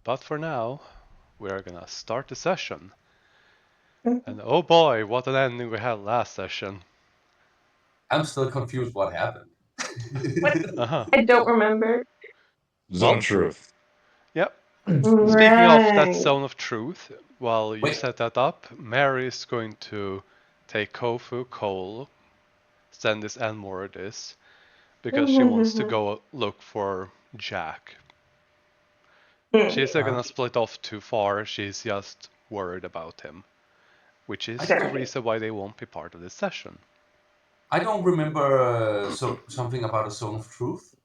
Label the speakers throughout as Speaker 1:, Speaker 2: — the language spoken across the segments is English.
Speaker 1: But for now, we are gonna start the session. And oh boy, what an ending we had last session.
Speaker 2: I'm still confused what happened.
Speaker 1: Uh-huh.
Speaker 3: I don't remember.
Speaker 4: Zone of Truth.
Speaker 1: Yep.
Speaker 3: Right.
Speaker 1: Speaking of that zone of truth, while you
Speaker 2: Wait.
Speaker 1: set that up, Mary is going to take Kofu, Cole, Sendis, and Mordis because she wants to go look for Jack. She isn't gonna split off too far, she's just worried about him. Which is the reason why they won't be part of this session.
Speaker 2: I don't remember something about a zone of truth.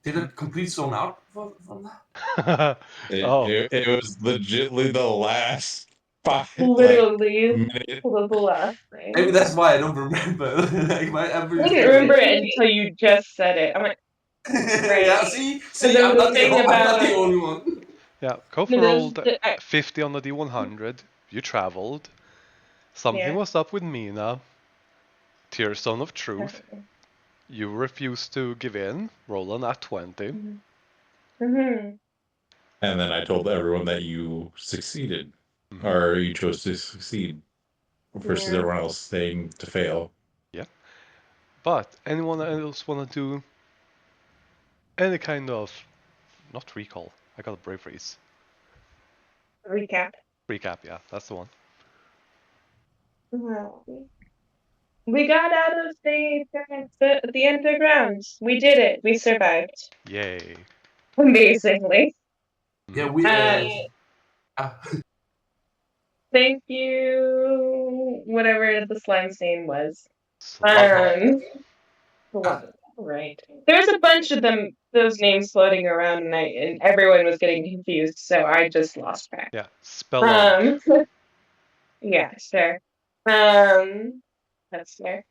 Speaker 2: Did it complete zone out from that?
Speaker 4: It was legitimately the last 5
Speaker 3: Literally,
Speaker 4: minutes.
Speaker 3: was the last thing.
Speaker 2: Maybe that's why I don't remember. Like my
Speaker 3: I didn't remember it until you just said it. I'm like, right.
Speaker 2: Yeah, see,
Speaker 3: there
Speaker 2: I'm
Speaker 3: was
Speaker 2: not,
Speaker 3: a thing
Speaker 2: I'm not the
Speaker 3: about-
Speaker 2: only one.
Speaker 1: Yeah, Kofu rolled 50 on the D100. You traveled. Something was up with Mina. Tier Zone of Truth. You refused to give in. Roll on at 20.
Speaker 3: Mhm.
Speaker 4: And then I told everyone that you succeeded, or you chose to succeed, versus everyone else saying to fail.
Speaker 1: Yeah. But anyone else want to do any kind of, not recall, I got a brave freeze.
Speaker 3: Recap.
Speaker 1: Recap, yeah, that's the one.
Speaker 3: We got out of the underground. We did it. We survived.
Speaker 1: Yay.
Speaker 3: Basically.
Speaker 2: Yeah, we.
Speaker 3: Thank you. Whatever the slime's name was. Right. There's a bunch of them, those names floating around, and everyone was getting confused, so I just lost track.
Speaker 1: Yeah, spell
Speaker 3: yeah, sure. That's fair.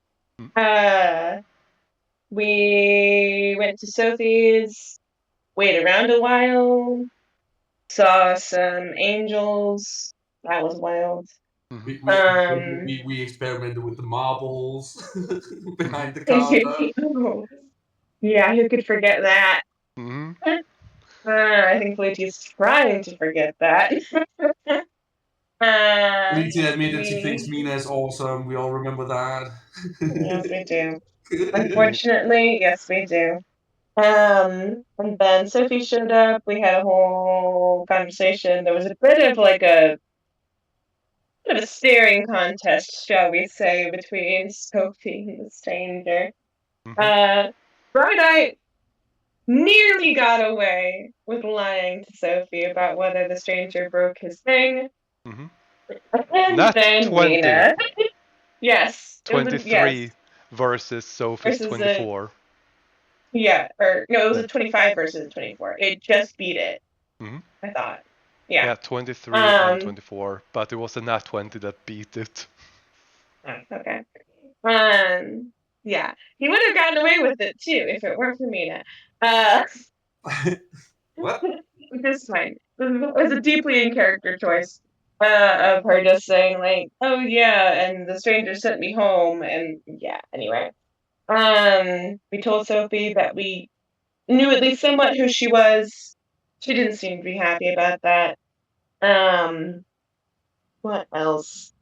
Speaker 3: We went to Sophie's, waited around a while, saw some angels. That was wild.
Speaker 2: We experimented with the marbles behind the counter.
Speaker 3: Yeah, who could forget that?
Speaker 1: Mm-hmm.
Speaker 3: I think Felicia's trying to forget that.
Speaker 2: Felicia admitted she thinks Mina is awesome. We all remember that.
Speaker 3: Yes, we do. Unfortunately, yes, we do. And then Sophie showed up. We had a whole conversation. There was a bit of a staring contest, shall we say, between Sophie and the stranger. Bright-Eye nearly got away with lying to Sophie about whether the stranger broke his thing. And
Speaker 1: Not
Speaker 3: then
Speaker 1: 20.
Speaker 3: Mina. Yes.
Speaker 1: 23 versus Sophie's 24.
Speaker 3: Yeah, or no, it was a 25 versus a 24. It just beat it. I thought. Yeah.
Speaker 1: Yeah, 23 and 24, but it was a nat 20 that beat it.
Speaker 3: Okay. Yeah, he would have gotten away with it too if it weren't for Mina.
Speaker 2: What?
Speaker 3: This is fine. It was a deeply in character choice of her just saying like, "Oh yeah," and the stranger sent me home, and yeah. Anyway, we told Sophie that we knew at least somewhat who she was. She didn't seem to be happy about that. What else?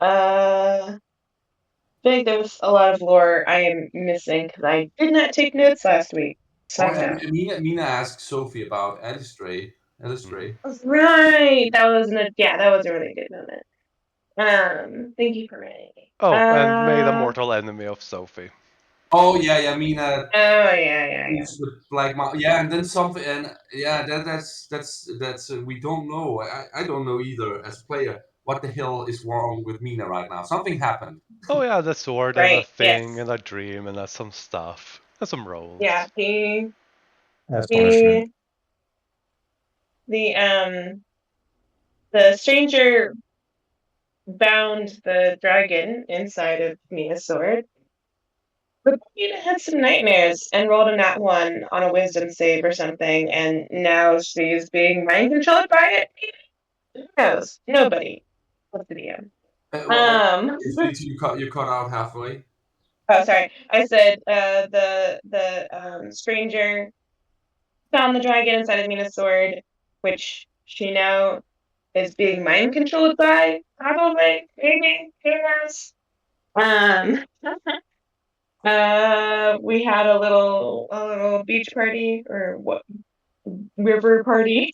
Speaker 3: I think there was a lot of lore I am missing because I did not take notes last week.
Speaker 2: Mina asked Sophie about Alistair.
Speaker 3: Right. That was a really good moment. Thank you for reading.
Speaker 1: Oh, and made a mortal enemy of Sophie.
Speaker 2: Oh yeah, Mina.
Speaker 3: Oh yeah.
Speaker 2: Yeah, and then something, and yeah, that's we don't know. I don't know either as a player. What the hell is wrong with Mina right now? Something happened.
Speaker 1: Oh yeah, the sword and a thing and a dream and some stuff and some rolls.
Speaker 3: Yeah, the stranger bound the dragon inside of Mina's sword. But Mina had some nightmares and rolled a nat 1 on a wisdom save or something, and now she's being mind controlled by it. Who knows? Nobody. What's the DM?
Speaker 2: You cut out halfway.
Speaker 3: Oh, sorry. I said the stranger found the dragon inside of Mina's sword, which she now is being mind controlled by, probably, maybe, who knows? We had a little beach party or what river party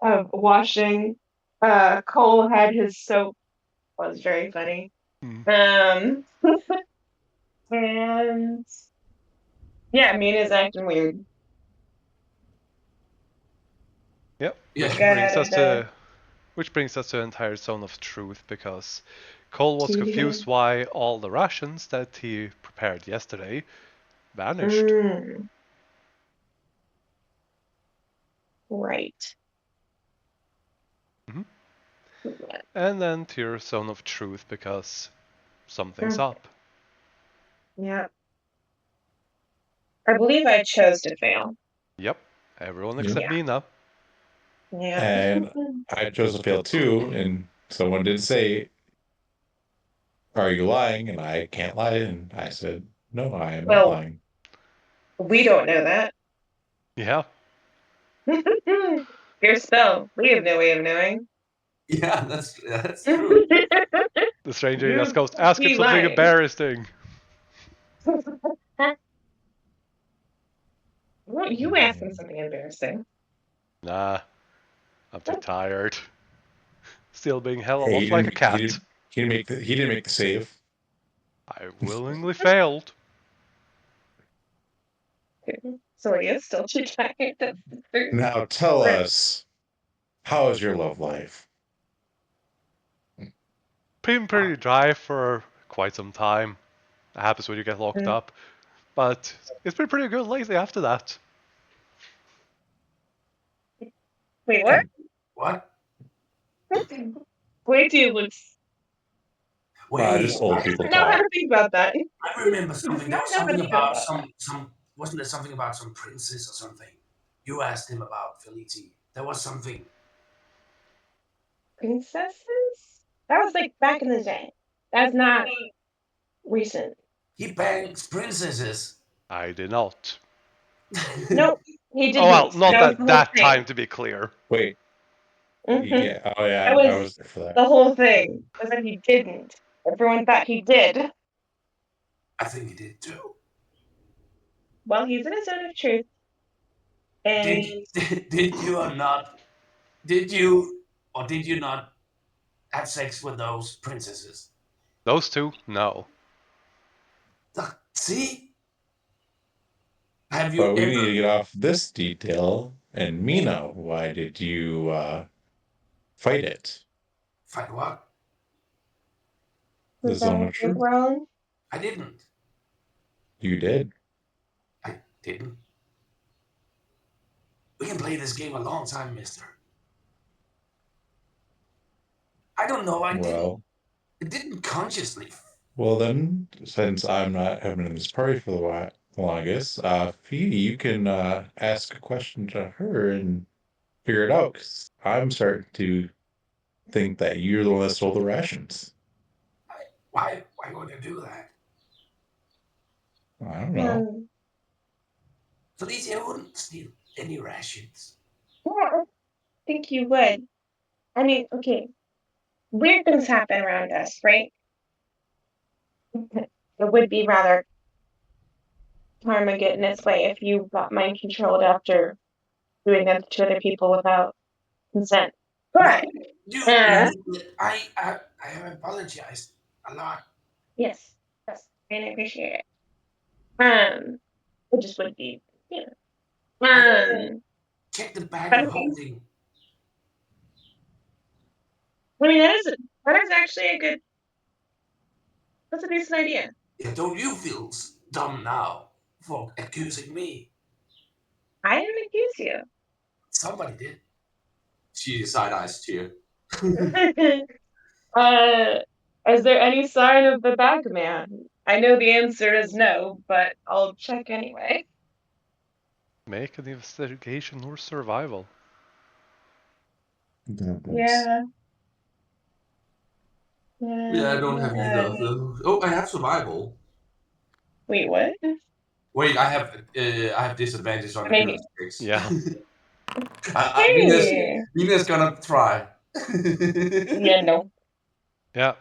Speaker 3: of washing. Cole had his soap. Was very funny. And yeah, Mina's acting weird.
Speaker 1: Yep,
Speaker 2: Yeah.
Speaker 1: which brings us to the entire zone of truth, because Cole was confused why all the rations that he prepared yesterday vanished.
Speaker 3: Right.
Speaker 1: And then to your zone of truth, because something's up.
Speaker 3: Yeah. I believe I chose to fail.
Speaker 1: Yep, everyone except Mina.
Speaker 3: Yeah.
Speaker 4: And I chose to fail too, and someone did say, "Are you lying?" And I can't lie, and I said, "No, I am not lying."
Speaker 3: We don't know that.
Speaker 1: Yeah.
Speaker 3: Your spell. We have no way of knowing.
Speaker 2: Yeah, that's true.
Speaker 1: The stranger just goes, ask him something embarrassing.
Speaker 3: Well, you ask him something embarrassing.
Speaker 1: Nah, I'm too tired. Still being hella
Speaker 4: Hey,
Speaker 1: off like a cat.
Speaker 4: He didn't make the save.
Speaker 1: I willingly failed.
Speaker 3: So he is still too tired.
Speaker 4: Now tell us, how is your love life?
Speaker 1: Been pretty dry for quite some time. It happens when you get locked up. But it's been pretty good lately after that.
Speaker 3: Wait, what?
Speaker 2: What?
Speaker 3: Wait till you look.
Speaker 2: Wait,
Speaker 4: just old people
Speaker 3: I don't know how
Speaker 4: talk.
Speaker 3: to think about that.
Speaker 2: I remember something. There was
Speaker 3: I don't know
Speaker 2: something
Speaker 3: how to
Speaker 2: about
Speaker 3: feel
Speaker 2: some. Wasn't there something about some princess or something? You asked him about Felici. There was something.
Speaker 3: Princesses? That was like back in the day. That's not recent.
Speaker 2: He bangs princesses.
Speaker 1: I did not.
Speaker 3: Nope, he didn't.
Speaker 1: Oh well, not
Speaker 3: That was
Speaker 1: at
Speaker 3: the whole
Speaker 1: that
Speaker 3: thing.
Speaker 1: time, to be clear.
Speaker 4: Wait. Yeah. Oh yeah.
Speaker 3: That was
Speaker 4: I was there for that.
Speaker 3: the whole thing. Was that he didn't. Everyone thought he did.
Speaker 2: I think he did too.
Speaker 3: Well, he's in a zone of truth. And
Speaker 2: Did you or not? Did you or did you not have sex with those princesses?
Speaker 1: Those two? No.
Speaker 2: See? Have you
Speaker 4: But we
Speaker 2: ever?
Speaker 4: need to get off this detail. And Mina, why did you fight it?
Speaker 2: Fight what?
Speaker 4: The zone of truth.
Speaker 3: wrong?
Speaker 2: I didn't.
Speaker 4: You did.
Speaker 2: I didn't. We can play this game a long time, mister. I don't know. I didn't. It didn't consciously.
Speaker 4: Well, then, since I'm not having this party for the longest, Phoebe, you can ask a question to her and figure it out. 'Cause I'm starting to think that you're the one that stole the rations.
Speaker 2: Why would I do that?
Speaker 4: I don't know.
Speaker 2: Felicia wouldn't steal any rations.
Speaker 3: Yeah, I think you would. I mean, okay. Weird things happen around us, right? It would be rather karma get in its way if you got mind controlled after doing them to other people without consent. But
Speaker 2: I have apologized a lot.
Speaker 3: Yes, and I appreciate it. It just would be, you know.
Speaker 2: Check the bag of holding.
Speaker 3: I mean, that is actually a good. That's a decent idea.
Speaker 2: Yeah, don't you feel dumb now for accusing me?
Speaker 3: I didn't accuse you.
Speaker 2: Somebody did. She side eyes to you.
Speaker 3: Is there any sign of the bag man? I know the answer is no, but I'll check anyway.
Speaker 1: Make an investigation or survival.
Speaker 3: Yeah.
Speaker 2: Yeah, I don't have either of those. Oh, I have survival.
Speaker 3: Wait, what?
Speaker 2: Wait, I have disadvantage on
Speaker 3: Maybe.
Speaker 2: endurance checks.
Speaker 1: Yeah.
Speaker 2: Because Mina's gonna try.
Speaker 3: Yeah, no.
Speaker 1: Yeah.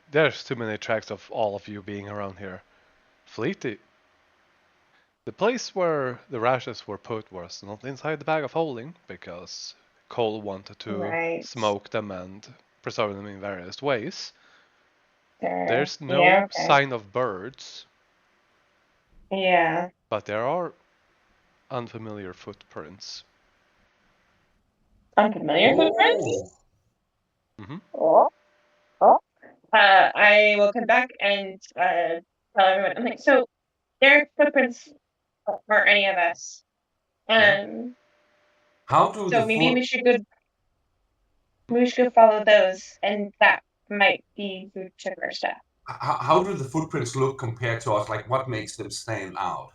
Speaker 1: There's too many tracks of all of you being around here. Fleety. The place where the rashes were put was not inside the bag of holding, because Cole wanted to
Speaker 3: Right.
Speaker 1: smoke them and preserve them in various ways.
Speaker 3: Sure.
Speaker 1: There's no
Speaker 3: Yeah, okay.
Speaker 1: sign of birds,
Speaker 3: Yeah.
Speaker 1: but there are unfamiliar footprints.
Speaker 3: Unfamiliar footprints?
Speaker 1: hmm
Speaker 3: Oh. Oh. I will come back and tell everyone. I'm like, so there are footprints for any of us.
Speaker 2: How do
Speaker 3: So
Speaker 2: the
Speaker 3: maybe we should go follow those, and that might be who took our stuff.
Speaker 2: how do the footprints look compared to us? Like, what makes them stand out?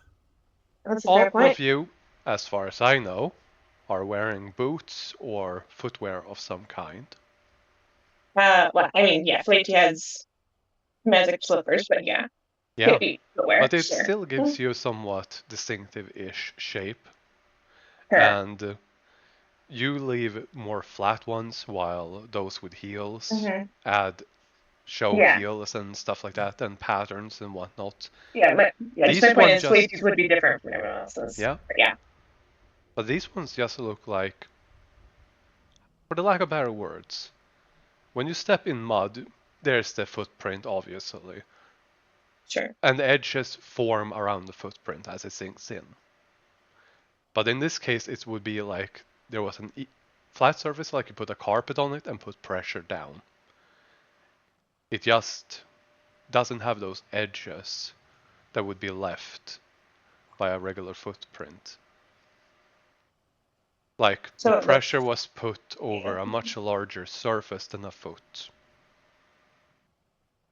Speaker 3: That's a
Speaker 1: All
Speaker 3: fair point.
Speaker 1: of you, as far as I know, are wearing boots or footwear of some kind.
Speaker 3: Well, I mean, yeah, Fleety has magic slippers, but yeah.
Speaker 1: Yeah,
Speaker 3: Could be footwear,
Speaker 1: but it
Speaker 3: sure.
Speaker 1: still gives you somewhat distinctive-ish shape.
Speaker 3: Sure.
Speaker 1: And you leave more flat ones, while those with heels add show heels and stuff like that, and patterns and whatnot.
Speaker 3: Yeah, but
Speaker 1: These
Speaker 3: just my point
Speaker 1: ones
Speaker 3: is Fleety's would be different from everyone else's.
Speaker 1: Yeah.
Speaker 3: But yeah.
Speaker 1: But these ones just look like, for the lack of better words, when you step in mud, there's the footprint, obviously.
Speaker 3: Sure.
Speaker 1: And the edges form around the footprint as it sinks in. But in this case, it would be like there was an flat surface, like you put a carpet on it and put pressure down. It just doesn't have those edges that would be left by a regular footprint. Like,
Speaker 3: So
Speaker 1: the pressure was put over a much larger surface than a foot.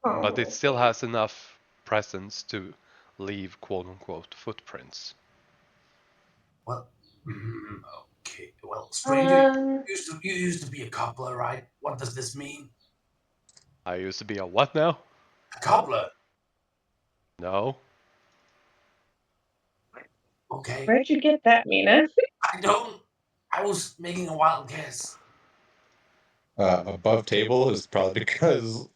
Speaker 1: But it still has enough presence to leave quote-unquote footprints.
Speaker 2: Well, okay. Well, stranger, you used to be a cobbler, right? What does this mean?
Speaker 1: I used to be a what now?
Speaker 2: A cobbler.
Speaker 1: No.
Speaker 2: Okay.
Speaker 3: Where'd you get that, Mina?
Speaker 2: I don't. I was making a wild guess.
Speaker 4: Above table is probably because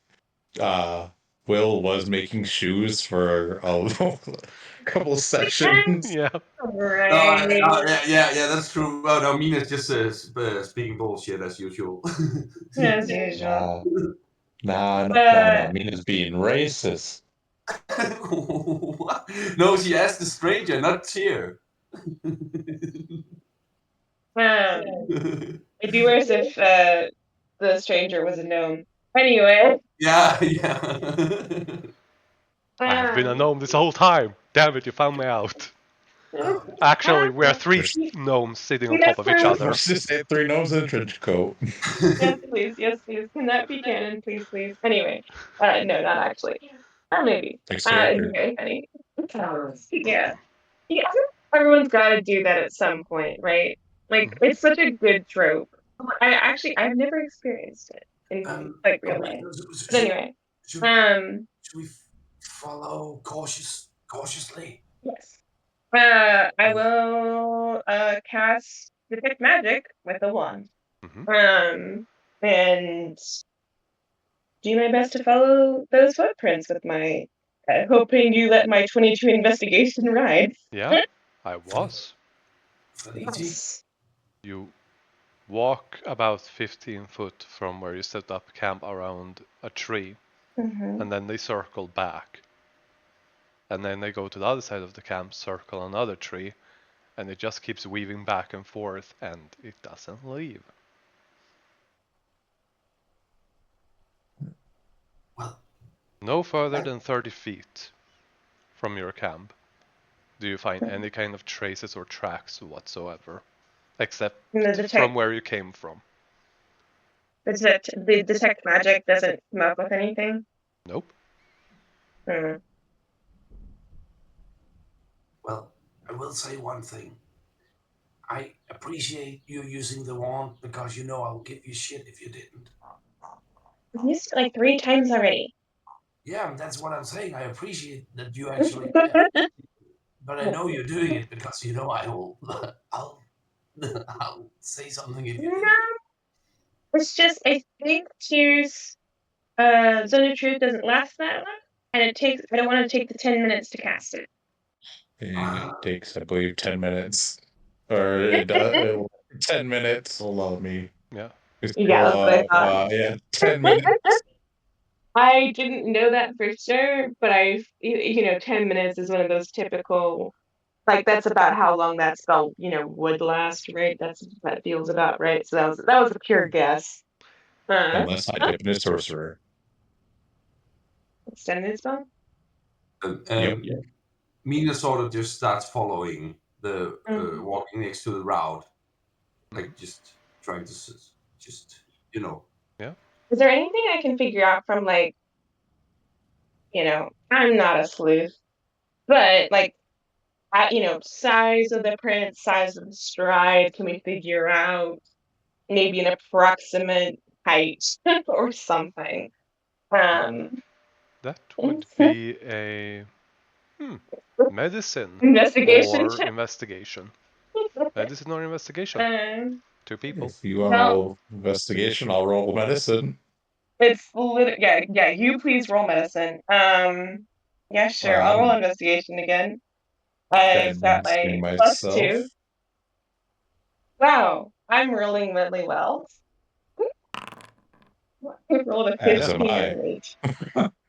Speaker 4: Will was making shoes for a couple sessions.
Speaker 1: Yeah.
Speaker 3: Right.
Speaker 2: Yeah. That's true. Oh no, Mina's just speaking bullshit as usual.
Speaker 3: As usual.
Speaker 4: Nah. Mina's being racist.
Speaker 2: No, she asked the stranger, not Cheer.
Speaker 3: It'd be worse if the stranger was a gnome. Anyway.
Speaker 2: Yeah.
Speaker 1: I have been a gnome this whole time. Damn it, you found me out. Actually, we're three gnomes sitting on top of each other.
Speaker 4: Let's just say 3 gnomes in a trench coat.
Speaker 3: Yes, please. Can that be canon, please? Anyway, no, not actually. Or maybe. It'd be very funny. Yeah. Everyone's got to do that at some point, right? Like, it's such a good trope. I've never experienced it in real life. But anyway,
Speaker 2: should we follow cautiously?
Speaker 3: Yes. I will cast detect magic with a wand. And do my best to follow those footprints with my hoping you let my 22 investigation ride.
Speaker 1: Yeah, I was.
Speaker 3: Yes.
Speaker 1: You walk about 15 foot from where you set up camp around a tree, and then they circle back. And then they go to the other side of the camp, circle another tree, and it just keeps weaving back and forth, and it doesn't leave. No further than 30 feet from your camp do you find any kind of traces or tracks whatsoever, except from where you came from.
Speaker 3: The detect magic doesn't come up with anything?
Speaker 1: Nope.
Speaker 2: Well, I will say one thing. I appreciate you using the wand because you know I'll give you shit if you didn't.
Speaker 3: I've used it like 3 times already.
Speaker 2: Yeah, that's what I'm saying. I appreciate that you actually did. But I know you're doing it because you know I'll I'll say something if you
Speaker 3: No,
Speaker 2: do.
Speaker 3: it's just I think Tears Zone of Truth doesn't last that long, and I don't want to take the 10 minutes to cast it.
Speaker 4: It takes, I believe, 10 minutes. Or it does, 10 minutes. Hold on, me.
Speaker 1: Yeah.
Speaker 4: Just
Speaker 3: Yeah,
Speaker 4: pull
Speaker 3: that's what I thought.
Speaker 4: up. Yeah, 10 minutes.
Speaker 3: I didn't know that for sure, but 10 minutes is one of those typical, like that's about how long that spell, would last, right? That feels about right. So that was a pure guess.
Speaker 4: Unless I dip into sorcerer.
Speaker 3: Extended spell?
Speaker 4: Yep.
Speaker 2: Mina sort of just starts following the
Speaker 3: Mm.
Speaker 2: walking next to the route, like just trying to just
Speaker 1: Yeah.
Speaker 3: Is there anything I can figure out from like, I'm not a sleuth, but like, size of the print, size of the stride, can we figure out maybe an approximate height or something?
Speaker 1: That would be a medicine
Speaker 3: Investigation
Speaker 1: or
Speaker 3: check.
Speaker 1: investigation. Medicine or investigation.
Speaker 3: Um,
Speaker 1: 2 people.
Speaker 4: If you want to
Speaker 3: Well-
Speaker 4: roll investigation, I'll roll medicine.
Speaker 3: yeah. You please roll medicine. Yeah, sure. I'll roll investigation again. I've got
Speaker 4: Convincing
Speaker 3: my
Speaker 4: myself.
Speaker 3: +2. Wow, I'm rolling really well. I rolled a
Speaker 4: As
Speaker 3: 15
Speaker 4: am I.
Speaker 3: and 8.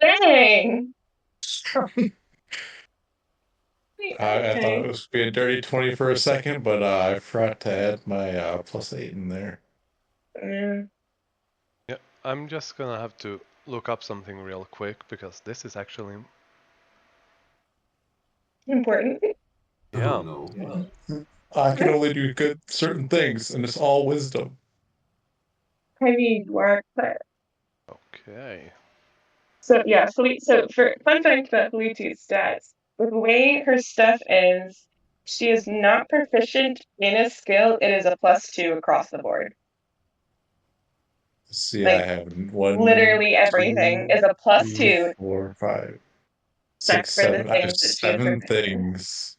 Speaker 3: Dang.
Speaker 4: I thought it
Speaker 3: Okay.
Speaker 4: was being dirty 20 for a second, but I forgot to add my +8 in there.
Speaker 1: Yeah, I'm just gonna have to look up something real quick because this is actually
Speaker 3: Important.
Speaker 1: yeah.
Speaker 2: Oh no.
Speaker 4: I can only do good certain things, and it's all wisdom.
Speaker 3: I mean, work, but
Speaker 1: Okay.
Speaker 3: so yeah, so for fun fact about Bluetooth stats, the way her stuff is, she is not proficient in a skill. It is a +2 across the board.
Speaker 4: See,
Speaker 3: Like,
Speaker 4: I have one,
Speaker 3: literally everything is a
Speaker 4: three,
Speaker 3: +2,
Speaker 4: 4, 5, 6,
Speaker 3: except for the
Speaker 4: 7. I have
Speaker 3: things that she is
Speaker 4: 7
Speaker 3: proficient in.
Speaker 4: things.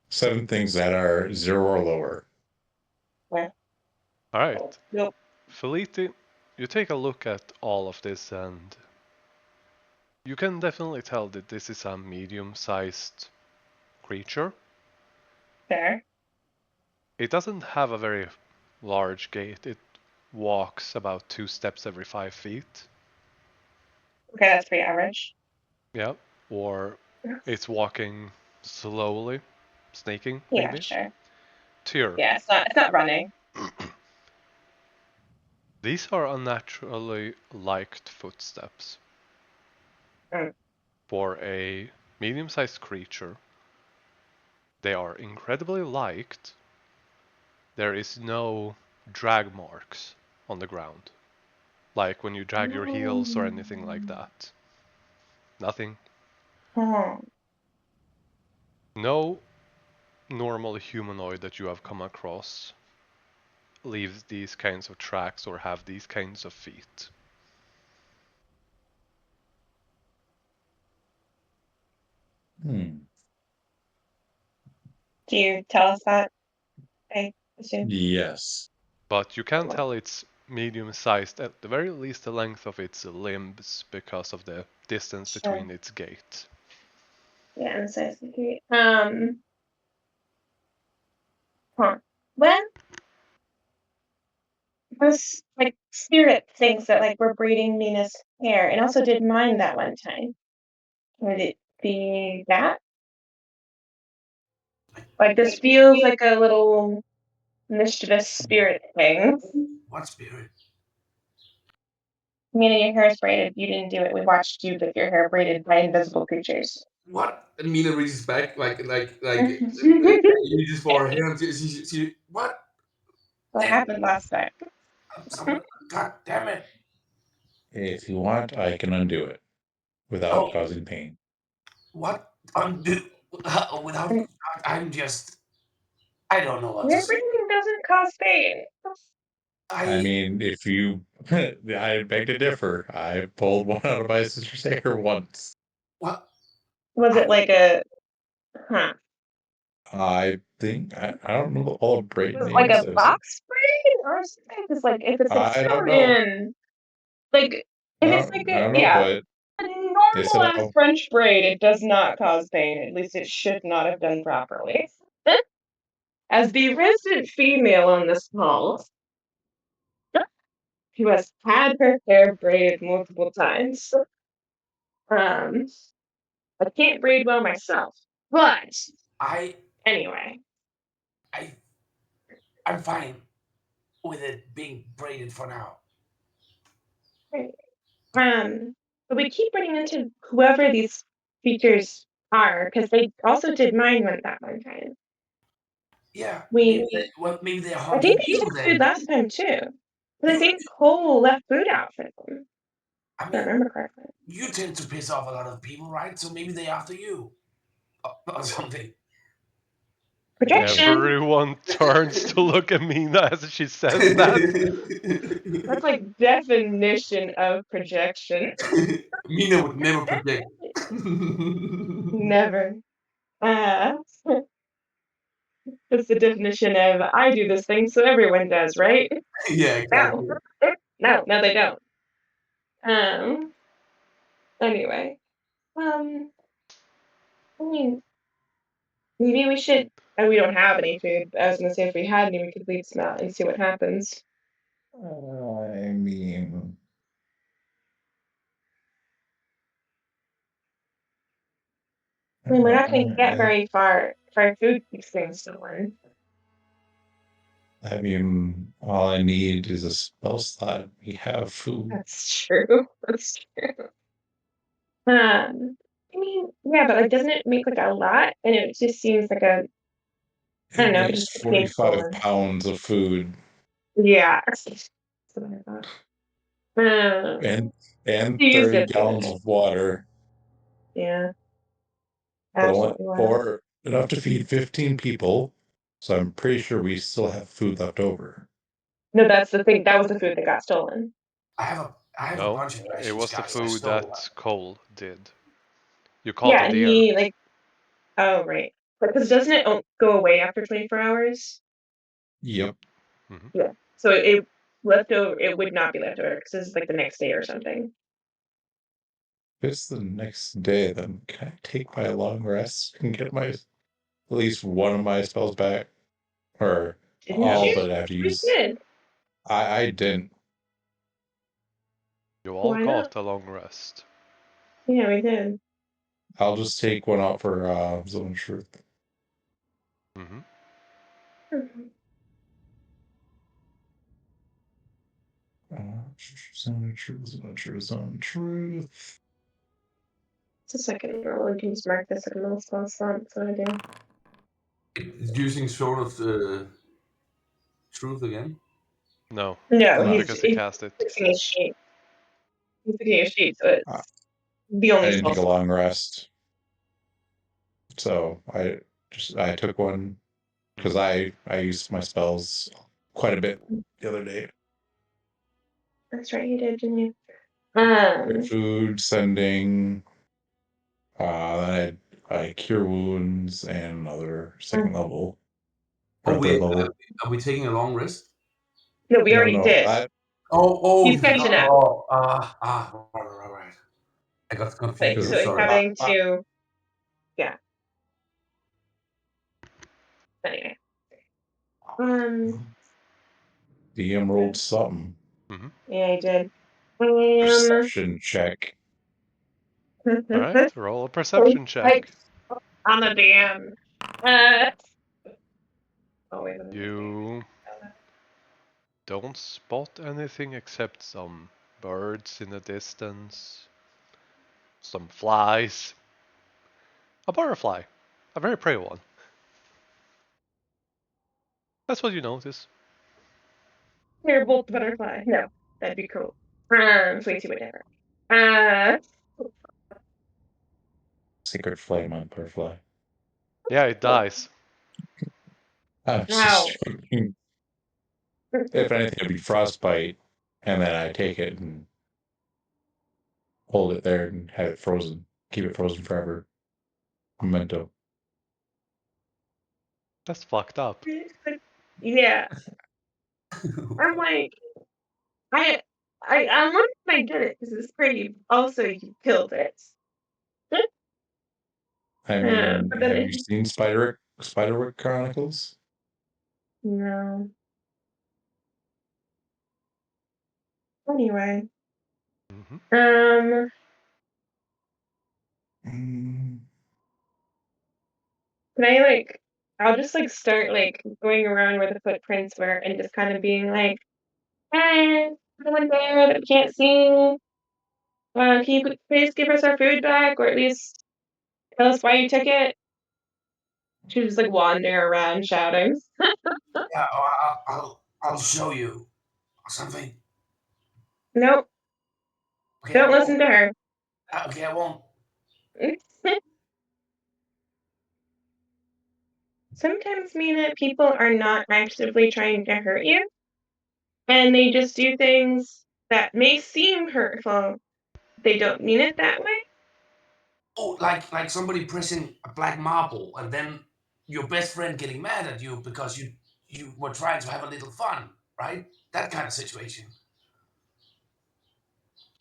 Speaker 4: 7 things that are 0 or lower.
Speaker 3: Yeah.
Speaker 1: All right.
Speaker 3: Nope.
Speaker 1: Feliti, you take a look at all of this and you can definitely tell that this is a medium-sized creature.
Speaker 3: Fair.
Speaker 1: It doesn't have a very large gait. It walks about 2 steps every 5 feet.
Speaker 3: Okay, that's pretty average.
Speaker 1: Yeah. Or it's walking slowly, snaking
Speaker 3: Yeah,
Speaker 1: maybe.
Speaker 3: sure.
Speaker 1: Tyr.
Speaker 3: Yeah, it's not running.
Speaker 1: These are unnaturally liked footsteps.
Speaker 3: Mm.
Speaker 1: For a medium-sized creature, they are incredibly liked. There is no drag marks on the ground, like when you drag your heels or anything like that. Nothing.
Speaker 3: Oh.
Speaker 1: No normal humanoid that you have come across leaves these kinds of tracks or have these kinds of feet.
Speaker 4: Hmm.
Speaker 3: Do you tell us that? I assume.
Speaker 4: Yes.
Speaker 1: But you can tell it's medium-sized, at the very least the length of its limbs, because of the distance
Speaker 3: Sure.
Speaker 1: between its gait.
Speaker 3: Yeah, and size okay. When those like spirit things that like were braiding Mina's hair and also did mine that one time. Would it be that? Like this feels like a little mischievous spirit thing.
Speaker 2: What spirit?
Speaker 3: Mina, your hair is braided. You didn't do it. We watched you with your hair braided by invisible creatures.
Speaker 2: What? And Mina reaches back
Speaker 3: What
Speaker 2: reaches for her hand. She what?
Speaker 3: happened last time?
Speaker 2: Someone, God damn it!
Speaker 4: If you want, I can undo it without causing pain.
Speaker 2: What? Undo without. I'm just. I don't know what to
Speaker 3: Hair
Speaker 2: say.
Speaker 3: braiding doesn't cause pain.
Speaker 4: I mean, if you, I beg to differ. I pulled one out of my sister's hair once.
Speaker 2: What?
Speaker 3: Was it like a huh?
Speaker 4: I think I don't know all the braid
Speaker 3: Is it like
Speaker 4: names.
Speaker 3: a box braid or something? Because like if it's like
Speaker 4: I don't
Speaker 3: sewn
Speaker 4: know.
Speaker 3: in, like if it's like
Speaker 4: I
Speaker 3: a
Speaker 4: don't know,
Speaker 3: yeah,
Speaker 4: but
Speaker 3: a
Speaker 4: they
Speaker 3: normal
Speaker 4: said
Speaker 3: ass French braid, it does not cause pain. At least it should not have done properly. As the resident female on this call, who has had her hair braided multiple times, um, I can't braid well myself. But
Speaker 2: I
Speaker 3: anyway,
Speaker 2: I I'm fine with it being braided for now.
Speaker 3: but we keep running into whoever these features are because they also did mine that one time.
Speaker 2: Yeah,
Speaker 3: We,
Speaker 2: maybe they're
Speaker 3: I think
Speaker 2: hunting
Speaker 3: they
Speaker 2: you
Speaker 3: took food
Speaker 2: then.
Speaker 3: last time too. But I
Speaker 2: You,
Speaker 3: think Cole left food out for them.
Speaker 2: I
Speaker 3: If I
Speaker 2: mean,
Speaker 3: remember correctly.
Speaker 2: you tend to piss off a lot of people, right? So maybe they're after you or something.
Speaker 3: Projection.
Speaker 1: Everyone turns to look at Mina as she says that.
Speaker 3: That's like definition of projection.
Speaker 2: Mina would never project.
Speaker 3: Never. Uh, that's the definition of I do this thing, so everyone does, right?
Speaker 2: Yeah, exactly.
Speaker 3: No, they don't. Um. Anyway, I mean, maybe we should. We don't have any food. I was gonna say if we had any, we could leave some out and see what happens.
Speaker 4: I mean,
Speaker 3: I mean, we're not gonna get
Speaker 4: I,
Speaker 3: very far if our food keeps getting stolen.
Speaker 4: I mean, all I need is a spell slot. We have food.
Speaker 3: That's true. That's true. I mean, yeah, but like, doesn't it make like a lot? And it just seems like a, I don't
Speaker 4: It
Speaker 3: know,
Speaker 4: makes
Speaker 3: just being
Speaker 4: 45
Speaker 3: stolen.
Speaker 4: pounds of food
Speaker 3: Yeah. That's what I thought.
Speaker 4: and
Speaker 3: You used
Speaker 4: 30
Speaker 3: it the other
Speaker 4: gallons
Speaker 3: day.
Speaker 4: of water,
Speaker 3: Yeah,
Speaker 4: but only,
Speaker 3: absolutely wild.
Speaker 4: or enough to feed 15 people. So I'm pretty sure we still have food left over.
Speaker 3: No, that's the thing. That was the food that got stolen.
Speaker 2: I have a
Speaker 1: No,
Speaker 2: bunch of
Speaker 1: it
Speaker 2: rations,
Speaker 1: was the
Speaker 2: guys. I
Speaker 1: food
Speaker 2: stole.
Speaker 1: that Cole did. You caught a
Speaker 3: Yeah,
Speaker 1: deer.
Speaker 3: he like, oh right, because doesn't it go away after 24 hours?
Speaker 4: Yep.
Speaker 3: Yeah. So it left over. It would not be left over because it's like the next day or something.
Speaker 4: If it's the next day, then can I take my long rest and get my at least one of my spells back? Or
Speaker 3: Didn't
Speaker 4: all
Speaker 3: you?
Speaker 4: but I have to
Speaker 3: We
Speaker 4: use.
Speaker 3: did.
Speaker 4: I didn't.
Speaker 1: You all
Speaker 3: Why not?
Speaker 1: got a long rest.
Speaker 3: Yeah, we did.
Speaker 4: I'll just take one out for Zone of Truth.
Speaker 1: Hmm.
Speaker 4: Zone of Truth, Zone of Truth, Zone of Truth.
Speaker 3: It's a second roll. We can just mark this as a middle spell slot. That's what I do.
Speaker 2: Using Sword of Truth again.
Speaker 1: No,
Speaker 3: No,
Speaker 4: No.
Speaker 1: because he
Speaker 3: he's
Speaker 1: cast it.
Speaker 3: fixing his sheet. He's fixing his sheet, so
Speaker 4: I,
Speaker 3: it's the
Speaker 4: I
Speaker 3: only
Speaker 4: didn't
Speaker 3: spell
Speaker 4: take a
Speaker 3: slot.
Speaker 4: long rest, so I took one because I used my spells quite a bit the other day.
Speaker 3: That's right, you did, didn't you?
Speaker 4: Great food, sending. Then I cure wounds and another second level
Speaker 2: Are
Speaker 4: or third
Speaker 2: we
Speaker 4: level.
Speaker 2: are we taking a long rest?
Speaker 3: No, we
Speaker 4: No,
Speaker 3: already
Speaker 4: no,
Speaker 3: did.
Speaker 2: Oh,
Speaker 3: He's catching up.
Speaker 2: right. I got
Speaker 3: Like,
Speaker 2: confused.
Speaker 3: so
Speaker 2: I'm
Speaker 3: he's
Speaker 2: sorry.
Speaker 3: having to, yeah. Anyway.
Speaker 4: DM rolled something.
Speaker 1: Hmm.
Speaker 3: Yeah, he did.
Speaker 4: Perception check.
Speaker 1: Alright, roll a perception check.
Speaker 3: Like, on the DM. Oh, wait, let me just
Speaker 1: You don't spot anything except some birds in the distance, some flies, a butterfly, a very pretty one. That's what you notice.
Speaker 3: Terrible butterfly. No, that'd be cool. Sweetie, whatever.
Speaker 4: Secret flame on butterfly.
Speaker 1: Yeah, it dies.
Speaker 4: I'm
Speaker 3: Wow.
Speaker 4: just joking. If anything, it'd be frostbite, and then I take it and hold it there and have it frozen. Keep it frozen forever. Memento.
Speaker 1: That's fucked up.
Speaker 3: Yeah. I'm like, I'm wondering if I did it because it's pretty. Also, you killed it.
Speaker 4: I mean,
Speaker 3: But
Speaker 4: have
Speaker 3: then
Speaker 4: you seen Spiderwick Chronicles?
Speaker 3: no. Anyway,
Speaker 1: Hmm.
Speaker 3: um,
Speaker 4: Mm,
Speaker 3: can I like? I'll just like start like going around where the footprints were and just kind of being like, "Hey, someone there that we can't see. Can you please give us our food back, or at least tell us why you took it?" She was just like wandering around shouting.
Speaker 2: Yeah, I'll show you something.
Speaker 3: Nope,
Speaker 2: Okay, I
Speaker 3: don't
Speaker 2: won't.
Speaker 3: listen to her.
Speaker 2: Okay, I won't.
Speaker 3: Sometimes, Mina, people are not actively trying to hurt you, and they just do things that may seem hurtful. They don't mean it that way.
Speaker 2: Oh, like somebody pressing a black marble, and then your best friend getting mad at you because you were trying to have a little fun, right? That kind of situation.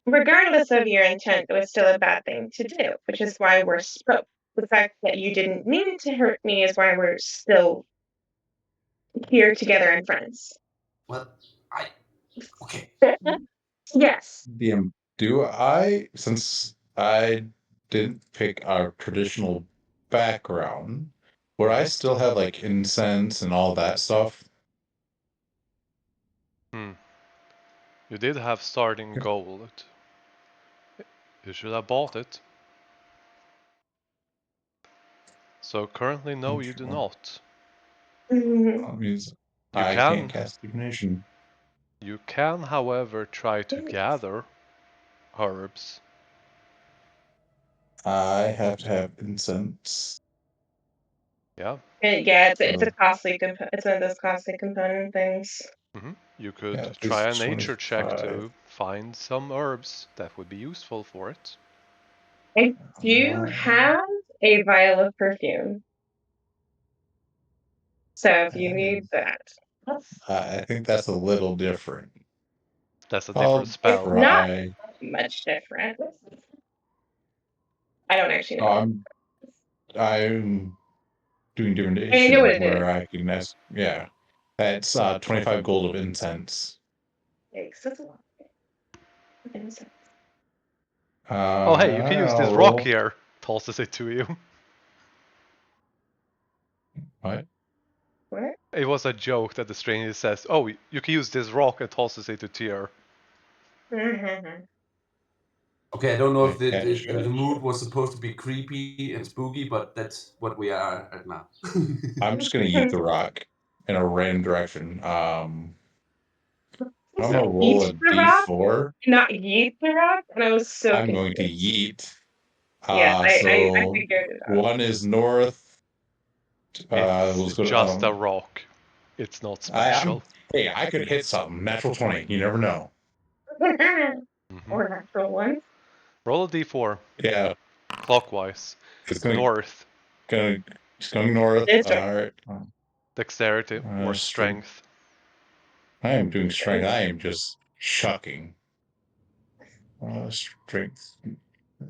Speaker 3: Regardless of your intent, it was still a bad thing to do, which is why we're spoke. The fact that you didn't mean to hurt me is why we're still here together and friends.
Speaker 2: Well, I okay.
Speaker 3: Yes.
Speaker 4: DM, since I didn't pick our traditional background, would I still have like incense and all that stuff?
Speaker 1: Hmm. You did have starting gold. You should have bought it. So currently, no, you do
Speaker 4: Sure.
Speaker 1: not.
Speaker 3: Mhm.
Speaker 4: That means
Speaker 1: You
Speaker 4: I can't
Speaker 1: can,
Speaker 4: cast divination.
Speaker 1: however, try to gather herbs.
Speaker 4: I have to have incense.
Speaker 1: Yeah.
Speaker 3: Yeah, it's
Speaker 4: So
Speaker 3: a costly it's one of those costly component things.
Speaker 1: You could
Speaker 4: yeah,
Speaker 1: try
Speaker 4: it's
Speaker 1: a nature check
Speaker 4: 25.
Speaker 1: to find some herbs that would be useful for it.
Speaker 3: I do have a vial of perfume, so if you need that,
Speaker 4: I think that's a little different.
Speaker 1: That's a different
Speaker 4: I'll
Speaker 3: it's
Speaker 1: spell.
Speaker 3: not
Speaker 4: try.
Speaker 3: much different. I don't actually
Speaker 4: Oh,
Speaker 3: know.
Speaker 4: I'm doing
Speaker 3: I mean, I know what
Speaker 4: divination
Speaker 3: it is.
Speaker 4: where I can ask. Yeah, that's 25 gold of incense.
Speaker 3: Yikes, that's a lot. Okay, so-
Speaker 1: Oh, hey, you can use
Speaker 4: I'll
Speaker 1: this rock
Speaker 4: roll.
Speaker 1: here. Tosses it to you.
Speaker 4: What?
Speaker 3: What?
Speaker 1: It was a joke that the stranger says, "Oh, you can use this rock," and tosses it to Tyr.
Speaker 2: Okay, I don't know if
Speaker 4: Like,
Speaker 2: the mood was supposed to be creepy and spooky, but that's what we are at now.
Speaker 4: I'm just gonna eat the rock in a random direction. I'm gonna roll
Speaker 3: Eat
Speaker 4: a
Speaker 3: the rock,
Speaker 4: d4.
Speaker 3: not yeet the rock, and I was so
Speaker 4: I'm going to
Speaker 3: confused.
Speaker 4: yeet.
Speaker 3: Yes, I
Speaker 4: So
Speaker 3: figured it out.
Speaker 4: one is north.
Speaker 1: It's
Speaker 4: Was good.
Speaker 1: just a rock. It's not
Speaker 4: I'm
Speaker 1: special.
Speaker 4: hey, I could hit something. Natural 20. You never know.
Speaker 1: Hmm.
Speaker 3: Or natural ones.
Speaker 1: Roll a d4,
Speaker 4: Yeah,
Speaker 1: clockwise.
Speaker 4: it's gonna
Speaker 1: North,
Speaker 4: gonna it's going north.
Speaker 3: This
Speaker 4: All
Speaker 3: one.
Speaker 4: right.
Speaker 1: dexterity, or
Speaker 4: Strength.
Speaker 1: strength.
Speaker 4: I am doing strength. I am just shucking. Strength.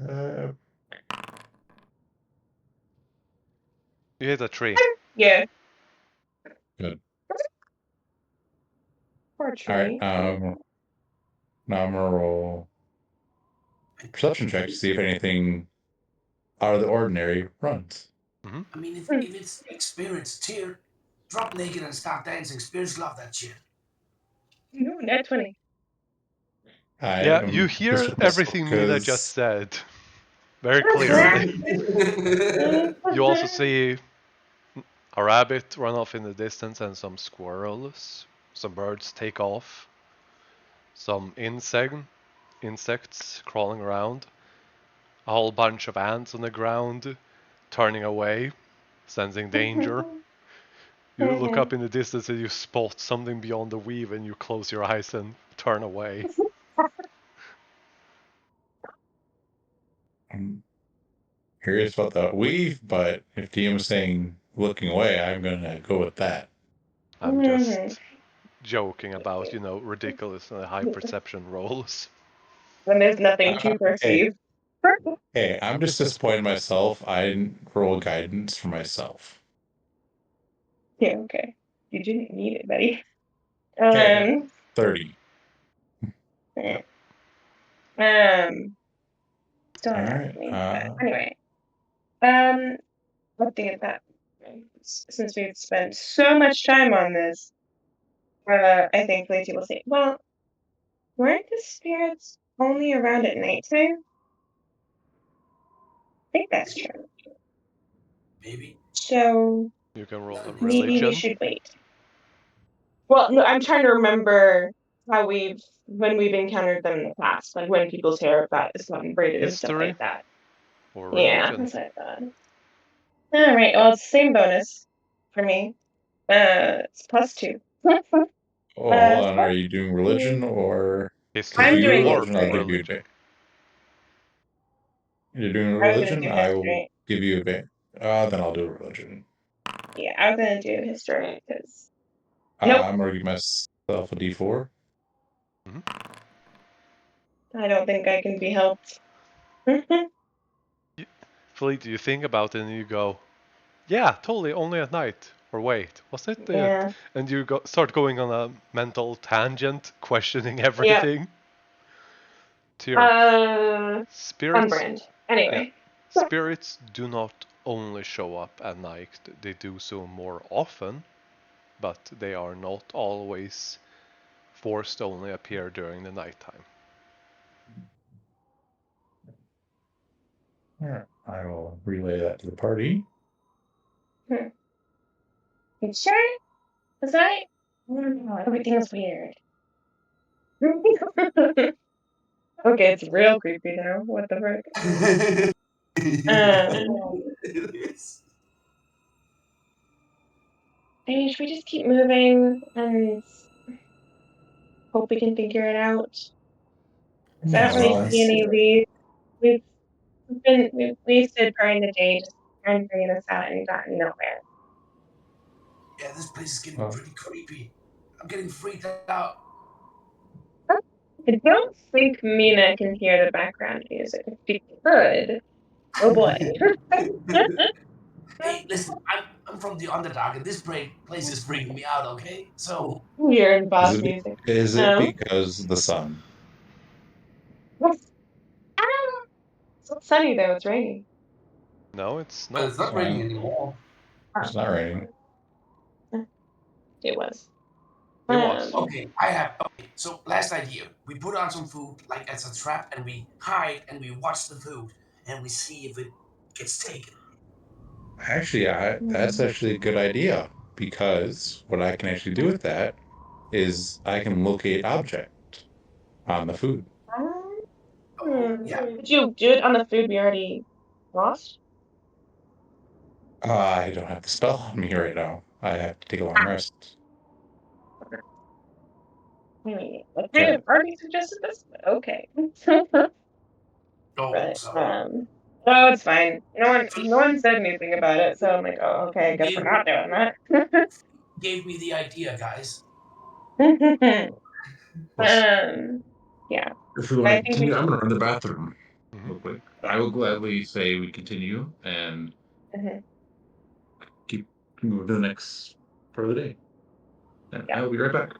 Speaker 4: Uh,
Speaker 1: You hit a tree.
Speaker 3: Yeah,
Speaker 4: Good.
Speaker 3: poor
Speaker 4: All right.
Speaker 3: tree.
Speaker 4: Now I'm gonna roll perception check to see if anything out of the ordinary runs.
Speaker 1: Hmm.
Speaker 2: I mean,
Speaker 3: Hmm.
Speaker 2: if it's experienced tear, drop naked and start dancing. Spirits love that shit.
Speaker 3: Ooh, net 20.
Speaker 4: I
Speaker 1: Yeah, you
Speaker 4: am
Speaker 1: hear
Speaker 4: this
Speaker 1: everything Mina just
Speaker 4: because
Speaker 1: said very clearly. You also see a rabbit run off in the distance and some squirrels. Some birds take off. Some insects crawling around. A whole bunch of ants on the ground, turning away, sensing danger. You look up in the distance and you spot something beyond the weave and you close your eyes and turn away.
Speaker 4: I'm curious about the weave, but if DM is saying looking away, I'm gonna go with that.
Speaker 1: I'm just joking about, ridiculous high perception rolls.
Speaker 3: When there's nothing to
Speaker 4: Hey,
Speaker 3: perceive.
Speaker 4: hey, I'm just disappointed in myself. I didn't roll guidance for myself.
Speaker 3: Yeah, okay. You didn't need it, buddy.
Speaker 4: Hey, 30.
Speaker 1: Yep.
Speaker 3: Still
Speaker 4: All
Speaker 3: not
Speaker 4: right.
Speaker 3: happening. But anyway. Looking at that, since we've spent so much time on this, I think Lacey will say, well, weren't the spirits only around at nighttime? I think that's true.
Speaker 2: Maybe.
Speaker 3: So
Speaker 1: You can roll a
Speaker 3: maybe we
Speaker 1: religion.
Speaker 3: should wait. Well, no, I'm trying to remember how when we've encountered them in the past, like when people's hair got gotten braided and stuff
Speaker 1: History
Speaker 3: like that.
Speaker 1: or
Speaker 3: Yeah,
Speaker 1: religion.
Speaker 3: that's what I thought. All right, well, it's the same bonus for me. It's +2.
Speaker 4: Oh, hold on. Are
Speaker 3: So
Speaker 4: you doing religion or if
Speaker 3: I'm
Speaker 1: History
Speaker 4: you do
Speaker 3: doing
Speaker 1: or
Speaker 4: religion, I'll
Speaker 3: history.
Speaker 4: give you a
Speaker 1: religion.
Speaker 4: bit. You're doing
Speaker 3: I was gonna
Speaker 4: religion,
Speaker 3: do
Speaker 4: I will
Speaker 3: history.
Speaker 4: give you a bit. Then I'll do religion.
Speaker 3: Yeah, I was gonna do history because nope,
Speaker 4: I'm gonna give myself a D4.
Speaker 1: Mhm.
Speaker 3: I don't think I can be helped.
Speaker 1: Fleet, you think about it and you go, yeah, totally, only at night. Or wait, was it the...
Speaker 3: Yeah.
Speaker 1: And you start going on a mental tangent, questioning
Speaker 3: Yeah.
Speaker 1: everything. To your
Speaker 3: On
Speaker 1: spirits,
Speaker 3: brand.
Speaker 1: yeah,
Speaker 3: Anyway.
Speaker 1: spirits do not only show up at night. They do so more often, but they are not always forced to only appear during the nighttime.
Speaker 4: All right. I will relay that to the party.
Speaker 3: You sure? Cause I don't know. Everything is weird. Okay, it's real creepy now. What the frick?
Speaker 2: It is.
Speaker 3: Hey, should we just keep moving and hope we can figure it out? 'Cause I
Speaker 4: Yeah,
Speaker 3: don't really
Speaker 4: well,
Speaker 3: see any leads. We've wasted part of the day just trying to figure this out and gotten nowhere.
Speaker 2: Yeah, this place is getting
Speaker 4: well,
Speaker 2: pretty creepy. I'm getting freaked out.
Speaker 3: I don't think Mina can hear the background music. If she could, oh boy.
Speaker 2: Hey, listen, I'm from the Underdark, and this place is freaking me out. Okay, so
Speaker 3: You're in
Speaker 4: is
Speaker 3: boss
Speaker 4: it,
Speaker 3: music.
Speaker 4: is it
Speaker 3: Oh.
Speaker 4: because of the sun?
Speaker 3: It's not sunny though, it's raining.
Speaker 1: No, it's
Speaker 2: but
Speaker 1: not.
Speaker 2: it's not raining anymore.
Speaker 4: It's not raining.
Speaker 3: It was.
Speaker 1: It was.
Speaker 2: Okay, okay. So last night here, we put on some food like as a trap, and we hide and we watch the food, and we see if it gets taken.
Speaker 4: Actually, that's actually a good idea because what I can actually do with that is I can locate object on the food.
Speaker 2: Oh yeah.
Speaker 3: Did you do it on the food we already lost?
Speaker 4: I don't have the spell on me right now. I have to take a long rest.
Speaker 3: I kind of already suggested this, but okay.
Speaker 2: Oh,
Speaker 3: But
Speaker 2: sorry.
Speaker 3: no, it's fine. No one said anything about it, so I'm like, oh, okay, I guess we're
Speaker 2: Gave,
Speaker 3: not doing that.
Speaker 2: gave me the idea, guys.
Speaker 4: Plus,
Speaker 3: Yeah,
Speaker 4: if we want
Speaker 3: I
Speaker 4: to
Speaker 3: think we
Speaker 4: continue, I'm
Speaker 3: should.
Speaker 4: going to run the bathroom
Speaker 1: Mhm.
Speaker 4: real quick.
Speaker 3: Yeah.
Speaker 4: I will gladly say we continue and
Speaker 3: Mhm.
Speaker 4: keep moving to the next part of the day. And
Speaker 3: Yeah.
Speaker 4: I will be right back.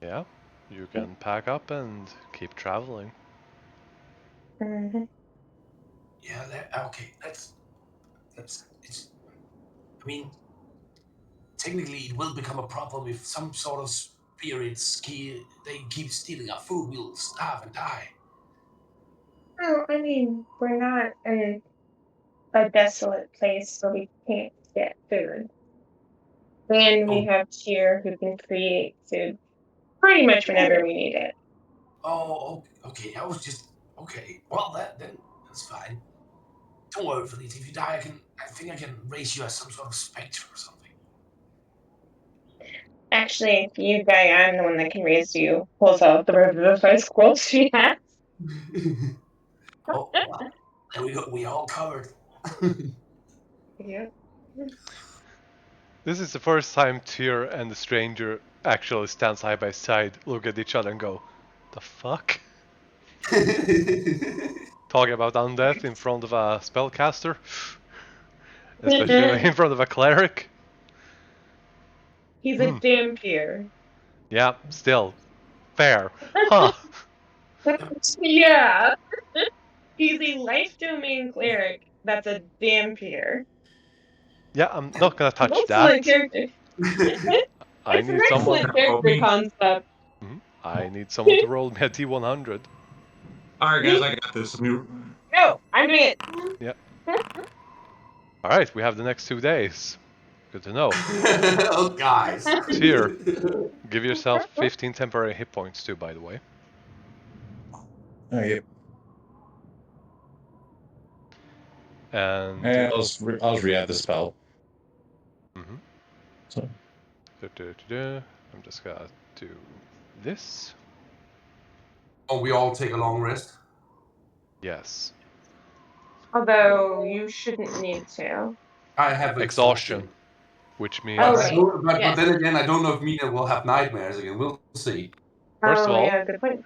Speaker 1: Yeah, you can pack up and keep traveling.
Speaker 3: Mhm.
Speaker 2: Yeah. Okay. That's. It's. I mean, technically, it will become a problem if some sort of spirits they keep stealing our food. We'll starve and die.
Speaker 3: Oh, I mean, we're not in a desolate place where we can't get food. And we
Speaker 2: Oh.
Speaker 3: have Cheer who can create food pretty much whenever we need it.
Speaker 2: Oh. Okay. I was just. Okay. Well, that's fine. Don't worry, Felice. If you die, I think I can raise you as some sort of specter or something.
Speaker 3: Actually, if you die, I'm the one that can raise you. Pulls out the revivify scroll she has.
Speaker 2: Oh, well, there we go. We all covered.
Speaker 3: Yeah.
Speaker 1: This is the first time Tyr and the stranger actually stand side by side, look at each other and go, the fuck? Talking about undeath in front of a spellcaster, especially in front of a cleric.
Speaker 3: He's a damn peer.
Speaker 1: Yeah, still fair, huh?
Speaker 3: Yeah. He's a life domain cleric. That's a damn peer.
Speaker 1: Yeah, I'm not gonna touch
Speaker 3: Excellent
Speaker 1: that.
Speaker 3: character.
Speaker 1: I
Speaker 3: It's an
Speaker 1: need someone.
Speaker 3: excellent character concept.
Speaker 1: I need someone to roll me a D100.
Speaker 4: All right, guys, I got this.
Speaker 3: No, I'm doing it.
Speaker 1: Yeah. All right, we have the next 2 days. Good to know.
Speaker 2: Oh, guys.
Speaker 1: Tyr, give yourself 15 temporary hit points too, by the way.
Speaker 4: Oh, yeah.
Speaker 1: And
Speaker 4: I'll just re-add the spell.
Speaker 1: mhm.
Speaker 4: So
Speaker 1: I'm just gonna do this.
Speaker 2: Oh, we all take a long rest.
Speaker 1: Yes.
Speaker 3: Although you shouldn't need to.
Speaker 2: I have
Speaker 1: Exhaustion, which
Speaker 3: Oh,
Speaker 2: But,
Speaker 1: means,
Speaker 3: right.
Speaker 2: but
Speaker 3: Yes.
Speaker 2: then again, I don't know if Mina will have nightmares again. We'll see.
Speaker 1: first of all,
Speaker 3: yeah, good point.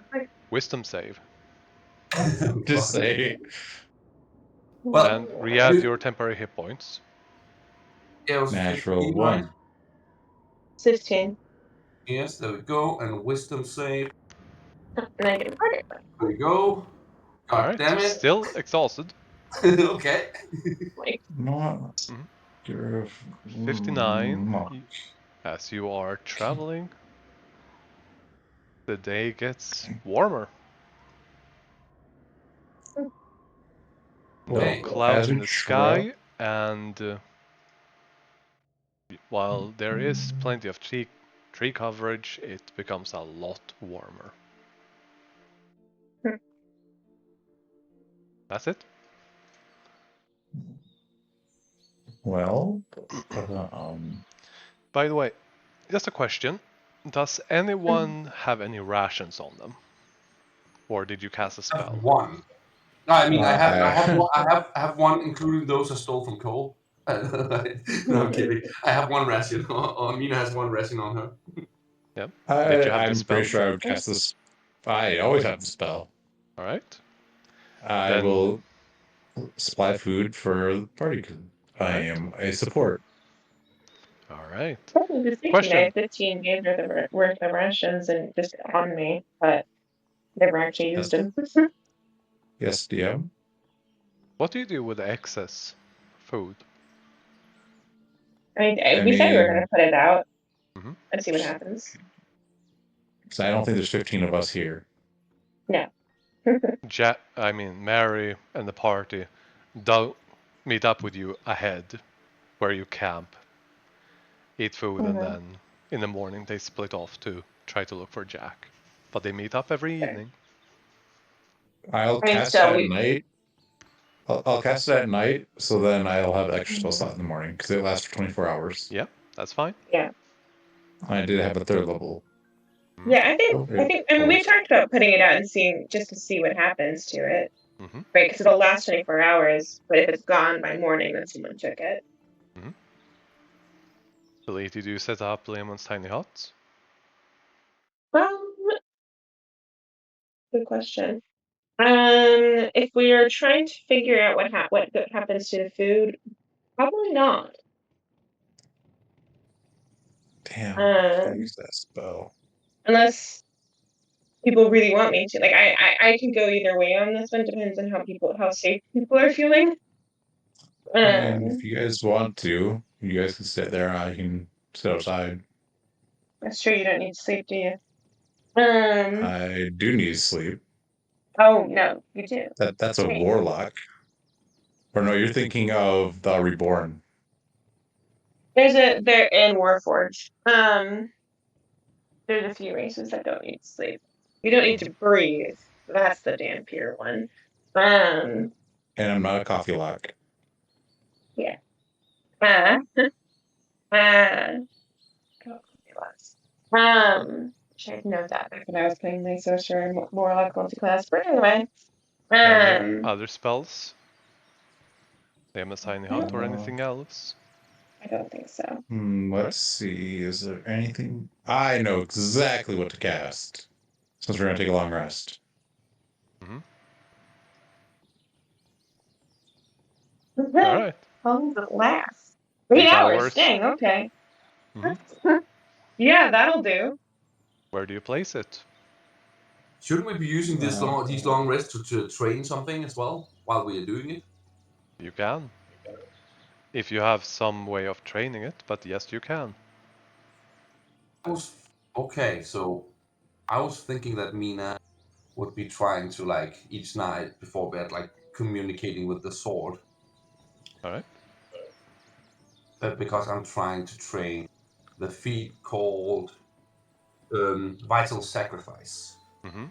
Speaker 1: wisdom save.
Speaker 4: just say,
Speaker 2: Well,
Speaker 1: And re-add your temporary hit points.
Speaker 2: yeah, it was
Speaker 4: natural
Speaker 2: 15, right?
Speaker 4: 1.
Speaker 3: 16.
Speaker 2: Yes, there we go. And wisdom save.
Speaker 3: Negative target.
Speaker 2: There we go. God
Speaker 1: Alright,
Speaker 2: damn it.
Speaker 1: still exhausted.
Speaker 2: Okay.
Speaker 3: Like,
Speaker 4: Not.
Speaker 1: Mhm.
Speaker 4: You're
Speaker 1: 59.
Speaker 4: not.
Speaker 1: As you are traveling, the day gets warmer. No
Speaker 4: Well,
Speaker 2: Okay.
Speaker 1: clouds
Speaker 4: as
Speaker 1: in
Speaker 4: we
Speaker 1: the
Speaker 4: travel,
Speaker 1: sky, and while there is plenty of tree coverage, it becomes a lot warmer. That's it.
Speaker 4: well,
Speaker 1: By the way, just a question. Does anyone have any rations on them? Or did you cast a
Speaker 2: I have
Speaker 1: spell?
Speaker 2: one. No, I mean,
Speaker 4: I
Speaker 2: I have one, including those I stole from Cole. No, I'm kidding. I have one ration. Mina has one ration on her.
Speaker 1: Yep. Did you have the
Speaker 4: I'm pretty
Speaker 1: spell?
Speaker 4: sure I would cast this. I always have the spell.
Speaker 1: Alright.
Speaker 4: I
Speaker 1: Then,
Speaker 4: will supply food for the party because I
Speaker 1: alright.
Speaker 4: am a support.
Speaker 1: Alright.
Speaker 3: probably just thinking I
Speaker 1: Question.
Speaker 3: had 15 days worth of rations and just on me, but never actually used them.
Speaker 4: Yes, DM.
Speaker 1: What do you do with the excess food?
Speaker 3: I mean, we said we were going to put it out
Speaker 1: Mhm.
Speaker 3: and see what happens.
Speaker 4: Because I don't think there's 15 of us here.
Speaker 3: No.
Speaker 1: Mary and the party don't meet up with you ahead, where you camp, eat food, and then in the morning they split off to try to look for Jack. But they meet up every evening.
Speaker 4: I'll
Speaker 3: I mean,
Speaker 4: cast
Speaker 3: still,
Speaker 4: at night. I'll cast it at night, so then I'll have extra spell slot in the morning because it lasts for 24 hours.
Speaker 1: Yeah, that's fine.
Speaker 3: yeah.
Speaker 4: I did have a third level.
Speaker 3: Yeah, I mean, we
Speaker 4: Oh,
Speaker 3: talked about putting it out and seeing, just to see what happens to it.
Speaker 1: Mhm.
Speaker 3: Right, because it'll last 24 hours, but if it's gone by morning, then someone took it.
Speaker 1: Billy, did you set up Lemon's tiny hut?
Speaker 3: Good question. If we are trying to figure out what happens to the food, probably not.
Speaker 4: damn! Use that spell.
Speaker 3: Unless people really want me to. Like, I can go either way on this one. Depends on how safe people are feeling.
Speaker 4: I mean, if you guys want to, you guys can sit there. I can sit outside.
Speaker 3: That's true. You don't need sleep, do you?
Speaker 4: I do need sleep.
Speaker 3: Oh no, you do.
Speaker 4: That's a
Speaker 3: Wait.
Speaker 4: warlock. Or no, you're thinking of the reborn.
Speaker 3: They're in Warforged. There's a few races that don't need sleep. You don't need to breathe. That's the Dampier one.
Speaker 4: And I'm not a coffee lock.
Speaker 3: Yeah. Uh, should note that back when I was playing my sorcerer more like multi-class. But anyway.
Speaker 1: Any other spells? Lemon's tiny hut or anything else?
Speaker 3: I don't think so.
Speaker 4: Let's see. Is there anything? I know exactly what to cast. Since we're gonna take a long rest.
Speaker 1: Mhm.
Speaker 3: How
Speaker 1: All right.
Speaker 3: long does it last? 8
Speaker 1: 8
Speaker 3: hours.
Speaker 1: hours.
Speaker 3: Dang, okay.
Speaker 1: Mhm.
Speaker 3: Yeah, that'll do.
Speaker 1: Where do you place it?
Speaker 2: Shouldn't we be using these long rests to train something as well while we are doing it?
Speaker 1: You can. If you have some way of training it, but yes, you can.
Speaker 2: Okay, so I was thinking that Mina would be trying to, like, each night before bed, like, communicating with the sword.
Speaker 1: All right.
Speaker 2: Because I'm trying to train the feat called Vital Sacrifice.
Speaker 1: Mm-hmm.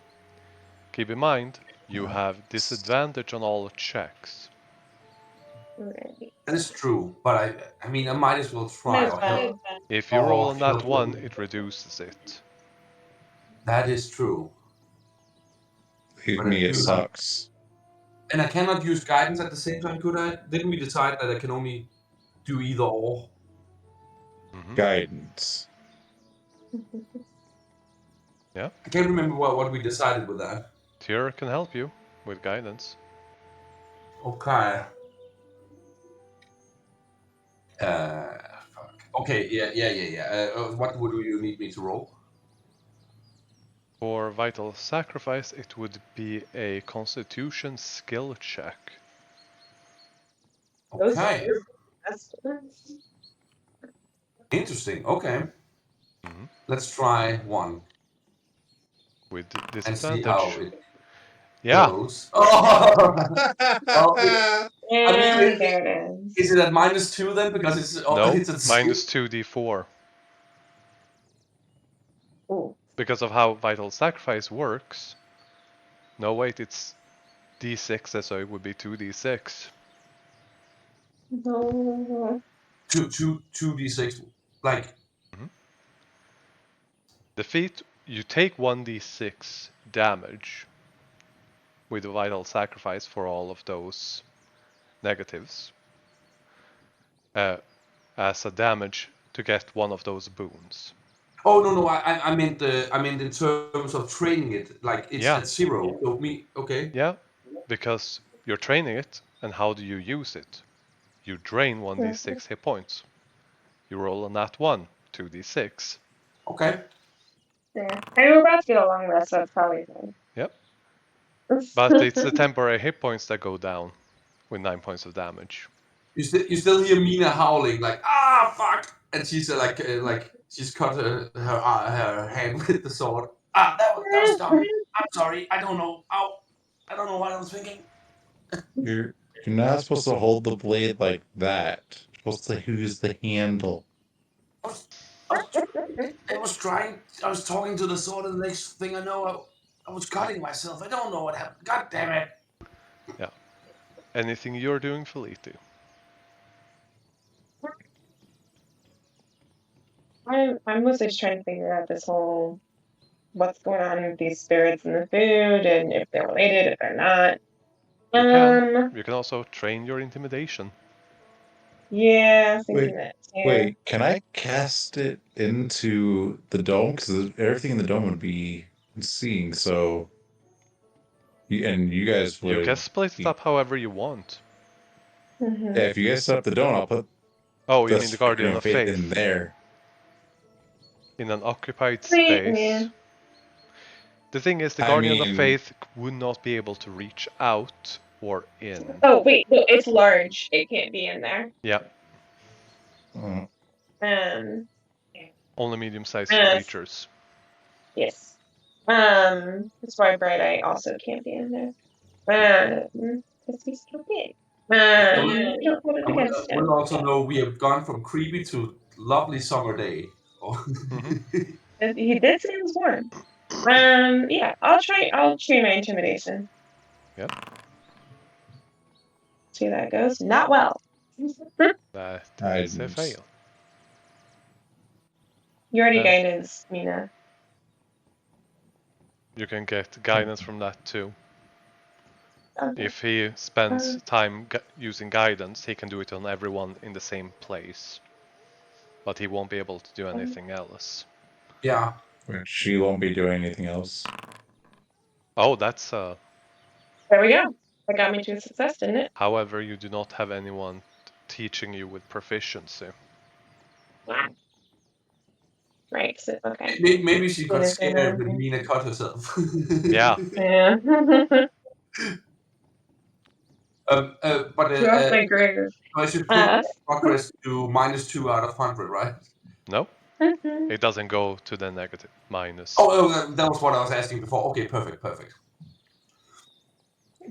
Speaker 1: Keep in mind, you have disadvantage on all checks.
Speaker 3: Right.
Speaker 2: That is true, but I mean, I might as well try.
Speaker 3: Might as well.
Speaker 1: If you roll
Speaker 2: Or
Speaker 1: on that
Speaker 2: help
Speaker 1: one,
Speaker 2: with-
Speaker 1: it reduces it.
Speaker 2: That is true.
Speaker 4: Leave
Speaker 2: But I
Speaker 4: me, it
Speaker 2: do have,
Speaker 4: sucks.
Speaker 2: and I cannot use guidance at the same time, could I? Didn't we decide that I can only do either or?
Speaker 1: Mm-hmm.
Speaker 4: Guidance.
Speaker 1: Yeah.
Speaker 2: I can't remember what we decided with that.
Speaker 1: Tyr can help you with guidance.
Speaker 2: Okay. Fuck. Okay, yeah. What would you need me to roll?
Speaker 1: For Vital Sacrifice, it would be a Constitution skill check.
Speaker 2: Okay.
Speaker 3: That's
Speaker 2: Interesting. Okay.
Speaker 1: Mm-hmm.
Speaker 2: Let's try one
Speaker 1: With
Speaker 2: and see how
Speaker 1: disadvantage.
Speaker 2: it
Speaker 1: Yeah.
Speaker 2: goes. Oh, well, I mean,
Speaker 3: And there it is.
Speaker 2: is it at -2 then? Because
Speaker 1: No,
Speaker 2: it's at
Speaker 1: minus 2d4.
Speaker 3: Ooh.
Speaker 1: Because of how Vital Sacrifice works. No, wait, it's d6, so it would be 2d6.
Speaker 3: No.
Speaker 2: 2d6. Like,
Speaker 1: Mm-hmm. Defeat, you take 1d6 damage with Vital Sacrifice for all of those negatives as a damage to get one of those boons.
Speaker 2: oh no, I meant in terms of training it. Like it's
Speaker 1: Yeah,
Speaker 2: at 0. So okay.
Speaker 1: yeah, because you're training it, and how do you use it? You drain 1d6 hit points. You roll on that one, 2d6.
Speaker 2: Okay.
Speaker 3: Yeah. And we're about to get a long rest, so it's probably fine.
Speaker 1: Yep. But it's the temporary hit points that go down with 9 points of damage.
Speaker 2: You still hear Mina howling like fuck, and she's like she's cut her hand with the sword. That was dumb. I'm sorry. I don't know. Ow. I don't know what I was thinking.
Speaker 4: You're not supposed to hold the blade like that. You're supposed to use the handle.
Speaker 2: I was, I was talking to the sword, and the next thing I know, I was cutting myself. I don't know what happened. God damn it.
Speaker 1: Yeah. Anything you're doing, Felipe?
Speaker 3: I'm mostly just trying to figure out this whole what's going on with these spirits in the food and if they're related, if they're not.
Speaker 1: You can also train your intimidation.
Speaker 3: Yeah, I was
Speaker 4: Wait,
Speaker 3: thinking that too.
Speaker 4: Wait, can I cast it into the dome? Because everything in the dome would be seeing, so... And you guys
Speaker 1: You can
Speaker 4: would...
Speaker 1: split it up however you want.
Speaker 3: Mm-hmm.
Speaker 4: Yeah, if you guys set up the dome, I'll put
Speaker 1: Oh, you
Speaker 4: the
Speaker 1: mean the Guardian
Speaker 4: Guardian
Speaker 1: of
Speaker 4: Faith in
Speaker 1: Faith
Speaker 4: there.
Speaker 1: in an occupied
Speaker 3: Sweet,
Speaker 1: space.
Speaker 3: man.
Speaker 1: The thing is, the
Speaker 4: I
Speaker 1: Guardian of
Speaker 4: mean...
Speaker 1: Faith would not be able to reach out or in.
Speaker 3: Oh, wait, no, it's large. It can't be in there.
Speaker 1: Yeah,
Speaker 3: Um,
Speaker 1: only medium-sized
Speaker 3: uh,
Speaker 1: creatures.
Speaker 3: yes. That's why Bright Eye also can't be in there. Because he's so big. We don't hold it against him.
Speaker 2: We'll also know we have gone from creepy to lovely summer day.
Speaker 1: Mm-hmm.
Speaker 3: He did say it was warm. Yeah, I'll train my intimidation.
Speaker 1: Yep.
Speaker 3: See how that goes. Not well.
Speaker 1: That
Speaker 4: I
Speaker 1: is a fail.
Speaker 3: You already guidance, Mina.
Speaker 1: You can get guidance from that too.
Speaker 3: Okay.
Speaker 1: If he spends time using guidance, he can do it on everyone in the same place. but he won't be able to do anything else.
Speaker 2: Yeah.
Speaker 4: She won't be doing anything else.
Speaker 1: Oh, that's
Speaker 3: There we go. That got me to a success, didn't it?
Speaker 1: However, you do not have anyone teaching you with proficiency.
Speaker 3: Wow. Right. So, okay.
Speaker 2: Maybe she got
Speaker 3: Finish
Speaker 2: scared when
Speaker 3: it.
Speaker 2: Mina cut herself.
Speaker 1: Yeah.
Speaker 3: Yeah.
Speaker 2: But
Speaker 3: Drop my grave.
Speaker 2: I should put progress to -2 out of 100, right?
Speaker 1: No, it doesn't go to the negative minus.
Speaker 2: Oh, that was what I was asking before. Okay, perfect.
Speaker 1: All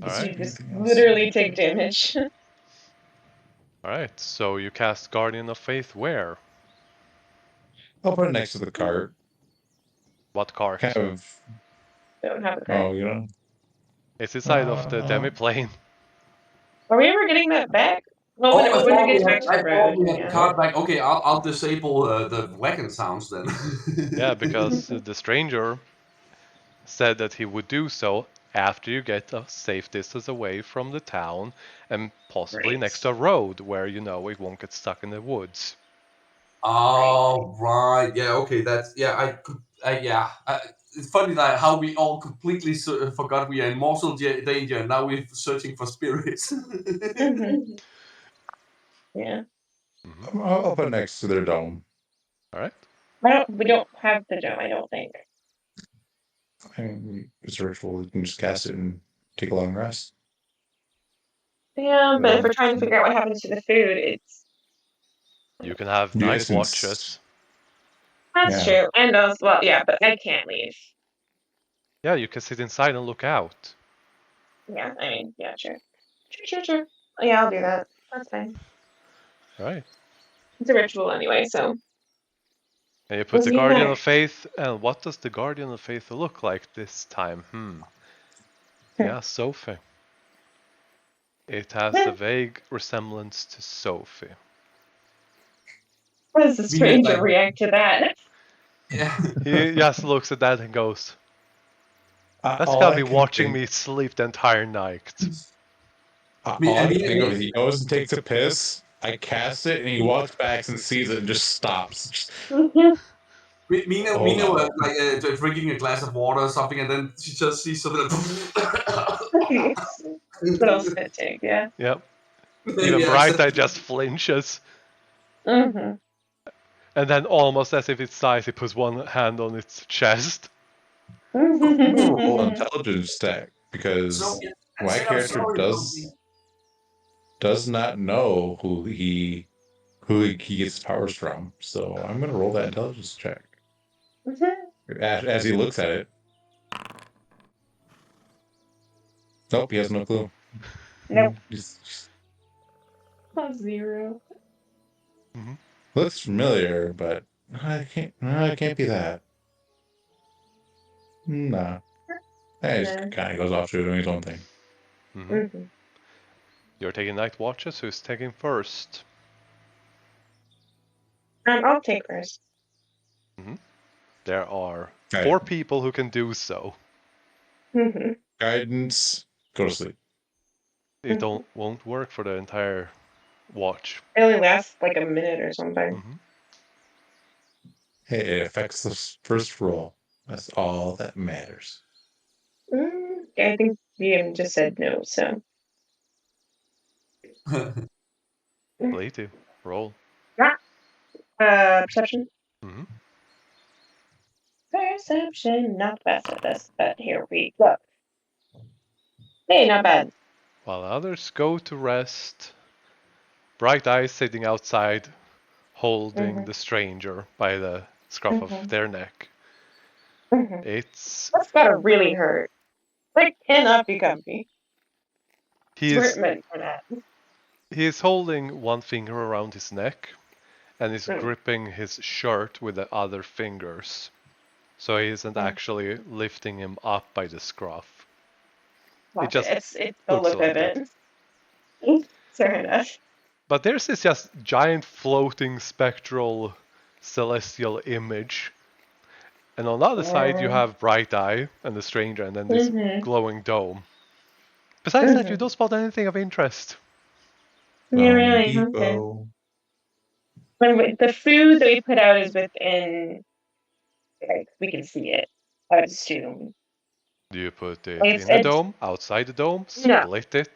Speaker 3: So
Speaker 1: right.
Speaker 3: you just literally take damage.
Speaker 1: All right. So you cast Guardian of Faith where?
Speaker 4: I'll put it next to the cart.
Speaker 1: What cart?
Speaker 4: Kind of.
Speaker 3: Don't have a
Speaker 4: Oh,
Speaker 3: card.
Speaker 4: you know.
Speaker 1: It's inside of the demiplane.
Speaker 3: Are we ever getting that back? Well,
Speaker 2: Oh, I
Speaker 3: when we
Speaker 2: thought
Speaker 3: get back to the road.
Speaker 2: we had the
Speaker 3: Yeah.
Speaker 2: card back. Okay, I'll disable the wagon sounds then.
Speaker 1: Yeah, because the stranger said that he would do so after you get a safe distance away from the town and possibly
Speaker 3: Right.
Speaker 1: next to a road where you know it won't get stuck in the woods.
Speaker 2: Oh, right. Yeah. Okay. That's yeah. It's funny that how we all completely forgot we are in mortal danger, and now we're searching for spirits.
Speaker 3: Mhm. Yeah.
Speaker 4: I'll put it next to their dome.
Speaker 1: All right.
Speaker 3: We don't have the dome, I don't think.
Speaker 4: I mean, it's a ritual. You can just cast it and take a long rest.
Speaker 3: Yeah, but if we're trying to figure out what happens to the food, it's
Speaker 1: You can have
Speaker 4: You
Speaker 1: night
Speaker 4: guys can
Speaker 1: watches.
Speaker 3: that's
Speaker 4: Yeah.
Speaker 3: true. And those, well, yeah, but I can't leave.
Speaker 1: Yeah, you can sit inside and look out.
Speaker 3: Yeah, I mean, yeah, sure. Sure. Yeah, I'll do that. That's fine.
Speaker 1: All right.
Speaker 3: It's a ritual anyway, so.
Speaker 1: And you put the
Speaker 3: See you
Speaker 1: Guardian
Speaker 3: there.
Speaker 1: of Faith. And what does the Guardian of Faith look like this time? Yeah, Sophie. It has a vague resemblance to Sophie.
Speaker 3: How does the stranger react to that?
Speaker 2: Yeah.
Speaker 1: He just looks at that and goes, "That's
Speaker 4: all
Speaker 1: gotta
Speaker 4: I
Speaker 1: be
Speaker 4: can
Speaker 1: watching
Speaker 4: think,
Speaker 1: me sleep the entire night."
Speaker 4: all I can think of is he goes and takes a piss. I cast it, and he walks back and sees it and just stops. Just,
Speaker 2: Mina
Speaker 4: hold on.
Speaker 2: was like drinking a glass of water or something, and then she just sees something like.
Speaker 3: Little spit take, yeah.
Speaker 1: Yep. Even
Speaker 2: Yeah,
Speaker 1: Bright Eye just flinches.
Speaker 3: Mm-hmm.
Speaker 1: And then almost as if it dies, he puts one hand on its chest.
Speaker 4: I'm gonna roll an intelligence check because
Speaker 2: So, I
Speaker 4: my
Speaker 2: said I'm
Speaker 4: character
Speaker 2: sorry,
Speaker 4: does not know who he gets powers from. So I'm gonna roll that intelligence check as he looks at it. Nope, he has no clue.
Speaker 3: Nope.
Speaker 4: Just
Speaker 3: 0.
Speaker 4: looks familiar, but I can't be that. Nah. He just kind of goes off to doing his own thing.
Speaker 3: Mm-hmm.
Speaker 1: You're taking night watches. Who's taking first?
Speaker 3: I'll take first.
Speaker 1: There are
Speaker 4: Right.
Speaker 1: 4 people who can do so.
Speaker 3: Mm-hmm.
Speaker 4: Guidance, go to sleep.
Speaker 1: It won't work for the entire watch.
Speaker 3: It only lasts like a minute or something.
Speaker 4: Hey, it affects the first roll. That's all that matters.
Speaker 3: I think DM just said no, so.
Speaker 1: Lady, roll.
Speaker 3: Perception?
Speaker 1: Mm-hmm.
Speaker 3: Perception, not best at this, but here we go. Hey, not bad.
Speaker 1: While others go to rest, Bright Eyes sitting outside, holding the stranger by the scruff of their neck. It's
Speaker 3: That's gotta really hurt. Like, cannot be comfy.
Speaker 1: he
Speaker 3: It's
Speaker 1: is
Speaker 3: meant for that.
Speaker 1: he is holding one finger around his neck, and is gripping his shirt with the other fingers. So he isn't actually lifting him up by the scruff.
Speaker 3: Watch
Speaker 1: just
Speaker 3: it's the
Speaker 1: looks
Speaker 3: look
Speaker 1: like
Speaker 3: of it. Fair enough.
Speaker 1: But there's this just giant floating spectral celestial image. And on the other side you have Bright Eye and the stranger and then this glowing dome. Besides that, you don't spot anything of interest.
Speaker 3: Yeah, really. Okay.
Speaker 4: Depot.
Speaker 3: the food that we put out is within, like, we can see it, I would assume.
Speaker 1: Do you put it
Speaker 3: Like,
Speaker 1: in the dome, outside the dome,
Speaker 3: no,
Speaker 1: split it?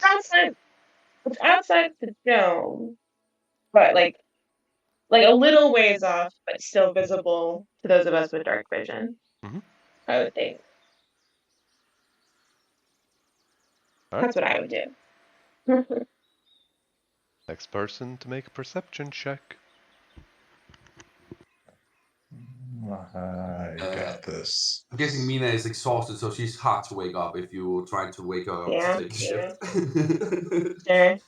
Speaker 3: it's outside the dome, but like a little ways off, but still visible to those of us with dark vision.
Speaker 1: Mhm.
Speaker 3: I would think.
Speaker 1: Alright.
Speaker 3: That's what I would do.
Speaker 1: Next person to make a perception check.
Speaker 4: I got this.
Speaker 2: I'm guessing Mina is exhausted, so she's hard to wake up if you try to wake her up
Speaker 3: Yeah.
Speaker 2: to take a shift.
Speaker 3: Sure.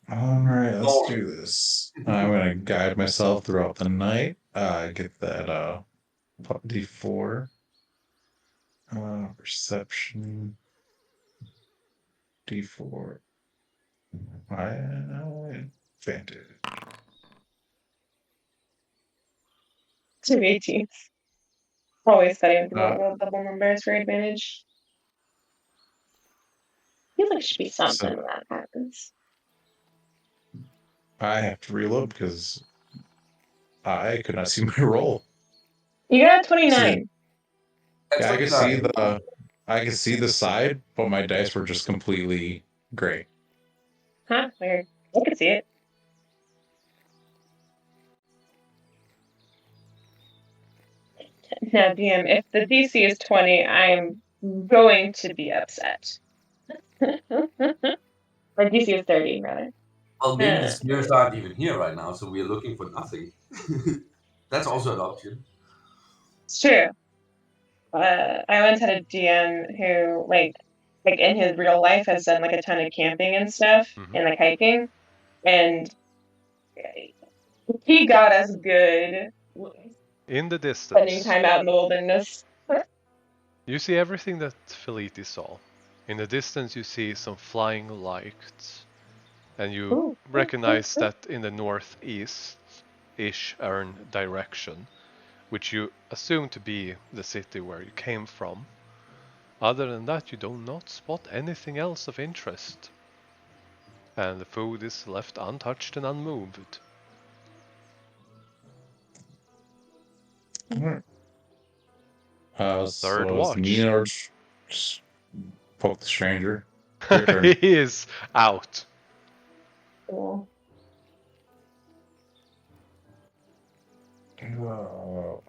Speaker 4: All right, let's do this. I'm gonna guide myself throughout the night. Get that D4. Perception. D4. Advantage.
Speaker 3: 2 18s. Always studying to roll double numbers for advantage. Feels like it should be something when that happens.
Speaker 4: I have to reload because I could not see my roll.
Speaker 3: You got a 29.
Speaker 4: Yeah, I can see the side, but my dice were just completely gray.
Speaker 3: Huh? Weird. I can see it. Now, DM, if the DC is 20, I am going to be upset. Or DC is 30, rather.
Speaker 2: Well, maybe the spirits aren't even here right now, so we're looking for nothing. That's also an option.
Speaker 3: It's true. I once had a DM who, like in his real life, has done like a ton of camping and stuff, and like hiking, and he got us good.
Speaker 1: In the distance,
Speaker 3: Spending time out in the wilderness.
Speaker 1: you see everything that Felitti saw. In the distance, you see some flying lights, and you recognize that in the northeast-ish direction, which you assume to be the city where you came from. Other than that, you do not spot anything else of interest. And the food is left untouched and unmoved. Third watch.
Speaker 4: Mina just poke the stranger. Your turn.
Speaker 1: He is out.
Speaker 3: Cool.
Speaker 4: Oh,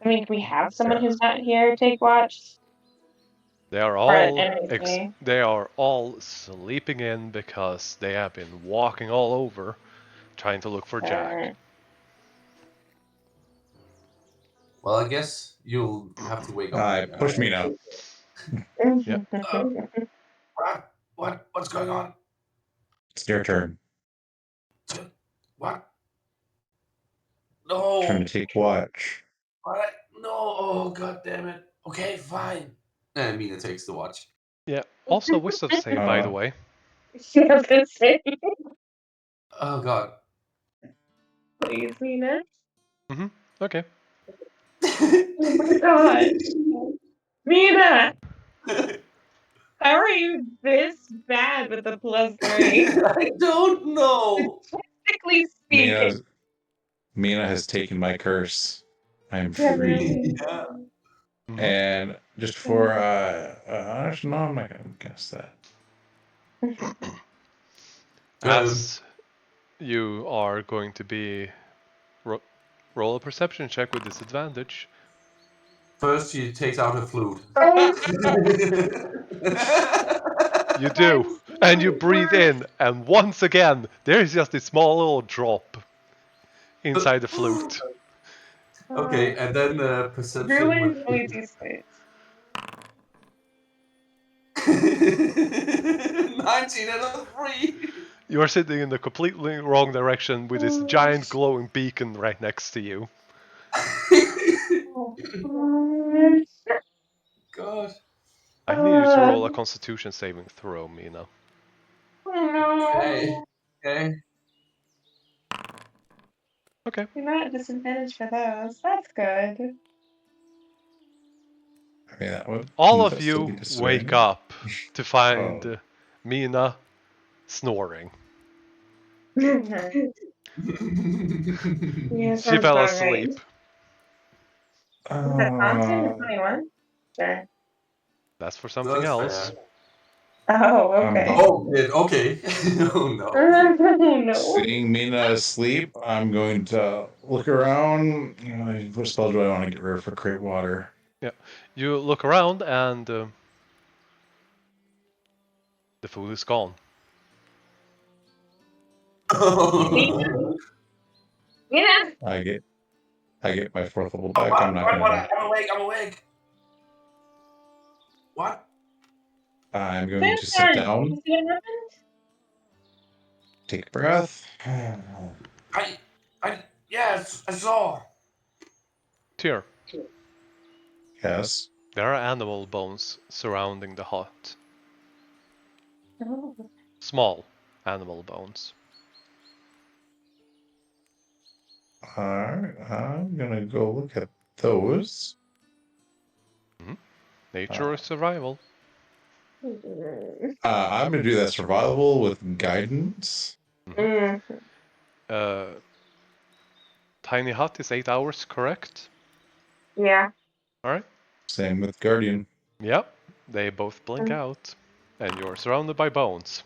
Speaker 3: I mean, can we have someone who's not here take watch?
Speaker 1: They are all sleeping in because they have been walking all over trying to look for Jack.
Speaker 2: Well, I guess you'll have to wake up.
Speaker 4: Push me now.
Speaker 1: Yep.
Speaker 2: What's going on?
Speaker 4: It's your turn.
Speaker 2: What? No.
Speaker 4: Trying to take watch.
Speaker 2: What? No. Oh, god damn it. Okay, fine. And Mina takes the watch.
Speaker 1: Yeah. Also, wisdom save, by the way.
Speaker 2: Oh god.
Speaker 3: Please, Mina.
Speaker 1: Okay.
Speaker 3: Oh my god. Mina! How are you this bad with the +3?
Speaker 2: I don't know.
Speaker 3: Statistically speaking.
Speaker 4: Mina has taken my curse. I'm free.
Speaker 2: Yeah.
Speaker 4: And just for actually, no, I'm not gonna guess that.
Speaker 1: As you are going to be roll a perception check with disadvantage.
Speaker 2: First, she takes out her flute.
Speaker 1: You do, and you breathe in, and once again, there's just a small little drop inside the flute.
Speaker 2: Okay, and then perception.
Speaker 3: Ruined LED space.
Speaker 2: 19 out of 3.
Speaker 1: You are sitting in the completely wrong direction with this giant glowing beacon right next to you.
Speaker 2: God.
Speaker 1: I need you to roll a Constitution saving throw, Mina.
Speaker 2: Okay.
Speaker 3: You're not disadvantaged for those. That's good.
Speaker 4: I mean, that would.
Speaker 1: All of you wake up to find Mina snoring.
Speaker 3: Yeah,
Speaker 1: She
Speaker 3: sounds
Speaker 1: fell
Speaker 3: about right.
Speaker 1: asleep.
Speaker 3: Is that constant or
Speaker 4: Uh,
Speaker 3: 21? Sure.
Speaker 1: That's for something
Speaker 2: That's
Speaker 1: else.
Speaker 2: fair.
Speaker 3: Oh,
Speaker 4: I'm
Speaker 3: okay.
Speaker 2: Oh, it, okay. Oh no.
Speaker 3: Oh, no.
Speaker 4: seeing Mina asleep. I'm going to look around. What spell do I want to get rid of for create water?
Speaker 1: Yeah. You look around and the food is gone.
Speaker 3: Yeah.
Speaker 4: I get my fourth level
Speaker 2: Oh,
Speaker 4: back. I'm not gonna.
Speaker 2: I'm awake. I'm awake. What?
Speaker 4: I'm going to sit
Speaker 3: Did
Speaker 4: down,
Speaker 3: you see what happened?
Speaker 4: take a breath.
Speaker 2: Yes, I saw.
Speaker 1: Tyr,
Speaker 4: Yes.
Speaker 1: there are animal bones surrounding the hut.
Speaker 3: Oh.
Speaker 1: Small animal bones.
Speaker 4: Alright, I'm gonna go look at those.
Speaker 1: Nature or survival.
Speaker 4: I'm gonna do that survival with guidance.
Speaker 3: Mm.
Speaker 1: Uh, tiny hut is 8 hours, correct?
Speaker 3: Yeah.
Speaker 1: Alright.
Speaker 4: Same with guardian.
Speaker 1: Yep. They both blink out. And you're surrounded by bones.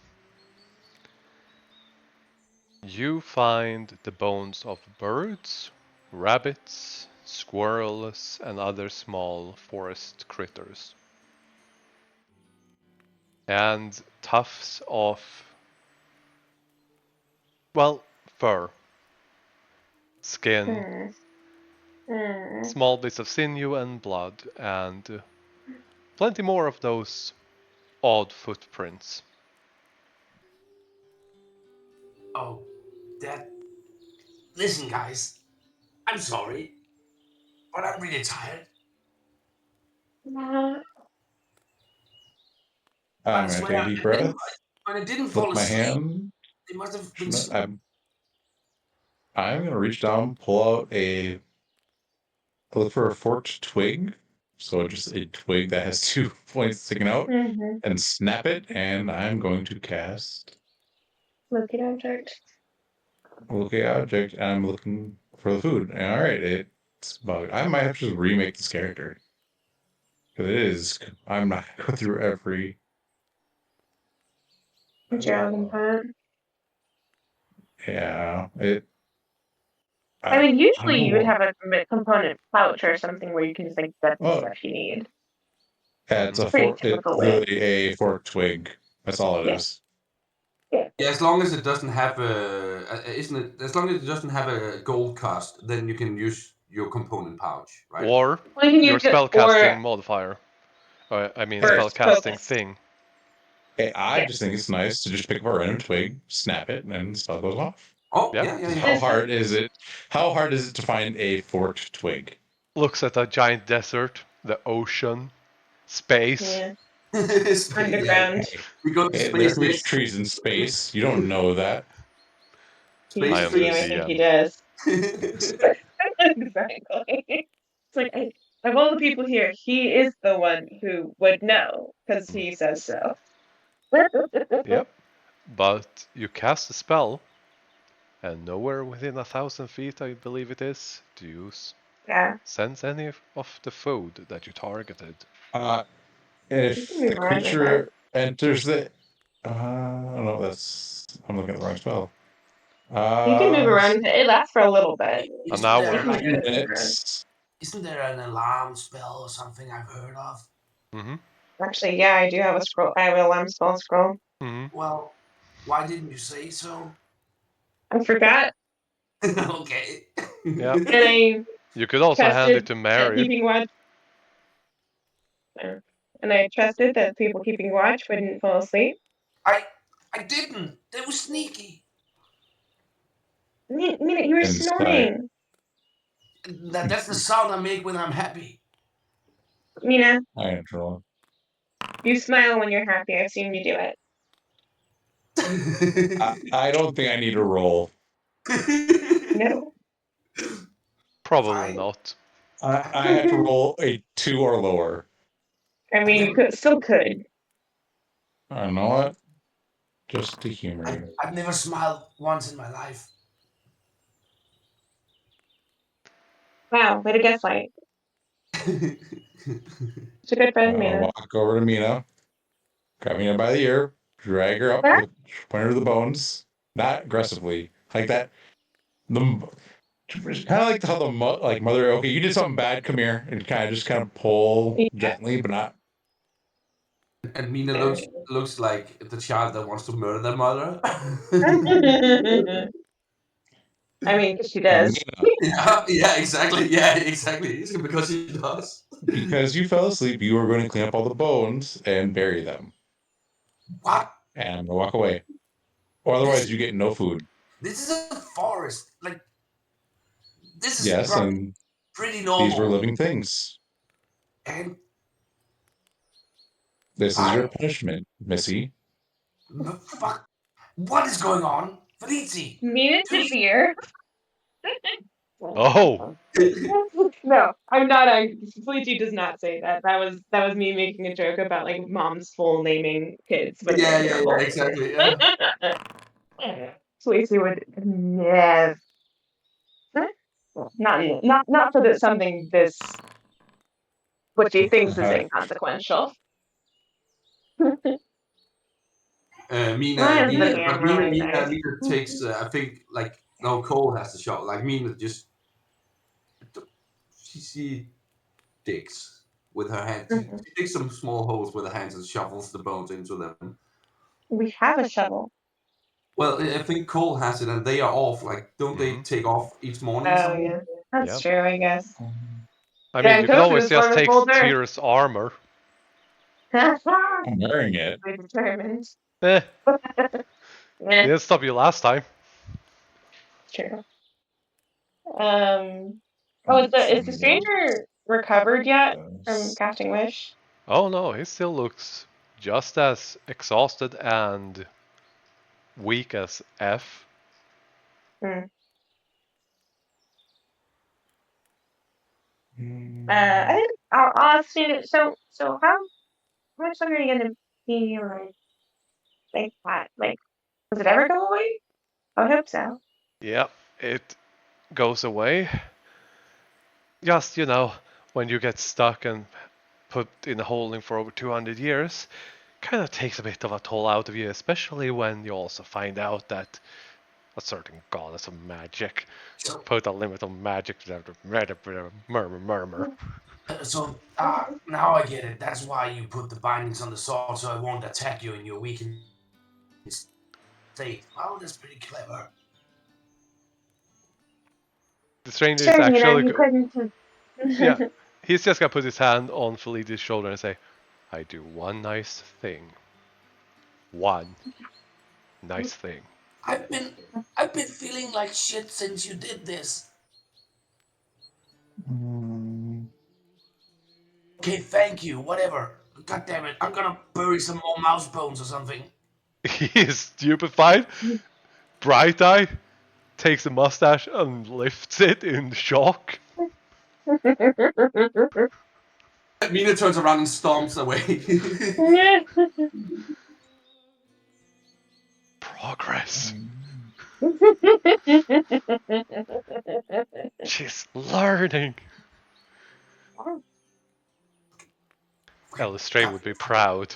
Speaker 1: You find the bones of birds, rabbits, squirrels, and other small forest critters. And tufts of, well, fur, skin,
Speaker 3: Mm. Mm.
Speaker 1: small bits of sinew and blood, and plenty more of those odd footprints.
Speaker 2: Oh, that. Listen, guys. I'm sorry, but I'm really tired.
Speaker 3: Yeah.
Speaker 2: But I
Speaker 4: I'm gonna
Speaker 2: swear,
Speaker 4: take a deep breath,
Speaker 2: when I didn't fall
Speaker 4: flip my
Speaker 2: asleep,
Speaker 4: hand.
Speaker 2: they must have been.
Speaker 4: I'm gonna reach down, pull out look for a forked twig. So just a twig that has 2 points sticking out,
Speaker 3: Mm-hmm.
Speaker 4: and snap it, and I'm going to cast
Speaker 3: Looking object.
Speaker 4: locate object, and I'm looking for the food. And alright, it's bug. I might have to just remake this character. Because it is. I'm not go through every.
Speaker 3: Dragon pot.
Speaker 4: Yeah,
Speaker 3: I mean,
Speaker 4: I don't
Speaker 3: usually you would
Speaker 4: know.
Speaker 3: have a component pouch or something where you can just like get the
Speaker 4: Oh,
Speaker 3: stuff you need.
Speaker 4: yeah, it's a
Speaker 3: Pretty
Speaker 4: fork. It's
Speaker 3: typical way.
Speaker 4: literally a forked twig. That's all it
Speaker 3: Yeah.
Speaker 4: is.
Speaker 3: Yeah.
Speaker 2: Yeah, as long as it doesn't have isn't it? As long as it doesn't have a gold cost, then you can use your component pouch, right?
Speaker 1: Or
Speaker 3: Well, you can
Speaker 1: your
Speaker 3: use it or
Speaker 1: spellcasting modifier. I mean,
Speaker 3: for
Speaker 1: spellcasting
Speaker 3: focus.
Speaker 1: thing.
Speaker 4: Hey, I
Speaker 3: Yeah.
Speaker 4: just think it's nice to just pick up a random twig, snap it, and then the spell goes off.
Speaker 2: Oh,
Speaker 1: Yeah.
Speaker 2: yeah, yeah,
Speaker 4: 'Cause
Speaker 2: yeah.
Speaker 4: how hard is it? How hard is it to find a forked twig?
Speaker 1: Looks at a giant desert, the ocean, space.
Speaker 3: Yeah.
Speaker 2: Yeah,
Speaker 3: Underground.
Speaker 2: we go to
Speaker 4: Hey, there
Speaker 2: space
Speaker 4: can be
Speaker 2: next.
Speaker 4: trees in space. You don't know that.
Speaker 2: Space
Speaker 1: I
Speaker 3: He's
Speaker 1: am the
Speaker 3: you. I think he
Speaker 1: DM.
Speaker 3: does. Exactly. It's like of all the people here, he is the one who would know because he says so.
Speaker 1: Yep. But you cast a spell, and nowhere within 1,000 feet, I believe it is, do you
Speaker 3: Yeah.
Speaker 1: sense any of the food that you targeted.
Speaker 4: And
Speaker 3: You can
Speaker 4: if
Speaker 3: move
Speaker 4: the
Speaker 3: around with that.
Speaker 4: creature enters the, no, I'm looking at the wrong spell.
Speaker 3: You can move around with it. It lasts for a little bit.
Speaker 1: An
Speaker 2: Isn't
Speaker 1: hour.
Speaker 2: there
Speaker 3: You can
Speaker 2: like
Speaker 3: do it.
Speaker 4: Minutes.
Speaker 2: isn't there an alarm spell or something I've heard of?
Speaker 1: Mm-hmm.
Speaker 3: Actually, yeah, I do have a scroll. I have an alarm spell scroll.
Speaker 1: Mm-hmm.
Speaker 2: Well, why didn't you say so?
Speaker 3: I forgot,
Speaker 2: Okay.
Speaker 1: Yep.
Speaker 3: and I
Speaker 1: You could also hand it
Speaker 3: trusted
Speaker 1: to
Speaker 3: that
Speaker 1: Mary.
Speaker 3: keeping watch. And I trusted that people keeping watch wouldn't fall asleep.
Speaker 2: I I didn't. They were sneaky.
Speaker 3: Mina, you were
Speaker 4: Insight.
Speaker 3: snoring.
Speaker 2: That's the sound I make when I'm happy.
Speaker 3: Mina,
Speaker 4: I am trolling.
Speaker 3: you smile when you're happy. I've seen you do it.
Speaker 4: I don't think I need to roll.
Speaker 3: No.
Speaker 1: Probably
Speaker 2: Fine.
Speaker 1: not.
Speaker 4: I have to roll a 2 or lower.
Speaker 3: I mean, you could still could.
Speaker 4: I know what? Just to humor you.
Speaker 2: I've never smiled once in my life.
Speaker 3: Wow, way to gaslight. It's a good friend, Mina.
Speaker 4: Walk over to Mina, grab Mina by the ear, drag her up,
Speaker 3: Huh?
Speaker 4: point her to the bones, not aggressively, like that. Kind of like how the mother. Okay, you did something bad. Come here, and kind of pull
Speaker 3: Yeah.
Speaker 4: gently, but not.
Speaker 2: And Mina looks like the child that wants to murder their mother.
Speaker 3: I mean, 'cause she
Speaker 4: Now,
Speaker 3: does.
Speaker 4: Mina,
Speaker 2: yeah, exactly. Yeah, exactly. It's because she does.
Speaker 4: because you fell asleep, you are going to clean up all the bones and bury them,
Speaker 2: What?
Speaker 4: and I'm gonna walk away, or
Speaker 2: This
Speaker 4: otherwise you get no food.
Speaker 2: this is a forest. Like this is
Speaker 4: Yes,
Speaker 2: probably
Speaker 4: and
Speaker 2: pretty
Speaker 4: these were
Speaker 2: normal.
Speaker 4: living things.
Speaker 2: And
Speaker 4: This is your
Speaker 2: why
Speaker 4: punishment, Missy.
Speaker 2: the fuck? What is going on, Felici?
Speaker 3: Mina
Speaker 2: Do
Speaker 3: severe.
Speaker 1: Oh,
Speaker 3: No, I'm not. Felici does not say that. That was me making a joke about like moms full naming kids when they're
Speaker 2: yeah,
Speaker 3: terrible.
Speaker 2: exactly. Yeah.
Speaker 3: Felici would never. Not for something this what she thinks is inconsequential.
Speaker 2: Mina,
Speaker 3: Why is the
Speaker 2: Mina, but
Speaker 3: camera
Speaker 2: Mina,
Speaker 3: like
Speaker 2: Mina,
Speaker 3: that?
Speaker 2: Mina takes. I think like no, Cole has the shot. Like Mina just she digs with her hands.
Speaker 3: Mhm.
Speaker 2: She digs some small holes with her hands and shovels the bones into them.
Speaker 3: We have a shovel.
Speaker 2: Well, I think Cole has it, and they are off. Like, don't they
Speaker 1: hmm
Speaker 2: take off each morning or
Speaker 3: Oh
Speaker 2: something?
Speaker 3: yeah, that's
Speaker 1: yeah.
Speaker 3: true. I guess.
Speaker 1: I mean,
Speaker 3: Yeah, and
Speaker 1: you could
Speaker 3: Kofu
Speaker 1: always
Speaker 3: is one
Speaker 1: just
Speaker 3: of the
Speaker 1: take
Speaker 3: full dirt.
Speaker 1: Tyr's armor.
Speaker 4: I'm wearing it.
Speaker 3: Easily determined.
Speaker 1: Eh,
Speaker 3: Yeah,
Speaker 1: didn't stop you last time.
Speaker 3: true. Oh, is the stranger recovered yet from casting wish?
Speaker 1: Oh no, he still looks just as exhausted and weak as F.
Speaker 3: Hmm. I think I'll ask you. So how much longer are you gonna be like that? Like, does it ever go away? I would hope so.
Speaker 1: Yeah, it goes away. Just, when you get stuck and put in a holding for over 200 years, kind of takes a bit of a toll out of you, especially when you also find out that a certain goddess of magic
Speaker 2: So,
Speaker 1: put a limit on magic. Murmur.
Speaker 2: now I get it. That's why you put the bindings on the sword, so it won't attack you in your weakened state. Oh, that's pretty clever.
Speaker 1: The stranger is
Speaker 3: Sure,
Speaker 1: actually,
Speaker 3: you couldn't.
Speaker 1: yeah, he's just gonna put his hand on Felicity's shoulder and say, I do one nice thing. One nice thing.
Speaker 2: I've been, I've been feeling like shit since you did this. Okay, thank you. Whatever. God damn it! I'm gonna bury some more mouse bones or something.
Speaker 1: He is stupefied. Bright Eye takes a mustache and lifts it in shock.
Speaker 2: Mina turns around and storms away.
Speaker 1: Progress. She's learning. Ellestrain would be proud.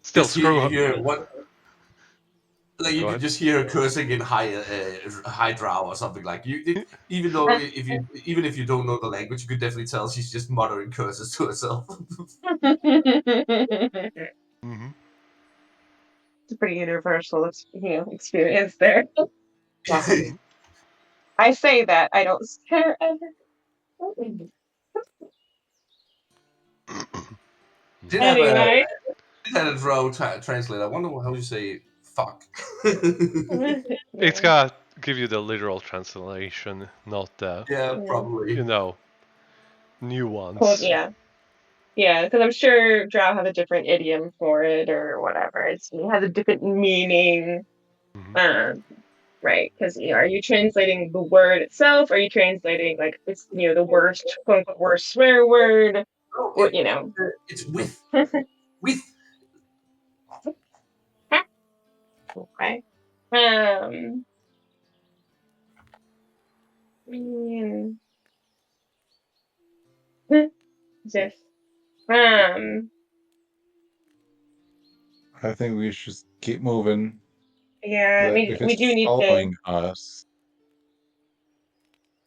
Speaker 1: Still,
Speaker 2: Just
Speaker 1: screw her.
Speaker 2: hear what like you
Speaker 1: Go
Speaker 2: could
Speaker 1: ahead.
Speaker 2: just hear her cursing in high drow or something like even though if you don't know the language you could definitely tell she's just muttering curses to herself.
Speaker 1: hmm
Speaker 3: It's a pretty universal, experience there. Yeah.
Speaker 1: hmm
Speaker 3: I say that I don't scare ever.
Speaker 2: did have a
Speaker 3: Anyway.
Speaker 2: did have a drow translate. I wonder how you say fuck.
Speaker 1: It's
Speaker 3: Yeah.
Speaker 1: gonna give you the literal translation, not the,
Speaker 2: Yeah,
Speaker 3: Yeah.
Speaker 2: probably.
Speaker 3: Cool.
Speaker 1: nuance.
Speaker 3: Yeah. Yeah, because I'm sure Drow have a different idiom for it or whatever. It has a different meaning.
Speaker 1: hmm
Speaker 3: Um, right? Because are you translating the word itself? Are you translating like it's the worst quote unquote worst swear word?
Speaker 2: No,
Speaker 3: What
Speaker 2: it's with.
Speaker 3: Okay. Um. I mean, Just
Speaker 4: I think we should keep moving.
Speaker 3: yeah,
Speaker 4: If
Speaker 3: we do
Speaker 4: it's
Speaker 3: need to.
Speaker 4: following us,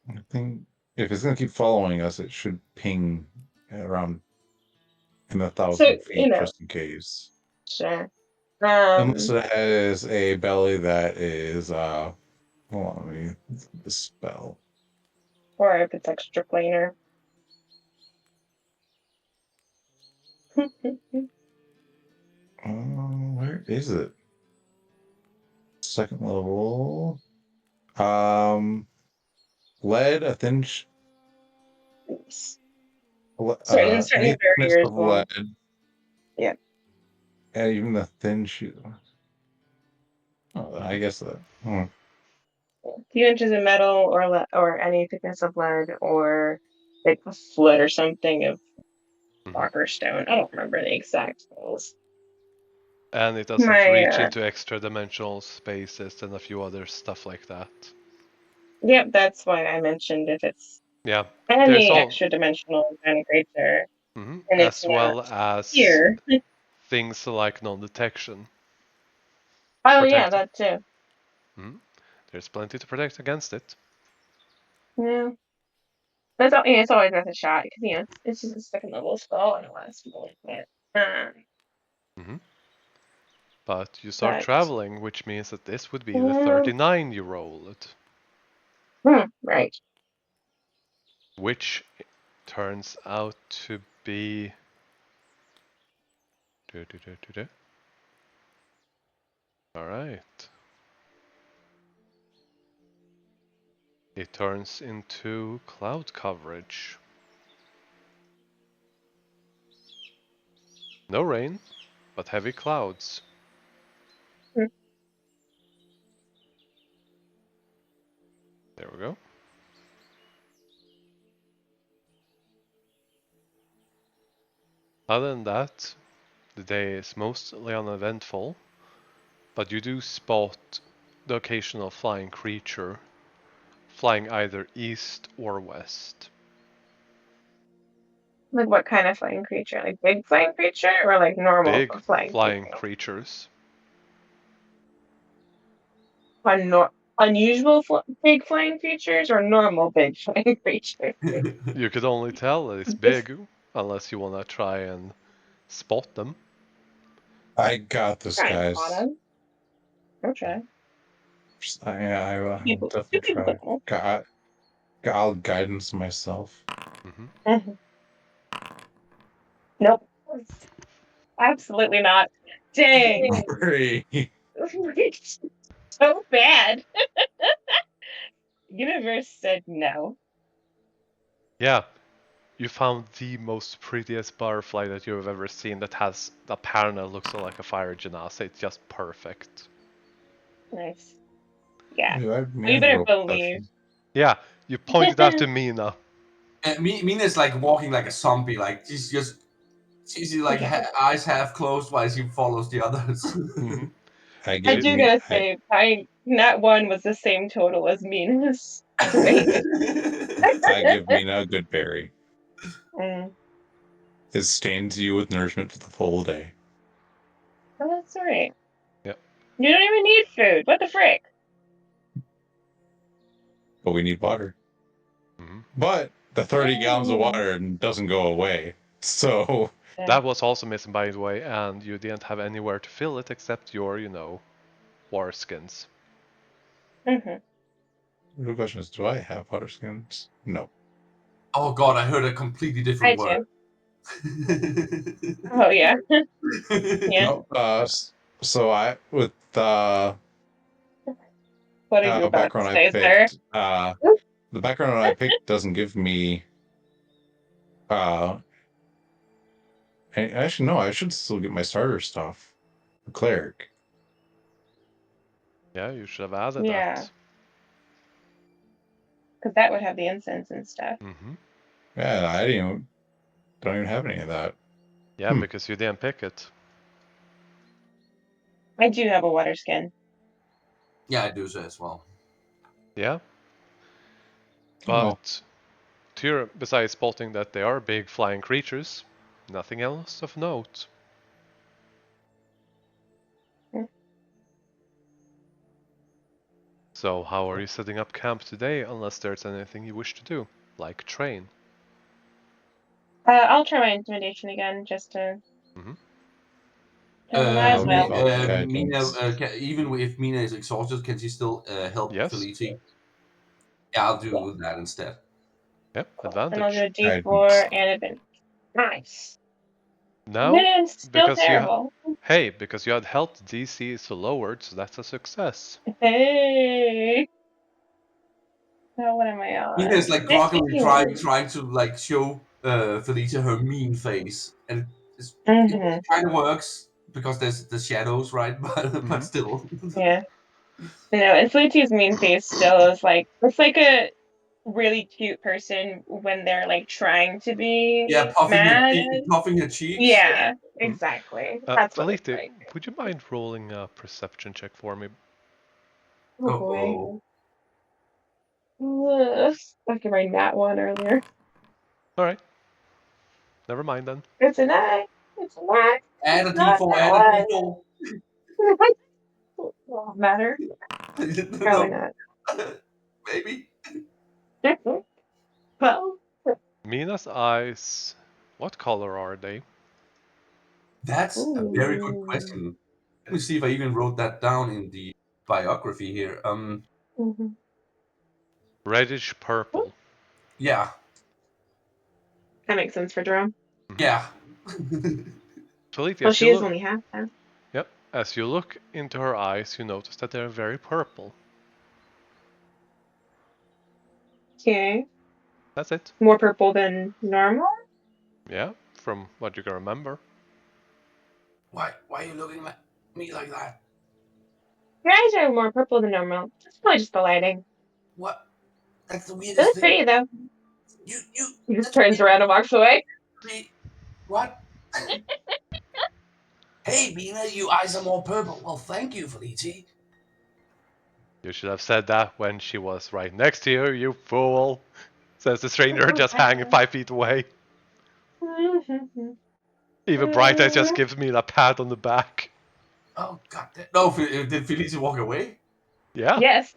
Speaker 4: I think if it's gonna keep following us, it should ping around in 1,000 feet
Speaker 3: So,
Speaker 4: just in case.
Speaker 3: sure.
Speaker 4: Unless it has a belly that is hold on, let me the spell.
Speaker 3: Or if it's extra planar.
Speaker 4: Where is it? Second level. Lead, a thin
Speaker 3: Certain
Speaker 4: any thickness
Speaker 3: barriers
Speaker 4: of
Speaker 3: will.
Speaker 4: lead,
Speaker 3: Yeah.
Speaker 4: and even the thin sheet. Oh, I guess that.
Speaker 3: A few inches of metal or any thickness of lead or like a foot or something of
Speaker 1: Mhm.
Speaker 3: rock or stone. I don't remember the exact rules.
Speaker 1: And it doesn't
Speaker 3: My
Speaker 1: reach into extra dimensional spaces and a few other stuff like that.
Speaker 3: Yep, that's why I mentioned if it's
Speaker 1: Yeah, there's
Speaker 3: any
Speaker 1: all
Speaker 3: extra dimensional kind of creature and it's
Speaker 1: as
Speaker 3: not
Speaker 1: well as
Speaker 3: here.
Speaker 1: things like non-detection.
Speaker 3: Oh yeah,
Speaker 1: Protect.
Speaker 3: that too.
Speaker 1: There's plenty to protect against it.
Speaker 3: Yeah. That's all, yeah, it's always worth a shot because it's just a second level spell and it lasts more than it.
Speaker 1: But you start
Speaker 3: But
Speaker 1: traveling, which means that this would be the
Speaker 3: yeah,
Speaker 1: 39 you rolled.
Speaker 3: right.
Speaker 1: Which turns out to be... Alright. It turns into cloud coverage. No rain, but heavy clouds.
Speaker 3: Hmm.
Speaker 1: There we go. Other than that, the day is mostly uneventful, but you do spot the occasional flying creature flying either east or west.
Speaker 3: Like what kind of flying creature? Like big flying creature or like normal
Speaker 1: Big
Speaker 3: flying
Speaker 1: flying
Speaker 3: creature?
Speaker 1: creatures.
Speaker 3: Unusual big flying creatures or normal big flying creatures?
Speaker 1: You could only tell that it's
Speaker 3: Just
Speaker 1: big unless you want to try and spot them.
Speaker 4: I got this,
Speaker 3: try and spot
Speaker 4: guys.
Speaker 3: them. Okay.
Speaker 4: I
Speaker 3: You
Speaker 4: definitely try.
Speaker 3: people.
Speaker 4: I'll guidance myself.
Speaker 3: Nope. Absolutely not. Dang.
Speaker 4: Hurry.
Speaker 3: So bad. Universe said no.
Speaker 1: Yeah, you found the most prettiest butterfly that you have ever seen that has a pattern that looks like a fire genasi. It's just perfect.
Speaker 3: Nice. Yeah.
Speaker 4: I
Speaker 3: We
Speaker 4: mean,
Speaker 3: better
Speaker 4: rope
Speaker 3: believe.
Speaker 4: perception.
Speaker 1: Yeah, you pointed out to Mina.
Speaker 2: Mina's like walking like a zombie. Like she's like
Speaker 3: Yeah.
Speaker 2: eyes half closed while she follows the others.
Speaker 4: I
Speaker 3: I
Speaker 4: give
Speaker 3: do
Speaker 4: me.
Speaker 3: gotta say, Nat 1 was the same total as Mina's. Great.
Speaker 4: I give Mina a good berry.
Speaker 3: Mm.
Speaker 4: It stains you with nourishment for the full day.
Speaker 3: Oh, that's alright.
Speaker 1: Yep.
Speaker 3: You don't even need food. What the frick?
Speaker 4: But we need water. But the 30 gallons of
Speaker 3: Mm.
Speaker 4: water doesn't go away. So
Speaker 3: Yeah.
Speaker 1: That was also missing, by the way, and you didn't have anywhere to fill it except your, war skins.
Speaker 4: the question is, do I have water skins? No.
Speaker 2: Oh god, I heard a completely different
Speaker 3: I
Speaker 2: word.
Speaker 3: do. Oh, yeah. Yeah.
Speaker 4: No. So I with
Speaker 3: What are you about to
Speaker 4: background I
Speaker 3: say, sir?
Speaker 4: picked, the background I picked doesn't give me uh actually no, I should still get my starter stuff. The cleric.
Speaker 1: Yeah, you should have added
Speaker 3: Yeah.
Speaker 1: that.
Speaker 3: Because that would have the incense and stuff.
Speaker 4: Yeah, don't even have any of that.
Speaker 1: Yeah, because you didn't pick it.
Speaker 3: I do have a water skin.
Speaker 2: Yeah, I do so as well.
Speaker 1: Yeah.
Speaker 4: Oh.
Speaker 1: But Tyr, besides spotting that they are big flying creatures, nothing else of note. So how are you setting up camp today, unless there's anything you wish to do, like train?
Speaker 3: I'll try my intimidation again, just to.
Speaker 1: Mhm.
Speaker 3: Might as well.
Speaker 4: Okay,
Speaker 2: Mina,
Speaker 4: thanks.
Speaker 2: even if Mina is exhausted, can she still help
Speaker 1: Yes.
Speaker 2: Felici? Yeah, I'll do that instead.
Speaker 1: Yep,
Speaker 3: And I'll do
Speaker 1: advantage.
Speaker 3: a D4
Speaker 4: Guidance.
Speaker 3: and advantage. Nice.
Speaker 1: No,
Speaker 3: Man, still
Speaker 1: because
Speaker 3: terrible.
Speaker 1: because you had health DC so lowered, so that's a success.
Speaker 3: Hey. Now what am I on?
Speaker 2: Mina is like
Speaker 3: Nice
Speaker 2: groggily trying to like show Felicia her mean face, and it kind of works because there's the shadows, right? But still.
Speaker 3: Yeah. And Felicity's mean face still is like, it's like a really cute person when they're like trying to be
Speaker 2: Yeah,
Speaker 3: mad.
Speaker 2: puffing her cheeks.
Speaker 3: Yeah, exactly. That's what it's
Speaker 1: Alite,
Speaker 3: like.
Speaker 1: would you mind rolling a perception check for me?
Speaker 3: Oh boy. Ugh. I could write that one earlier.
Speaker 1: Alright. Never mind then.
Speaker 3: It's a nine. It's a nine.
Speaker 2: Add
Speaker 3: It's
Speaker 2: a
Speaker 3: not
Speaker 2: D4, add a
Speaker 3: that
Speaker 2: D4.
Speaker 3: one. Won't matter. Probably
Speaker 2: No,
Speaker 3: not.
Speaker 2: maybe.
Speaker 3: Well,
Speaker 1: Mina's eyes, what color are they?
Speaker 2: That's a very good
Speaker 3: ooh.
Speaker 2: question. Let me see if I even wrote that down in the biography here.
Speaker 3: Mhm.
Speaker 1: Reddish purple.
Speaker 2: Yeah,
Speaker 3: That makes sense for Jerome.
Speaker 2: yeah.
Speaker 1: Alite,
Speaker 3: Well,
Speaker 1: as you
Speaker 3: she is
Speaker 1: look,
Speaker 3: only half then.
Speaker 1: yep, as you look into her eyes, you notice that they're very purple.
Speaker 3: Okay.
Speaker 1: That's it.
Speaker 3: More purple than normal?
Speaker 1: Yeah, from what you can remember.
Speaker 2: Why are you looking at me like that?
Speaker 3: Your eyes are more purple than normal. It's probably just the lighting.
Speaker 2: What? That's the
Speaker 3: They
Speaker 2: weirdest
Speaker 3: look
Speaker 2: thing.
Speaker 3: pretty though.
Speaker 2: You,
Speaker 3: He just
Speaker 2: that's
Speaker 3: turns around and walks away.
Speaker 2: weird. What? Hey, Mina, your eyes are more purple. Well, thank you, Felici.
Speaker 1: You should have said that when she was right next to you, you fool, says the stranger just hanging 5 feet away. Even Bright Eyes just gives me a pat on the back.
Speaker 2: Oh, God. No, did Felici walk away?
Speaker 1: Yeah.
Speaker 3: Yes.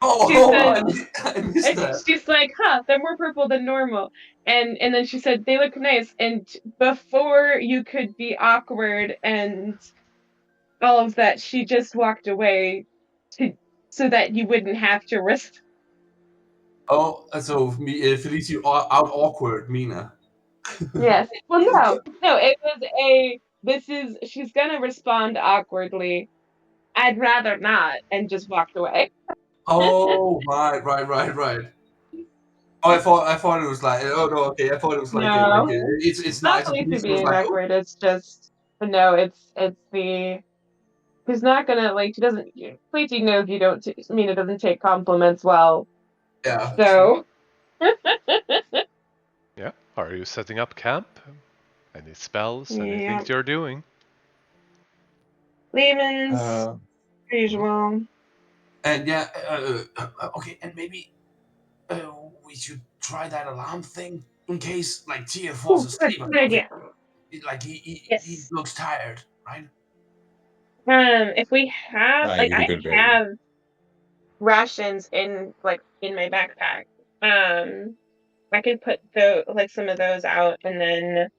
Speaker 2: Oh,
Speaker 3: She said,
Speaker 2: I missed that.
Speaker 3: she's like, huh, they're more purple than normal. And then she said, they look nice. And before you could be awkward and all of that, she just walked away to so that you wouldn't have to risk.
Speaker 2: Oh, so Felici out awkward Mina.
Speaker 3: Yes. Well, no, it was she's gonna respond awkwardly. I'd rather not, and just walked away.
Speaker 2: Oh, right. Oh, I thought it was like, oh no, okay, I thought it was like
Speaker 3: No,
Speaker 2: it's
Speaker 3: not
Speaker 2: nice. And
Speaker 3: Felicia
Speaker 2: Felici was
Speaker 3: being
Speaker 2: like, oh,
Speaker 3: awkward. It's just no. It's the She's not gonna like. She doesn't. Felicia knows you don't. Mina doesn't take compliments well.
Speaker 2: yeah, true.
Speaker 3: So
Speaker 1: Yeah. Are you setting up camp? Any spells? Anything
Speaker 3: yeah,
Speaker 1: you're doing?
Speaker 3: Lehman's
Speaker 4: Uh,
Speaker 3: usual.
Speaker 2: And yeah, okay, and maybe we should try that alarm thing in case like Tia falls
Speaker 3: Ooh, good,
Speaker 2: asleep or
Speaker 3: good
Speaker 2: something.
Speaker 3: idea.
Speaker 2: Like he
Speaker 3: Yes.
Speaker 2: looks tired, right?
Speaker 3: If we have
Speaker 4: I
Speaker 3: like,
Speaker 4: get a
Speaker 3: I
Speaker 4: good bait.
Speaker 3: have rations in my backpack. I could put some of those out, and then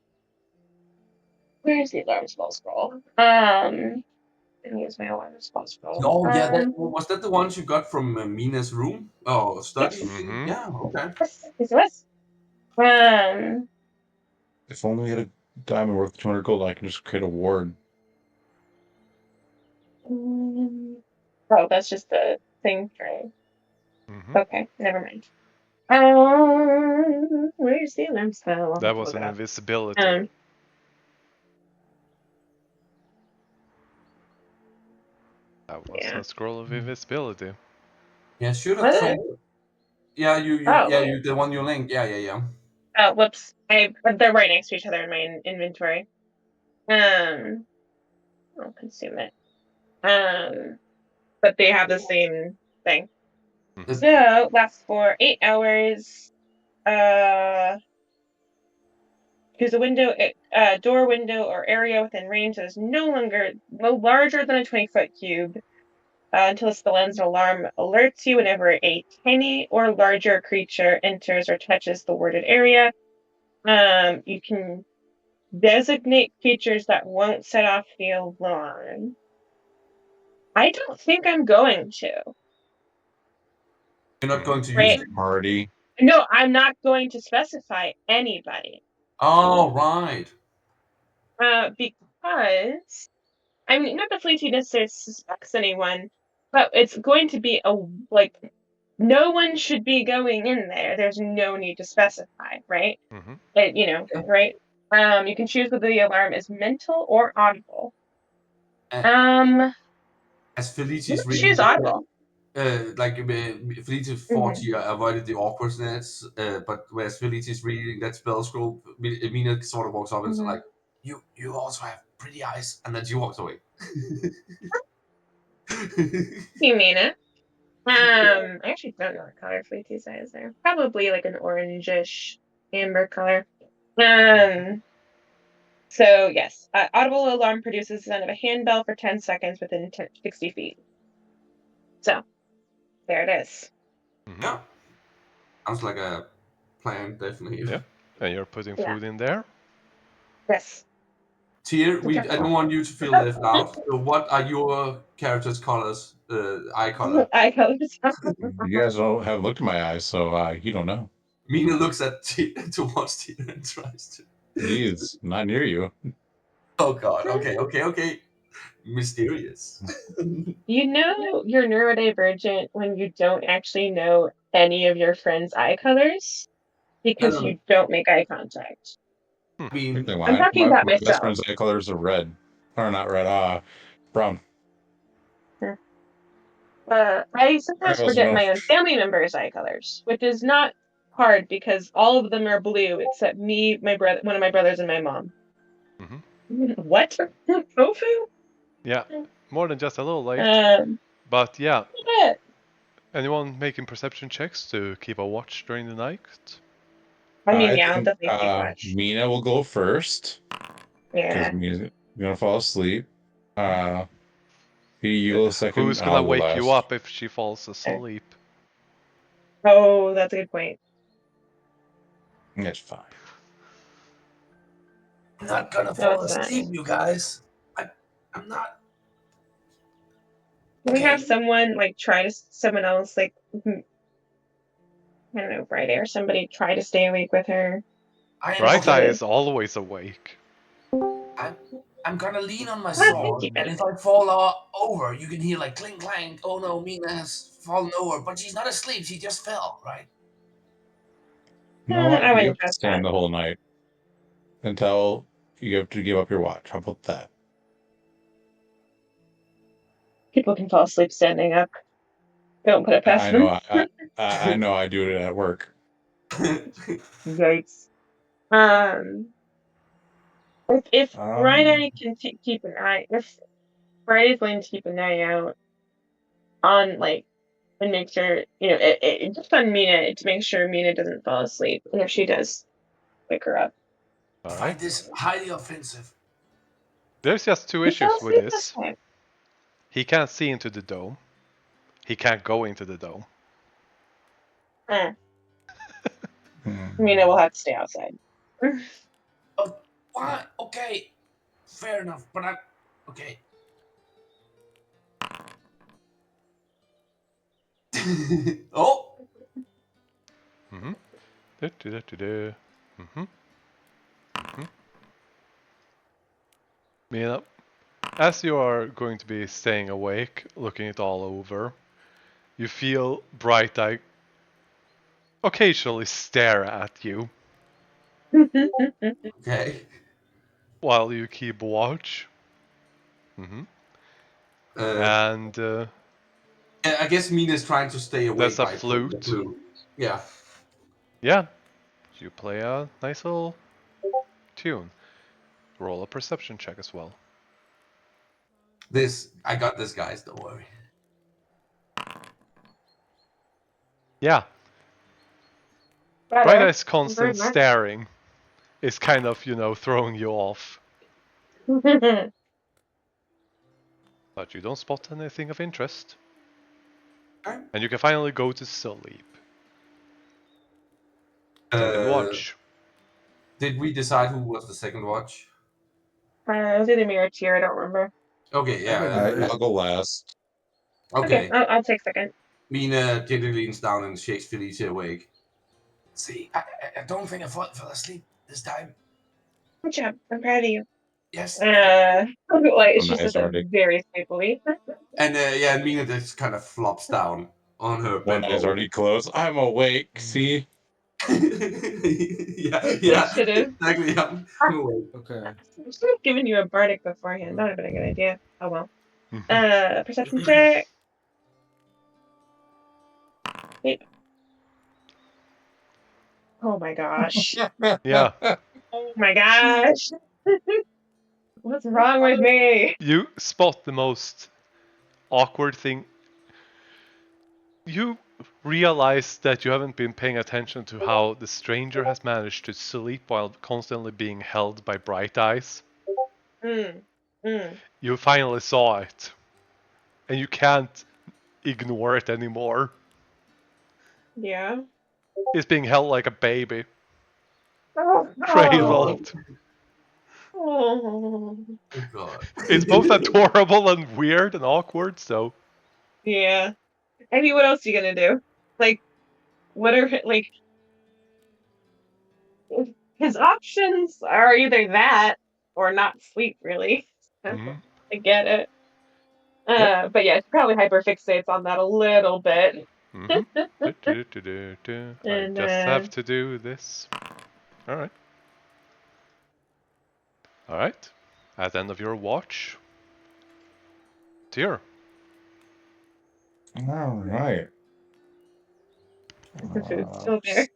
Speaker 3: where's the alarm spell scroll? And use my alarm spell scroll.
Speaker 2: Oh yeah, that was that the ones you got from Mina's room? Oh, study
Speaker 3: Yes,
Speaker 2: thing.
Speaker 1: Mm-hmm.
Speaker 2: Yeah, okay.
Speaker 3: yes. Um,
Speaker 4: If only we had a diamond worth 200 gold, I can just create a ward.
Speaker 3: oh, that's just the thing, right?
Speaker 1: Mm-hmm.
Speaker 3: Okay, never mind. Where's the alarm spell? I'll have
Speaker 1: That
Speaker 3: to
Speaker 1: was
Speaker 3: look
Speaker 1: an
Speaker 3: it up.
Speaker 1: invisibility. That was
Speaker 3: Yeah.
Speaker 1: a scroll of invisibility.
Speaker 2: Yeah, should have
Speaker 3: What?
Speaker 2: tried. Yeah,
Speaker 3: Oh,
Speaker 2: you the one you linked. Yeah.
Speaker 3: oh, whoops. They're right next to each other in my inventory. Um, I'll consume it. But they have the same thing.
Speaker 1: Mm-hmm.
Speaker 2: Uh,
Speaker 3: So lasts for 8 hours. choose a window, door, window, or area within range that is no larger than a 20-foot cube until the lens alarm alerts you whenever a tiny or larger creature enters or touches the worded area. You can designate creatures that won't set off the alarm. I don't think I'm going to.
Speaker 2: You're not going to use
Speaker 3: Right.
Speaker 2: it?
Speaker 4: Party.
Speaker 3: No, I'm not going to specify anybody.
Speaker 2: Oh, right.
Speaker 3: Because I mean, not that Fleety necessarily suspects anyone, but it's going to be like no one should be going in there. There's no need to specify, right?
Speaker 1: Mm-hmm.
Speaker 3: Yeah. Right? You can choose whether the alarm is mental or audible.
Speaker 2: As Felicity's
Speaker 3: Let's
Speaker 2: reading,
Speaker 3: choose audible.
Speaker 2: Felicity thought she avoided the awkwardness, but whereas Felicity's reading that spell scroll, Mina sort of walks up and is like, "You also have pretty eyes," and then she walks away.
Speaker 3: You mean it? I actually don't know what color Fleety's eyes are. Probably like an orangish amber color. So yes, audible alarm produces the sound of a handbell for 10 seconds within 60 feet. So there it is.
Speaker 1: Mm-hmm.
Speaker 2: Yeah, sounds like a plan, definitely.
Speaker 1: Yeah, and you're putting
Speaker 3: Yeah.
Speaker 1: food in there.
Speaker 3: Yes.
Speaker 2: Tyr, I don't want you to feel left out. So what are your character's colors? Eye color.
Speaker 3: Eye colors.
Speaker 4: You guys don't have looked at my eyes, so you don't know.
Speaker 2: Mina looks at towards Tyr and tries to.
Speaker 4: He is not near you.
Speaker 2: Oh God. Okay. Mysterious.
Speaker 3: You know you're neurodivergent when you don't actually know any of your friends' eye colors because
Speaker 2: No.
Speaker 3: you don't make eye contact.
Speaker 2: I mean,
Speaker 3: I'm talking about
Speaker 4: My best
Speaker 3: myself.
Speaker 4: friend's eye colors are red. Or not red, brown.
Speaker 3: I sometimes
Speaker 4: I
Speaker 3: forget
Speaker 4: know.
Speaker 3: my own family members' eye colors, which is not hard because all of them are blue except me, my brother, one of my brothers, and my mom.
Speaker 1: Mm-hmm.
Speaker 3: What? Tofu?
Speaker 1: Yeah, more than just a little late. But yeah, anyone making perception checks to keep a watch during the night?
Speaker 3: I mean,
Speaker 4: I
Speaker 3: yeah, I'll
Speaker 4: think
Speaker 3: definitely keep watch.
Speaker 4: Mina will go first.
Speaker 3: Yeah.
Speaker 4: Because Mina's gonna fall asleep. You go second,
Speaker 1: Who's
Speaker 4: and
Speaker 1: gonna
Speaker 4: I'll go
Speaker 1: wake you
Speaker 4: last.
Speaker 1: up if she falls asleep?
Speaker 3: Oh, that's a good point.
Speaker 4: It's fine.
Speaker 2: I'm not gonna fall asleep, you guys. I'm not.
Speaker 3: Can we have someone like someone else like I don't know, Friday or somebody try to stay awake with her?
Speaker 1: Bright Eye is always awake.
Speaker 2: I'm gonna lean on my sword, and if I fall over, you can hear like clink clank. Oh no, Mina has fallen over, but she's not asleep. She just fell, right?
Speaker 4: You know what?
Speaker 3: I
Speaker 4: You
Speaker 3: wouldn't
Speaker 4: have to
Speaker 3: trust
Speaker 4: stand
Speaker 3: that.
Speaker 4: the whole night until you have to give up your watch. How about that?
Speaker 3: People can fall asleep standing up. Don't put it past them.
Speaker 4: I know. I do it at work.
Speaker 3: Yikes. If Friday can keep an eye, if Friday's going to keep an eye out on and make sure it just on Mina to make sure Mina doesn't fall asleep, and if she does, wake her up.
Speaker 1: All
Speaker 2: I
Speaker 1: right.
Speaker 2: find this highly offensive.
Speaker 1: There's just two issues with this. He can't see into the dome. He can't go into the dome.
Speaker 3: Mina will have to stay outside.
Speaker 2: Oh, why? Okay, fair enough. But okay. Oh.
Speaker 1: Mm-hmm. Mm-hmm. Mm-hmm. Mina, as you are going to be staying awake, looking it all over, you feel Bright Eye occasionally stare at you.
Speaker 2: Okay.
Speaker 1: While you keep watch. Mm-hmm. And
Speaker 2: I guess Mina's trying to stay awake
Speaker 1: there's a
Speaker 2: by playing the
Speaker 1: flute.
Speaker 2: flute. Yeah.
Speaker 1: Yeah. You play a nice little tune. Roll a perception check as well.
Speaker 2: I got this, guys. Don't worry.
Speaker 1: Yeah. Bright
Speaker 3: Better.
Speaker 1: Eye's constant
Speaker 3: Very
Speaker 1: staring is kind of, throwing you off.
Speaker 3: much.
Speaker 1: But you don't spot anything of interest.
Speaker 2: Okay.
Speaker 1: And you can finally go to sleep. Second watch.
Speaker 2: Did we decide who was the second watch?
Speaker 3: It was either me or Tier, I don't remember.
Speaker 2: Okay,
Speaker 5: I can do it.
Speaker 4: I'll go last.
Speaker 3: Okay,
Speaker 2: Okay.
Speaker 3: I'll take second.
Speaker 2: Mina gently leans down and shakes Felicia awake. See, I don't think I fell asleep this time.
Speaker 3: Good job. I'm proud of you.
Speaker 2: Yes.
Speaker 3: Like,
Speaker 4: Oh,
Speaker 3: she
Speaker 4: nice,
Speaker 3: says it
Speaker 4: Arctic.
Speaker 3: very sleepily.
Speaker 2: And Mina just kind of flops down on her
Speaker 4: One eye's
Speaker 2: bedroll.
Speaker 4: already closed. I'm awake. See?
Speaker 2: yeah,
Speaker 3: Should've.
Speaker 2: exactly. I'm awake.
Speaker 5: Okay.
Speaker 3: I should have given you a bardic beforehand. That would have been a good idea. Oh well. Perception check. Wait. Oh my gosh.
Speaker 1: Yeah.
Speaker 3: Oh my gosh. What's wrong with me?
Speaker 1: You spot the most awkward thing. You realize that you haven't been paying attention to how the stranger has managed to sleep while constantly being held by Bright Eyes.
Speaker 3: Mm.
Speaker 1: You finally saw it. And you can't ignore it anymore.
Speaker 3: Yeah.
Speaker 1: It's being held like a baby.
Speaker 3: Oh.
Speaker 1: Cradled.
Speaker 3: Oh.
Speaker 2: Oh god.
Speaker 1: It's both adorable and weird and awkward, so.
Speaker 3: Yeah. I mean, what else are you gonna do? Like, what are like his options are either that or not sleep, really.
Speaker 1: Mhm.
Speaker 3: I get it.
Speaker 1: Yep.
Speaker 3: But yeah, she probably hyperfixates on that a little bit.
Speaker 1: I
Speaker 3: And
Speaker 1: just have to do this. Alright. Alright. At the end of your watch. Dear.
Speaker 4: All right.
Speaker 3: the food's still there.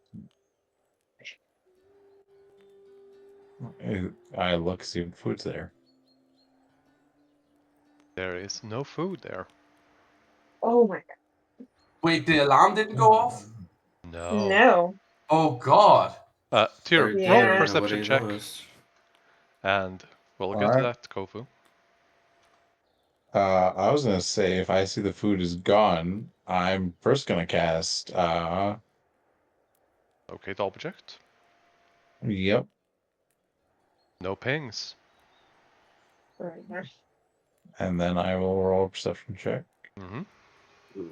Speaker 4: I look, see if food's there.
Speaker 1: There is no food there.
Speaker 3: Oh my
Speaker 2: Wait, the alarm didn't go off?
Speaker 3: god.
Speaker 1: No.
Speaker 3: No.
Speaker 2: Oh god.
Speaker 1: Tyr,
Speaker 5: Right
Speaker 1: roll a
Speaker 3: Yeah.
Speaker 5: there,
Speaker 1: perception
Speaker 5: nobody
Speaker 1: check.
Speaker 5: noticed.
Speaker 1: And we'll
Speaker 4: All
Speaker 1: get to
Speaker 4: right.
Speaker 1: that, Kofu.
Speaker 4: I was gonna say if I see the food is gone, I'm first gonna cast.
Speaker 1: Locate object.
Speaker 4: Yep.
Speaker 1: No pings.
Speaker 4: And then I will roll a perception check
Speaker 1: Mm-hmm.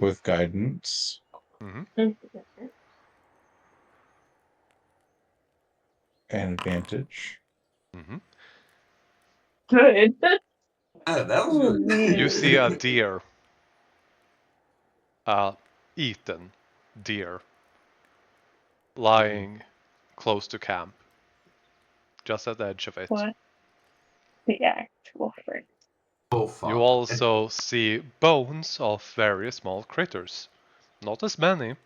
Speaker 4: with guidance
Speaker 1: Mm-hmm.
Speaker 4: and advantage.
Speaker 1: Mm-hmm.
Speaker 3: Good.
Speaker 2: That was
Speaker 3: Oh,
Speaker 2: good.
Speaker 3: man.
Speaker 1: You see a deer. Eaten deer. Lying close to camp. Just at the edge of it.
Speaker 3: What the actual frick?
Speaker 2: Oh fuck.
Speaker 1: You also see bones of various small critters. Not as many.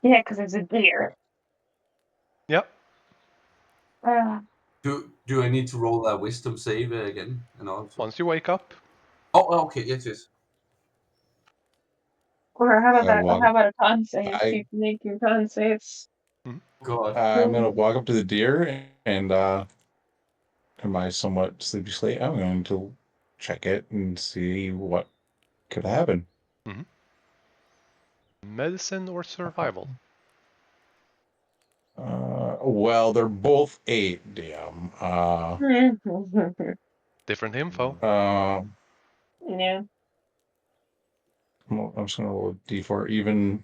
Speaker 3: Yeah, because it's a deer.
Speaker 1: Yep.
Speaker 2: Do I need to roll a wisdom save again? In order to...
Speaker 1: Once you wake up.
Speaker 2: Oh, okay, yes.
Speaker 3: Or how about
Speaker 4: I
Speaker 3: that?
Speaker 4: walk.
Speaker 3: How about a con save?
Speaker 4: I-
Speaker 3: Keep making con saves.
Speaker 2: God.
Speaker 4: I'm gonna walk up to the deer and am I somewhat sleepy slate? I'm going to check it and see what could happen.
Speaker 1: Mm-hmm. Medicine or survival?
Speaker 4: Well, they're both 8, DM.
Speaker 1: Different info.
Speaker 3: Yeah.
Speaker 4: I'm just gonna roll a D4 even.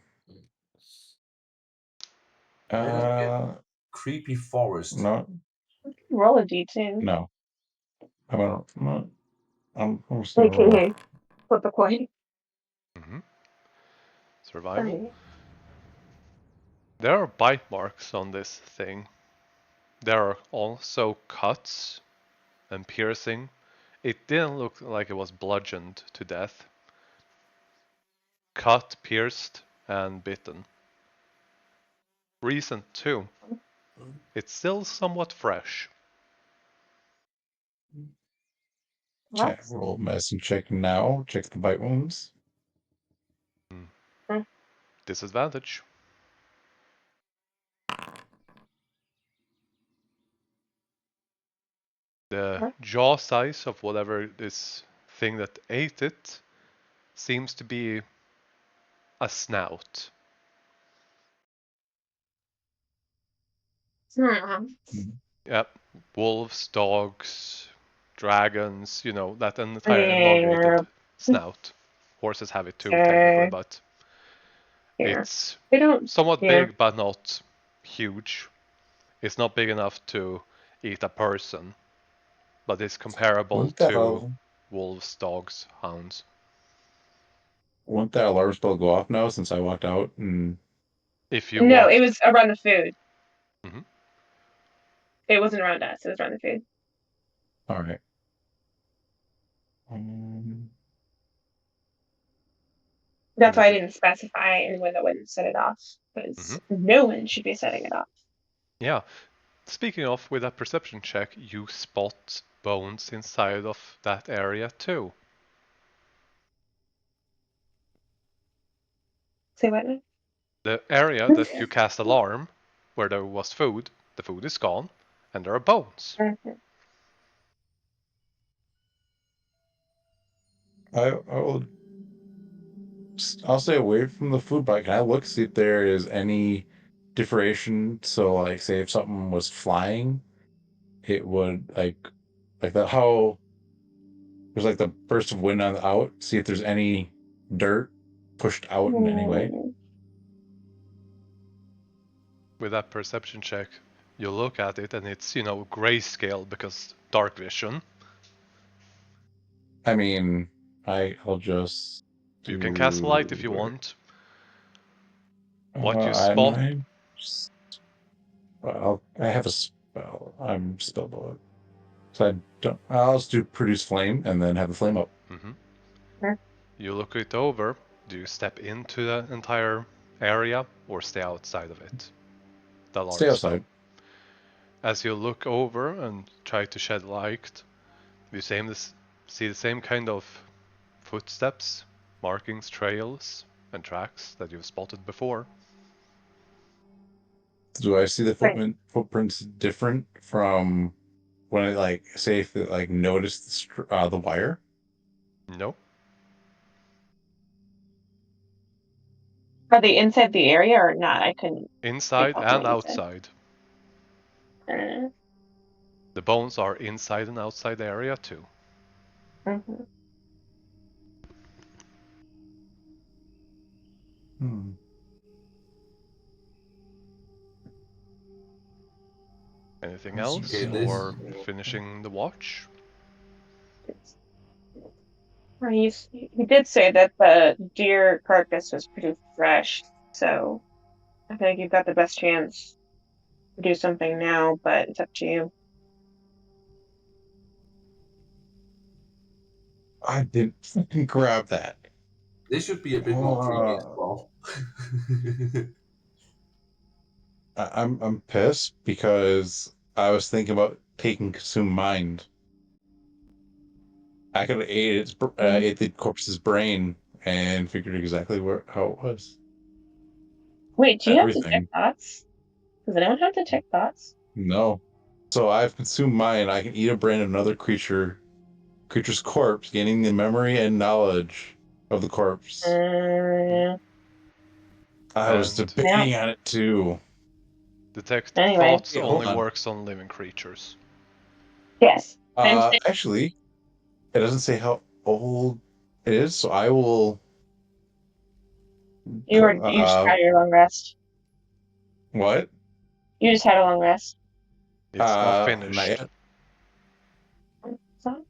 Speaker 2: Creepy forest.
Speaker 4: No,
Speaker 3: Roll a d10.
Speaker 4: no. I'm gonna. No, I'm just gonna roll.
Speaker 3: AKA flip a coin.
Speaker 1: Mm-hmm. Survival.
Speaker 3: Alright.
Speaker 1: There are bite marks on this thing. There are also cuts and piercing. It didn't look like it was bludgeoned to death. Cut, pierced, and bitten. Recent too. It's still somewhat fresh.
Speaker 4: Check, roll medicine check now. Check the bite wounds.
Speaker 1: Disadvantage. The jaw size of whatever this thing that ate it seems to be a snout. Yep. Wolves, dogs, dragons, that entire elongated
Speaker 3: Yeah.
Speaker 1: snout. Horses have it too, technically,
Speaker 3: Okay.
Speaker 1: but
Speaker 3: Yeah.
Speaker 1: it's
Speaker 3: They don't.
Speaker 1: somewhat
Speaker 3: Yeah.
Speaker 1: big, but not huge. It's not big enough to eat a person, but it's comparable
Speaker 4: Wouldn't that
Speaker 1: to wolves, dogs, hounds.
Speaker 4: wouldn't that alarm spell go off now since I walked out and
Speaker 1: If you
Speaker 3: No, it
Speaker 1: walk.
Speaker 3: was around the food.
Speaker 1: Mhm.
Speaker 3: It wasn't around us. It was around the food.
Speaker 4: all right. Um,
Speaker 3: That's
Speaker 1: And
Speaker 3: why
Speaker 1: if
Speaker 3: I
Speaker 1: it,
Speaker 3: didn't specify anyone that wouldn't set it off, because
Speaker 1: Mhm.
Speaker 3: no one should be setting it off.
Speaker 1: Yeah. Speaking of, with a perception check, you spot bones inside of that area too.
Speaker 3: Say what now?
Speaker 1: The area that you cast alarm, where there was food, the food is gone, and there are bones.
Speaker 3: Mhm.
Speaker 4: I'll stay away from the food, but can I look see if there is any differentiation? So, like, say if something was flying, it would like that. How there's like the burst of wind on the out. See if there's any dirt pushed out in any way.
Speaker 1: With that perception check, you look at it and it's, grayscale because dark vision.
Speaker 4: I mean, I'll just
Speaker 1: You can cast light if you
Speaker 4: do.
Speaker 1: want. What you spot.
Speaker 4: I'm well, I have a spell. I'm spell bullet. So I don't. I'll just do produce flame and then have the flame up.
Speaker 1: Mhm. You look it over. Do you step into the entire area or stay outside of it? The
Speaker 4: Stay
Speaker 1: alarm spell.
Speaker 4: outside.
Speaker 1: As you look over and try to shed light, you see the same kind of footsteps, markings, trails, and tracks that you've spotted before.
Speaker 4: Do I see the
Speaker 3: Right.
Speaker 4: footprints different from when I say if it noticed the wire?
Speaker 1: No,
Speaker 3: Are they inside the area or not? I couldn't
Speaker 1: inside
Speaker 3: recall from
Speaker 1: and
Speaker 3: what you said.
Speaker 1: outside.
Speaker 3: Uh,
Speaker 1: The bones are inside and outside the area too.
Speaker 3: mhm.
Speaker 4: Hmm.
Speaker 1: Anything
Speaker 4: Let's
Speaker 1: else,
Speaker 2: Okay,
Speaker 4: see.
Speaker 2: this.
Speaker 1: or finishing the watch?
Speaker 3: He did say that the deer carcass was pretty fresh, so I feel like you've got the best chance to do something now, but it's up to you.
Speaker 4: I didn't fucking grab that.
Speaker 2: This should be a bit more tricky as well.
Speaker 4: I'm pissed because I was thinking about taking consume mind. I could have ate the corpse's brain and figured exactly how it was.
Speaker 3: Wait, do you have detect
Speaker 4: Everything.
Speaker 3: thoughts? Does anyone have detect thoughts?
Speaker 4: No. So I've consumed mine. I can eat a brain of another creature's corpse, gaining the memory and knowledge of the corpse.
Speaker 3: Uh,
Speaker 4: I was
Speaker 1: And
Speaker 3: no.
Speaker 4: debating on it too.
Speaker 1: detect
Speaker 3: Anyway,
Speaker 1: thoughts
Speaker 4: Hey, hold
Speaker 1: only
Speaker 4: on.
Speaker 1: works on living creatures.
Speaker 3: yes. I'm saying
Speaker 4: Actually, it doesn't say how old it is, so I will.
Speaker 3: you just had your long rest.
Speaker 4: What?
Speaker 3: You just had a long rest.
Speaker 1: It's not
Speaker 4: Not
Speaker 1: finished.
Speaker 4: yet.
Speaker 3: So,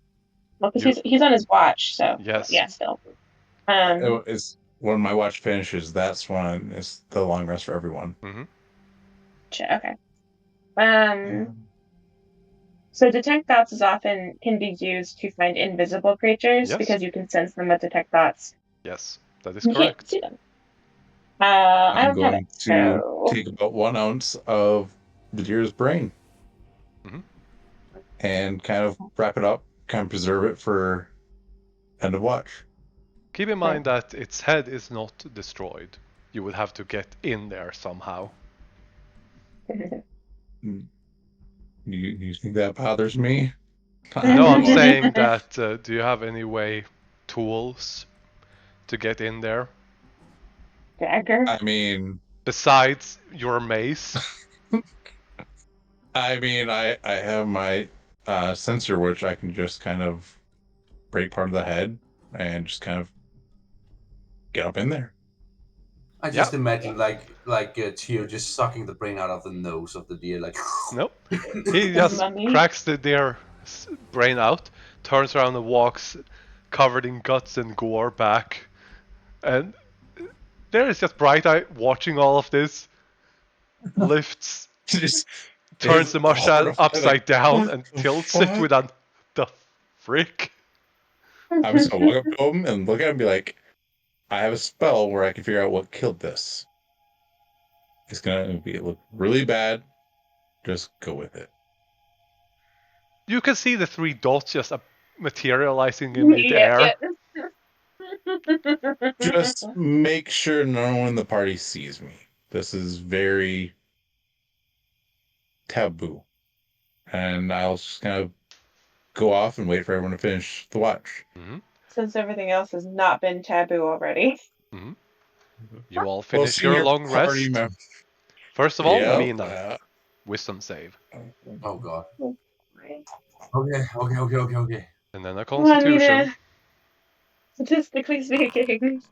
Speaker 3: well, because
Speaker 1: You
Speaker 3: he's on his watch, so
Speaker 1: yes.
Speaker 3: yeah, still. Um,
Speaker 4: It's when my watch finishes. That's when it's the long rest for everyone.
Speaker 1: Mm-hmm.
Speaker 3: okay. So detect thoughts is often can be used to find invisible creatures
Speaker 1: Yes.
Speaker 3: because you can sense them with detect thoughts.
Speaker 1: Yes, that is
Speaker 3: You can't
Speaker 1: correct.
Speaker 3: see them. I
Speaker 4: I'm
Speaker 3: don't have it,
Speaker 4: going to
Speaker 3: so
Speaker 4: take about 1 ounce of the deer's brain
Speaker 1: Mm-hmm.
Speaker 4: and kind of wrap it up, kind of preserve it for end of watch.
Speaker 1: Keep in mind that its head is not destroyed. you would have to get in there somehow.
Speaker 4: You think that bothers me?
Speaker 1: No, I'm
Speaker 4: Well,
Speaker 1: saying that do you have any way, tools to get in there
Speaker 3: Dagger.
Speaker 4: I mean,
Speaker 1: besides your mace?
Speaker 4: I have my sensor, which I can just kind of break part of the head and just kind of get up in there.
Speaker 2: I
Speaker 1: Yep.
Speaker 2: just imagine Tio just sucking the brain out of the nose of the deer, like.
Speaker 1: Nope. He just
Speaker 3: Mummy.
Speaker 1: cracks the deer brain out, turns around and walks covered in guts and gore back. And there is just Bright Eye watching all of this, lifts,
Speaker 4: Just
Speaker 1: turns
Speaker 4: is
Speaker 1: the mustache
Speaker 4: horrified, like,
Speaker 1: upside down
Speaker 4: what
Speaker 1: and
Speaker 4: the
Speaker 1: tilts it
Speaker 4: fuck?
Speaker 1: with a the frick.
Speaker 4: I'm just gonna walk up to him and look at him and be like, I have a spell where I can figure out what killed this. It's gonna look really bad. Just go with it.
Speaker 1: You can see the three dots just materializing in
Speaker 3: Yeah,
Speaker 1: midair.
Speaker 3: yeah.
Speaker 4: Just make sure no one in the party sees me. This is very taboo. And I'll just kind of go off and wait for everyone to finish the watch.
Speaker 1: Mm-hmm.
Speaker 3: Since everything else has not been taboo already.
Speaker 1: Mm-hmm. You all
Speaker 4: Well,
Speaker 1: finish your
Speaker 4: senior
Speaker 1: long
Speaker 4: party
Speaker 1: rest.
Speaker 4: member.
Speaker 1: First of all,
Speaker 4: Yeah.
Speaker 1: Mina, wisdom save,
Speaker 2: Oh god. Okay.
Speaker 1: and then a
Speaker 3: Well, I mean,
Speaker 1: constitution.
Speaker 3: statistically speaking.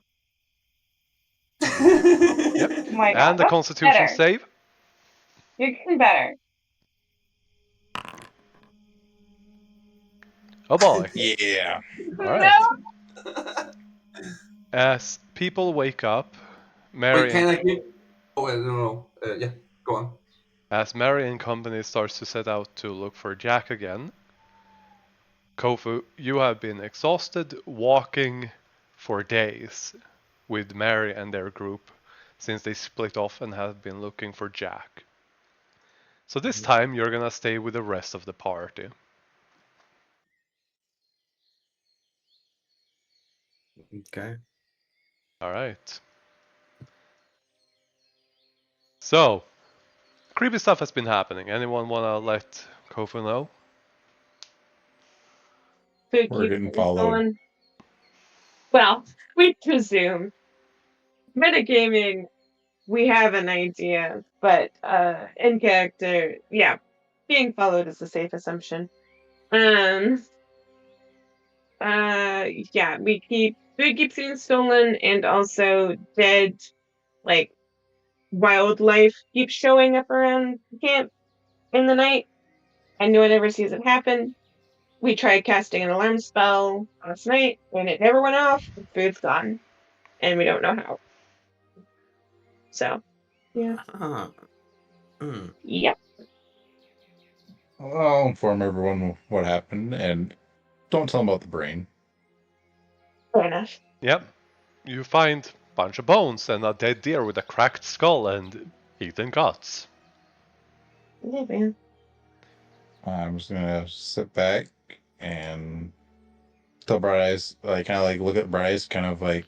Speaker 1: Yep.
Speaker 3: Oh my god,
Speaker 1: And the
Speaker 3: that's
Speaker 1: constitution
Speaker 3: better.
Speaker 1: save.
Speaker 3: You're getting better.
Speaker 1: Oh boy.
Speaker 4: Yeah.
Speaker 1: Alright.
Speaker 3: No.
Speaker 1: As people wake up,
Speaker 2: Wait,
Speaker 1: Mary
Speaker 2: can
Speaker 1: and
Speaker 2: I give? Oh, I don't know. Yeah, go on.
Speaker 1: as Mary and company starts to set out to look for Jack again, Kofu, you have been exhausted walking for days with Mary and their group since they split off and have been looking for Jack. So this time you're gonna stay with the rest of the party.
Speaker 5: Okay.
Speaker 1: Alright. So, creepy stuff has been happening. Anyone wanna let Kofu know?
Speaker 3: Food
Speaker 4: We're
Speaker 3: keeps
Speaker 4: getting
Speaker 3: getting
Speaker 4: followed.
Speaker 3: stolen. Well, we presume. Metagaming, we have an idea, but in character, yeah, being followed is a safe assumption. Um, yeah, food keeps getting stolen, and also dead, like wildlife keeps showing up around camp in the night, and no one ever sees it happen. We tried casting an alarm spell last night, and it never went off. The food's gone, and we don't know how. So, yeah, yep.
Speaker 4: I'll inform everyone what happened and don't tell them about the brain.
Speaker 3: Fair enough.
Speaker 1: Yep. You find a bunch of bones and a dead deer with a cracked skull and eaten guts.
Speaker 3: Yeah, man.
Speaker 4: I'm just gonna sit back and tell Bright Eyes, like, kind of like look at Bright Eyes, kind of like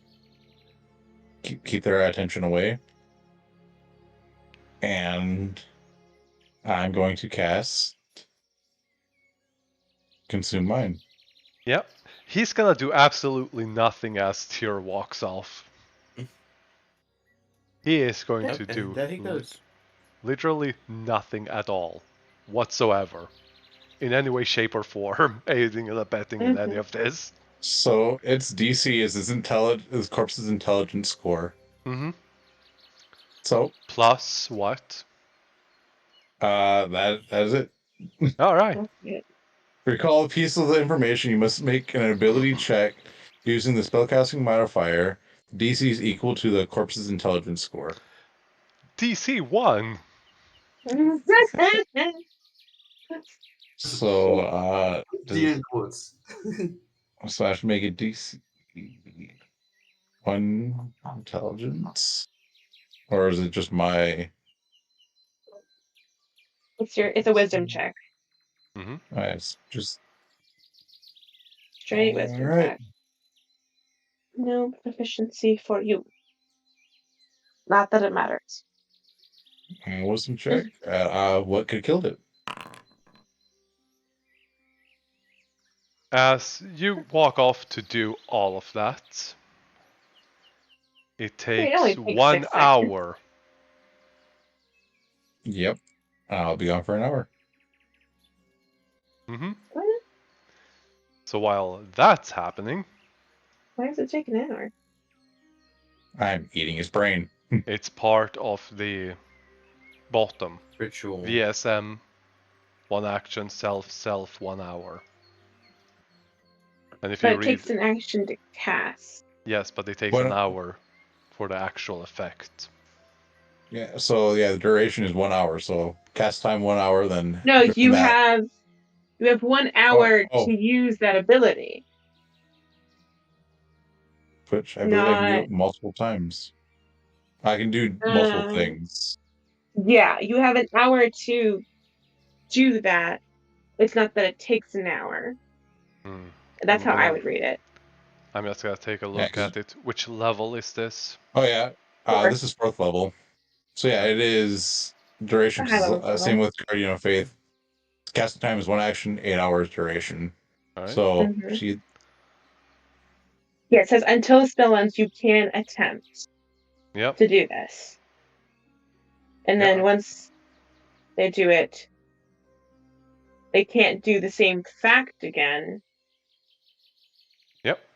Speaker 4: keep their attention away. And I'm going to cast Consume Mind.
Speaker 1: Yep. He's gonna do absolutely nothing as Tyr walks off. He is going
Speaker 5: Yep,
Speaker 1: to
Speaker 5: and
Speaker 1: do
Speaker 5: there he goes.
Speaker 1: literally nothing at all, whatsoever, in any way, shape, or form, aiding and abetting in any of this.
Speaker 4: So its DC is his corpse's intelligence score.
Speaker 1: Mm-hmm.
Speaker 4: So
Speaker 1: Plus what?
Speaker 4: that is it.
Speaker 1: All right.
Speaker 3: That's good.
Speaker 4: Recall a piece of the information. You must make an ability check using the spellcasting modifier. DC is equal to the corpse's intelligence score.
Speaker 1: DC 1.
Speaker 4: So
Speaker 2: Deer in the woods.
Speaker 4: so I have to make a DC 1 intelligence, or is it just my?
Speaker 3: It's a wisdom check.
Speaker 1: Mm-hmm.
Speaker 4: It's just
Speaker 3: Straight
Speaker 4: all
Speaker 3: wisdom
Speaker 4: right.
Speaker 3: check. No proficiency for you. Not that it matters.
Speaker 4: Wisdom check. What could have killed it?
Speaker 1: As you walk off to do all of that, it
Speaker 3: It only
Speaker 1: takes
Speaker 3: takes
Speaker 1: 1
Speaker 3: 6 seconds.
Speaker 1: hour.
Speaker 4: Yep. I'll be gone for an hour.
Speaker 3: What?
Speaker 1: So while that's happening,
Speaker 3: Why is it taking an hour?
Speaker 4: I'm eating his brain.
Speaker 1: it's part of the bottom.
Speaker 5: Ritual.
Speaker 1: VSM, 1 action, self, 1 hour. And if
Speaker 3: But
Speaker 1: you
Speaker 3: it
Speaker 1: read,
Speaker 3: takes an action to cast.
Speaker 1: yes, but it takes
Speaker 4: What-
Speaker 1: an hour for the actual effect.
Speaker 4: Yeah. So yeah, the duration is 1 hour. So cast time 1 hour. Then
Speaker 3: No,
Speaker 4: during
Speaker 3: you
Speaker 4: that.
Speaker 3: have 1 hour
Speaker 4: Oh.
Speaker 3: to use that ability.
Speaker 4: Which I believe I can do
Speaker 3: Not.
Speaker 4: it multiple times. I can do multiple things.
Speaker 3: Yeah, you have an hour to do that. It's not that it takes an hour. That's how I would read it.
Speaker 1: I'm just gonna take a look
Speaker 4: Yeah,
Speaker 1: at it. Which level is this?
Speaker 4: Oh yeah.
Speaker 3: Fourth.
Speaker 4: This is 4th level. So yeah, it is duration.
Speaker 3: A high level
Speaker 4: Same
Speaker 3: level.
Speaker 4: with Guardian of Faith. Casting time is 1 action, 8 hours duration.
Speaker 1: All right.
Speaker 4: So
Speaker 3: Mhm.
Speaker 4: she.
Speaker 3: Yeah, it says until the spell ends, you can attempt
Speaker 1: Yep.
Speaker 3: to do this. And then
Speaker 1: Yeah.
Speaker 3: once they do it, they can't do the same fact again.
Speaker 1: Yep.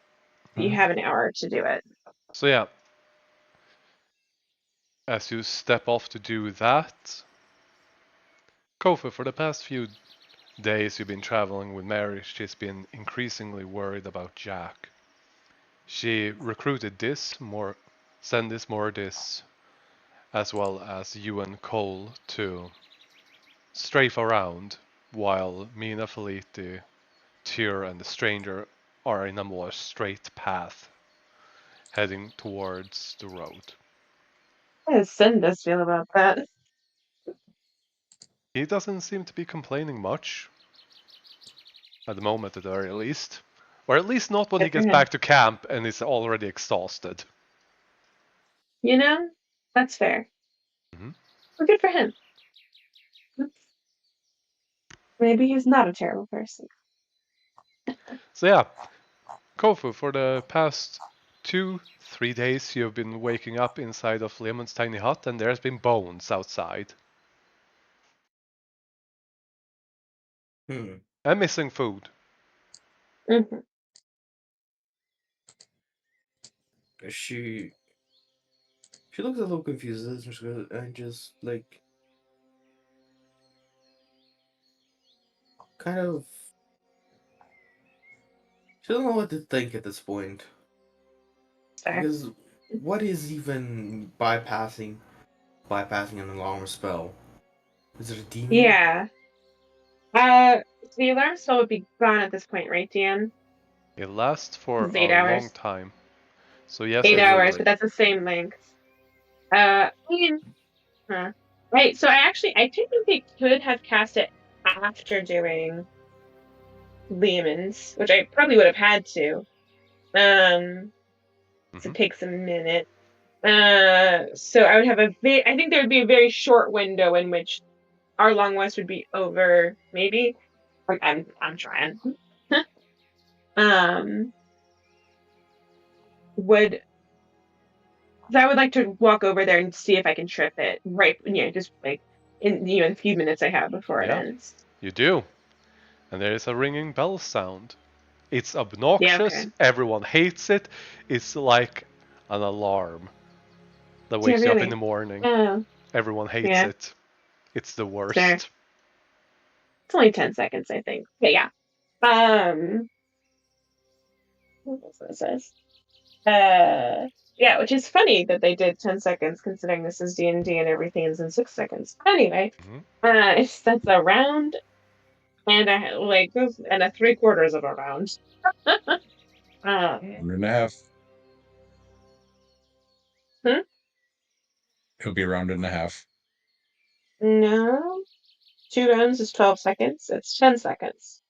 Speaker 3: You have an hour to do it.
Speaker 1: So yeah, as you step off to do that, Kofi, for the past few days you've been traveling with Mary, she's been increasingly worried about Jack. She recruited Sendis, Mordis, as well as you and Cole to strafe around, while Mina, Feliti, Tyr, and the stranger are in a more straight path, heading towards the road.
Speaker 3: How does Sindus feel about that?
Speaker 1: He doesn't seem to be complaining much. At the moment, at the very least. Or at least not when he
Speaker 3: Good for
Speaker 1: gets
Speaker 3: him.
Speaker 1: back to camp and is already exhausted.
Speaker 3: You know, that's fair.
Speaker 1: Mhm.
Speaker 3: Well, good for him. Maybe he's not a terrible person.
Speaker 1: So yeah, Kofu, for the past 2-3 days you've been waking up inside of Lemon's tiny hut and there's been bones outside. And missing food.
Speaker 3: Mm-hmm.
Speaker 5: She looks a little confused and just like kind of she doesn't know what to think at this point.
Speaker 3: Sorry.
Speaker 5: Because what is even bypassing an alarm spell? Is it a demon?
Speaker 3: Yeah. The alarm spell would be gone at this point, right, Dan?
Speaker 1: It lasts for
Speaker 3: It's
Speaker 1: a
Speaker 3: 8 hours.
Speaker 1: long time. So yes,
Speaker 3: 8 hours,
Speaker 1: absolutely.
Speaker 3: but that's the same length. I mean, right. So I technically could have cast it after doing Lehman's, which I probably would have had to. It takes a minute. So I would have I think there would be a very short window in which our long rest would be over. Maybe. I'm trying. Would I would like to walk over there and see if I can trip it right, just like in a few minutes I have before it
Speaker 1: Yeah,
Speaker 3: ends.
Speaker 1: you do. And there is a ringing bell sound. It's
Speaker 3: Yeah,
Speaker 1: obnoxious,
Speaker 3: okay.
Speaker 1: everyone hates it. It's like an alarm that
Speaker 3: Yeah,
Speaker 1: wakes you up in
Speaker 3: really.
Speaker 1: the morning.
Speaker 3: Oh,
Speaker 1: Everyone hates
Speaker 3: yeah.
Speaker 1: it. It's the
Speaker 3: Sure.
Speaker 1: worst.
Speaker 3: It's only 10 seconds, I think. But yeah. What else it says? Yeah, which is funny that they did 10 seconds considering this is D&D and everything is in 6 seconds. Anyway, that's a round and a 3/4 of a round.
Speaker 4: 1.5. It'll be a round and a half.
Speaker 3: No. 2 rounds is 12 seconds. It's 10 seconds.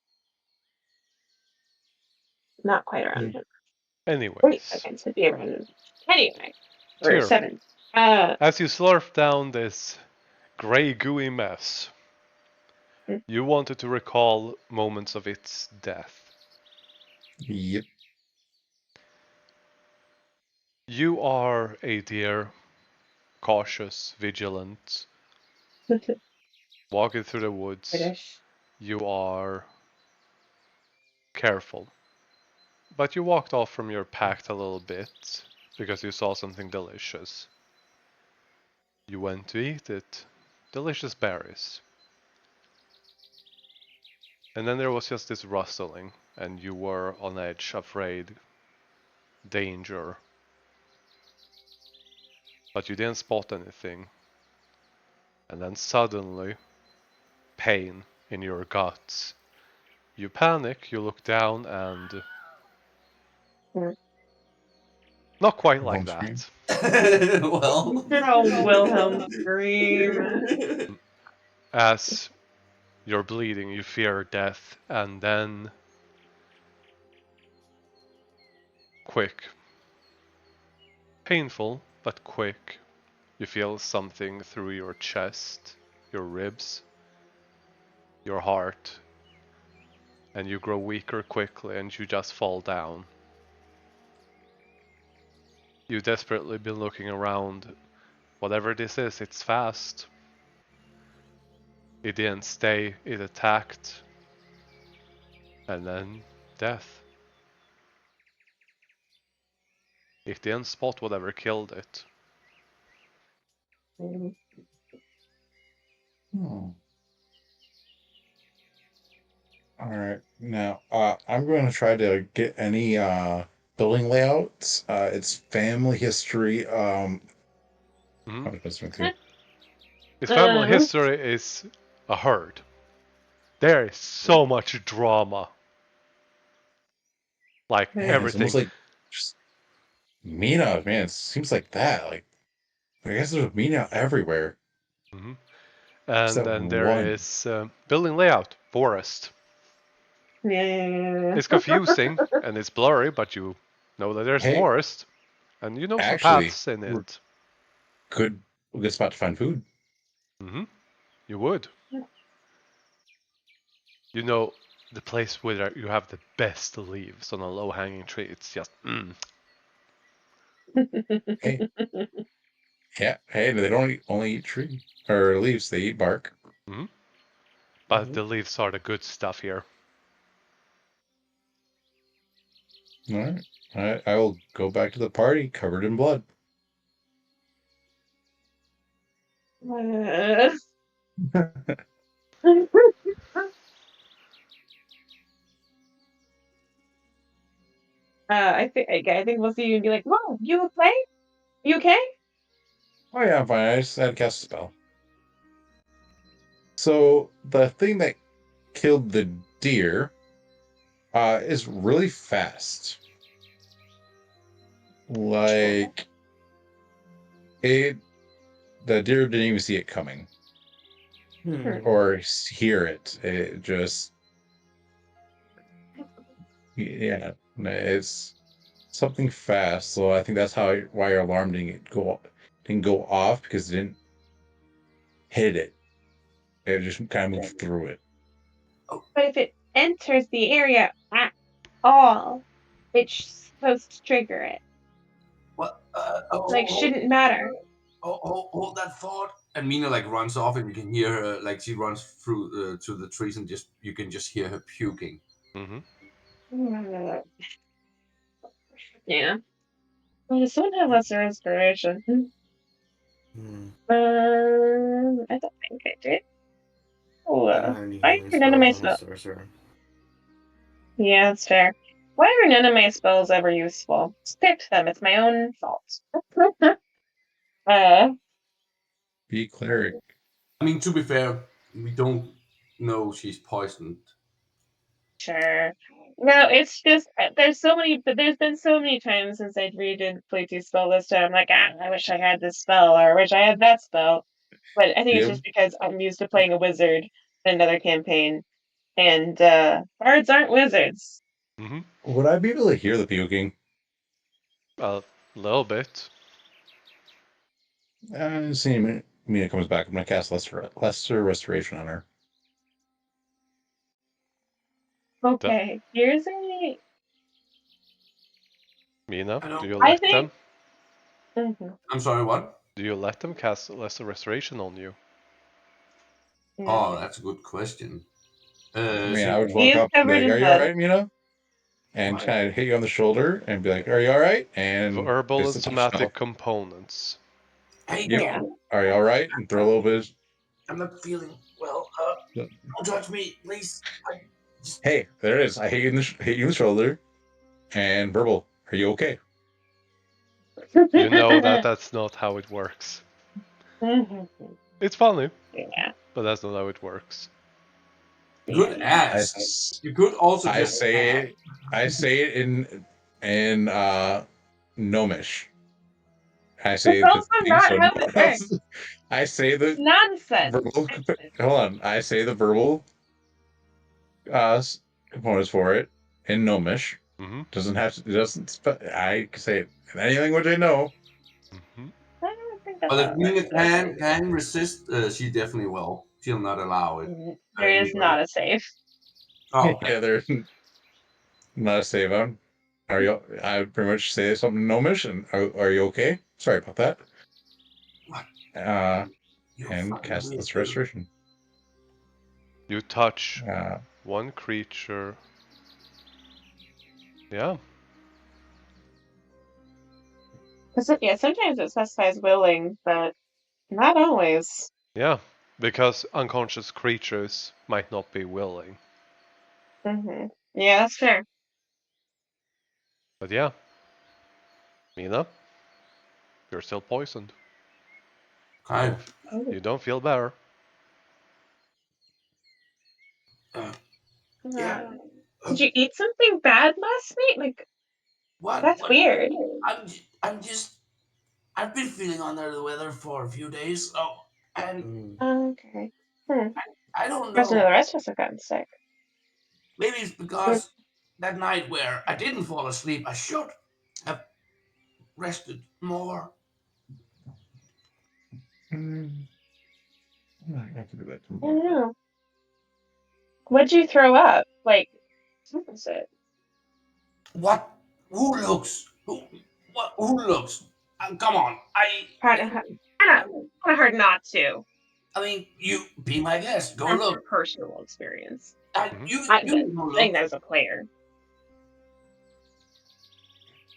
Speaker 3: Not quite a round. 8
Speaker 1: Anyways,
Speaker 3: seconds would be a round. Anyway. Or
Speaker 1: Tyr,
Speaker 3: 7.
Speaker 1: As you slurp down this grey gooey mess, you wanted to recall moments of its death.
Speaker 4: Yep.
Speaker 1: You are a deer, cautious, vigilant, walking through the woods.
Speaker 3: British.
Speaker 1: You are careful. But you walked off from your pact a little bit because you saw something delicious. You went to eat it. Delicious berries. And then there was just this rustling, and you were on edge, afraid, danger. But you didn't spot anything. And then suddenly, pain in your guts. You panic, you look down, and not quite like
Speaker 4: Home screen.
Speaker 1: that.
Speaker 2: Well.
Speaker 3: Oh, Wilhelm scream.
Speaker 1: As you're bleeding, you fear death, and then quick. Painful, but quick. You feel something through your chest, your ribs, your heart, and you grow weaker quickly and you just fall down. You've desperately been looking around. Whatever this is, it's fast. It didn't stay, it attacked. And then death. It didn't spot whatever killed it.
Speaker 4: Oh. All right. Now, I'm going to try to get any building layouts. It's family history.
Speaker 1: Mhm.
Speaker 4: How does this through?
Speaker 1: Its family history is a herd. There is so much drama. Like
Speaker 4: Man, it's almost
Speaker 1: everything.
Speaker 4: like just Mina. Man, it seems like that. Like I guess there's Mina everywhere
Speaker 1: Mhm. And
Speaker 4: except
Speaker 1: then there
Speaker 4: one.
Speaker 1: is building layout, forest.
Speaker 3: Yeah.
Speaker 1: It's confusing and it's blurry, but you know that there's
Speaker 4: Hey,
Speaker 1: forest and you know some
Speaker 4: actually,
Speaker 1: paths in
Speaker 4: we're
Speaker 1: it.
Speaker 4: good spot to find food.
Speaker 1: Hmm. You would. You know the place where you have the best leaves on a low-hanging tree. It's just
Speaker 4: Hey, yeah. Hey, they don't only eat tree or leaves. They eat bark.
Speaker 1: Hmm. But the leaves are the good stuff here.
Speaker 4: All right. I will go back to the party covered in blood.
Speaker 3: I think we'll see you and be like, "Whoa, you okay? You okay?"
Speaker 4: Oh yeah, I'm fine. I just had to cast a spell. So the thing that killed the deer is really fast. Like it, the deer didn't even see it coming or hear it. It just, yeah, it's something fast. So I think that's why your alarm didn't go off because it didn't hit it. It just kind of moved through it.
Speaker 3: But if it enters the area at all, it's supposed to trigger it.
Speaker 2: What?
Speaker 3: Like, shouldn't matter.
Speaker 2: Hold that thought. And Mina like runs off, and you can hear her like she runs through to the trees, and just you can just hear her puking.
Speaker 1: Hmm.
Speaker 3: Yeah. Well, does someone have lesser inspiration? I don't think I did. Oh,
Speaker 5: I don't have any
Speaker 3: why
Speaker 5: healing
Speaker 3: are none of
Speaker 5: spells.
Speaker 3: my
Speaker 5: I'm a
Speaker 3: spells?
Speaker 5: sorcerer.
Speaker 3: Yeah, that's fair. Why are none of my spells ever useful? Picked them. It's my own fault. uh,
Speaker 4: Be cleric.
Speaker 2: I mean, to be fair, we don't know she's poisoned.
Speaker 3: Sure. No, it's just there's so many, but there's been so many times since I redid Playtoo spell this time. I'm like, I wish I had this spell, or I wish I had that spell. But I think it's
Speaker 4: Yep.
Speaker 3: just because I'm used to playing a wizard in another campaign, and bards aren't wizards.
Speaker 1: Hmm.
Speaker 4: Would I be able to hear the puking?
Speaker 1: A little bit.
Speaker 4: Seeing Mina comes back, I'm gonna cast lesser restoration on her.
Speaker 3: Okay, here's a.
Speaker 1: Mina,
Speaker 2: I don't-
Speaker 1: do you
Speaker 3: I
Speaker 1: let
Speaker 3: think-
Speaker 1: them?
Speaker 2: I'm sorry, what?
Speaker 1: Do you let them cast lesser restoration on you?
Speaker 2: Oh, that's a good question.
Speaker 4: I mean,
Speaker 2: See,
Speaker 4: I would
Speaker 3: He
Speaker 4: walk
Speaker 3: is
Speaker 4: up and be
Speaker 3: covered
Speaker 4: like,
Speaker 3: in
Speaker 4: "Are you
Speaker 3: blood.
Speaker 4: all right, Mina?" And
Speaker 2: What?
Speaker 4: kind of hit you on the shoulder and be like, "Are you all right?" And
Speaker 1: Verbal
Speaker 4: it's
Speaker 1: and
Speaker 4: a touch
Speaker 1: somatic
Speaker 4: spell.
Speaker 1: components.
Speaker 2: Hey,
Speaker 4: Yep.
Speaker 3: Yeah.
Speaker 4: Are you all right? And throw a little bit.
Speaker 2: I'm not feeling well. Don't judge me, please.
Speaker 4: Hey, there it is. I hit you in the shoulder. And verbal. Are you okay?
Speaker 1: You know that that's not how it works. It's funny,
Speaker 3: Yeah.
Speaker 1: but that's not how it works.
Speaker 2: You could ask. You could also
Speaker 4: I
Speaker 2: just
Speaker 4: say it in Gnomish. I say
Speaker 3: That's
Speaker 4: the
Speaker 3: also
Speaker 4: thing
Speaker 3: not
Speaker 4: so
Speaker 3: how
Speaker 4: no
Speaker 3: it
Speaker 4: one else.
Speaker 3: works.
Speaker 4: I say the
Speaker 3: Nonsense.
Speaker 4: verbal. Hold on. I say the verbal components for it in Gnomish.
Speaker 1: Mm-hmm.
Speaker 4: Doesn't have to. It doesn't. I can say it in any language I know.
Speaker 1: Mm-hmm.
Speaker 3: I don't think that's
Speaker 2: But
Speaker 3: how
Speaker 2: if
Speaker 3: it
Speaker 2: Mina
Speaker 3: works.
Speaker 2: can resist, she definitely will. She'll not allow it.
Speaker 3: There is
Speaker 2: Anyway.
Speaker 3: not a safe.
Speaker 2: Oh, okay.
Speaker 4: Yeah, there's not a save on. Are you? I pretty much say something in Gnomish, and are you okay? Sorry about that.
Speaker 2: What? You're
Speaker 4: And
Speaker 2: fucking
Speaker 4: cast
Speaker 2: weird,
Speaker 4: this
Speaker 2: too.
Speaker 4: restoration.
Speaker 1: You touch
Speaker 4: Uh,
Speaker 1: one creature. Yeah.
Speaker 3: Yeah, sometimes it specifies willing, but not always.
Speaker 1: Yeah. Because unconscious creatures might not be willing.
Speaker 3: Yeah, that's fair.
Speaker 1: But yeah. Mina, you're still poisoned.
Speaker 2: Okay.
Speaker 1: You don't feel better.
Speaker 2: Yeah.
Speaker 3: Did you eat something bad last night? Like,
Speaker 2: What?
Speaker 3: that's weird.
Speaker 2: I'm just. I've been feeling under the weather for a few days. Oh, and
Speaker 3: Okay.
Speaker 2: I don't
Speaker 3: Rest of
Speaker 2: know.
Speaker 3: the rest of us have gotten sick.
Speaker 2: Maybe it's because that night where I didn't fall asleep, I should have rested more.
Speaker 4: I have to do that
Speaker 3: I don't
Speaker 4: tomorrow.
Speaker 3: know. What'd you throw up? Like, what was it?
Speaker 2: What? Who looks? Who? What? Who looks? Come on.
Speaker 3: Kind of hard not to.
Speaker 2: I mean, you be my guest. Go
Speaker 3: After
Speaker 2: look.
Speaker 3: personal experience.
Speaker 1: Mm-hmm.
Speaker 2: You go
Speaker 3: I think
Speaker 2: look.
Speaker 3: that was a player.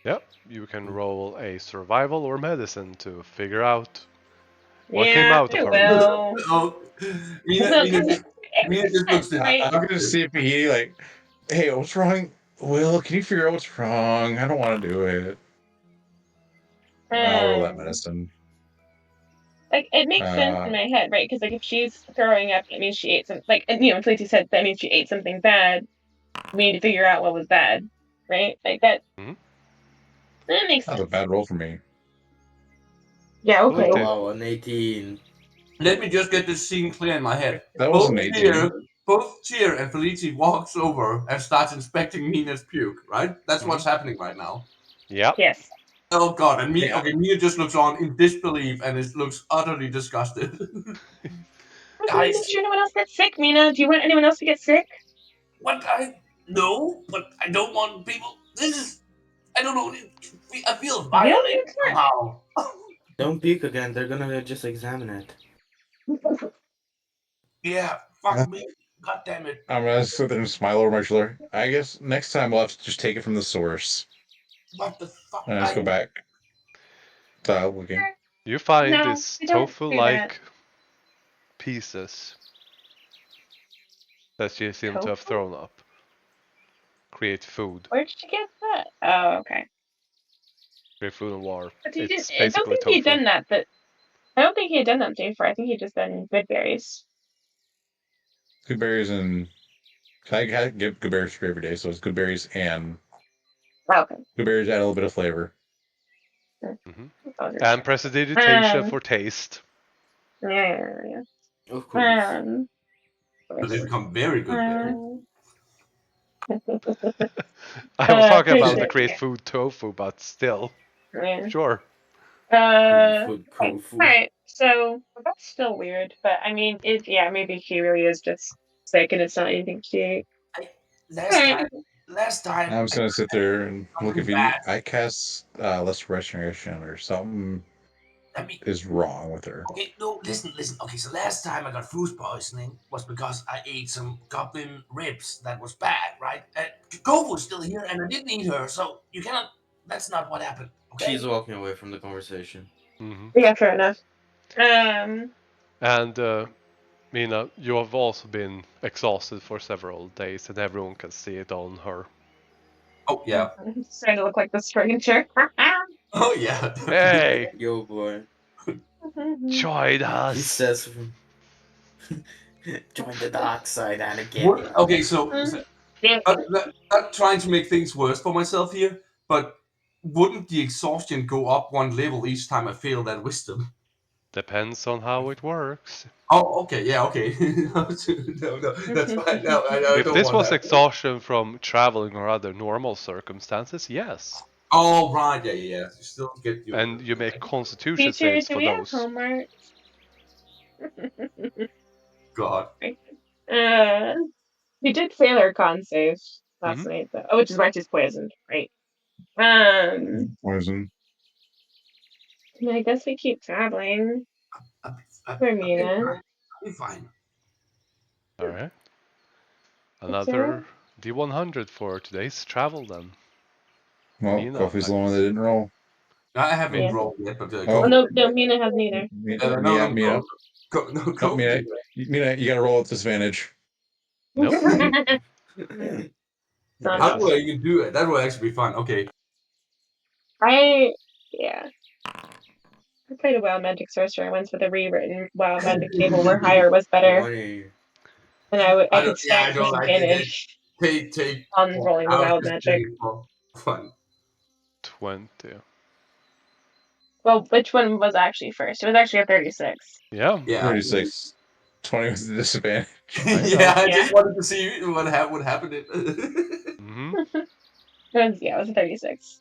Speaker 1: Yep. You can roll a survival or medicine to figure out what came
Speaker 3: Yeah,
Speaker 1: out of
Speaker 3: I
Speaker 1: her.
Speaker 3: will.
Speaker 2: Oh,
Speaker 3: No, because
Speaker 2: Mina just looks at.
Speaker 3: right?
Speaker 4: I'm gonna see if he like, hey, what's wrong? Will, can you figure out what's wrong? I don't want to do it. I'll roll that medicine.
Speaker 3: Like it makes sense in my head, right? Because like if she's throwing up, it means she ate some. Like and, Felicia said that means she ate something bad. We need to figure out what was bad, right? Like that.
Speaker 1: Mm-hmm.
Speaker 3: That makes
Speaker 4: That's
Speaker 3: sense.
Speaker 4: a bad roll for me.
Speaker 3: Yeah. Okay.
Speaker 1: Felicia.
Speaker 5: Wow, an 18.
Speaker 2: Let me just get this scene clear in my head.
Speaker 4: That was an 18.
Speaker 2: Both Cheer and Felici walks over and starts inspecting Mina's puke. Right? That's what's happening right now.
Speaker 1: Yep.
Speaker 3: Yes.
Speaker 2: Oh God! And
Speaker 4: Yeah.
Speaker 2: Mina just looks on in disbelief and looks utterly disgusted.
Speaker 3: How do you make sure no one else gets sick, Mina? Do you want anyone else to get sick?
Speaker 2: What no, but I don't want people. This is I don't know. I feel violated somehow.
Speaker 5: Don't peek again, they're gonna just examine it.
Speaker 2: Yeah, fuck me. God damn it.
Speaker 4: I'm gonna sit there and smile over my shoulder. I guess next time we'll have to just take it from the source.
Speaker 2: What the fuck?
Speaker 4: And let's go back to looking.
Speaker 1: You find
Speaker 3: No,
Speaker 1: these
Speaker 3: we don't do that.
Speaker 1: tofu-like pieces that you seem to have
Speaker 3: Tofu?
Speaker 1: thrown up. Create food.
Speaker 3: Where'd you get that? Oh, okay.
Speaker 1: Create food and water.
Speaker 3: But he
Speaker 1: It's
Speaker 3: didn't. I don't
Speaker 1: basically
Speaker 3: think he had
Speaker 1: tofu.
Speaker 3: done that. But I don't think he had done that before. I think he just done good berries.
Speaker 4: Good berries and I get good berries for every day, so it's good berries and
Speaker 3: Okay.
Speaker 4: good berries add a little bit of flavor.
Speaker 1: Mm-hmm.
Speaker 3: Those are
Speaker 1: And prestidigitation
Speaker 3: Um,
Speaker 1: for taste.
Speaker 3: yeah.
Speaker 5: Of course.
Speaker 2: So they become very good berries.
Speaker 1: I was talking
Speaker 3: Pretty
Speaker 1: about
Speaker 3: sure.
Speaker 1: the create food tofu, but still.
Speaker 3: Yeah.
Speaker 1: Sure.
Speaker 5: Kofu.
Speaker 3: Alright, so that's still weird, but I mean, maybe he really is just sick and it's not anything to.
Speaker 2: Last
Speaker 3: Alright.
Speaker 2: time, last time
Speaker 4: I'm just gonna sit there and look
Speaker 2: something
Speaker 4: at VD.
Speaker 2: bad.
Speaker 4: I cast less restoration, or something
Speaker 2: I mean,
Speaker 4: is wrong with her.
Speaker 2: okay, no, listen. Okay, so last time I got food poisoning was because I ate some goblin ribs that was bad, right? Gofu's still here, and I didn't eat her, so you cannot. That's not what happened. Okay.
Speaker 5: She's walking away from the conversation.
Speaker 1: Hmm.
Speaker 3: Yeah, fair enough.
Speaker 1: And Mina, you have also been exhausted for several days, and everyone can see it on her.
Speaker 2: Oh yeah.
Speaker 3: I'm starting to look like the stranger.
Speaker 2: Oh yeah.
Speaker 1: Hey,
Speaker 5: Yo, boy.
Speaker 1: join
Speaker 5: He
Speaker 1: us.
Speaker 5: says, "Join the dark side, Anakin."
Speaker 2: Okay, so
Speaker 3: Yeah.
Speaker 2: not trying to make things worse for myself here, but wouldn't the exhaustion go up one level each time I fail that wisdom?
Speaker 1: Depends on how it works.
Speaker 2: Oh, okay, yeah, okay. No, that's fine. No, I
Speaker 1: If
Speaker 2: don't
Speaker 1: this
Speaker 2: want
Speaker 1: was
Speaker 2: that.
Speaker 1: exhaustion from traveling or other normal circumstances, yes.
Speaker 2: Oh, right, yeah. You still get your.
Speaker 1: And you make constitution
Speaker 3: Teacher,
Speaker 1: saves
Speaker 3: do
Speaker 1: for
Speaker 3: we have
Speaker 1: those.
Speaker 3: homework?
Speaker 2: God.
Speaker 3: uh, we did fail our con save last
Speaker 1: Mhm.
Speaker 3: night, though. Oh, which is why she's poisoned, right?
Speaker 4: Poison.
Speaker 3: I guess we keep traveling. For Mina.
Speaker 2: I'll be fine.
Speaker 1: Alright.
Speaker 3: It's alright.
Speaker 1: Another D100 for today's travel then.
Speaker 4: Well,
Speaker 1: Mina,
Speaker 4: Kofi's the one that didn't roll.
Speaker 2: I haven't
Speaker 3: Yeah.
Speaker 2: rolled yet, but
Speaker 4: Oh.
Speaker 3: Oh, no, Mina hasn't either.
Speaker 2: No,
Speaker 4: Mina.
Speaker 2: go.
Speaker 4: Mina, you gotta roll at disadvantage.
Speaker 1: Nope.
Speaker 2: How do I even do it? That would actually be fun. Okay.
Speaker 3: Yeah. I played a Wild Magic Sorcerer once with a rewritten Wild Magic table where higher was better.
Speaker 5: 20.
Speaker 3: And I could stack disadvantage
Speaker 2: Take
Speaker 3: on rolling the Wild Magic.
Speaker 2: Fun.
Speaker 1: 20.
Speaker 3: Well, which one was actually first? It was actually a 36.
Speaker 1: Yeah.
Speaker 4: 36. 20 was the disadvantage.
Speaker 2: I just wanted to see what happened.
Speaker 1: Mm-hmm.
Speaker 3: It was a 36.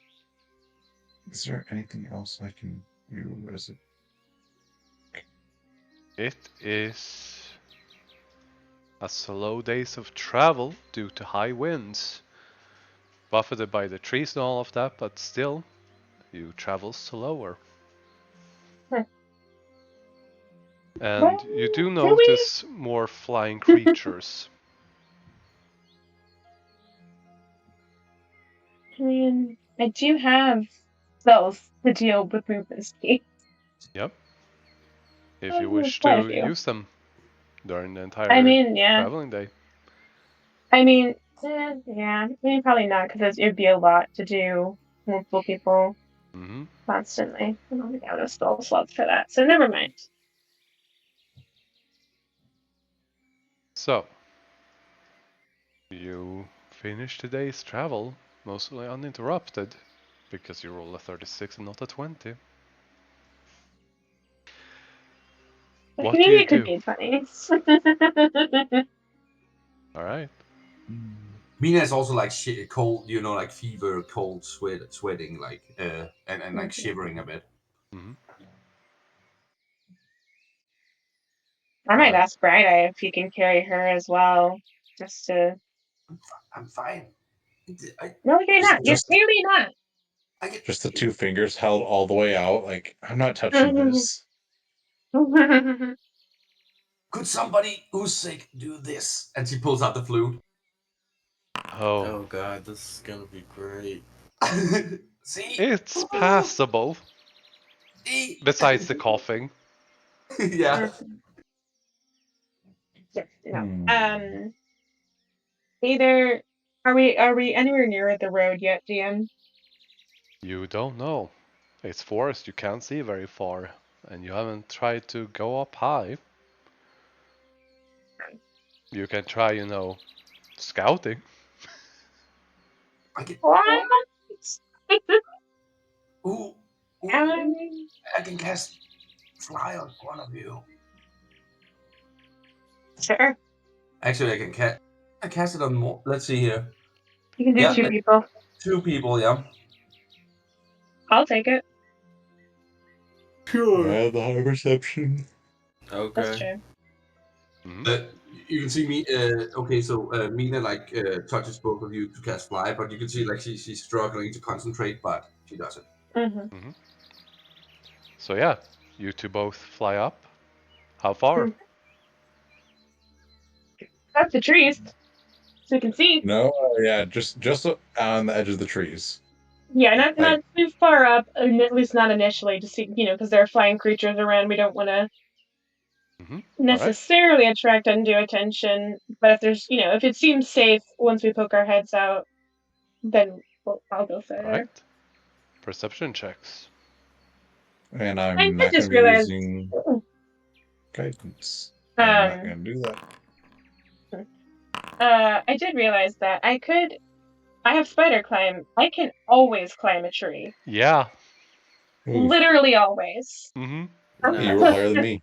Speaker 4: Is there anything else I can use?
Speaker 1: It is a slow days of travel due to high winds. Buffeted by the trees and all of that, but still, you travel slower. And you do notice more flying creatures.
Speaker 3: I mean, I do have spells to deal with movement speed.
Speaker 1: Yep. If you wish
Speaker 3: Quite a
Speaker 1: to
Speaker 3: few.
Speaker 1: use them during the entire traveling day.
Speaker 3: I mean, probably not, because it'd be a lot to do multiple people constantly. I don't think I would have spell slots for that, so never mind.
Speaker 1: So, you finish today's travel mostly uninterrupted, because you roll a 36 and not a 20. What do you do?
Speaker 3: Maybe it could be 20.
Speaker 1: Alright.
Speaker 2: Mina is also like cold, like fever, cold, sweating, like and like shivering a bit.
Speaker 3: I might ask Bright Eye if he can carry her as well, just to.
Speaker 2: I'm fine.
Speaker 3: No, you're not. You're clearly not.
Speaker 4: Just the two fingers held all the way out, like, I'm not touching this.
Speaker 2: Could somebody who's sick do this? And she pulls out the flute.
Speaker 1: Oh
Speaker 5: God, this is gonna be great.
Speaker 2: See?
Speaker 1: It's passable. Besides the coughing.
Speaker 2: Yeah.
Speaker 3: Either are we anywhere near the road yet, DM?
Speaker 1: You don't know. It's forest, you can't see very far, and you haven't tried to go up high. You can try, scouting.
Speaker 3: What?
Speaker 2: Ooh, I can cast fly on one of you.
Speaker 3: Sure.
Speaker 2: Actually, I cast it on more. Let's see here.
Speaker 3: You can do 2 people.
Speaker 2: 2 people, yeah.
Speaker 3: I'll take it.
Speaker 5: Sure.
Speaker 4: The high perception.
Speaker 5: Okay.
Speaker 3: That's true.
Speaker 1: Mhm.
Speaker 2: You can see me. Okay, so Mina touches both of you to cast fly, but you can see she's struggling to concentrate, but she does it.
Speaker 3: Mm-hmm.
Speaker 1: So yeah, you two both fly up. How far?
Speaker 3: Up the trees, so you can see.
Speaker 4: No, yeah, just on the edge of the trees.
Speaker 3: Yeah, not
Speaker 4: Like-
Speaker 3: too far up, at least not initially, to see, because there are flying creatures around. We don't want to
Speaker 1: All right.
Speaker 3: necessarily attract undue attention, but if there's, if it seems safe once we poke our heads out, then I'll go
Speaker 1: All
Speaker 3: further.
Speaker 1: right. Perception checks.
Speaker 4: And
Speaker 3: I
Speaker 4: I'm not going
Speaker 3: just
Speaker 4: to be
Speaker 3: realized.
Speaker 4: using guidance. I'm not going to do that.
Speaker 3: I did realize that I have spider climb. I can always climb a tree.
Speaker 1: Yeah.
Speaker 4: Ooh,
Speaker 3: Literally always.
Speaker 1: Mm-hmm.
Speaker 4: you roll higher than me.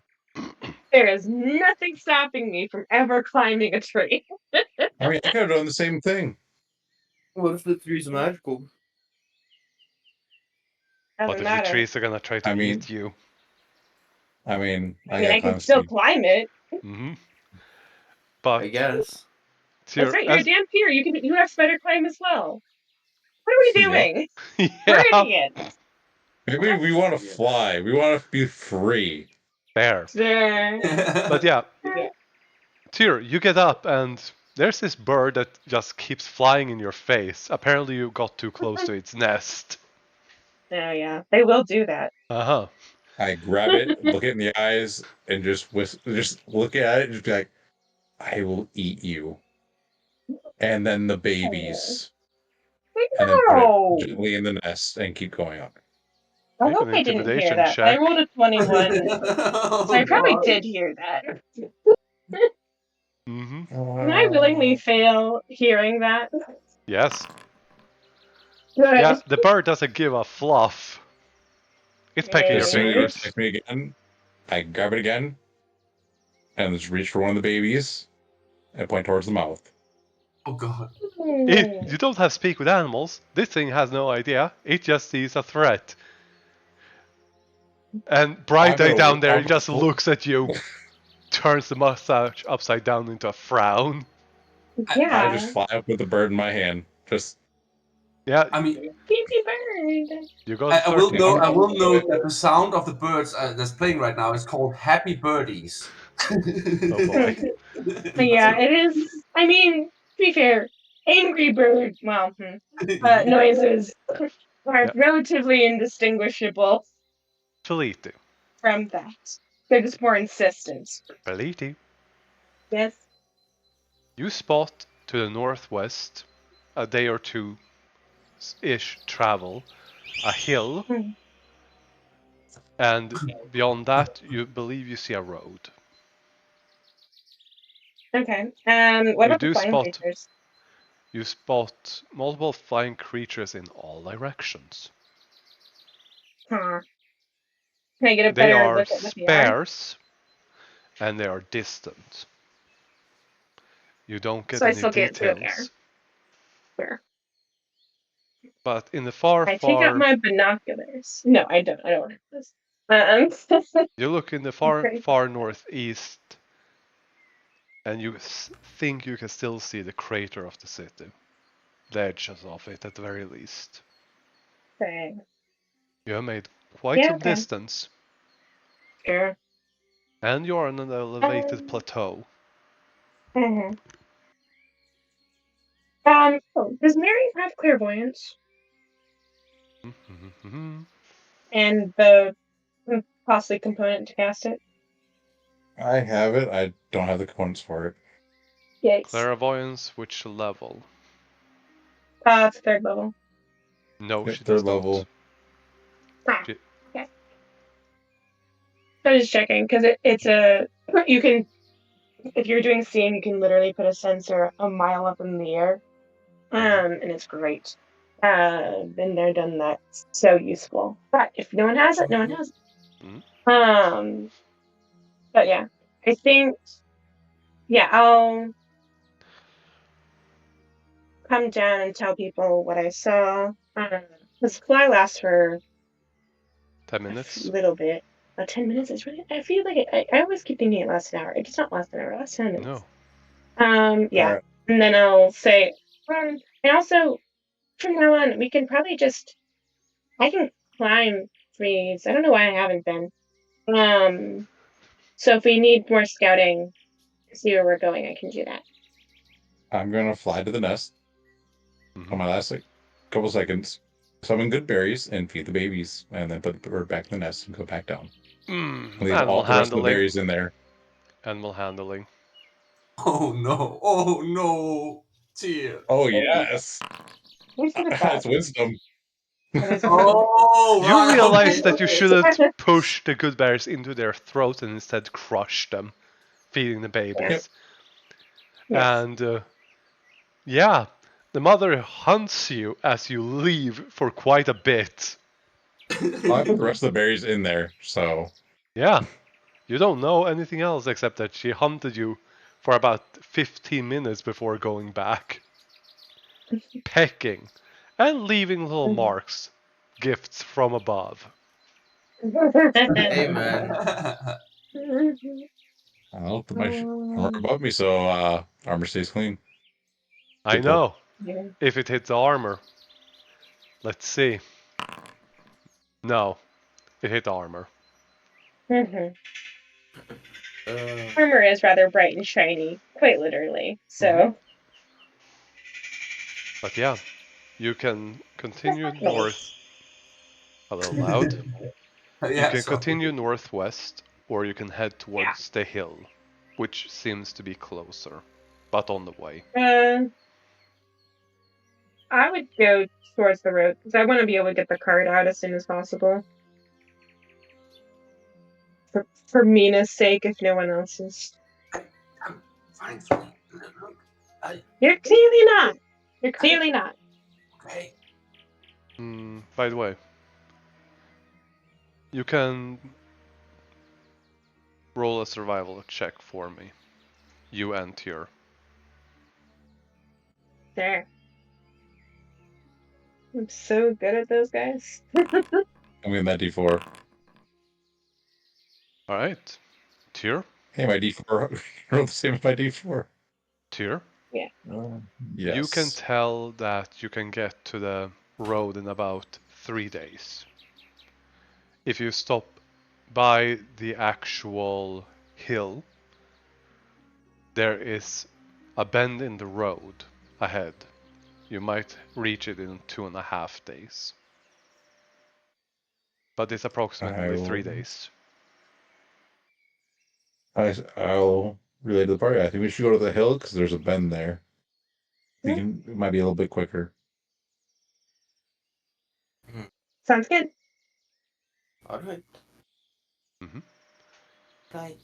Speaker 3: There is nothing stopping me from ever climbing a tree.
Speaker 4: I mean, I could have done the same thing.
Speaker 5: What if the tree's magical?
Speaker 3: Doesn't
Speaker 1: What if the
Speaker 3: matter.
Speaker 1: trees are gonna try to
Speaker 4: I mean-
Speaker 1: eat you?
Speaker 4: I mean,
Speaker 3: I
Speaker 4: got
Speaker 3: can
Speaker 4: climb
Speaker 3: still
Speaker 4: speed.
Speaker 3: climb it.
Speaker 1: Mm-hmm.
Speaker 5: I
Speaker 1: But
Speaker 5: guess.
Speaker 3: That's right. You're a damn deer. You have spider climb as well. What are we
Speaker 4: Yeah.
Speaker 3: doing? We're
Speaker 1: yeah,
Speaker 3: idiots.
Speaker 4: Maybe we want to fly. We want to be free.
Speaker 1: fair.
Speaker 3: Sure.
Speaker 1: But yeah,
Speaker 3: Yeah.
Speaker 1: Tyr, you get up and there's this bird that just keeps flying in your face. Apparently you got too close to its nest.
Speaker 3: Oh yeah, they will do that.
Speaker 1: Uh-huh.
Speaker 4: I grab it, look it in the eyes, and just look at it and just be like, I will eat you. And then the babies. And then put it
Speaker 3: No.
Speaker 4: gently in the nest and keep going on.
Speaker 3: I
Speaker 1: Make
Speaker 3: hope
Speaker 1: an
Speaker 3: I didn't hear
Speaker 1: intimidation
Speaker 3: that. I
Speaker 1: check.
Speaker 3: rolled a 21,
Speaker 2: Oh,
Speaker 3: so I probably
Speaker 2: God.
Speaker 3: did hear that.
Speaker 1: Mm-hmm.
Speaker 3: Can I willingly fail hearing that?
Speaker 1: Yes.
Speaker 3: Good.
Speaker 1: Yeah, the bird doesn't give a fluff. It's pecking your
Speaker 4: As soon as it
Speaker 1: fingers.
Speaker 4: attacks me again, I grab it again and just reach for one of the babies and point towards the mouth.
Speaker 2: Oh, God.
Speaker 1: You don't have speak with animals. This thing has no idea. It just sees a threat. And Bright Eye down there just looks at you, turns the mustache upside down into a frown.
Speaker 3: Yeah.
Speaker 4: I just fly up with the bird in my hand. Just
Speaker 1: Yeah,
Speaker 2: I mean,
Speaker 3: Baby bird.
Speaker 1: you got
Speaker 2: I will
Speaker 1: 30.
Speaker 2: know. I will note that the sound of the birds that's playing right now is called "Happy Birdies."
Speaker 1: Oh boy.
Speaker 3: But yeah, it is. I mean, to be fair, angry bird. Well, noises are
Speaker 1: Yeah.
Speaker 3: relatively indistinguishable
Speaker 1: Feliti.
Speaker 3: from that. They're just more insistent.
Speaker 1: Feliti.
Speaker 3: Yes.
Speaker 1: You spot to the northwest, a day or two-ish travel, a hill,
Speaker 3: Hmm.
Speaker 1: and beyond that, you believe you see a road.
Speaker 3: Okay. What
Speaker 1: You
Speaker 3: about the
Speaker 1: do
Speaker 3: flying
Speaker 1: spot
Speaker 3: creatures?
Speaker 1: You spot multiple flying creatures in all directions.
Speaker 3: Huh. Can I get a
Speaker 1: They
Speaker 3: better
Speaker 1: are
Speaker 3: look at what they are?
Speaker 1: sparse and they are distant. You don't get
Speaker 3: So I
Speaker 1: any
Speaker 3: still can't see what they are.
Speaker 1: details.
Speaker 3: Where?
Speaker 1: But in the far,
Speaker 3: I take out
Speaker 1: far,
Speaker 3: my binoculars. No, I don't. I don't want to do this.
Speaker 1: you look in the far,
Speaker 3: Great.
Speaker 1: far northeast, and you think you can still see the crater of the city, the edges of it at the very least.
Speaker 3: Okay.
Speaker 1: You have made quite some
Speaker 3: Okay.
Speaker 1: distance,
Speaker 3: Sure.
Speaker 1: and you are on an elevated plateau.
Speaker 3: Mhm. Does Mary have clairvoyance and the costly component to cast it?
Speaker 4: I have it. I don't have the components for it.
Speaker 3: Yikes.
Speaker 1: Clairvoyance, which level?
Speaker 3: It's 3rd level.
Speaker 1: No,
Speaker 4: Yep,
Speaker 1: she
Speaker 4: third
Speaker 1: does
Speaker 4: level.
Speaker 3: Ah,
Speaker 1: She-
Speaker 3: okay. I was just checking because it's you can, if you're doing seeing, you can literally put a sensor a mile up in the air, and it's great. Been there, done that. So useful. But if no one has it, no one has it.
Speaker 1: Mhm.
Speaker 3: But yeah, I think, yeah, I'll come down and tell people what I saw. This fly lasts for
Speaker 1: 10
Speaker 3: a
Speaker 1: minutes.
Speaker 3: little bit. But 10 minutes is really. I feel like I always keep thinking it lasts an hour. It does not last an hour. It lasts 10 minutes.
Speaker 1: No.
Speaker 3: Yeah.
Speaker 4: Alright.
Speaker 3: And then I'll say, and also from now on, we can probably just. I can climb trees. I don't know why I haven't been. So if we need more scouting to see where we're going, I can do that.
Speaker 4: I'm gonna fly to the nest
Speaker 1: Mhm.
Speaker 4: on my last couple seconds, summon good berries, and feed the babies, and then put the bird back in the nest and go back down. Leave
Speaker 1: Animal
Speaker 4: all the rest of the
Speaker 1: handling.
Speaker 4: berries in there.
Speaker 1: Animal handling.
Speaker 2: Oh no! Oh no! Dear.
Speaker 4: Oh yes,
Speaker 3: Where's the
Speaker 4: that's wisdom.
Speaker 3: That is
Speaker 2: Oh
Speaker 1: You
Speaker 2: right.
Speaker 1: realize
Speaker 2: Okay.
Speaker 1: that you
Speaker 2: Okay.
Speaker 1: shouldn't push the good berries into their throat and instead crush them, feeding the
Speaker 3: Yeah.
Speaker 4: Yep.
Speaker 1: babies.
Speaker 3: Yes.
Speaker 1: And yeah, the mother hunts you as you leave for quite a bit.
Speaker 4: I put the rest of the berries in there, so
Speaker 1: Yeah, you don't know anything else except that she hunted you for about 15 minutes before going back, pecking, and leaving little marks, gifts from above.
Speaker 5: Hey, man.
Speaker 4: I don't put my armor above me, so armor stays clean.
Speaker 1: I
Speaker 4: Good pull.
Speaker 1: know, if it hits armor. Let's see. No, it hit armor.
Speaker 3: Mhm.
Speaker 5: Uh,
Speaker 3: Armor is rather bright and shiny, quite literally. So
Speaker 1: But yeah, you can continue
Speaker 3: me.
Speaker 1: north. A little loud. You
Speaker 2: Yeah.
Speaker 1: can
Speaker 2: Sorry.
Speaker 1: continue northwest, or you can head
Speaker 3: Yeah.
Speaker 1: towards the hill, which seems to be closer, but on the way.
Speaker 3: I would go towards the road because I want to be able to get the card out as soon as possible. For Mina's sake, if no one else's.
Speaker 2: I'm fine. Fine. Look.
Speaker 3: You're clearly not. You're clearly not.
Speaker 2: Okay.
Speaker 1: By the way, you can roll a survival check for me. You and Tyr.
Speaker 3: There. I'm so good at those guys.
Speaker 4: I'm getting that D4.
Speaker 1: Alright. Tyr?
Speaker 4: Hey, my D4. Roll the same as my D4.
Speaker 1: Tyr?
Speaker 3: Yeah.
Speaker 1: You can
Speaker 4: Yes.
Speaker 1: tell that you can get to the road in about 3 days. If you stop by the actual hill, there is a bend in the road ahead. You might reach it in 2.5 days. But it's approximately 3 days.
Speaker 4: I'll relay to the party. I think we should go to the hill because there's a bend there. It might be a little bit quicker.
Speaker 3: Sounds good.
Speaker 5: all right.
Speaker 1: Mm-hmm.
Speaker 5: Right.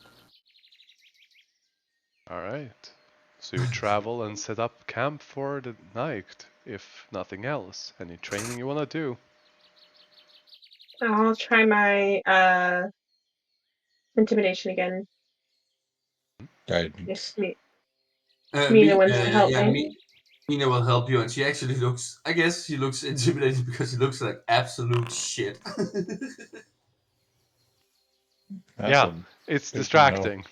Speaker 1: Alright. So you travel and set up camp for the night, if nothing else. Any training you wanna do?
Speaker 3: I'll try my intimidation again. If
Speaker 4: Guidance.
Speaker 3: Mina wants to help
Speaker 2: Yeah,
Speaker 3: me.
Speaker 2: Mina will help you, and she actually looks. I guess she looks intimidated because she looks like absolute shit.
Speaker 4: That's
Speaker 1: Yeah,
Speaker 4: a
Speaker 1: it's
Speaker 4: good to know.
Speaker 1: distracting.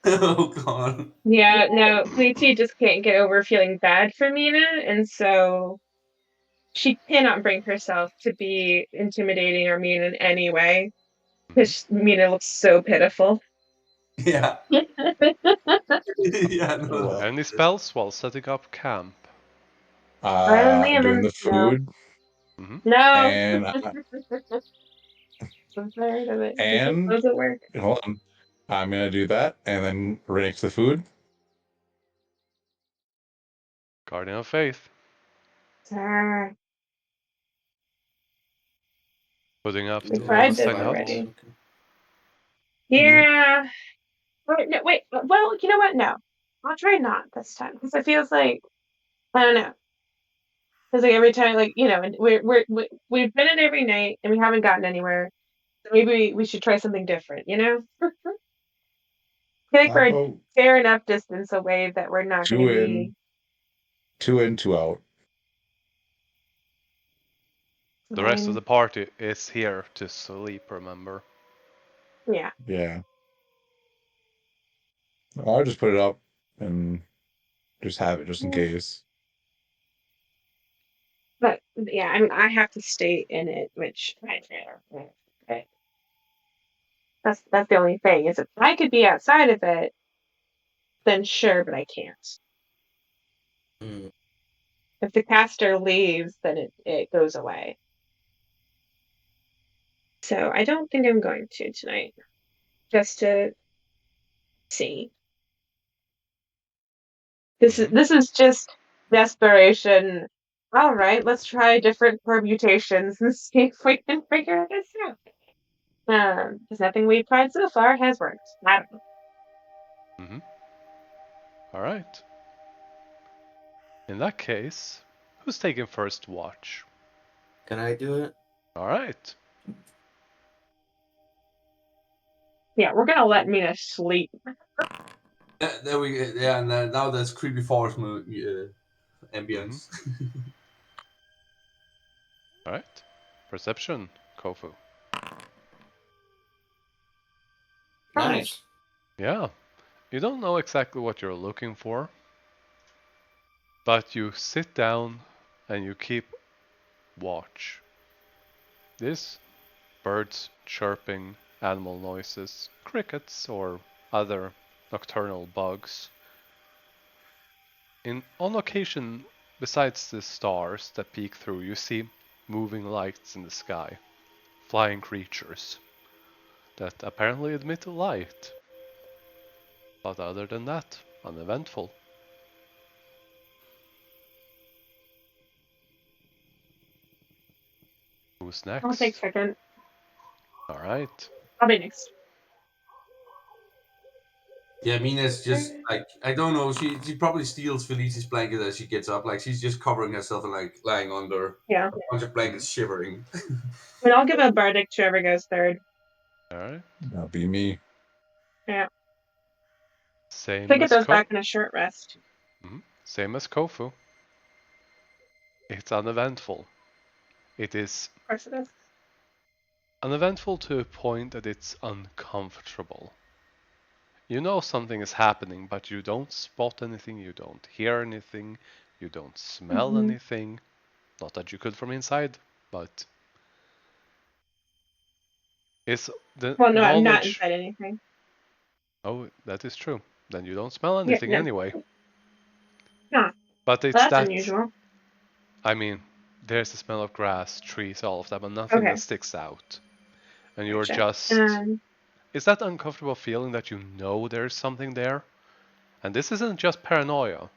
Speaker 2: Oh god.
Speaker 3: Yeah, no, Fleetsy just can't get over feeling bad for Mina, and so she cannot bring herself to be intimidating or mean in any way because Mina looks so pitiful.
Speaker 2: Yeah. Yeah. No.
Speaker 4: Well,
Speaker 1: Any spells while setting up camp?
Speaker 4: doing the
Speaker 3: No.
Speaker 4: food
Speaker 1: Mm-hmm.
Speaker 3: No.
Speaker 4: and
Speaker 3: I'm tired of it. It just
Speaker 4: and
Speaker 3: doesn't work.
Speaker 4: hold on. I'm gonna do that and then remix the food.
Speaker 1: Guardian of Faith.
Speaker 3: Ah,
Speaker 1: Putting up
Speaker 3: we
Speaker 1: the
Speaker 5: Roll a
Speaker 3: tried this
Speaker 1: sign
Speaker 5: survival.
Speaker 1: huts.
Speaker 3: already.
Speaker 5: Okay.
Speaker 3: Yeah. Wait, no, wait. Well, you know what? No. I'll try not this time because it feels like I don't know. Because like every time, like and we've been in every night and we haven't gotten anywhere. So maybe we should try something different. I think
Speaker 4: How
Speaker 3: we're a
Speaker 4: about
Speaker 3: fair enough distance away that we're not going
Speaker 4: two
Speaker 3: to be.
Speaker 4: in, 2 in, 2 out?
Speaker 1: The rest of
Speaker 3: Fine.
Speaker 1: the party is here to sleep, remember?
Speaker 3: Yeah.
Speaker 4: Yeah. I'll just put it up and just have it just in case.
Speaker 3: But yeah, I mean, I have to stay in it, which okay. That's the only thing is if I could be outside of it, then sure, but I can't.
Speaker 5: Mm.
Speaker 3: If the caster leaves, then it goes away. So I don't think I'm going to tonight, just to see. This is just desperation. All right, let's try different permutations and see if we can figure this out. Because nothing we've tried so far has worked. I don't know.
Speaker 1: Mm-hmm. All right. In that case, who's taking first watch?
Speaker 5: Can I do it?
Speaker 1: All right.
Speaker 3: Yeah, we're gonna let Mina sleep.
Speaker 2: There we go. Yeah, and now there's creepy forest
Speaker 1: Mm-hmm.
Speaker 2: ambience.
Speaker 1: All right. Perception, Kofu.
Speaker 5: Nice.
Speaker 1: Yeah. You don't know exactly what you're looking for, but you sit down and you keep watch. This birds chirping, animal noises, crickets, or other nocturnal bugs. On occasion, besides the stars that peek through, you see moving lights in the sky, flying creatures that apparently emit light. But other than that, uneventful. Who's
Speaker 3: I'll take
Speaker 1: next?
Speaker 3: second.
Speaker 1: Alright.
Speaker 3: I'll be next.
Speaker 2: Yeah, Mina's just like, I don't know. She probably steals Felicity's blanket as she gets up. Like she's just covering herself and like lying under
Speaker 3: Yeah.
Speaker 2: a bunch of blankets, shivering.
Speaker 3: And I'll give a bardic to whoever goes third.
Speaker 1: Alright.
Speaker 4: That'll be me.
Speaker 3: Yeah.
Speaker 1: Same
Speaker 3: Think it
Speaker 1: as
Speaker 3: goes back in a short rest.
Speaker 1: Same as Kofu. It's uneventful. It is
Speaker 3: Of course it is.
Speaker 1: uneventful to a point that it's uncomfortable. You know something is happening, but you don't spot anything, you don't hear anything, you don't smell anything. Not that you could from inside, but it's the
Speaker 3: Well, no, I'm not
Speaker 1: knowledge.
Speaker 3: inside anything.
Speaker 1: Oh, that is true. Then you don't smell
Speaker 3: Yeah,
Speaker 1: anything
Speaker 3: no,
Speaker 1: anyway.
Speaker 3: no.
Speaker 1: But it's
Speaker 3: That's
Speaker 1: that,
Speaker 3: unusual.
Speaker 1: I mean, there's the smell of grass, trees, all of that, but nothing that
Speaker 3: Okay,
Speaker 1: sticks out. And you're
Speaker 3: gotcha.
Speaker 1: just. It's that uncomfortable feeling that you know there's something there. And this isn't just paranoia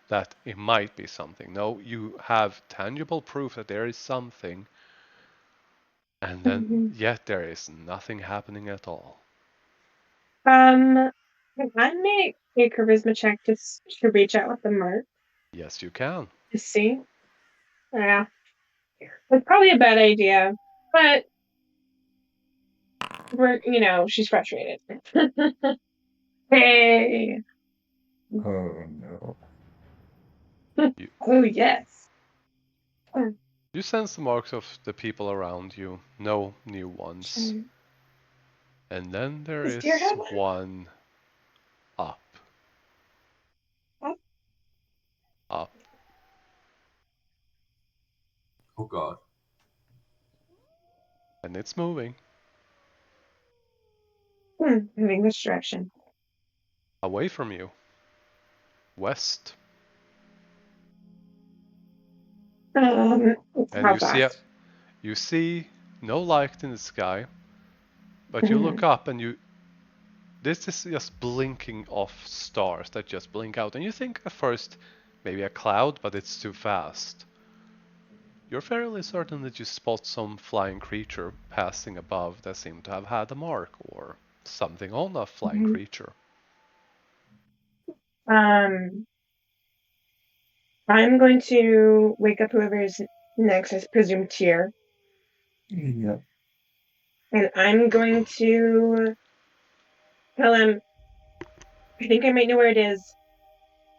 Speaker 1: that it might be something. No, you have tangible proof that there is something, and then yet there is nothing happening at all.
Speaker 3: Can I make a charisma check to reach out with the mark
Speaker 1: Yes, you can.
Speaker 3: to see? Yeah, it's probably a bad idea, but she's frustrated. Hey.
Speaker 4: Oh no.
Speaker 1: You,
Speaker 3: Oh yes.
Speaker 1: you sense the marks of the people around you, no new ones. And then there
Speaker 3: Does deer
Speaker 1: is
Speaker 3: have one?
Speaker 1: one up,
Speaker 3: Up?
Speaker 1: up.
Speaker 2: Oh God.
Speaker 1: And it's moving
Speaker 3: Moving this direction.
Speaker 1: away from you, west.
Speaker 3: Um,
Speaker 1: And
Speaker 3: how fast?
Speaker 1: you see no light in the sky, but you look up and this is just blinking off stars that just blink out, and you think at first maybe a cloud, but it's too fast. You're fairly certain that you spot some flying creature passing above that seemed to have had a mark or something on a flying creature.
Speaker 3: I'm going to wake up whoever's next, I presume Tyr,
Speaker 4: Yeah.
Speaker 3: and I'm going to tell him, I think I might know where it is.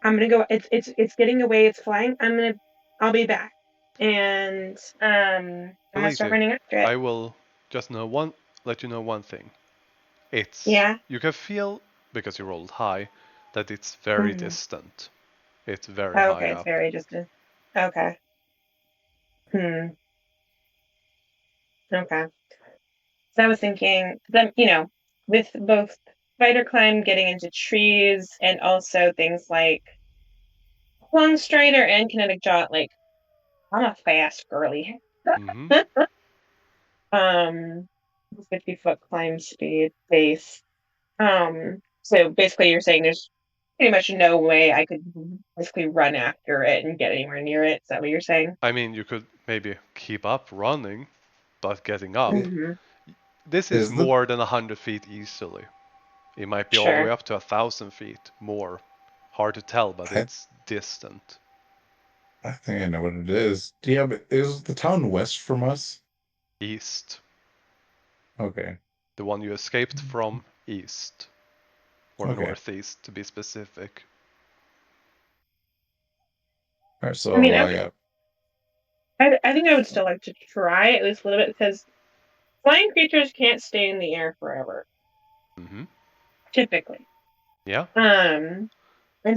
Speaker 3: I'm gonna go. It's getting away. It's flying. I'll be back, and I'm gonna
Speaker 1: Believe
Speaker 3: start
Speaker 1: you,
Speaker 3: running after it.
Speaker 1: I will just let you know one thing. You can feel, because you rolled high, that it's very distant. It's very high
Speaker 3: Okay, it's
Speaker 1: up.
Speaker 3: very distant. Okay. Okay. So I was thinking, with both spider climb getting into trees and also things like long strider and kinetic jaunt, like I'm a fast girly.
Speaker 1: Mm-hmm.
Speaker 3: 50-foot climb speed base. So basically you're saying there's pretty much no way I could basically run after it and get anywhere near it. Is that what you're saying?
Speaker 1: I mean, you could maybe keep up running, but getting up.
Speaker 3: Mm-hmm.
Speaker 1: This is
Speaker 4: Is the
Speaker 1: more than 100 feet easily. It might be all the way
Speaker 3: Sure.
Speaker 1: up to 1,000 feet more. Hard to tell, but
Speaker 4: I,
Speaker 1: it's distant.
Speaker 4: I think I know what it is. Is the town west from us?
Speaker 1: East.
Speaker 4: Okay.
Speaker 1: The one you escaped from, east. Or
Speaker 4: Okay.
Speaker 1: northeast, to be specific.
Speaker 4: All right,
Speaker 3: I mean,
Speaker 4: so I got
Speaker 3: I think I would still like to try at least a little bit because flying creatures can't stay in the air forever,
Speaker 1: Mm-hmm.
Speaker 3: typically.
Speaker 1: Yeah.
Speaker 3: And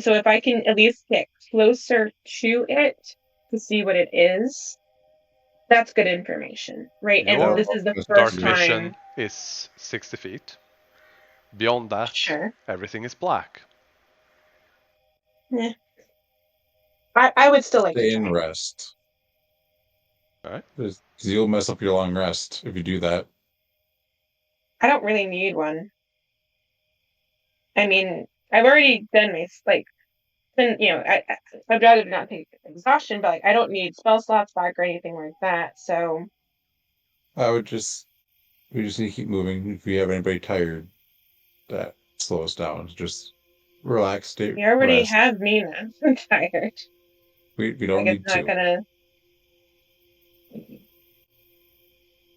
Speaker 3: so if I can at least get closer to it to see what it is, that's good information, right? And
Speaker 1: Your
Speaker 3: this is the
Speaker 1: dark
Speaker 3: first
Speaker 1: vision
Speaker 3: time.
Speaker 1: is 60 feet. Beyond that,
Speaker 3: Sure.
Speaker 1: everything is black.
Speaker 3: Yeah. I would still like to
Speaker 4: stay in
Speaker 3: try.
Speaker 4: rest.
Speaker 1: Alright.
Speaker 4: Because you'll mess up your long rest if you do that.
Speaker 3: I don't really need one. I mean, I've already done my I'd rather not take exhaustion, but like I don't need spell slots back or anything like that. So
Speaker 4: We just need to keep moving. If we have anybody tired, that slows down. Just relax, stay
Speaker 3: you already
Speaker 4: rest.
Speaker 3: have me now. I'm tired.
Speaker 4: We
Speaker 3: Like
Speaker 4: don't
Speaker 3: it's
Speaker 4: need
Speaker 3: not
Speaker 4: to.
Speaker 3: gonna.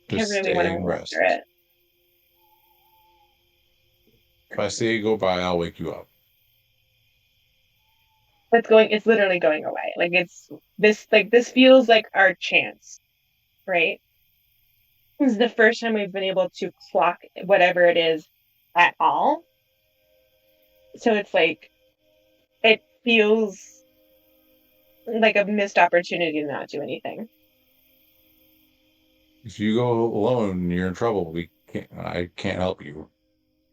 Speaker 3: I
Speaker 4: Just
Speaker 3: really want
Speaker 4: stay
Speaker 3: to
Speaker 4: in
Speaker 3: roll
Speaker 4: rest.
Speaker 3: through it.
Speaker 4: If I say go by, I'll wake you up.
Speaker 3: It's literally going away. This feels like our chance, right? This is the first time we've been able to clock whatever it is at all. So it's like it feels like a missed opportunity to not do anything.
Speaker 4: If you go alone, you're in trouble. I can't help you.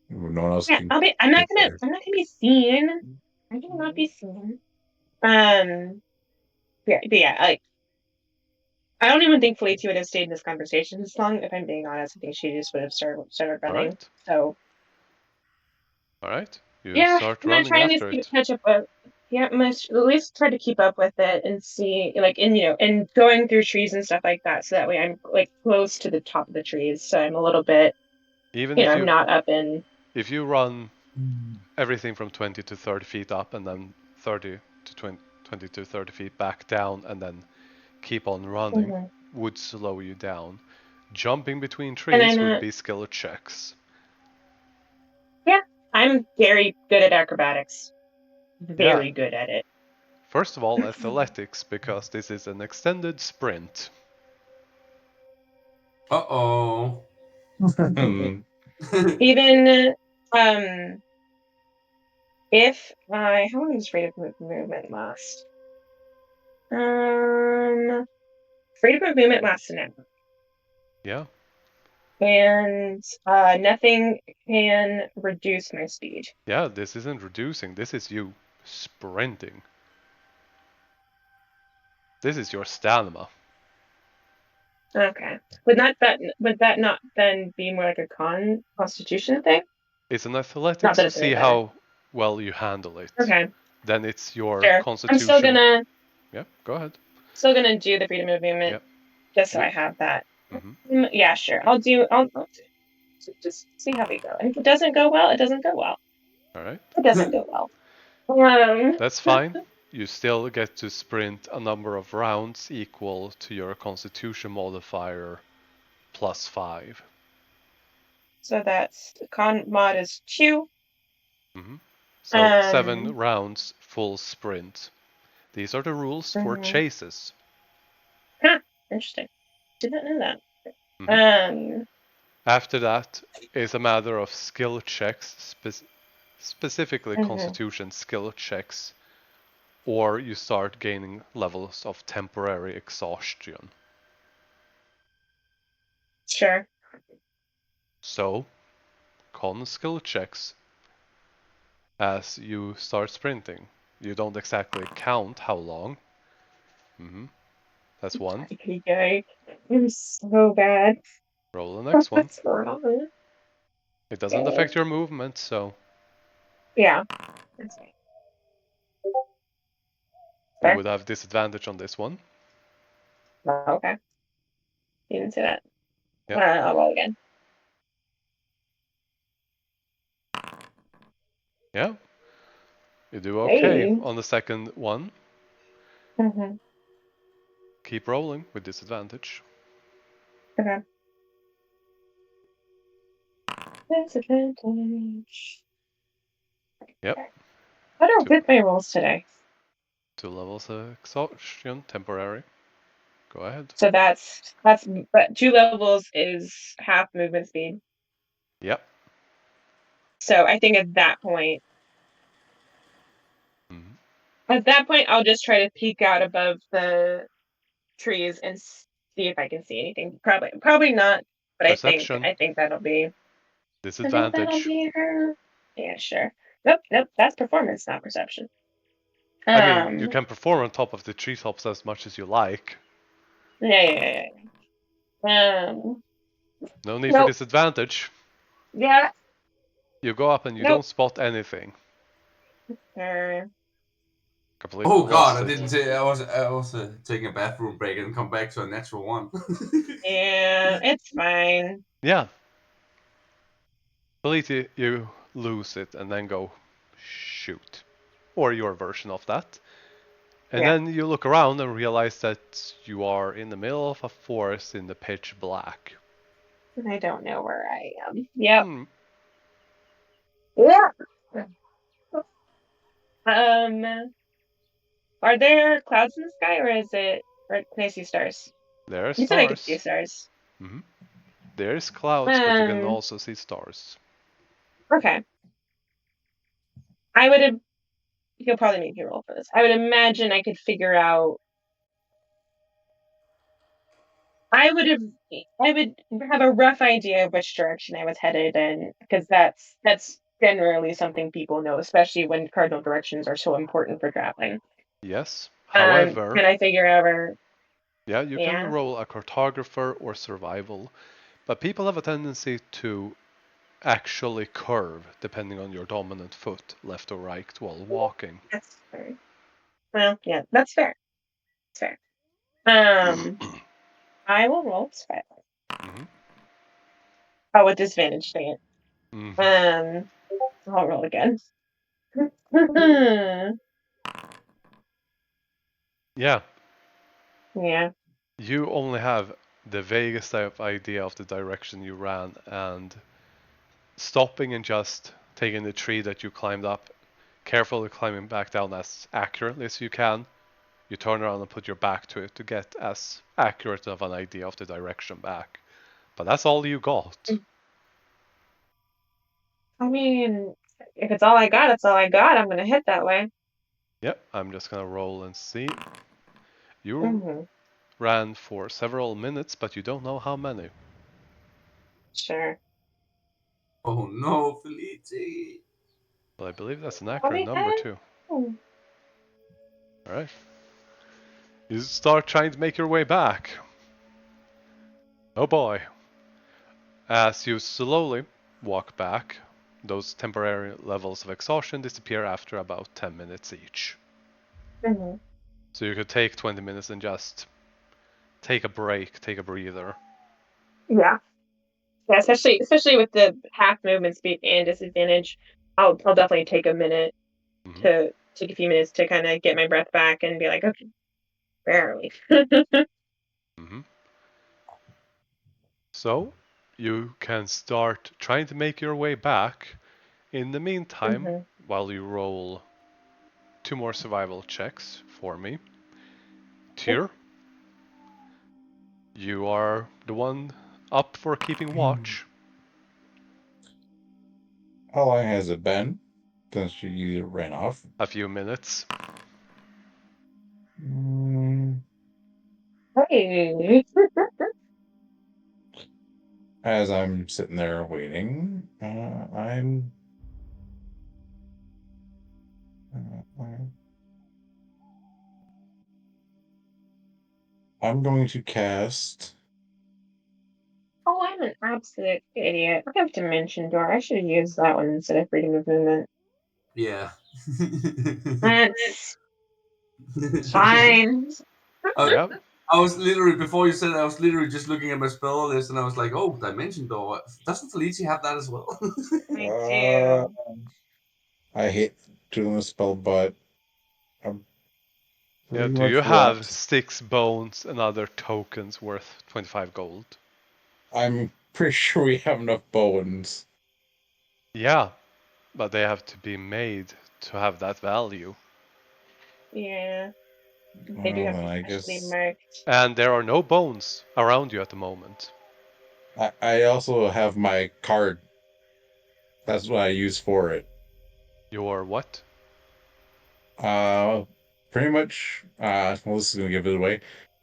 Speaker 4: No one else
Speaker 3: Yeah,
Speaker 4: can
Speaker 3: I'm not
Speaker 4: get
Speaker 3: gonna
Speaker 4: there.
Speaker 3: I'm not gonna be seen. I'm gonna not be seen. Um yeah, like I don't even think Felicia would have stayed in this conversation this long, if I'm being honest. I think she just would have started running.
Speaker 1: Alright.
Speaker 3: So
Speaker 1: Alright. You
Speaker 3: yeah,
Speaker 1: start
Speaker 3: I'm gonna
Speaker 1: running
Speaker 3: try and just
Speaker 1: after it.
Speaker 3: catch up with. Yeah, I'm gonna at least try to keep up with it and see, like, and going through trees and stuff like that, so that way I'm like close to the top of the trees, so I'm a little bit,
Speaker 1: Even if
Speaker 3: I'm not up in.
Speaker 1: if you run everything from 20 to 30 feet up and then 30 to 20 to 30 feet back down and then keep on running,
Speaker 3: Mhm.
Speaker 1: would slow you down. Jumping between
Speaker 3: And
Speaker 1: trees
Speaker 3: then,
Speaker 1: would be skill checks.
Speaker 3: yeah, I'm very good at acrobatics.
Speaker 1: Yeah.
Speaker 3: Very good at it.
Speaker 1: First of all, athletics, because this is an extended sprint.
Speaker 2: Uh-oh.
Speaker 3: Even um, if how long does freedom of movement last? Freedom of movement lasts an hour,
Speaker 1: Yeah.
Speaker 3: and nothing can reduce my speed.
Speaker 1: Yeah, this isn't reducing, this is you sprinting. This is your stamina.
Speaker 3: Okay. Would that not then be more like a constitution thing?
Speaker 1: It's an
Speaker 3: Not
Speaker 1: athletics
Speaker 3: that
Speaker 1: to
Speaker 3: it's any
Speaker 1: see
Speaker 3: better.
Speaker 1: how well you handle it.
Speaker 3: Okay,
Speaker 1: Then it's your
Speaker 3: sure. I'm still
Speaker 1: constitution.
Speaker 3: gonna
Speaker 1: Yeah, go ahead.
Speaker 3: do the freedom of movement
Speaker 1: Yep.
Speaker 3: just so I have that.
Speaker 1: Mm-hmm.
Speaker 3: Yeah, sure. I'll just see how we go. And if it doesn't go well, it doesn't go well.
Speaker 1: All right.
Speaker 3: It doesn't go well. Um,
Speaker 1: That's fine. You still get to sprint a number of rounds equal to your constitution modifier plus 5.
Speaker 3: so that's con mod is 2.
Speaker 1: Mm-hmm. So 7
Speaker 3: Um,
Speaker 1: rounds full sprint. These are the rules for
Speaker 3: mhm.
Speaker 1: chases.
Speaker 3: Huh, interesting. Did not know that.
Speaker 1: Mm-hmm.
Speaker 3: Um,
Speaker 1: After that, it's a matter of skill checks, specifically constitution skill checks, or you start gaining levels of temporary exhaustion.
Speaker 3: Sure.
Speaker 1: So, con skill checks as you start sprinting. You don't exactly count how long. That's one.
Speaker 3: Okay. I'm so bad.
Speaker 1: Roll the next one.
Speaker 3: What's wrong?
Speaker 1: It doesn't affect your movement, so
Speaker 3: Yeah. That's right.
Speaker 1: you
Speaker 3: Fair.
Speaker 1: would have disadvantage on this one.
Speaker 3: Okay. You didn't say that.
Speaker 1: Yeah.
Speaker 3: I'll roll again.
Speaker 1: Yeah. You do okay
Speaker 3: Hey.
Speaker 1: on the second one.
Speaker 3: Mm-hmm.
Speaker 1: Keep rolling with disadvantage.
Speaker 3: Okay. Disadvantage.
Speaker 1: Yep.
Speaker 3: I don't
Speaker 1: Two,
Speaker 3: get my rolls today.
Speaker 1: 2 levels of exhaustion, temporary. Go ahead.
Speaker 3: So but 2 levels is half movement speed.
Speaker 1: Yep.
Speaker 3: So I think at that point, I'll just try to peek out above the trees and see if I can see anything. Probably not, but
Speaker 1: Perception.
Speaker 3: I think that'll be. I think that'll
Speaker 1: Disadvantage.
Speaker 3: be her. Yeah, sure. Nope. That's performance, not perception.
Speaker 1: I mean, you
Speaker 3: Um.
Speaker 1: can perform on top of the treetops as much as you like.
Speaker 3: Yeah.
Speaker 1: No need for
Speaker 3: Nope.
Speaker 1: disadvantage.
Speaker 3: Yeah.
Speaker 1: You go up and you
Speaker 3: Nope.
Speaker 1: don't spot anything.
Speaker 3: Uh,
Speaker 1: Completely
Speaker 2: Oh God,
Speaker 1: lost
Speaker 2: I
Speaker 1: it.
Speaker 2: didn't say I was taking a bathroom break and come back to a natural one.
Speaker 3: yeah, it's fine.
Speaker 1: Yeah. Ability, you lose it and then go shoot. Or your version of that. And
Speaker 3: Yeah.
Speaker 1: then you look around and realize that you are in the middle of a forest in the pitch black.
Speaker 3: I don't know where I am. Yep.
Speaker 1: Hmm.
Speaker 3: Yeah. Are there clouds in the sky, or can I see stars?
Speaker 1: There are
Speaker 3: You said I could see
Speaker 1: stars.
Speaker 3: stars.
Speaker 1: Hmm. There's clouds, but you can
Speaker 3: Um,
Speaker 1: also see stars.
Speaker 3: okay. I would have, You'll probably make me roll for this. I would imagine I could figure out, I would have a rough idea of which direction I was headed in, because that's generally something people know, especially when cardinal directions are so important for traveling.
Speaker 1: Yes. However,
Speaker 3: Can I figure out,
Speaker 1: yeah, you can
Speaker 3: yeah,
Speaker 1: roll a cartographer or survival, but people have a tendency to actually curve depending on your dominant foot, left or right, while walking.
Speaker 3: that's fair. Well, yeah, that's fair. That's fair. I will roll survival.
Speaker 1: Hmm.
Speaker 3: Oh, with disadvantage, dang it.
Speaker 1: Hmm.
Speaker 3: I'll roll again.
Speaker 1: Yeah,
Speaker 3: Yeah.
Speaker 1: you only have the vaguest idea of the direction you ran, and stopping and just taking the tree that you climbed up, carefully climbing back down as accurately as you can. You turn around and put your back to it to get as accurate of an idea of the direction back. But that's all you got.
Speaker 3: I mean, if it's all I got, it's all I got. I'm gonna hit that way.
Speaker 1: Yep, I'm just gonna roll and see. You
Speaker 3: Mm-hmm.
Speaker 1: ran for several minutes, but you don't know how many.
Speaker 3: Sure.
Speaker 2: Oh no, Felice.
Speaker 1: But I believe that's an accurate
Speaker 3: Probably
Speaker 1: number
Speaker 3: 10.
Speaker 1: too. Alright. You start trying to make your way back. Oh boy. As you slowly walk back, those temporary levels of exhaustion disappear after about 10 minutes each.
Speaker 3: Mm-hmm.
Speaker 1: So you could take 20 minutes and just take a break, take a breather.
Speaker 3: Yeah. Yeah, especially with the half movement speed and disadvantage, I'll definitely take a minute
Speaker 1: Hmm.
Speaker 3: to take a few minutes to kind of get my breath back and be like, okay, where are we?
Speaker 1: Hmm. So you can start trying to make your way back. In the meantime,
Speaker 3: Mm-hmm.
Speaker 1: while you roll 2 more survival checks for me, Tyr, you are the one up for keeping watch.
Speaker 4: How long has it been since you ran off?
Speaker 1: A few minutes.
Speaker 3: Hey.
Speaker 4: As I'm sitting there waiting, I'm going to cast.
Speaker 3: Oh, I'm an absolute idiot. I have Dimension Door. I should have used that one instead of Freedom of Movement.
Speaker 2: Yeah.
Speaker 3: That's fine.
Speaker 1: Yeah.
Speaker 2: I was literally, before you said it, I was literally just looking at my spell list and I was like, oh, Dimension Door. Doesn't Felicia have that as well?
Speaker 3: I
Speaker 4: Uh,
Speaker 3: do.
Speaker 4: I hate doing the spell, but I'm
Speaker 1: Yeah,
Speaker 4: pretty
Speaker 1: do you
Speaker 4: much
Speaker 1: have
Speaker 4: lost.
Speaker 1: 6 bones and other tokens worth 25 gold?
Speaker 4: I'm pretty sure we have enough bones.
Speaker 1: Yeah, but they have to be made to have that value.
Speaker 3: Yeah. They do
Speaker 4: Well,
Speaker 3: have
Speaker 4: then
Speaker 3: to be
Speaker 4: I
Speaker 3: specially
Speaker 4: guess
Speaker 3: marked.
Speaker 1: And there are no bones around you at the moment.
Speaker 4: I also have my card. That's what I use for it.
Speaker 1: Your what?
Speaker 4: Uh, Pretty much. Well, this is gonna give it away.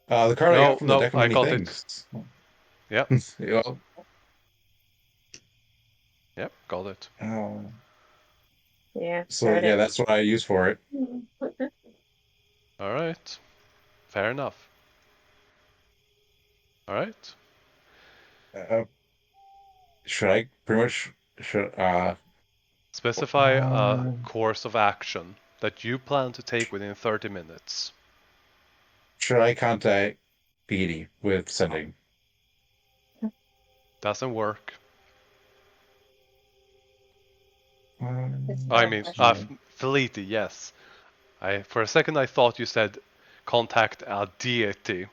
Speaker 4: The card I got
Speaker 1: No,
Speaker 4: from the
Speaker 1: no,
Speaker 4: deck of
Speaker 1: I
Speaker 4: many
Speaker 1: got it.
Speaker 4: things.
Speaker 1: Yep,
Speaker 4: Well,
Speaker 1: yep, got it.
Speaker 3: Yeah,
Speaker 4: so
Speaker 3: got
Speaker 4: yeah,
Speaker 3: it.
Speaker 4: that's what I use for it.
Speaker 1: Alright, fair enough. Alright.
Speaker 4: Uh, should I pretty much should
Speaker 1: Specify a course of action that you plan to take within 30 minutes.
Speaker 4: should I contact Petey with sending?
Speaker 1: Doesn't work.
Speaker 3: It's
Speaker 1: I
Speaker 3: not a
Speaker 1: mean,
Speaker 3: question.
Speaker 1: Feliti, yes. For a second I thought you said contact a deity.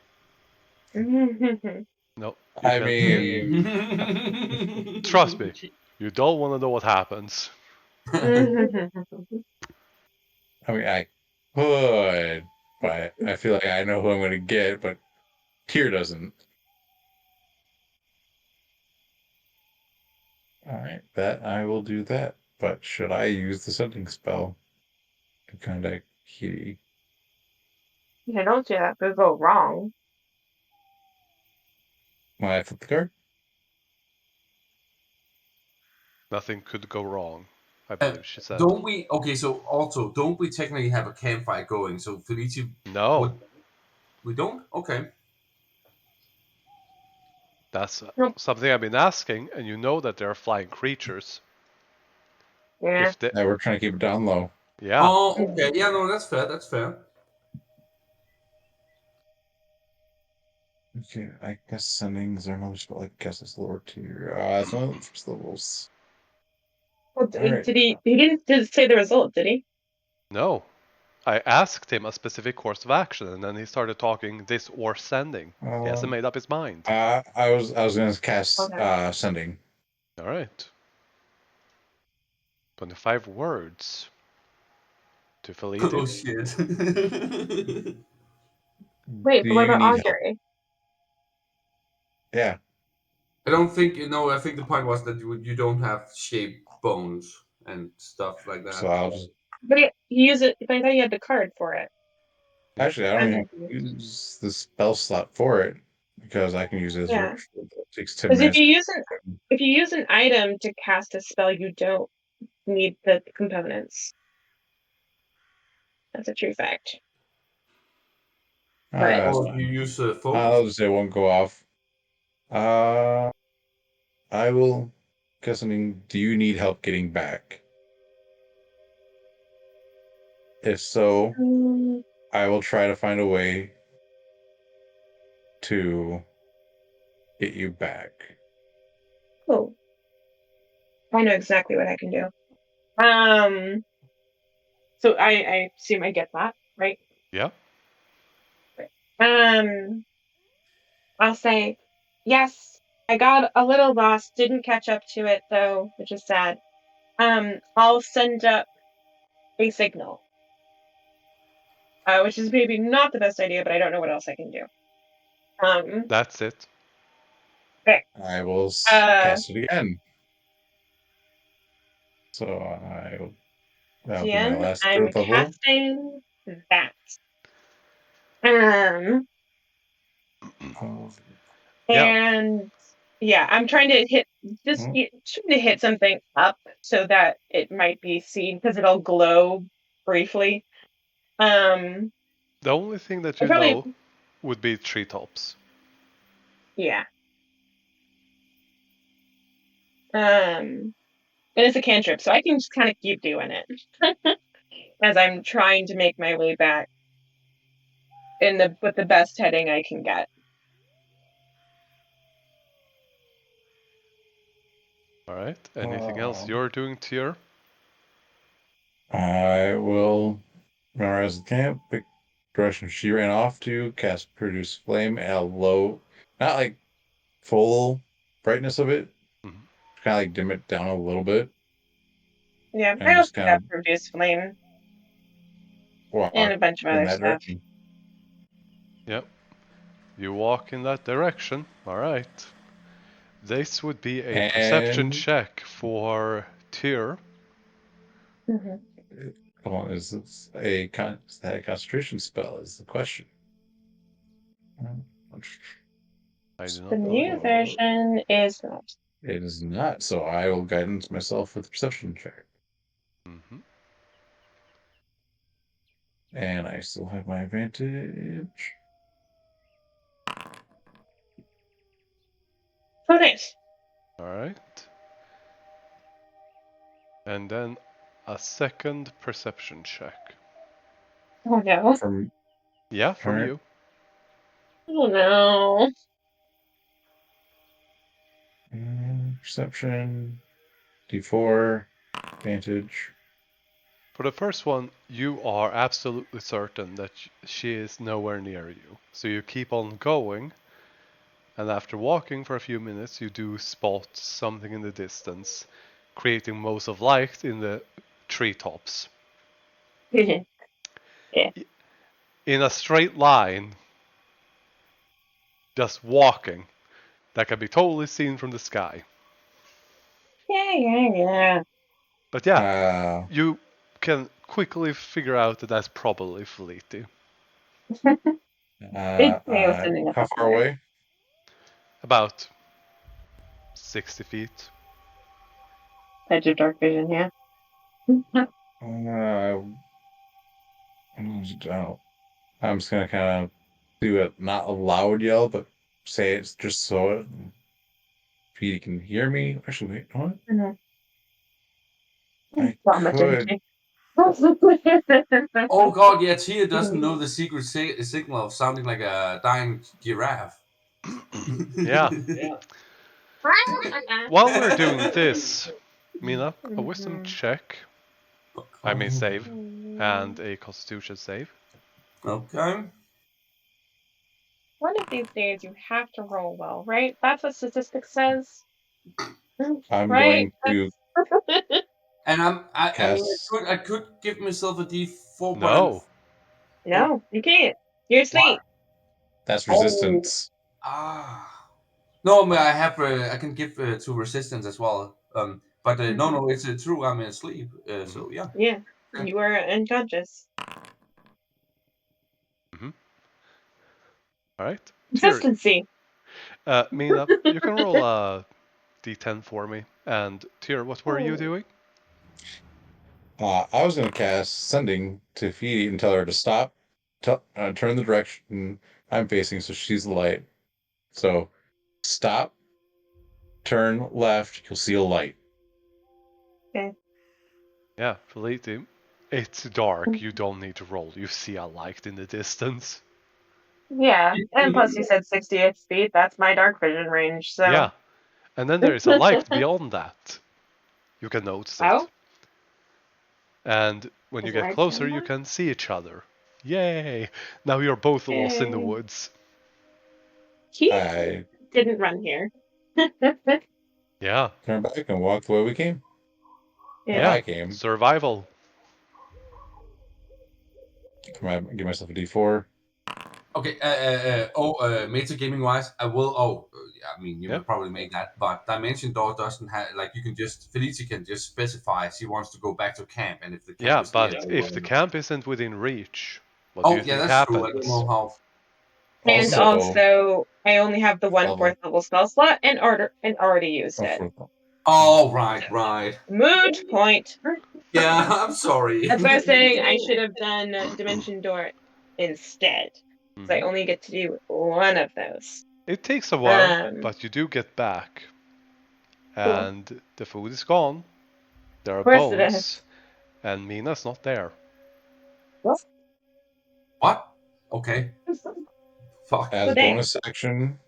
Speaker 1: No, you
Speaker 4: I
Speaker 1: can't do it.
Speaker 4: mean,
Speaker 1: Trust me, you don't want to know what happens.
Speaker 4: I could, but I feel like I know who I'm going to get, but Tyr doesn't. All right, that I will do that. But should I use the sending spell to contact Petey?
Speaker 3: Yeah, don't do that. Could go wrong.
Speaker 4: When I flip the card?
Speaker 1: Nothing could go wrong, I
Speaker 2: Uh,
Speaker 1: believe she said.
Speaker 2: don't we? Okay, so also, don't we technically have a campfire going? So Felicia
Speaker 1: No,
Speaker 2: would. We don't? Okay.
Speaker 1: that's
Speaker 3: Nope.
Speaker 1: something I've been asking, and you know that there are flying creatures.
Speaker 3: Yeah.
Speaker 1: If they,
Speaker 4: Yeah, we're trying to keep it down low.
Speaker 1: yeah,
Speaker 2: Oh, okay. Yeah, no, that's fair. That's fair.
Speaker 4: Okay, I guess sendings are another spell. I guess it's lower tier. It's one of the first levels.
Speaker 3: Well,
Speaker 4: All right.
Speaker 3: did he? He didn't say the result, did he?
Speaker 1: no. I asked him a specific course of action, and then he started talking this or sending. He hasn't made up his mind.
Speaker 4: I was going to cast
Speaker 3: Okay.
Speaker 4: sending.
Speaker 1: All right. 25 words to
Speaker 2: Oh
Speaker 1: Feliti.
Speaker 2: shit.
Speaker 3: Wait,
Speaker 4: Do
Speaker 3: but what
Speaker 4: you
Speaker 3: about
Speaker 4: need help?
Speaker 3: augury?
Speaker 4: Yeah.
Speaker 2: I don't think no. I think the point was that you don't have shaped bones and stuff like
Speaker 4: So
Speaker 2: that.
Speaker 4: I'll just
Speaker 3: But he used it. But I thought you had the card for it.
Speaker 4: actually I don't
Speaker 3: I'm
Speaker 4: even have to
Speaker 3: confused.
Speaker 4: use the spell slot for it because I can use it as a
Speaker 3: Yeah,
Speaker 4: ritual. It takes 10
Speaker 3: because
Speaker 4: minutes.
Speaker 3: if you use an item to cast a spell, you don't need the components. That's a true fact. But
Speaker 4: That's
Speaker 2: Or you
Speaker 4: fine.
Speaker 2: use focus.
Speaker 4: I'll just say it won't go off. Uh, I will guess something. Do you need help getting back? If so, I will try to find a way to get you back.
Speaker 3: oh, I know exactly what I can do. Um, so I assume I get that, right?
Speaker 1: Yeah.
Speaker 3: Um, I'll say yes. I got a little lost. Didn't catch up to it though, which is sad. I'll send up a signal, which is maybe not the best idea, but I don't know what else I can do.
Speaker 1: That's it.
Speaker 3: Okay.
Speaker 4: I will
Speaker 3: Uh,
Speaker 4: cast it again. So that'll be my
Speaker 3: Again,
Speaker 4: last
Speaker 3: I'm
Speaker 4: third level.
Speaker 3: casting that.
Speaker 4: Oh,
Speaker 1: Yeah,
Speaker 3: And yeah, I'm trying to hit trying to hit something up so that it might be seen because it'll glow briefly. Um,
Speaker 1: the only thing that
Speaker 3: I
Speaker 1: you
Speaker 3: probably
Speaker 1: know would be treetops.
Speaker 3: yeah. And it's a cantrip, so I can just kind of keep doing it as I'm trying to make my way back with the best heading I can get.
Speaker 1: All right. Anything else you're doing, Tyr?
Speaker 4: I will memorize the camp, pick direction she ran off to, cast Produce Flame at a low, not like full brightness of it,
Speaker 1: Mhm.
Speaker 4: kind of like dim it down a little bit,
Speaker 3: Yeah, I
Speaker 4: and
Speaker 3: also
Speaker 4: just kind
Speaker 3: have
Speaker 4: of
Speaker 3: Produce Flame and
Speaker 4: walk
Speaker 3: a bunch of
Speaker 4: in
Speaker 3: other
Speaker 4: that
Speaker 3: stuff.
Speaker 4: direction.
Speaker 1: Yep. You walk in that direction. All right. This would be a perception
Speaker 4: And
Speaker 1: check for Tyr.
Speaker 3: Mhm.
Speaker 4: come on, is this is that a concentration spell? Is the question.
Speaker 1: I do
Speaker 3: The
Speaker 1: not know.
Speaker 3: new version is not.
Speaker 4: It is not, so I will guidance myself with perception check.
Speaker 1: Mm-hmm.
Speaker 4: And I still have my advantage.
Speaker 3: Oh, nice.
Speaker 1: All right. And then a second perception check.
Speaker 3: Oh no.
Speaker 4: From
Speaker 1: Yeah, from
Speaker 4: her
Speaker 1: you.
Speaker 3: Oh no.
Speaker 4: perception, D4, advantage.
Speaker 1: For the first one, you are absolutely certain that she is nowhere near you. So you keep on going, and after walking for a few minutes, you do spot something in the distance, creating most of light in the treetops.
Speaker 3: Yeah.
Speaker 1: In a straight line, just walking, that can be totally seen from the sky.
Speaker 3: Yeah.
Speaker 1: But yeah,
Speaker 4: Uh,
Speaker 1: you can quickly figure out that that's probably Fleety.
Speaker 3: Big tail sending up
Speaker 4: how
Speaker 3: a
Speaker 4: far
Speaker 3: flare.
Speaker 4: away?
Speaker 1: About 60 feet.
Speaker 3: Edge of dark vision, yeah.
Speaker 4: Uh, oh, I'm just gonna kind of do it, not a loud yell, but say it's just so Petey can hear me. Actually, wait, you know what?
Speaker 3: Mhm.
Speaker 4: I
Speaker 3: Not much
Speaker 4: could.
Speaker 3: energy.
Speaker 2: Oh god, yeah, Tia doesn't know the secret signal of sounding like a dying giraffe.
Speaker 1: Yeah. While we're doing this, Mina, a wisdom
Speaker 3: Mhm.
Speaker 1: check, I mean save, and a constitution save.
Speaker 2: Okay.
Speaker 3: One of these days you have to roll well, right? That's what statistics says.
Speaker 4: I'm
Speaker 3: Right?
Speaker 4: going to
Speaker 2: And I mean,
Speaker 4: cast.
Speaker 2: I could give myself a D4, but I'm.
Speaker 1: No.
Speaker 2: Oh,
Speaker 3: No, you can't. You're
Speaker 2: what?
Speaker 3: asleep.
Speaker 4: That's
Speaker 2: Oh,
Speaker 4: resistance.
Speaker 2: ah. No, I mean, I have. I can give to resistance as well. But no,
Speaker 3: Mhm.
Speaker 2: no, it's true. I'm asleep.
Speaker 1: Mm-hmm.
Speaker 2: So yeah.
Speaker 3: Yeah,
Speaker 2: Okay.
Speaker 3: you are unconscious.
Speaker 1: Mm-hmm. All right. Tyr,
Speaker 3: Consistency.
Speaker 1: Mina, you can roll a d10 for me. And Tyr, what were you doing?
Speaker 4: I was going to cast Sending to Feedy and tell her to stop, turn the direction I'm facing so she's the light. So stop, turn left, you'll see a light.
Speaker 3: Okay.
Speaker 1: Yeah, Fleety. It's dark. You don't need to roll. You see a light in the distance.
Speaker 3: Yeah, and plus you said 68 feet. That's my dark vision range. So,
Speaker 1: Yeah. And then there is a light beyond that. You can notice it.
Speaker 3: oh,
Speaker 1: And when you
Speaker 3: is
Speaker 1: get
Speaker 3: light
Speaker 1: closer,
Speaker 3: beyond
Speaker 1: you
Speaker 3: that?
Speaker 1: can see each other. Yay! Now you're both lost in the
Speaker 3: Yay.
Speaker 1: woods.
Speaker 3: He
Speaker 4: I
Speaker 3: didn't run here.
Speaker 1: Yeah,
Speaker 4: turn back and walk the way we came. Well,
Speaker 3: Yeah.
Speaker 1: yeah.
Speaker 4: I came.
Speaker 1: Survival.
Speaker 4: Give myself a D4.
Speaker 2: Okay. Meta gaming wise, I will. Oh, I mean, you
Speaker 1: Yeah.
Speaker 2: will probably make that, but Dimension Door doesn't have like you can just Felicia can just specify she wants to go back to camp, and if the camp
Speaker 1: Yeah,
Speaker 2: is near,
Speaker 1: but if the camp isn't within reach, what do
Speaker 2: oh
Speaker 1: you
Speaker 2: yeah,
Speaker 1: think
Speaker 2: that's true. I don't
Speaker 1: happens?
Speaker 2: know how.
Speaker 3: And
Speaker 4: Also,
Speaker 3: also, I only have the one
Speaker 4: level-
Speaker 3: fourth level spell slot and already used it.
Speaker 2: Oh right.
Speaker 3: Moot point.
Speaker 2: Yeah, I'm sorry.
Speaker 3: That's why I was saying I should have done Dimension Door instead. So I
Speaker 1: Mhm.
Speaker 3: only get to do one of those.
Speaker 1: It takes a while,
Speaker 3: Um,
Speaker 1: but you do get back.
Speaker 3: Cool.
Speaker 1: And the food is gone. There are
Speaker 3: Of course it
Speaker 1: bones,
Speaker 3: is.
Speaker 1: and Mina's not there.
Speaker 2: What? Okay. Fuck.
Speaker 4: As
Speaker 3: So dang.
Speaker 4: bonus action,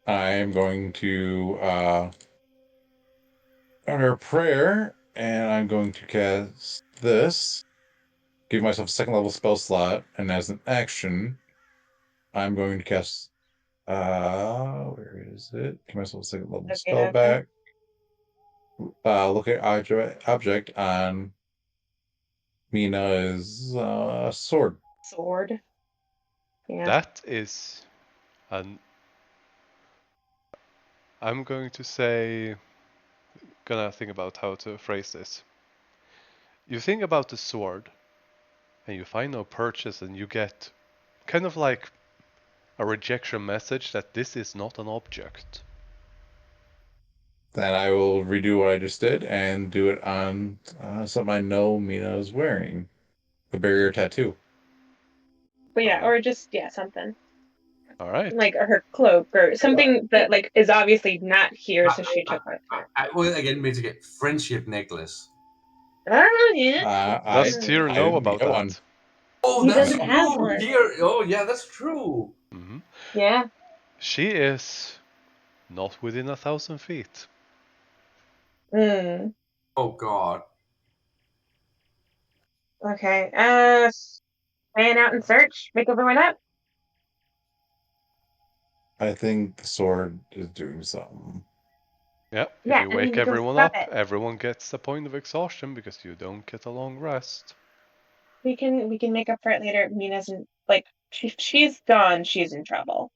Speaker 4: I'm going to under prayer, and I'm going to cast this. Give myself a second level spell slot, and as an action, I'm going to cast. Where is it? Give myself a second level spell
Speaker 3: Okay.
Speaker 4: back. Look at object on Mina's sword.
Speaker 3: Sword. Yeah.
Speaker 1: That is an. I'm going to say. Gonna think about how to phrase this. You think about the sword, and you find no purchase, and you get kind of like a rejection message that this is not an object.
Speaker 4: Then I will redo what I just did and do it on something I know Mina is wearing. The barrier tattoo.
Speaker 3: But yeah,
Speaker 1: Alright.
Speaker 3: or just something.
Speaker 1: Alright.
Speaker 3: Like her cloak or something that like is obviously not here, so she took with her.
Speaker 2: I will again mitigate friendship necklace.
Speaker 3: Oh yeah.
Speaker 1: Does Tyr
Speaker 4: I
Speaker 1: know
Speaker 4: didn't
Speaker 1: about
Speaker 4: get one.
Speaker 1: that?
Speaker 2: Oh,
Speaker 3: He
Speaker 2: that's
Speaker 3: doesn't have
Speaker 2: true.
Speaker 3: one.
Speaker 2: Here. Oh yeah, that's true.
Speaker 1: Hmm.
Speaker 3: Yeah.
Speaker 1: She is not within 1,000 feet.
Speaker 3: Hmm.
Speaker 2: Oh god.
Speaker 3: Okay. Fan out and search. Make everyone up.
Speaker 4: I think the sword is doing something.
Speaker 1: Yeah, if
Speaker 3: Yeah,
Speaker 1: you
Speaker 3: and we
Speaker 1: wake
Speaker 3: need to go
Speaker 1: everyone
Speaker 3: stop
Speaker 1: up,
Speaker 3: it.
Speaker 1: everyone gets a point of exhaustion because you don't get a long rest.
Speaker 3: We can make up for it later. Mina's in like she's gone. She's in trouble.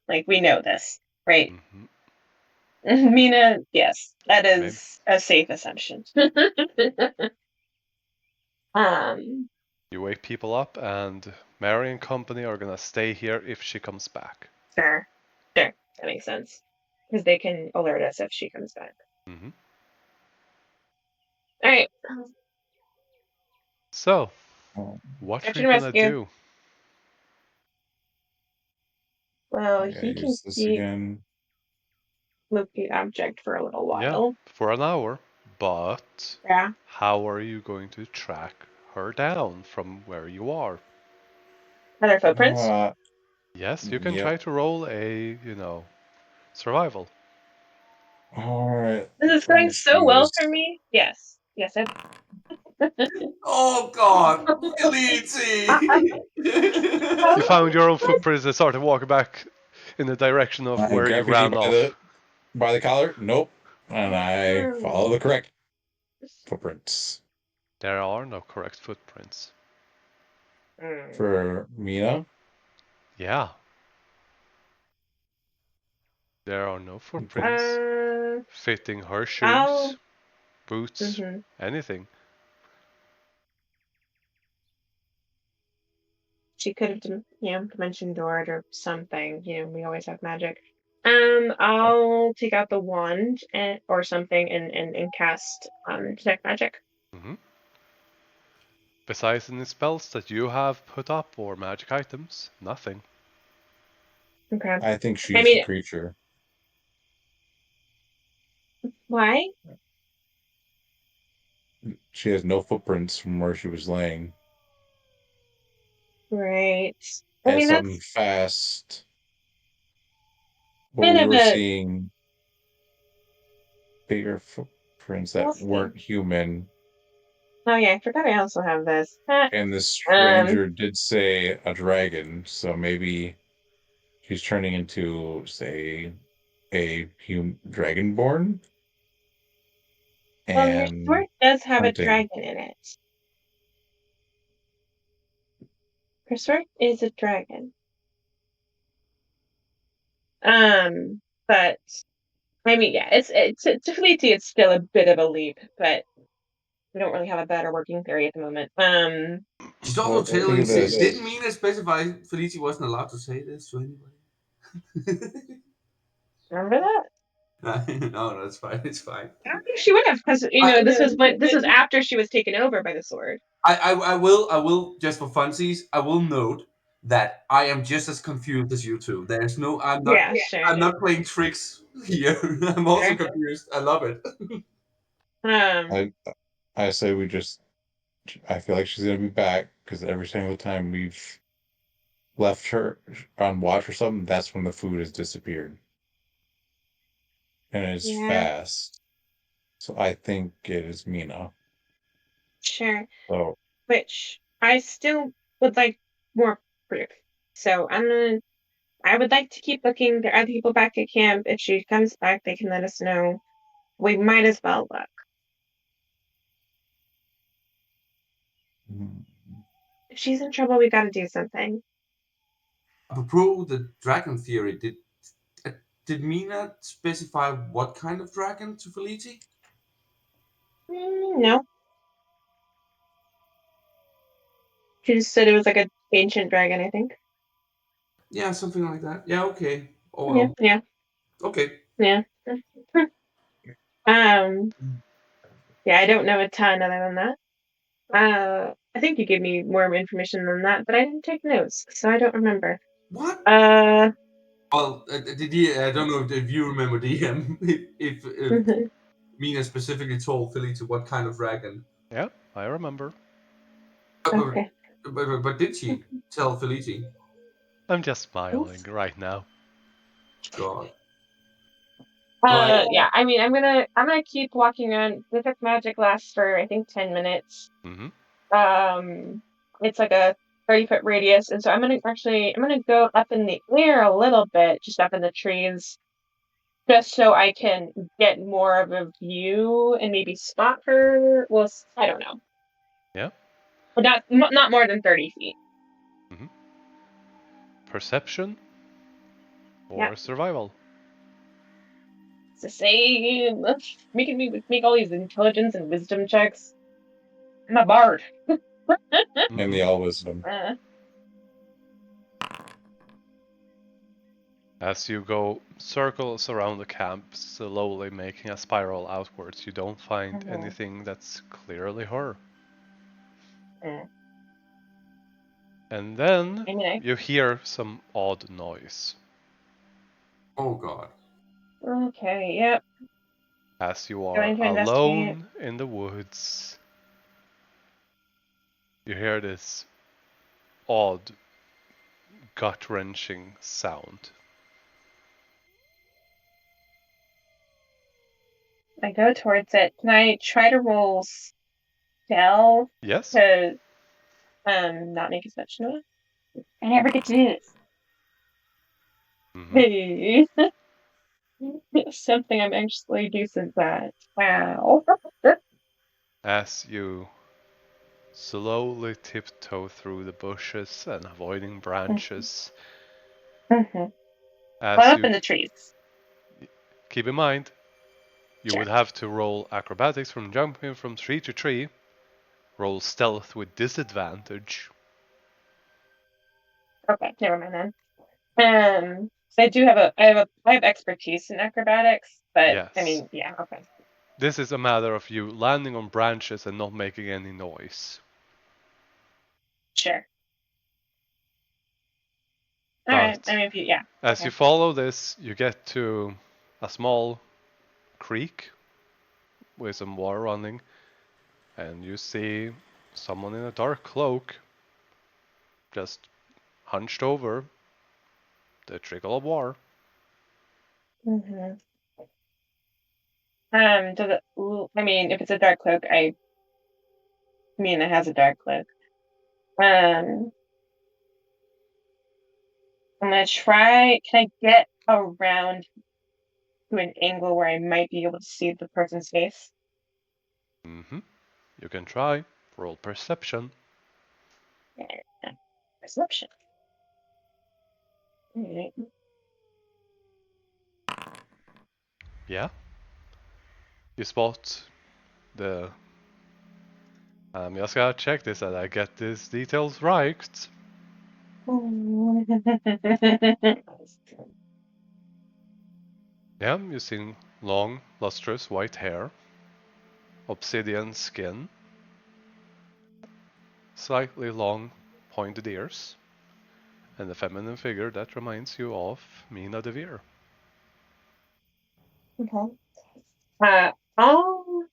Speaker 3: Like we know this, right?
Speaker 1: Hmm.
Speaker 3: Mina, yes, that
Speaker 1: Maybe.
Speaker 3: is a safe assumption. um.
Speaker 1: You wake people up, and Mary and company are gonna stay here if she comes back.
Speaker 3: Sure. Sure. That makes sense. Because they can alert us if she comes back.
Speaker 1: Hmm.
Speaker 3: All right.
Speaker 1: So,
Speaker 4: Oh,
Speaker 1: what
Speaker 3: Search
Speaker 1: are
Speaker 3: and
Speaker 1: you gonna
Speaker 3: rescue.
Speaker 1: do?
Speaker 3: Well,
Speaker 4: I gotta
Speaker 3: he can
Speaker 4: use this
Speaker 3: keep
Speaker 4: again.
Speaker 3: locate object for a little
Speaker 1: Yeah,
Speaker 3: while.
Speaker 1: for an hour. But
Speaker 3: Yeah.
Speaker 1: how are you going to track her down from where you are?
Speaker 3: Are there footprints?
Speaker 1: Yes, you can
Speaker 4: Yep.
Speaker 1: try to roll a, survival.
Speaker 4: All right.
Speaker 3: This is going
Speaker 4: Let's
Speaker 3: so
Speaker 4: do
Speaker 3: well
Speaker 4: this.
Speaker 3: for me. Yes. Yes.
Speaker 2: Oh god. Felici.
Speaker 1: You found your own footprints and started walking back in the direction of
Speaker 4: I
Speaker 1: where you
Speaker 4: grab Fiji
Speaker 1: ran off.
Speaker 4: by the collar. Nope. And I follow the correct footprints
Speaker 1: There are no correct footprints.
Speaker 4: for Mina.
Speaker 1: Yeah, there are no footprints
Speaker 3: Uh,
Speaker 1: fitting her
Speaker 3: I'll.
Speaker 1: shoes, boots,
Speaker 3: Mhm.
Speaker 1: anything.
Speaker 3: She could have, dimension doored or something. We always have magic. I'll take out the wand or something and cast detect magic.
Speaker 1: Hmm. Besides any spells that you have put up or magic items, nothing.
Speaker 3: Okay.
Speaker 4: I think
Speaker 3: I
Speaker 4: she's the
Speaker 3: mean,
Speaker 4: creature.
Speaker 3: why?
Speaker 4: She has no footprints from where she was laying.
Speaker 3: Right. I
Speaker 4: As
Speaker 3: mean,
Speaker 4: something
Speaker 3: that's
Speaker 4: fast. But
Speaker 3: bit
Speaker 4: we
Speaker 3: of
Speaker 4: were
Speaker 3: a.
Speaker 4: seeing bigger footprints
Speaker 3: We'll
Speaker 4: that
Speaker 3: see.
Speaker 4: weren't human.
Speaker 3: Oh yeah, I forgot I also have this.
Speaker 4: And the
Speaker 3: Um.
Speaker 4: stranger did say a dragon, so maybe she's turning into, say, a dragonborn
Speaker 3: Well, your
Speaker 4: and
Speaker 3: sword does have a
Speaker 4: hunting.
Speaker 3: dragon in it. Her sword is a dragon. But I mean, yeah, to Felici, it's still a bit of a leap, but we don't really have a better working theory at the moment.
Speaker 2: She's also
Speaker 4: Well, think
Speaker 2: telling.
Speaker 4: of this.
Speaker 2: Didn't Mina specify Felici wasn't allowed to say this to anybody?
Speaker 3: Remember that?
Speaker 2: No, that's fine. It's fine.
Speaker 3: I don't think she would have, because this was after she was taken over by the sword.
Speaker 2: I will just for funsies. I will note that I am just as confused as you two. There's no.
Speaker 3: Yeah, sure.
Speaker 2: I'm not playing tricks here. I'm also
Speaker 3: Sure.
Speaker 2: confused. I love it.
Speaker 3: Um,
Speaker 4: I say we just. I feel like she's gonna be back because every single time we've left her on watch or something, that's when the food has disappeared, and it's
Speaker 3: yeah,
Speaker 4: fast. So I think it is Mina.
Speaker 3: sure.
Speaker 4: So
Speaker 3: Which I still would like more proof. So I would like to keep looking. There are other people back at camp. If she comes back, they can let us know. We might as well look. If she's in trouble, we gotta do something.
Speaker 2: Apropos the dragon theory, did Mina specify what kind of dragon to Felici?
Speaker 3: No. She just said it was like an ancient dragon, I think.
Speaker 2: Yeah, something like that. Yeah, okay. Oh
Speaker 3: Yeah,
Speaker 2: well.
Speaker 3: yeah,
Speaker 2: Okay.
Speaker 3: yeah. Yeah, I don't know a ton other than that. I think you gave me more information than that, but I didn't take notes, so I don't remember.
Speaker 2: What?
Speaker 3: Uh,
Speaker 2: Well, I don't know if you remember DM if Mina specifically told Felici what kind of dragon.
Speaker 1: Yeah, I remember.
Speaker 3: okay.
Speaker 2: But did she tell Felici?
Speaker 1: I'm just smiling right now.
Speaker 2: God. Well,
Speaker 3: Yeah, I mean, I'm gonna keep walking around. Detect magic lasts for I think 10 minutes.
Speaker 1: Mm-hmm.
Speaker 3: It's like a 30-foot radius, and so I'm gonna go up in the air a little bit, just up in the trees, just so I can get more of a view and maybe spot her. Well, I don't know,
Speaker 1: Yeah.
Speaker 3: but not more than 30 feet.
Speaker 1: Mm-hmm. Perception
Speaker 3: Yeah,
Speaker 1: or survival?
Speaker 3: it's the same. Making me make all these intelligence and wisdom checks. I'm a bard.
Speaker 4: and the all wisdom.
Speaker 1: As you go circles around the camp, slowly making a spiral outwards, you don't find anything that's clearly her. And then you hear some odd noise.
Speaker 2: oh God.
Speaker 3: Okay, yep.
Speaker 1: As you are
Speaker 3: Going to investigate.
Speaker 1: alone in the woods, you hear this odd, gut-wrenching sound.
Speaker 3: I go towards it. Can I try to roll stealth
Speaker 1: Yes?
Speaker 3: to not make as much noise? I never get to do this.
Speaker 1: Mm-hmm.
Speaker 3: Hey. Something I'm actually decent at. Wow.
Speaker 1: As you slowly tiptoe through the bushes and avoiding branches,
Speaker 3: I'm
Speaker 1: as
Speaker 3: up
Speaker 1: you
Speaker 3: in the trees.
Speaker 1: keep in mind, you
Speaker 3: Sure.
Speaker 1: would have to roll acrobatics from jumping from tree to tree, roll stealth with disadvantage.
Speaker 3: Okay, never mind then. So I have expertise in acrobatics, but I
Speaker 1: Yes.
Speaker 3: mean, yeah, okay.
Speaker 1: This is a matter of you landing on branches and not making any noise.
Speaker 3: Sure. Alright,
Speaker 1: But
Speaker 3: I mean, if you, yeah.
Speaker 1: as
Speaker 3: Okay.
Speaker 1: you follow this, you get to a small creek with some water running, and you see someone in a dark cloak just hunched over the trickle of water.
Speaker 3: Mm-hmm. Does it, I mean, if it's a dark cloak, I mean, it has a dark cloak. I'm gonna try, can I get around to an angle where I might be able to see the person's face?
Speaker 1: Mm-hmm. You can try. Roll perception.
Speaker 3: Yeah. Perception. Alright.
Speaker 1: Yeah, you spot the. I'm just gonna check this that I get these details right. Yeah, you see long, lustrous white hair, obsidian skin, slightly long, pointed ears, and a feminine figure that reminds you of Mina DeVere.
Speaker 3: Okay. Oh,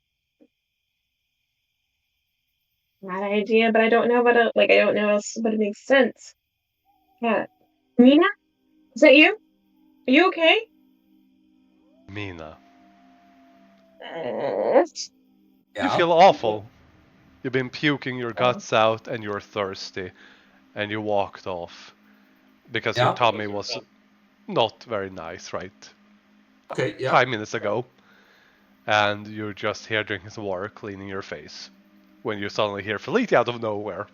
Speaker 3: bad idea, but I don't know what I don't know else, but it makes sense. Yeah. Mina? Is that you? Are you okay?
Speaker 1: Mina.
Speaker 3: Uh,
Speaker 1: You
Speaker 2: Yeah.
Speaker 1: feel awful. You've been puking your guts out and you're thirsty, and you walked off because your
Speaker 2: Yeah.
Speaker 1: tummy was not very nice, right?
Speaker 2: Okay. Yeah.
Speaker 1: 5 minutes ago, and you're just here drinking some water, cleaning your face, when you suddenly hear Felicia out of nowhere.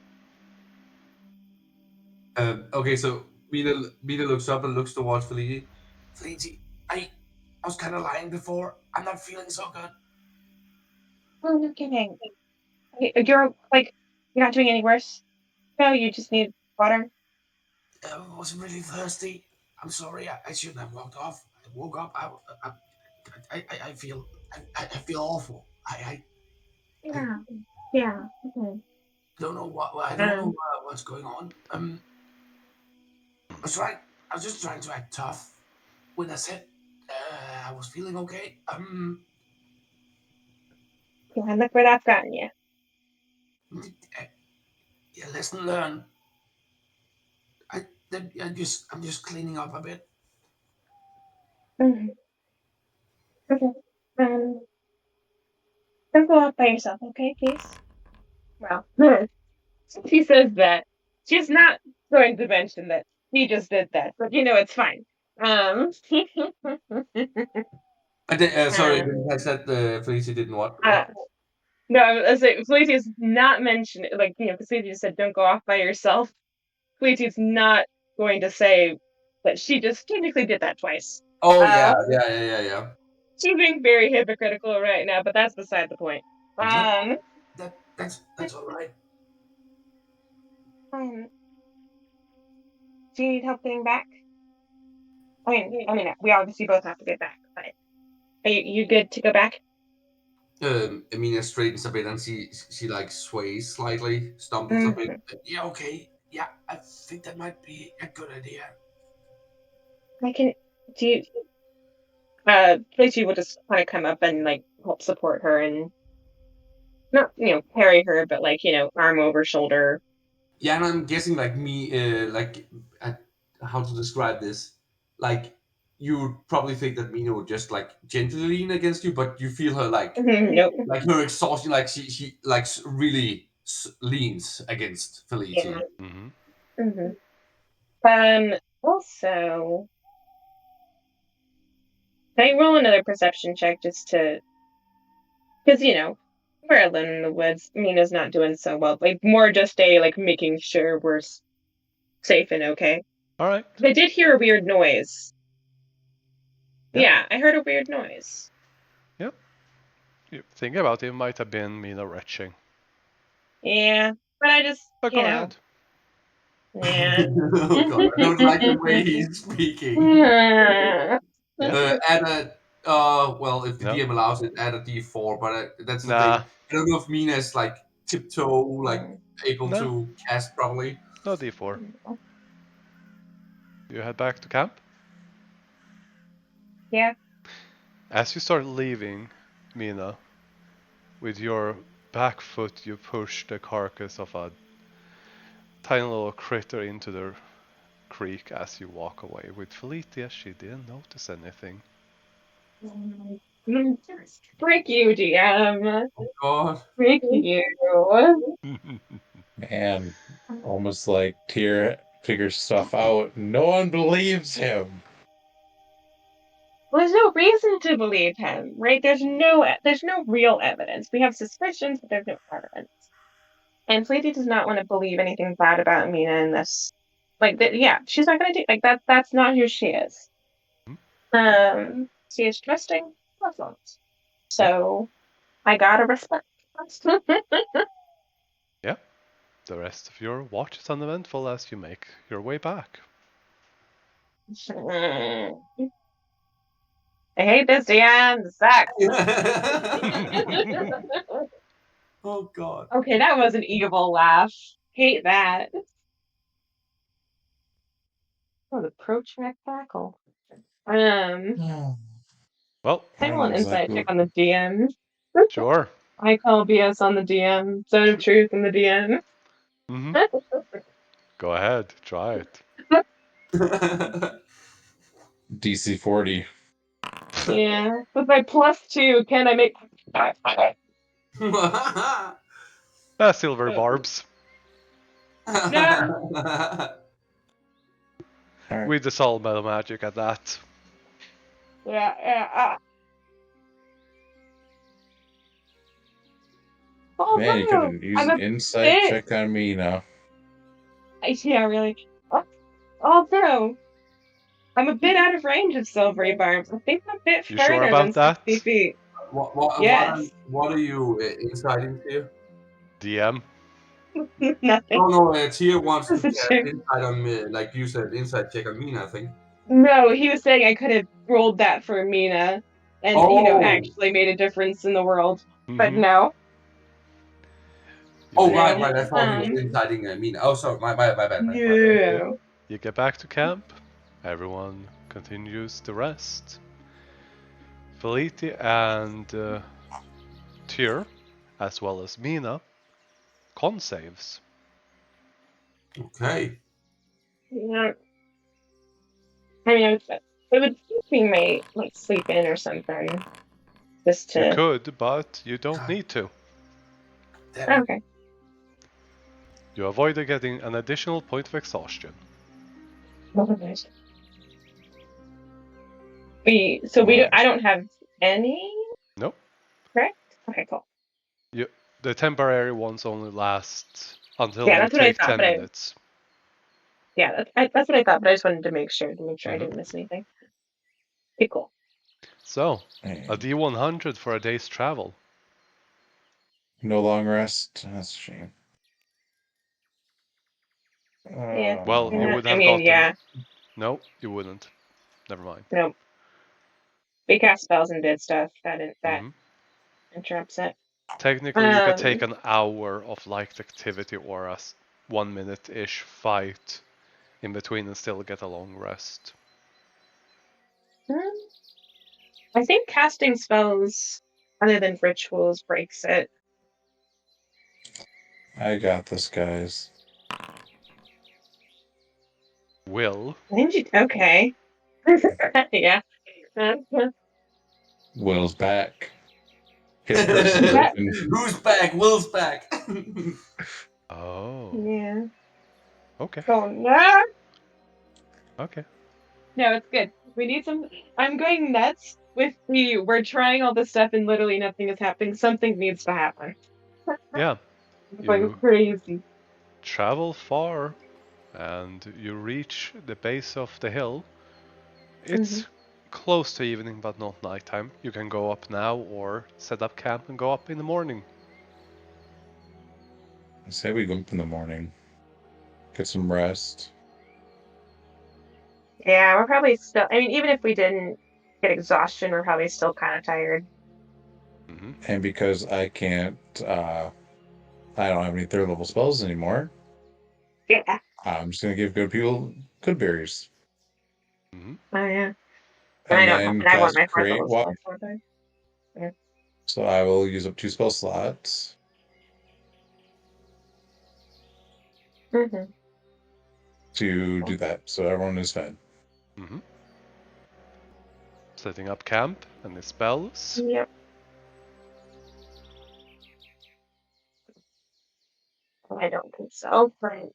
Speaker 2: Okay. So Mina looks up and looks towards Felici. Felici, I was kind of lying before. I'm not feeling so good.
Speaker 3: oh, no kidding. You're not doing any worse. No, you just need water.
Speaker 2: I wasn't really thirsty. I'm sorry. I shouldn't have walked off. I woke up. I feel I feel awful. I
Speaker 3: Yeah. Yeah. Okay.
Speaker 2: don't know what I don't know
Speaker 3: Um,
Speaker 2: what's going on. I was just trying to act tough when I said I was feeling okay.
Speaker 3: yeah, look where that's gotten you.
Speaker 2: Yeah, lesson learned. I, I'm just cleaning up a bit.
Speaker 3: Mhm. Okay. Um, don't go out by yourself, okay, please? Well, she says that. She's not going to mention that he just did that, but it's fine. Um,
Speaker 2: Sorry, I
Speaker 3: um,
Speaker 2: didn't catch that. Felicia didn't
Speaker 3: uh,
Speaker 2: what?
Speaker 3: no, I was saying, Felicia's not mentioned, because Felicia said don't go off by yourself. Felicia's not going to say that she just technically did that twice.
Speaker 2: Oh
Speaker 3: Uh,
Speaker 2: yeah.
Speaker 3: she's being very hypocritical right now, but that's beside the point.
Speaker 2: Yep.
Speaker 3: Um,
Speaker 2: That's all right.
Speaker 3: um, do you need help getting back? I mean, we obviously both have to get back, but are you good to go back?
Speaker 2: Amina straightens a bit and she like sways slightly, stumbles a bit.
Speaker 3: Mm-hmm.
Speaker 2: Yeah, okay. Yeah, I think that might be a good idea.
Speaker 3: I can. Do you? Tracy will just kind of come up and help support her and not carry her, but arm over shoulder.
Speaker 2: Yeah, and I'm guessing like me, uh, how to describe this? Like you probably think that Mina would just like gently lean against you, but you feel her
Speaker 3: Nope.
Speaker 2: like her exhaustion, like she like really leans against
Speaker 3: Yeah.
Speaker 2: Felici.
Speaker 1: Mm-hmm.
Speaker 3: hmm Also, can I roll another perception check just to, because we're alone in the woods. Mina's not doing so well. Like more just a making sure we're safe and okay.
Speaker 1: All right.
Speaker 3: I did hear a weird noise.
Speaker 1: Yep.
Speaker 3: Yeah, I heard a weird noise.
Speaker 1: Yep. You think about it, might have been Mina retching.
Speaker 3: Yeah, but I just,
Speaker 1: But go ahead.
Speaker 3: yeah.
Speaker 2: Oh god, I don't like the way he's speaking.
Speaker 1: Yeah.
Speaker 2: Add a well, if the
Speaker 1: No.
Speaker 2: DM allows it, add a D4. But that's the thing.
Speaker 1: Nah.
Speaker 2: I don't know if Mina is like tiptoe, like able
Speaker 1: No.
Speaker 2: to cast properly.
Speaker 1: No D4. You head back to camp.
Speaker 3: Yeah.
Speaker 1: As you start leaving, Mina, with your back foot you push the carcass of a tiny little critter into the creek as you walk away. With Felicia, she didn't notice anything.
Speaker 3: Frick you, DM.
Speaker 2: Oh god.
Speaker 3: Frick you.
Speaker 4: Man, almost like Tyr figures stuff out. No one believes him.
Speaker 3: Well, there's no reason to believe him, right? There's no real evidence. We have suspicions, but there's no evidence. And Fleety does not want to believe anything bad about Mina in this. Yeah, she's not gonna do that. That's not who she is. She is trusting. So I gotta respect.
Speaker 1: Yeah. The rest of your watch is uneventful as you make your way back.
Speaker 3: I hate this DM. This sucks.
Speaker 2: Oh God.
Speaker 3: Okay, that was an evil laugh. Hate that. Oh, the protract tackle.
Speaker 1: Well,
Speaker 3: I
Speaker 4: I
Speaker 3: will
Speaker 4: know
Speaker 3: an insight
Speaker 4: exactly
Speaker 3: check
Speaker 4: what.
Speaker 3: on the DM.
Speaker 1: sure.
Speaker 3: I call BS on the DM. Zone of truth in the DM.
Speaker 1: Mm-hmm. Go ahead, try it.
Speaker 4: DC 40.
Speaker 3: Yeah. With my +2, can I make
Speaker 1: Silver barbs.
Speaker 3: no?
Speaker 4: All right.
Speaker 1: We dissolve metal magic at that.
Speaker 3: Yeah. Oh
Speaker 4: Man, you could
Speaker 3: no!
Speaker 4: have used
Speaker 3: I'm
Speaker 4: an
Speaker 3: a
Speaker 4: insight
Speaker 3: bit.
Speaker 4: check on me now.
Speaker 3: Yeah, really. Oh no! I'm a bit out of range of silvery barbs. I think I'm a bit
Speaker 1: You sure
Speaker 3: further than
Speaker 1: about
Speaker 3: 60
Speaker 1: that?
Speaker 3: feet.
Speaker 2: What
Speaker 3: Yes.
Speaker 2: are you inciting to?
Speaker 1: DM?
Speaker 3: Nothing.
Speaker 2: No, Tia wants to
Speaker 3: That's a
Speaker 2: cast
Speaker 3: joke.
Speaker 2: insight on me, like you said, insight check on me, I think.
Speaker 3: No, he was saying I could have rolled that for Mina and,
Speaker 2: Oh,
Speaker 3: actually made a difference in the world. But
Speaker 1: Mm-hmm.
Speaker 3: no.
Speaker 2: oh,
Speaker 1: You,
Speaker 2: right,
Speaker 3: No.
Speaker 2: right. I thought he was inciting me. Oh, sorry, my bad, my bad.
Speaker 1: yeah.
Speaker 3: No.
Speaker 1: You get back to camp. Everyone continues the rest. Feliti and Tyr, as well as Mina, con saves.
Speaker 2: Okay.
Speaker 3: Yeah. I mean, it would be may like sleep in or something. Just
Speaker 1: You
Speaker 3: to.
Speaker 1: could, but you don't need to.
Speaker 2: Damn.
Speaker 3: Okay.
Speaker 1: You avoid getting an additional point of exhaustion.
Speaker 3: So I don't have any,
Speaker 1: Nope.
Speaker 3: correct? Okay, cool.
Speaker 1: The temporary ones only last until
Speaker 3: Yeah,
Speaker 1: you
Speaker 3: that's what I
Speaker 1: take
Speaker 3: thought,
Speaker 1: 10
Speaker 3: but
Speaker 1: minutes.
Speaker 3: that's what I thought, but I just wanted to make sure I
Speaker 1: Mhm.
Speaker 3: didn't miss anything. Okay, cool.
Speaker 1: So, a
Speaker 4: And
Speaker 1: D100 for a day's travel.
Speaker 4: no long rest. That's a shame.
Speaker 3: Yeah.
Speaker 1: Well, you
Speaker 3: Yeah.
Speaker 1: would
Speaker 3: I
Speaker 1: have
Speaker 3: mean,
Speaker 1: gotten.
Speaker 3: yeah.
Speaker 1: No, you wouldn't. Never mind.
Speaker 3: No. We cast spells and did stuff. That
Speaker 1: Mhm.
Speaker 3: interrupts it.
Speaker 1: Technically, you could take an hour of light activity or a 1 minute ish fight in between and still get a long rest.
Speaker 3: I think casting spells other than rituals breaks it.
Speaker 4: I got this, guys.
Speaker 1: Will.
Speaker 3: Okay. Yeah.
Speaker 4: Will's back. His persuasion.
Speaker 2: Who's back? Will's back.
Speaker 1: Oh.
Speaker 3: Yeah.
Speaker 1: Okay.
Speaker 3: Oh no.
Speaker 1: Okay.
Speaker 3: No, it's good. We need some. I'm going nuts with we're trying all this stuff and literally nothing is happening. Something needs to happen.
Speaker 1: Yeah.
Speaker 3: I'm going
Speaker 1: You
Speaker 3: crazy.
Speaker 1: travel far and you reach the base of the hill. It's close to evening but not nighttime. You can go up now or set up camp and go up in the morning.
Speaker 4: I say we go up in the morning. Get some rest.
Speaker 3: Yeah, we're probably still. I mean, even if we didn't get exhaustion, we're probably still kind of tired.
Speaker 1: Mm-hmm.
Speaker 4: And because I can't, I don't have any third level spells anymore,
Speaker 3: Yeah.
Speaker 4: I'm just going to give good people good berries.
Speaker 1: Mm-hmm.
Speaker 3: Oh yeah. And
Speaker 4: And
Speaker 3: I don't have.
Speaker 4: then
Speaker 3: And I want
Speaker 4: cast
Speaker 3: my fourth
Speaker 4: create
Speaker 3: level
Speaker 4: what?
Speaker 3: spell for that. Yeah.
Speaker 4: So I will use up 2 spell slots
Speaker 3: Mm-hmm.
Speaker 4: to do that. So everyone is fed.
Speaker 1: Mm-hmm. Setting up camp and the spells.
Speaker 3: Yep. I don't think so. Right.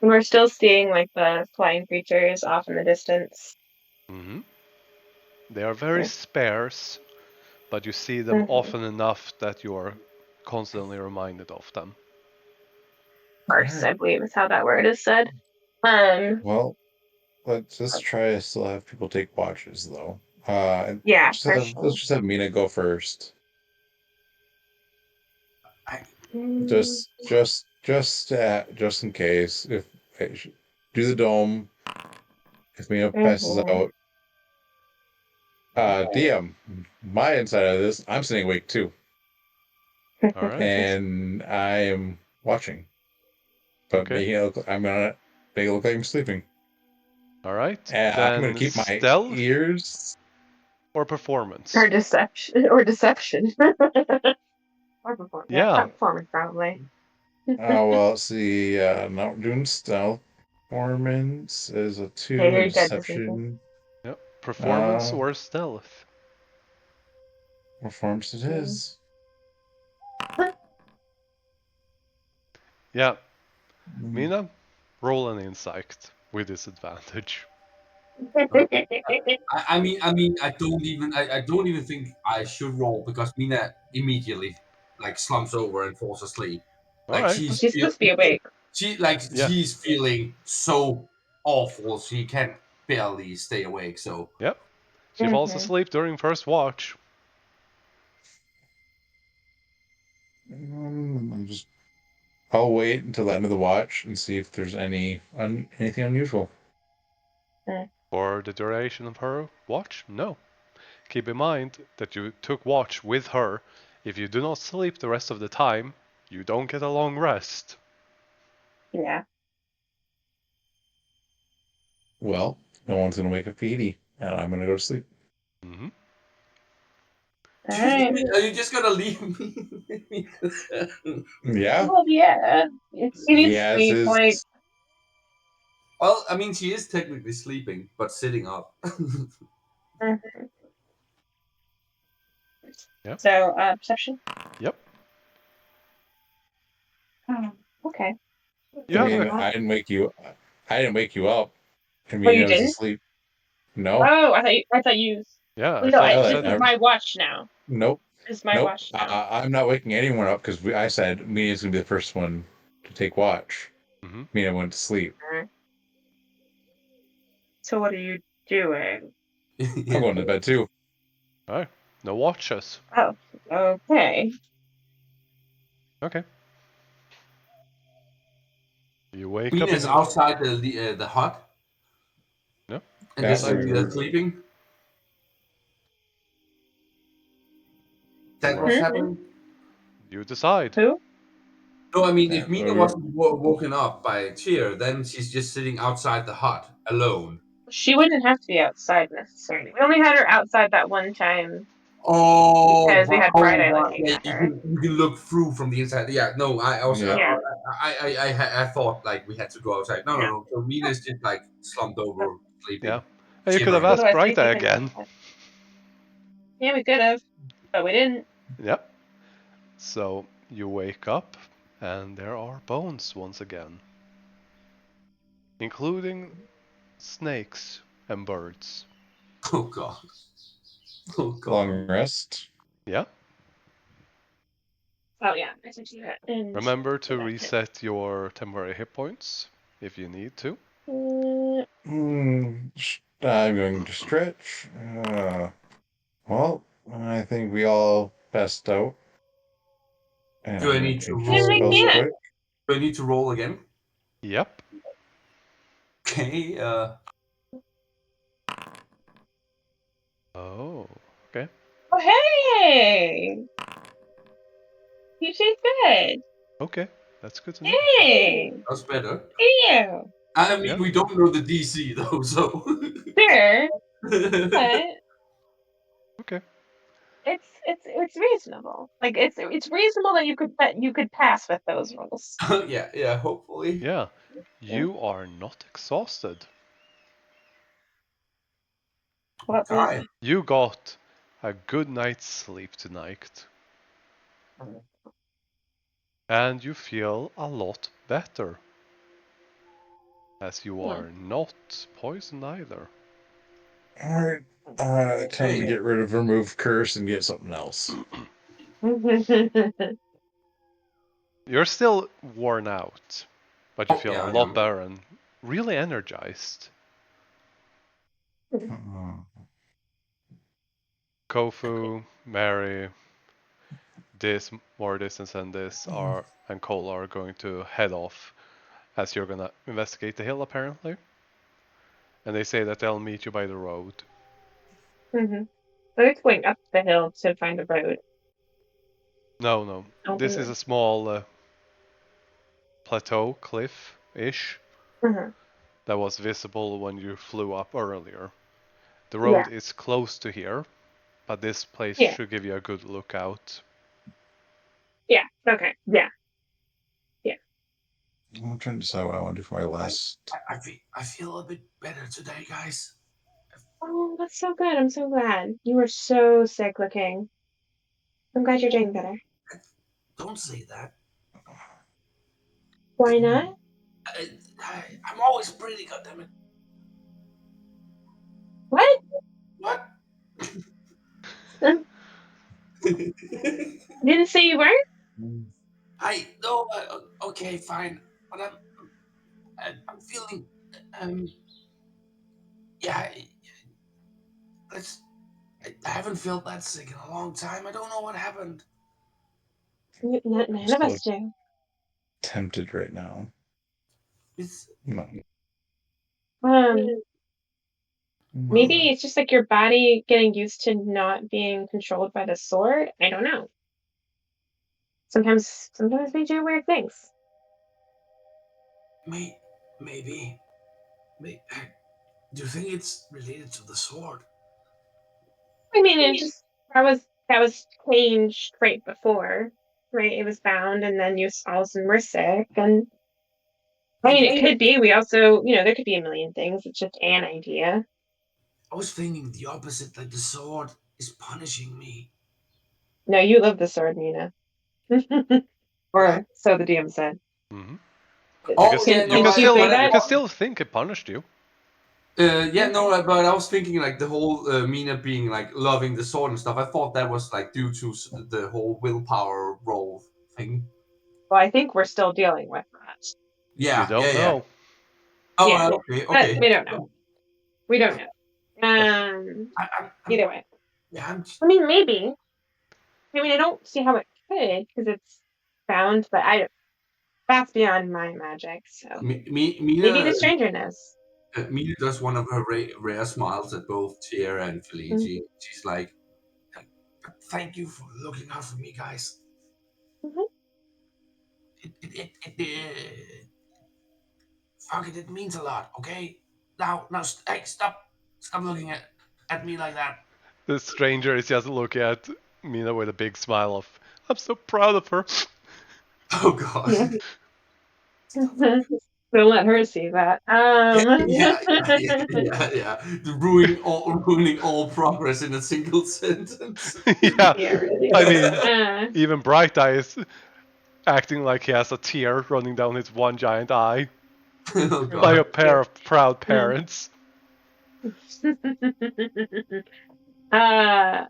Speaker 3: And we're still seeing like the flying creatures off in the distance.
Speaker 1: Mm-hmm. They are very
Speaker 3: Yeah.
Speaker 1: sparse, but you see them
Speaker 3: Mm-hmm.
Speaker 1: often enough that you are constantly reminded of them.
Speaker 3: Course, I
Speaker 4: Alright.
Speaker 3: believe is how that word is said.
Speaker 4: Well, let's just try to still have people take watches though.
Speaker 3: Yeah,
Speaker 4: let's
Speaker 3: for sure.
Speaker 4: just have Mina go first.
Speaker 3: Mm,
Speaker 4: Just in case if do the dome. If Mina passes
Speaker 3: mhm.
Speaker 4: out, DM, my inside of this, I'm sitting awake too,
Speaker 1: All right.
Speaker 4: and I am watching, but
Speaker 1: Okay.
Speaker 4: I'm gonna make it look like I'm sleeping.
Speaker 1: All right.
Speaker 4: I'm gonna
Speaker 1: Then
Speaker 4: keep my
Speaker 1: stealth
Speaker 4: ears.
Speaker 1: or
Speaker 3: Or
Speaker 1: performance.
Speaker 3: deception. Or deception. Or performance. Yeah,
Speaker 1: Yeah.
Speaker 3: performance probably.
Speaker 4: Well, let's see. Not doing stealth. Performance is a
Speaker 3: Yeah,
Speaker 4: 2 and
Speaker 3: you're good this evening.
Speaker 4: deception.
Speaker 1: Yep. Performance
Speaker 4: Uh,
Speaker 1: or stealth.
Speaker 4: performance it is.
Speaker 1: Yeah.
Speaker 4: Mm.
Speaker 1: Mina, roll an insight with disadvantage.
Speaker 2: I don't even think I should roll because Mina immediately like slumps over and falls asleep.
Speaker 1: All
Speaker 2: Like
Speaker 1: right.
Speaker 3: She's supposed to be awake.
Speaker 1: Yeah.
Speaker 2: she's feeling so awful she can barely stay awake. So
Speaker 1: Yep. She falls
Speaker 3: Hmm.
Speaker 1: asleep during first watch.
Speaker 4: I'll wait until the end of the watch and see if there's anything unusual.
Speaker 1: For the duration of her watch? No. Keep in mind that you took watch with her. If you do not sleep the rest of the time, you don't get a long rest.
Speaker 3: Yeah.
Speaker 4: Well, no one's gonna wake up Edie, and I'm gonna go to sleep.
Speaker 1: Mm-hmm.
Speaker 3: All right.
Speaker 2: are you just gonna leave me?
Speaker 4: Yeah,
Speaker 3: Well, yeah. She
Speaker 4: he
Speaker 3: needs
Speaker 4: has
Speaker 3: sleep. Like,
Speaker 4: his.
Speaker 2: Well, I mean, she is technically sleeping, but sitting up.
Speaker 3: mhm.
Speaker 1: Yep.
Speaker 3: So, perception.
Speaker 1: Yep.
Speaker 3: Oh, okay.
Speaker 1: You
Speaker 4: I
Speaker 1: have
Speaker 4: mean,
Speaker 1: a.
Speaker 3: Well,
Speaker 4: I didn't wake you up. I
Speaker 3: oh,
Speaker 4: mean,
Speaker 3: you
Speaker 4: I was
Speaker 3: didn't?
Speaker 4: asleep. No,
Speaker 3: Oh, I thought you.
Speaker 1: Yeah, I
Speaker 3: Well, no,
Speaker 1: thought you
Speaker 3: this
Speaker 1: said.
Speaker 3: is my watch now.
Speaker 4: nope,
Speaker 3: This is my
Speaker 4: nope.
Speaker 3: watch now.
Speaker 4: I'm not waking anyone up because I said Mina's gonna be the first one to take watch.
Speaker 1: Mm-hmm.
Speaker 4: Mina went to sleep.
Speaker 3: Alright. So what are you doing?
Speaker 4: I'm
Speaker 2: Yeah.
Speaker 4: going to bed too.
Speaker 1: All right. No watches.
Speaker 3: Oh, okay.
Speaker 1: Okay. You wake
Speaker 2: Mina
Speaker 1: up in
Speaker 2: is
Speaker 1: the morning.
Speaker 2: outside the hut
Speaker 1: No.
Speaker 2: and
Speaker 4: Yeah,
Speaker 2: just
Speaker 1: Inside.
Speaker 2: simply sleeping. That what's
Speaker 3: Hmm?
Speaker 2: happening?
Speaker 1: You decide.
Speaker 3: Who?
Speaker 2: No, I mean,
Speaker 4: yeah.
Speaker 2: if Mina wasn't woken up by a cheer, then she's just sitting outside the hut alone.
Speaker 3: She wouldn't have to be outside necessarily. We only had her outside that one time
Speaker 2: Oh,
Speaker 3: because we had Bright Eye looking
Speaker 2: yeah,
Speaker 3: at her.
Speaker 2: you can look through from the inside. Yeah, no,
Speaker 4: Yeah.
Speaker 3: Yeah.
Speaker 2: I thought like we had to go outside. No, no,
Speaker 3: Yeah.
Speaker 2: no. So Mina's just like slumped over,
Speaker 1: Yeah.
Speaker 2: sleeping,
Speaker 1: And you could have
Speaker 2: shivering.
Speaker 1: asked
Speaker 3: Otherwise, we
Speaker 1: Bright Eye
Speaker 3: think
Speaker 1: again.
Speaker 3: yeah, we could have, but we didn't.
Speaker 1: Yep. So you wake up, and there are bones once again, including snakes and birds.
Speaker 2: Oh god. Oh god.
Speaker 4: Long rest.
Speaker 1: Yeah.
Speaker 3: Oh yeah, I think you had. And
Speaker 1: Remember
Speaker 3: go
Speaker 1: to
Speaker 3: back to.
Speaker 1: reset your temporary hit points if you need to.
Speaker 4: I'm going to stretch. Well, I think we all passed out. And
Speaker 2: Do
Speaker 4: I'm
Speaker 2: I
Speaker 4: going
Speaker 2: need
Speaker 4: to
Speaker 2: to
Speaker 4: change the
Speaker 3: And
Speaker 4: spells
Speaker 2: roll?
Speaker 3: again.
Speaker 4: quick.
Speaker 2: Do I need to roll again?
Speaker 1: Yep.
Speaker 2: Okay.
Speaker 1: Oh, okay.
Speaker 3: Oh hey, you did good.
Speaker 1: Okay, that's good to know.
Speaker 3: Hey,
Speaker 2: That's better.
Speaker 3: you.
Speaker 2: I mean,
Speaker 1: Yeah.
Speaker 2: we don't know the DC though, so.
Speaker 3: Sure, but
Speaker 1: Okay.
Speaker 3: it's reasonable. Like it's reasonable that you could pass with those rules.
Speaker 2: Yeah, yeah. Hopefully.
Speaker 1: Yeah.
Speaker 3: Yeah.
Speaker 1: You are not exhausted.
Speaker 3: What was?
Speaker 2: Okay.
Speaker 1: You got a good night's sleep tonight, and you feel a lot better, as you are not poisoned either.
Speaker 4: Alright. Time to
Speaker 2: Hey.
Speaker 4: get rid of remove curse and get something else.
Speaker 1: You're still worn out, but you
Speaker 2: Oh
Speaker 1: feel a
Speaker 2: yeah,
Speaker 1: lot
Speaker 2: yeah.
Speaker 1: better and really energized. Kofu, Mary, this, Mortis, and this are and Cole are going to head off as you're gonna investigate the hill apparently. And they say that they'll meet you by the road.
Speaker 3: So it's going up the hill to find a road.
Speaker 1: No. This is a small plateau, cliff-ish, that was visible when you flew up earlier. The road is close to here, but this place should give you a good lookout.
Speaker 3: Yeah. Okay. Yeah.
Speaker 4: I'm trying to decide what I want to do for my last.
Speaker 2: I feel a bit better today, guys.
Speaker 3: Oh, that's so good. I'm so glad. You were so sick looking. I'm glad you're doing better.
Speaker 2: Don't say that.
Speaker 3: Why not?
Speaker 2: I'm always pretty, goddammit.
Speaker 3: What?
Speaker 2: What?
Speaker 3: Didn't say you weren't?
Speaker 2: No, okay, fine. But I'm feeling, um, yeah, let's. I haven't felt that sick in a long time. I don't know what happened.
Speaker 3: None of us do.
Speaker 4: Tempted right now.
Speaker 2: It's
Speaker 4: No.
Speaker 3: Maybe it's just like your body getting used to not being controlled by the sword. I don't know. Sometimes we do weird things.
Speaker 2: maybe. Do you think it's related to the sword?
Speaker 3: I mean, it just that was changed right before, right? It was bound, and then you all of a sudden were sick, and I mean, it could be. We also, there could be a million things. It's just an idea.
Speaker 2: I was thinking the opposite, like the sword is punishing me.
Speaker 3: No, you love the sword, Nina. Or so the DM said.
Speaker 1: Mm-hmm.
Speaker 2: Oh, yeah,
Speaker 3: Can she say that?
Speaker 1: You can still think it punished you.
Speaker 2: But I was thinking like the whole Mina being like loving the sword and stuff. I thought that was like due to the whole willpower role thing.
Speaker 3: Well, I think we're still dealing with that.
Speaker 1: You don't know.
Speaker 2: Oh,
Speaker 3: Yeah.
Speaker 2: okay.
Speaker 3: But we don't know. We don't know. Either way.
Speaker 2: Yeah,
Speaker 3: I mean, maybe. I mean, I don't see how it could because it's bound, but that's beyond my magic. So maybe
Speaker 2: Mina,
Speaker 3: the stranger knows.
Speaker 2: Mina does one of her rare smiles at both Tierra and Felici. She's like, "Thank you for looking out for me, guys. Fuck it, it means a lot. Okay, now, hey, stop looking at me like that."
Speaker 1: The stranger is just looking at Mina with a big smile of, I'm so proud of her.
Speaker 2: Oh god.
Speaker 3: Don't let her see that.
Speaker 2: Yeah. Ruining all progress in a single sentence.
Speaker 1: Yeah.
Speaker 3: really.
Speaker 1: I mean, even Bright Eye is acting like he has a tear running down his one giant eye.
Speaker 2: Oh
Speaker 1: Like
Speaker 2: god.
Speaker 1: a pair of proud parents.
Speaker 3: I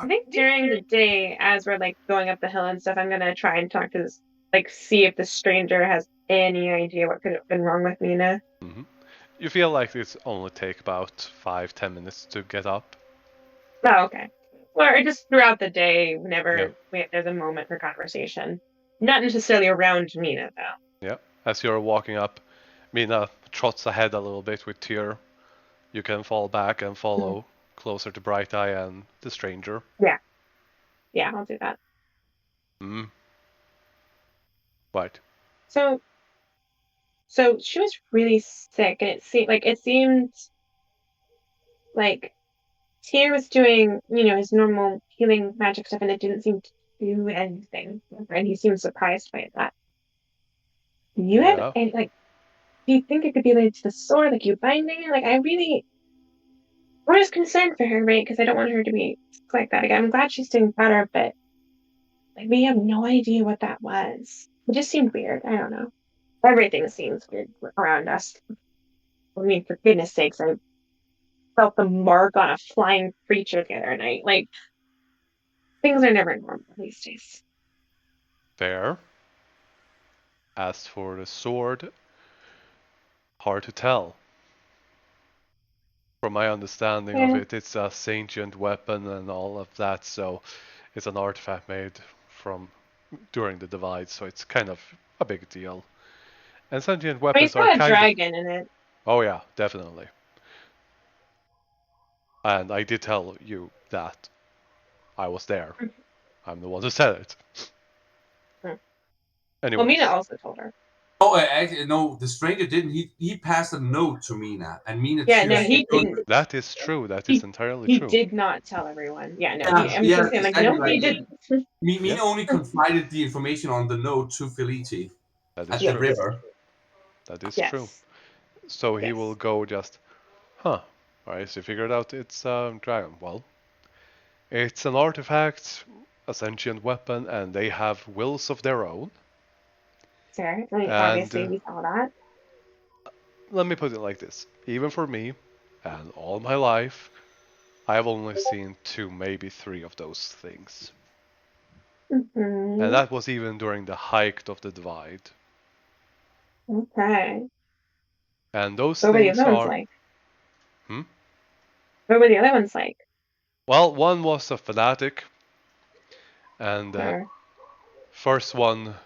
Speaker 3: think during the day, as we're like going up the hill and stuff, I'm gonna try and talk to this, like, see if the stranger has any idea what could have been wrong with Nina.
Speaker 1: Mm-hmm. You feel like it's only take about 5-10 minutes to get up.
Speaker 3: Oh, okay. Or just throughout the day,
Speaker 1: Yeah.
Speaker 3: whenever there's a moment for conversation. Not necessarily around Nina, though.
Speaker 1: Yeah. As you're walking up, Mina trots ahead a little bit with Tyr. You can fall back and follow closer to Bright Eye and the stranger.
Speaker 3: Yeah, I'll do that.
Speaker 1: Mm. Right.
Speaker 3: So she was really sick, and it seemed like Tyr was doing, his normal healing magic stuff, and it didn't seem to do anything. And he seemed surprised by that. Do you have
Speaker 1: Yeah.
Speaker 3: any, do you think it could be related to the sword, like you binding it? I'm just concerned for her, right? Because I don't want her to be sick like that again. I'm glad she's doing better, but we have no idea what that was. It just seemed weird. I don't know. Everything seems weird around us. I mean, for goodness sakes, I felt the mark on a flying creature the other night. Things are never normal these days.
Speaker 1: Fair. As for the sword, hard to tell. From my understanding of it, it's a sentient weapon and all of that, so it's an artifact made from during the divide, so it's kind of a big deal. And sentient
Speaker 3: I mean, it's
Speaker 1: weapons are
Speaker 3: got a
Speaker 1: kind of...
Speaker 3: dragon in it.
Speaker 1: Oh yeah, definitely. And I did tell you that I was there. I'm the one who said it.
Speaker 3: Well,
Speaker 1: Anyways.
Speaker 3: Mina also told her.
Speaker 2: Oh, actually, no, the stranger didn't. He passed a note to Mina, and Mina
Speaker 3: Yeah, no,
Speaker 2: choose
Speaker 3: he
Speaker 2: to-
Speaker 3: didn't.
Speaker 1: That is true. That is entirely
Speaker 3: He
Speaker 1: true.
Speaker 3: did not tell everyone. Yeah, no,
Speaker 2: Yeah,
Speaker 3: I'm
Speaker 2: yeah,
Speaker 3: just saying, like,
Speaker 2: exactly.
Speaker 3: no, he didn't.
Speaker 2: Mina
Speaker 1: Yeah.
Speaker 2: only confided the information on the note to Felice
Speaker 1: That
Speaker 2: at
Speaker 1: is
Speaker 2: the
Speaker 1: true.
Speaker 2: river.
Speaker 1: That is true.
Speaker 3: Yes.
Speaker 1: So he
Speaker 3: Yes.
Speaker 1: will go just, huh, alright, so you figured out it's a dragon. Well, it's an artifact, a sentient weapon, and they have wills of their own.
Speaker 3: Sure. I mean,
Speaker 1: And
Speaker 3: obviously, we saw that.
Speaker 1: let me put it like this. Even for me, and all my life, I have only seen 2, maybe 3 of those things.
Speaker 3: Mm-hmm.
Speaker 1: And that was even during the height of the divide.
Speaker 3: Okay.
Speaker 1: And those
Speaker 3: What were the
Speaker 1: things
Speaker 3: other ones
Speaker 1: are...
Speaker 3: like?
Speaker 1: Hmm?
Speaker 3: What were the other ones like?
Speaker 1: Well, one was a fanatic, and
Speaker 3: Sure.
Speaker 1: first one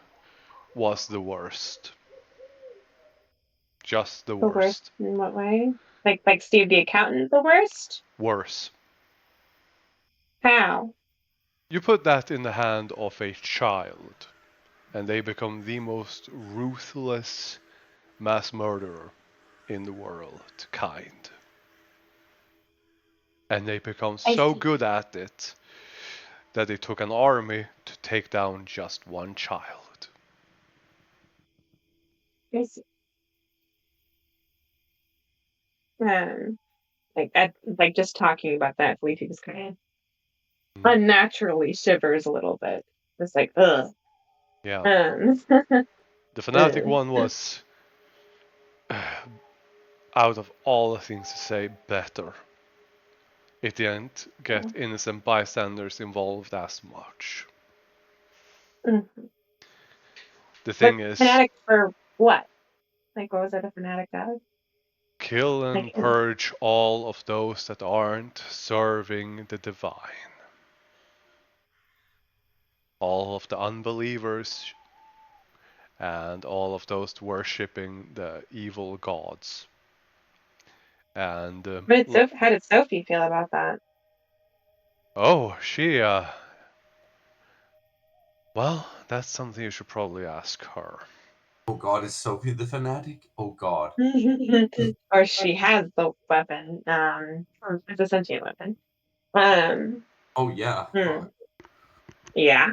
Speaker 1: was the worst. Just the
Speaker 3: The worst
Speaker 1: worst.
Speaker 3: in what way? Like Steve the accountant, the worst?
Speaker 1: Worse.
Speaker 3: How?
Speaker 1: You put that in the hand of a child, and they become the most ruthless mass murderer in the world, kind. And they become
Speaker 3: I
Speaker 1: so
Speaker 3: see.
Speaker 1: good at it that it took an army to take down just one child.
Speaker 3: I see. Like just talking about that we just kind of unnaturally shivers a little bit. It's like, ugh.
Speaker 1: Yeah.
Speaker 3: The
Speaker 1: The fanatic one was, out of all the things to say, better. It didn't get innocent bystanders involved as much. The thing is,
Speaker 3: fanatic for what? Like, what was it a fanatic of?
Speaker 1: kill and
Speaker 3: Like,
Speaker 1: purge all of those that aren't serving the divine. All of the unbelievers and all of those worshipping the evil gods. And
Speaker 3: how did Sophie feel about that?
Speaker 1: oh, she well, that's something you should probably ask her.
Speaker 2: Oh God, is Sophie the fanatic? Oh God.
Speaker 3: Or she has the weapon. It's a sentient weapon.
Speaker 2: Oh yeah.
Speaker 3: Yeah.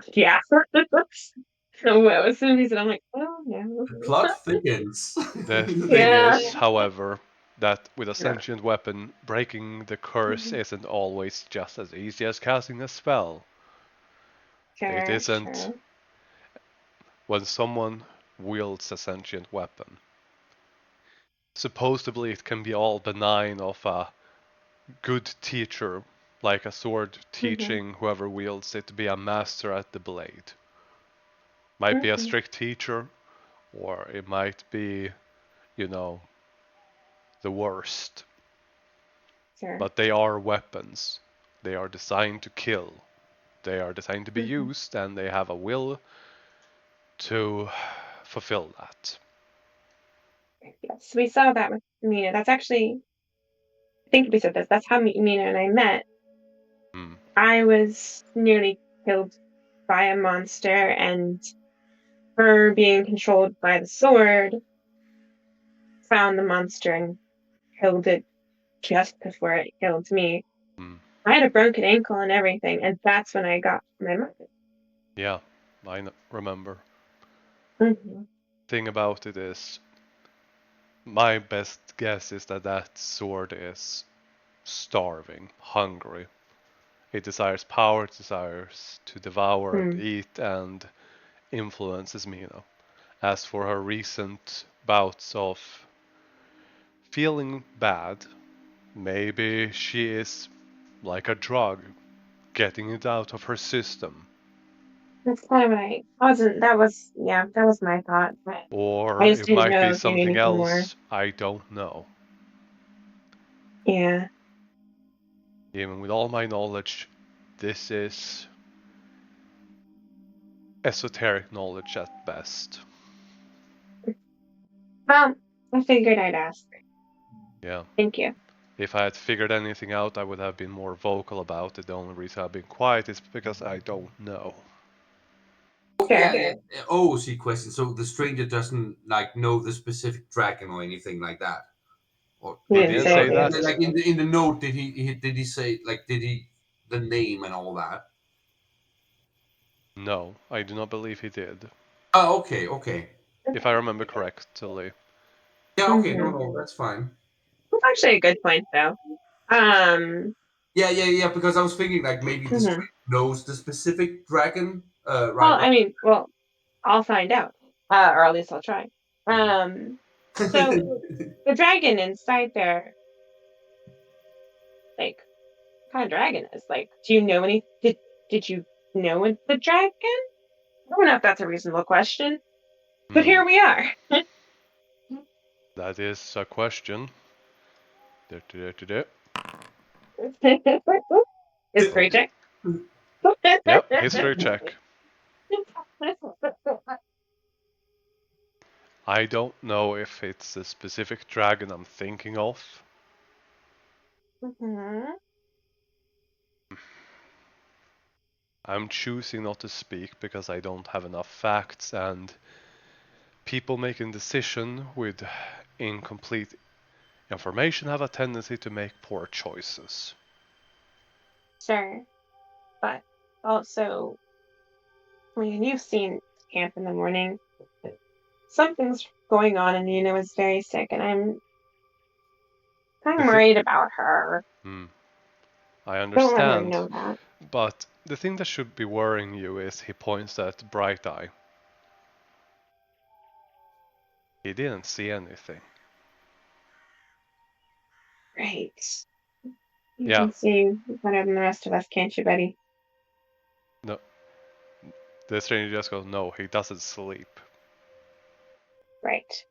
Speaker 3: So as soon as he said, I'm like, oh yeah.
Speaker 2: The plot thickens.
Speaker 1: The thing
Speaker 3: Yeah.
Speaker 1: is, however, that with a sentient weapon, breaking the curse isn't always just as easy as casting a spell. It isn't.
Speaker 3: Sure.
Speaker 1: When someone wields a sentient weapon, supposedly it can be all benign of a good teacher, like a sword teaching whoever wields it to be a master at the blade. Might be a strict teacher, or it might be, you know, the worst.
Speaker 3: Sure.
Speaker 1: But they are weapons. They are designed to kill. They are designed to be used, and they have a will to fulfill that.
Speaker 3: Yes, we saw that with Mina. That's actually, I think we said this. That's how Mina and I met. I was nearly killed by a monster, and her being controlled by the sword found the monster and killed it just before it killed me. I had a broken ankle and everything, and that's when I got my mother.
Speaker 1: Yeah, I remember.
Speaker 3: Mm-hmm.
Speaker 1: Thing about it is, my best guess is that that sword is starving, hungry. It desires power, it desires to devour and eat, and influences Mina. As for her recent bouts of feeling bad, maybe she is like a drug, getting it out of her system.
Speaker 3: That's kind of what I wasn't. That was my thought. But
Speaker 1: Or
Speaker 3: I just
Speaker 1: it
Speaker 3: didn't
Speaker 1: might
Speaker 3: know
Speaker 1: be
Speaker 3: if you knew
Speaker 1: something
Speaker 3: anything more.
Speaker 1: else, I don't know.
Speaker 3: Yeah.
Speaker 1: Even with all my knowledge, this is esoteric knowledge at best.
Speaker 3: Well, I figured I'd ask.
Speaker 1: Yeah.
Speaker 3: Thank you.
Speaker 1: If I had figured anything out, I would have been more vocal about it. The only reason I've been quiet is because I don't know.
Speaker 3: Fair.
Speaker 2: Oh, see, question. So the stranger doesn't like know the specific dragon or anything like that, or
Speaker 3: He
Speaker 1: I
Speaker 3: didn't
Speaker 1: didn't
Speaker 3: say
Speaker 1: say
Speaker 3: it.
Speaker 1: that.
Speaker 2: like in the note did he say like did he the name and all that?
Speaker 1: No, I do not believe he did.
Speaker 2: Oh, okay.
Speaker 1: If I remember correctly.
Speaker 2: Yeah, okay.
Speaker 3: Mhm.
Speaker 2: No, that's fine.
Speaker 3: That's actually a good point, though.
Speaker 2: Yeah. Because I was thinking like maybe the
Speaker 3: Mhm.
Speaker 2: stranger knows the specific dragon.
Speaker 3: Well,
Speaker 2: Right.
Speaker 3: I mean, well, I'll find out, or at least I'll try. So the dragon inside there, like, what kind of dragon is? Like, do you know any? Did you know the dragon? I don't know if that's a reasonable question, but
Speaker 1: Hmm,
Speaker 3: here we are.
Speaker 1: that is a question.
Speaker 3: History check.
Speaker 1: Yep, history check. I don't know if it's a specific dragon I'm thinking of.
Speaker 3: Mhm.
Speaker 1: I'm choosing not to speak because I don't have enough facts, and people making decisions with incomplete information have a tendency to make poor choices.
Speaker 3: Sure, but also, I mean, you've seen Camp in the morning. Something's going on, and Nina was very sick, and I'm
Speaker 1: The thi-
Speaker 3: worried about her.
Speaker 1: Hmm, I
Speaker 3: Don't let her
Speaker 1: understand,
Speaker 3: know that.
Speaker 1: but the thing that should be worrying you is he points at Bright Eye. He didn't see anything.
Speaker 3: Right. You
Speaker 1: Yeah,
Speaker 3: can see better than the rest of us, can't you, buddy?
Speaker 1: no, the stranger just goes, no, he doesn't sleep.
Speaker 3: Right.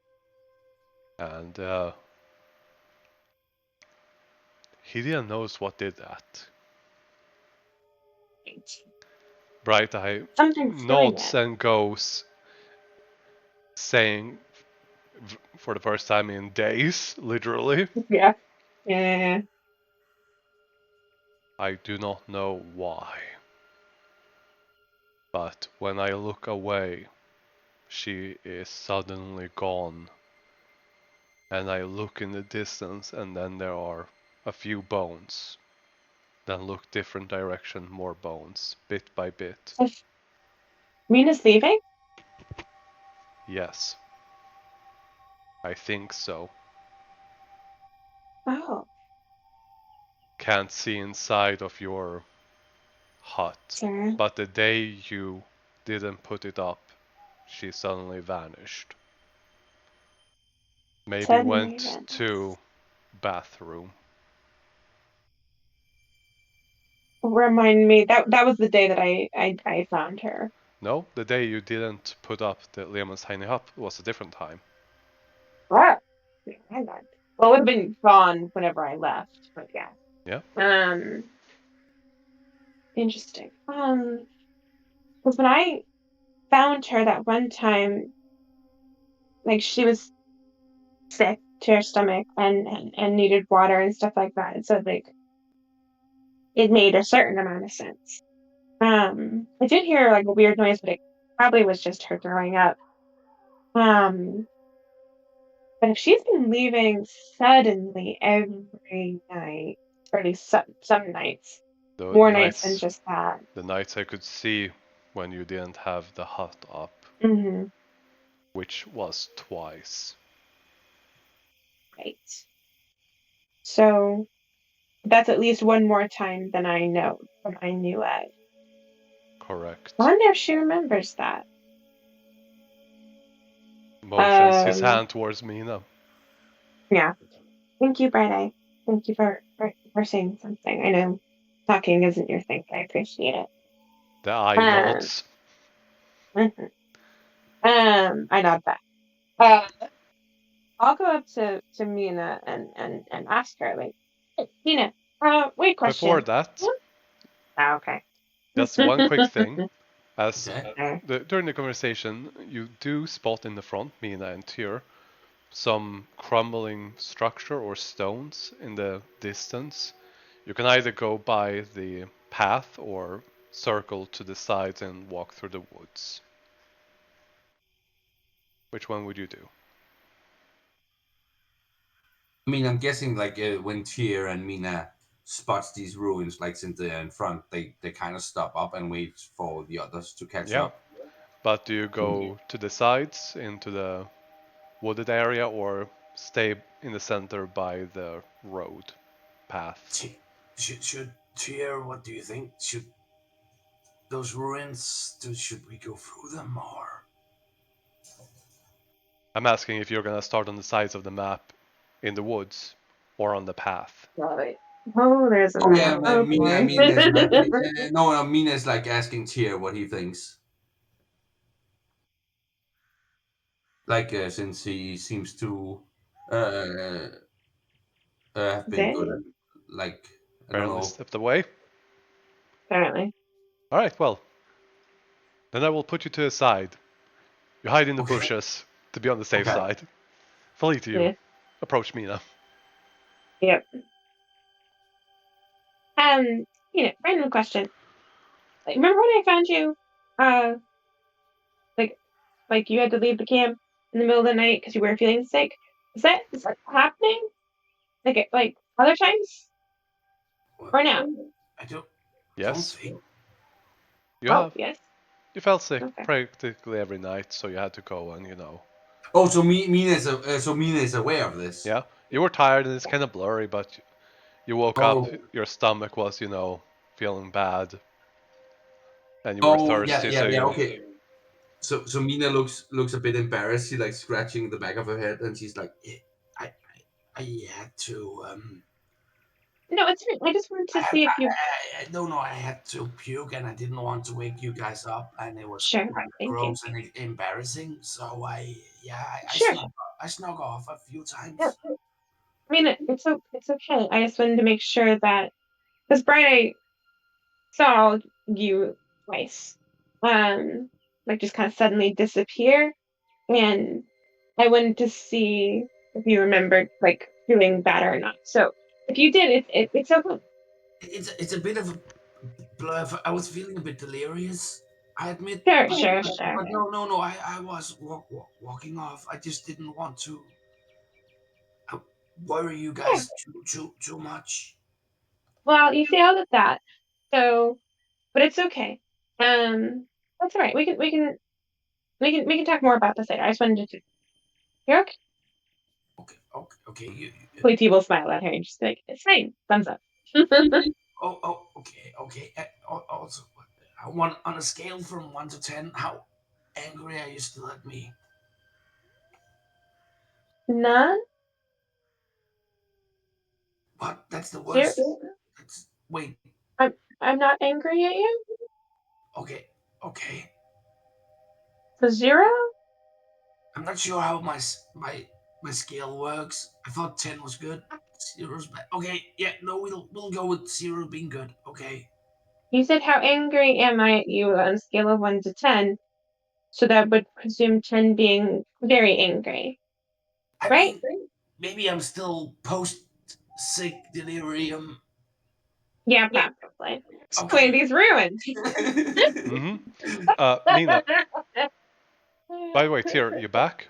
Speaker 1: And he didn't know what did that.
Speaker 3: Right.
Speaker 1: Bright Eye
Speaker 3: Something's doing
Speaker 1: nods
Speaker 3: it.
Speaker 1: and goes, saying for the first time in days, literally,
Speaker 3: Yeah. Yeah.
Speaker 1: I do not know why. But when I look away, she is suddenly gone. And I look in the distance, and then there are a few bones. Then look different direction, more bones, bit by bit.
Speaker 3: So Mina's leaving?
Speaker 1: Yes, I think so.
Speaker 3: Oh,
Speaker 1: Can't see inside of your hut.
Speaker 3: sure.
Speaker 1: But the day you didn't put it up, she suddenly vanished. Maybe
Speaker 3: Suddenly
Speaker 1: went
Speaker 3: vanished.
Speaker 1: to bathroom.
Speaker 3: Remind me that was the day that I found her.
Speaker 1: No, the day you didn't put up the Lemon's Tiny Hut was a different time.
Speaker 3: What? Hang on. Well, it would have been gone whenever I left, but yeah.
Speaker 1: Yeah?
Speaker 3: Um, Interesting. Because when I found her that one time, like she was sick to her stomach and needed water and stuff like that. And so like it made a certain amount of sense. I did hear like a weird noise, but it probably was just her throwing up. Um, but if she's been leaving suddenly every night, or at least some nights,
Speaker 1: The
Speaker 3: more nights than
Speaker 1: nights
Speaker 3: just that.
Speaker 1: the nights I could see when you didn't have the hut up,
Speaker 3: Hmm.
Speaker 1: which was twice.
Speaker 3: Right. So that's at least one more time than I know than I knew of.
Speaker 1: Correct.
Speaker 3: I wonder if she remembers that.
Speaker 1: Motions his
Speaker 3: Um,
Speaker 1: hand towards Mina.
Speaker 3: yeah. Thank you, Bright Eye. Thank you for saying something. I know talking isn't your thing, but I appreciate it.
Speaker 1: The eye
Speaker 3: Um,
Speaker 1: nods.
Speaker 3: mhm. I nod back. Uh, I'll go up to Mina and ask her, like, hey, Mina, Wait, question.
Speaker 1: Before that,
Speaker 3: Okay.
Speaker 1: just one quick thing. As
Speaker 2: Okay.
Speaker 1: during the conversation, you do spot in the front, Mina and Tyr, some crumbling structure or stones in the distance. You can either go by the path or circle to the sides and walk through the woods. Which one would you do?
Speaker 2: I mean, I'm guessing like when Tyr and Mina spots these ruins, like since they're in front, they kind of stop up and wait for the others to catch
Speaker 1: Yeah,
Speaker 2: up.
Speaker 1: but do you go to the sides into the wooded area or stay in the center by the road path?
Speaker 2: Should Tyr? What do you think? Should those ruins? Should we go through them or?
Speaker 1: I'm asking if you're gonna start on the sides of the map in the woods or on the path.
Speaker 3: Right. Oh, there's a
Speaker 2: Oh yeah,
Speaker 3: map. Oh
Speaker 2: I
Speaker 3: boy.
Speaker 2: mean, there's no, no. Mina's like asking Tyr what he thinks. Like since he seems to uh, have been good
Speaker 3: Dang.
Speaker 2: at, like I don't
Speaker 1: Apparently
Speaker 2: know.
Speaker 1: stepped away.
Speaker 3: Apparently.
Speaker 1: Alright, well, then I will put you to the side. You hide in the
Speaker 2: Okay,
Speaker 1: bushes to be on the safe
Speaker 2: okay.
Speaker 1: side. Fully to you.
Speaker 3: Yeah.
Speaker 1: Approach Mina.
Speaker 3: Yep. Random question. Like, remember when I found you? Uh, like, like you had to leave the camp in the middle of the night because you were feeling sick. Is that happening? Like other times
Speaker 2: Well,
Speaker 3: or now?
Speaker 2: I don't
Speaker 1: Yes,
Speaker 2: think.
Speaker 1: you
Speaker 3: Oh,
Speaker 1: have.
Speaker 3: yes.
Speaker 1: You felt sick
Speaker 3: Okay.
Speaker 1: practically every night, so you had to go and.
Speaker 2: Oh, so Mina is aware of this.
Speaker 1: Yeah, you were tired and it's kind of blurry, but you woke up,
Speaker 2: Oh,
Speaker 1: your stomach was feeling bad, and you were
Speaker 2: oh yeah,
Speaker 1: thirsty,
Speaker 2: yeah,
Speaker 1: so
Speaker 2: yeah.
Speaker 1: you.
Speaker 2: Okay. So Mina looks a bit embarrassed. She like scratching the back of her head, and she's like, yeah, I I had to
Speaker 3: No, it's fine. I just wanted to see if you.
Speaker 2: no, no, I had to puke and I didn't want to wake you guys up, and it was
Speaker 3: Sure.
Speaker 2: kind of
Speaker 3: Thank you.
Speaker 2: gross and embarrassing. So
Speaker 3: Sure.
Speaker 2: I snuck off a few
Speaker 3: Yeah.
Speaker 2: times.
Speaker 3: I mean, it's okay. I just wanted to make sure that because Brian, I saw you twice, like just kind of suddenly disappear, and I wanted to see if you remembered like feeling bad or not. So if you did, it's okay.
Speaker 2: It's a bit of a blur. I was feeling a bit delirious, I admit,
Speaker 3: Sure, sure, sure.
Speaker 2: but no, no, no. I was walking off. I just didn't want to uh, worry you
Speaker 3: Yeah.
Speaker 2: guys too much.
Speaker 3: Well, you see all of that. So, but it's okay. Um, that's all right. We can talk more about this later. I just wanted to. You're okay.
Speaker 2: Okay, okay, okay.
Speaker 3: Hopefully, will smile at her and just be like, "It's fine." Thumbs up.
Speaker 2: Okay, okay. Also, I want on a scale from 1 to 10, how angry are you still at me?
Speaker 3: None.
Speaker 2: What? That's the
Speaker 3: Zero.
Speaker 2: worst. That's wait.
Speaker 3: I'm not angry at you.
Speaker 2: Okay, okay.
Speaker 3: So zero.
Speaker 2: I'm not sure how my scale works. I thought 10 was good. Zero's bad. Okay, yeah, no, we'll go with zero being good. Okay.
Speaker 3: You said how angry am I at you on a scale of 1 to 10? So that would presume 10 being very angry,
Speaker 2: I
Speaker 3: right?
Speaker 2: mean, maybe I'm still post sick delirium.
Speaker 3: Yeah, probably. Explain
Speaker 2: Okay.
Speaker 3: these ruins.
Speaker 1: Mm-hmm. Mina, by the way, Tyr, you back?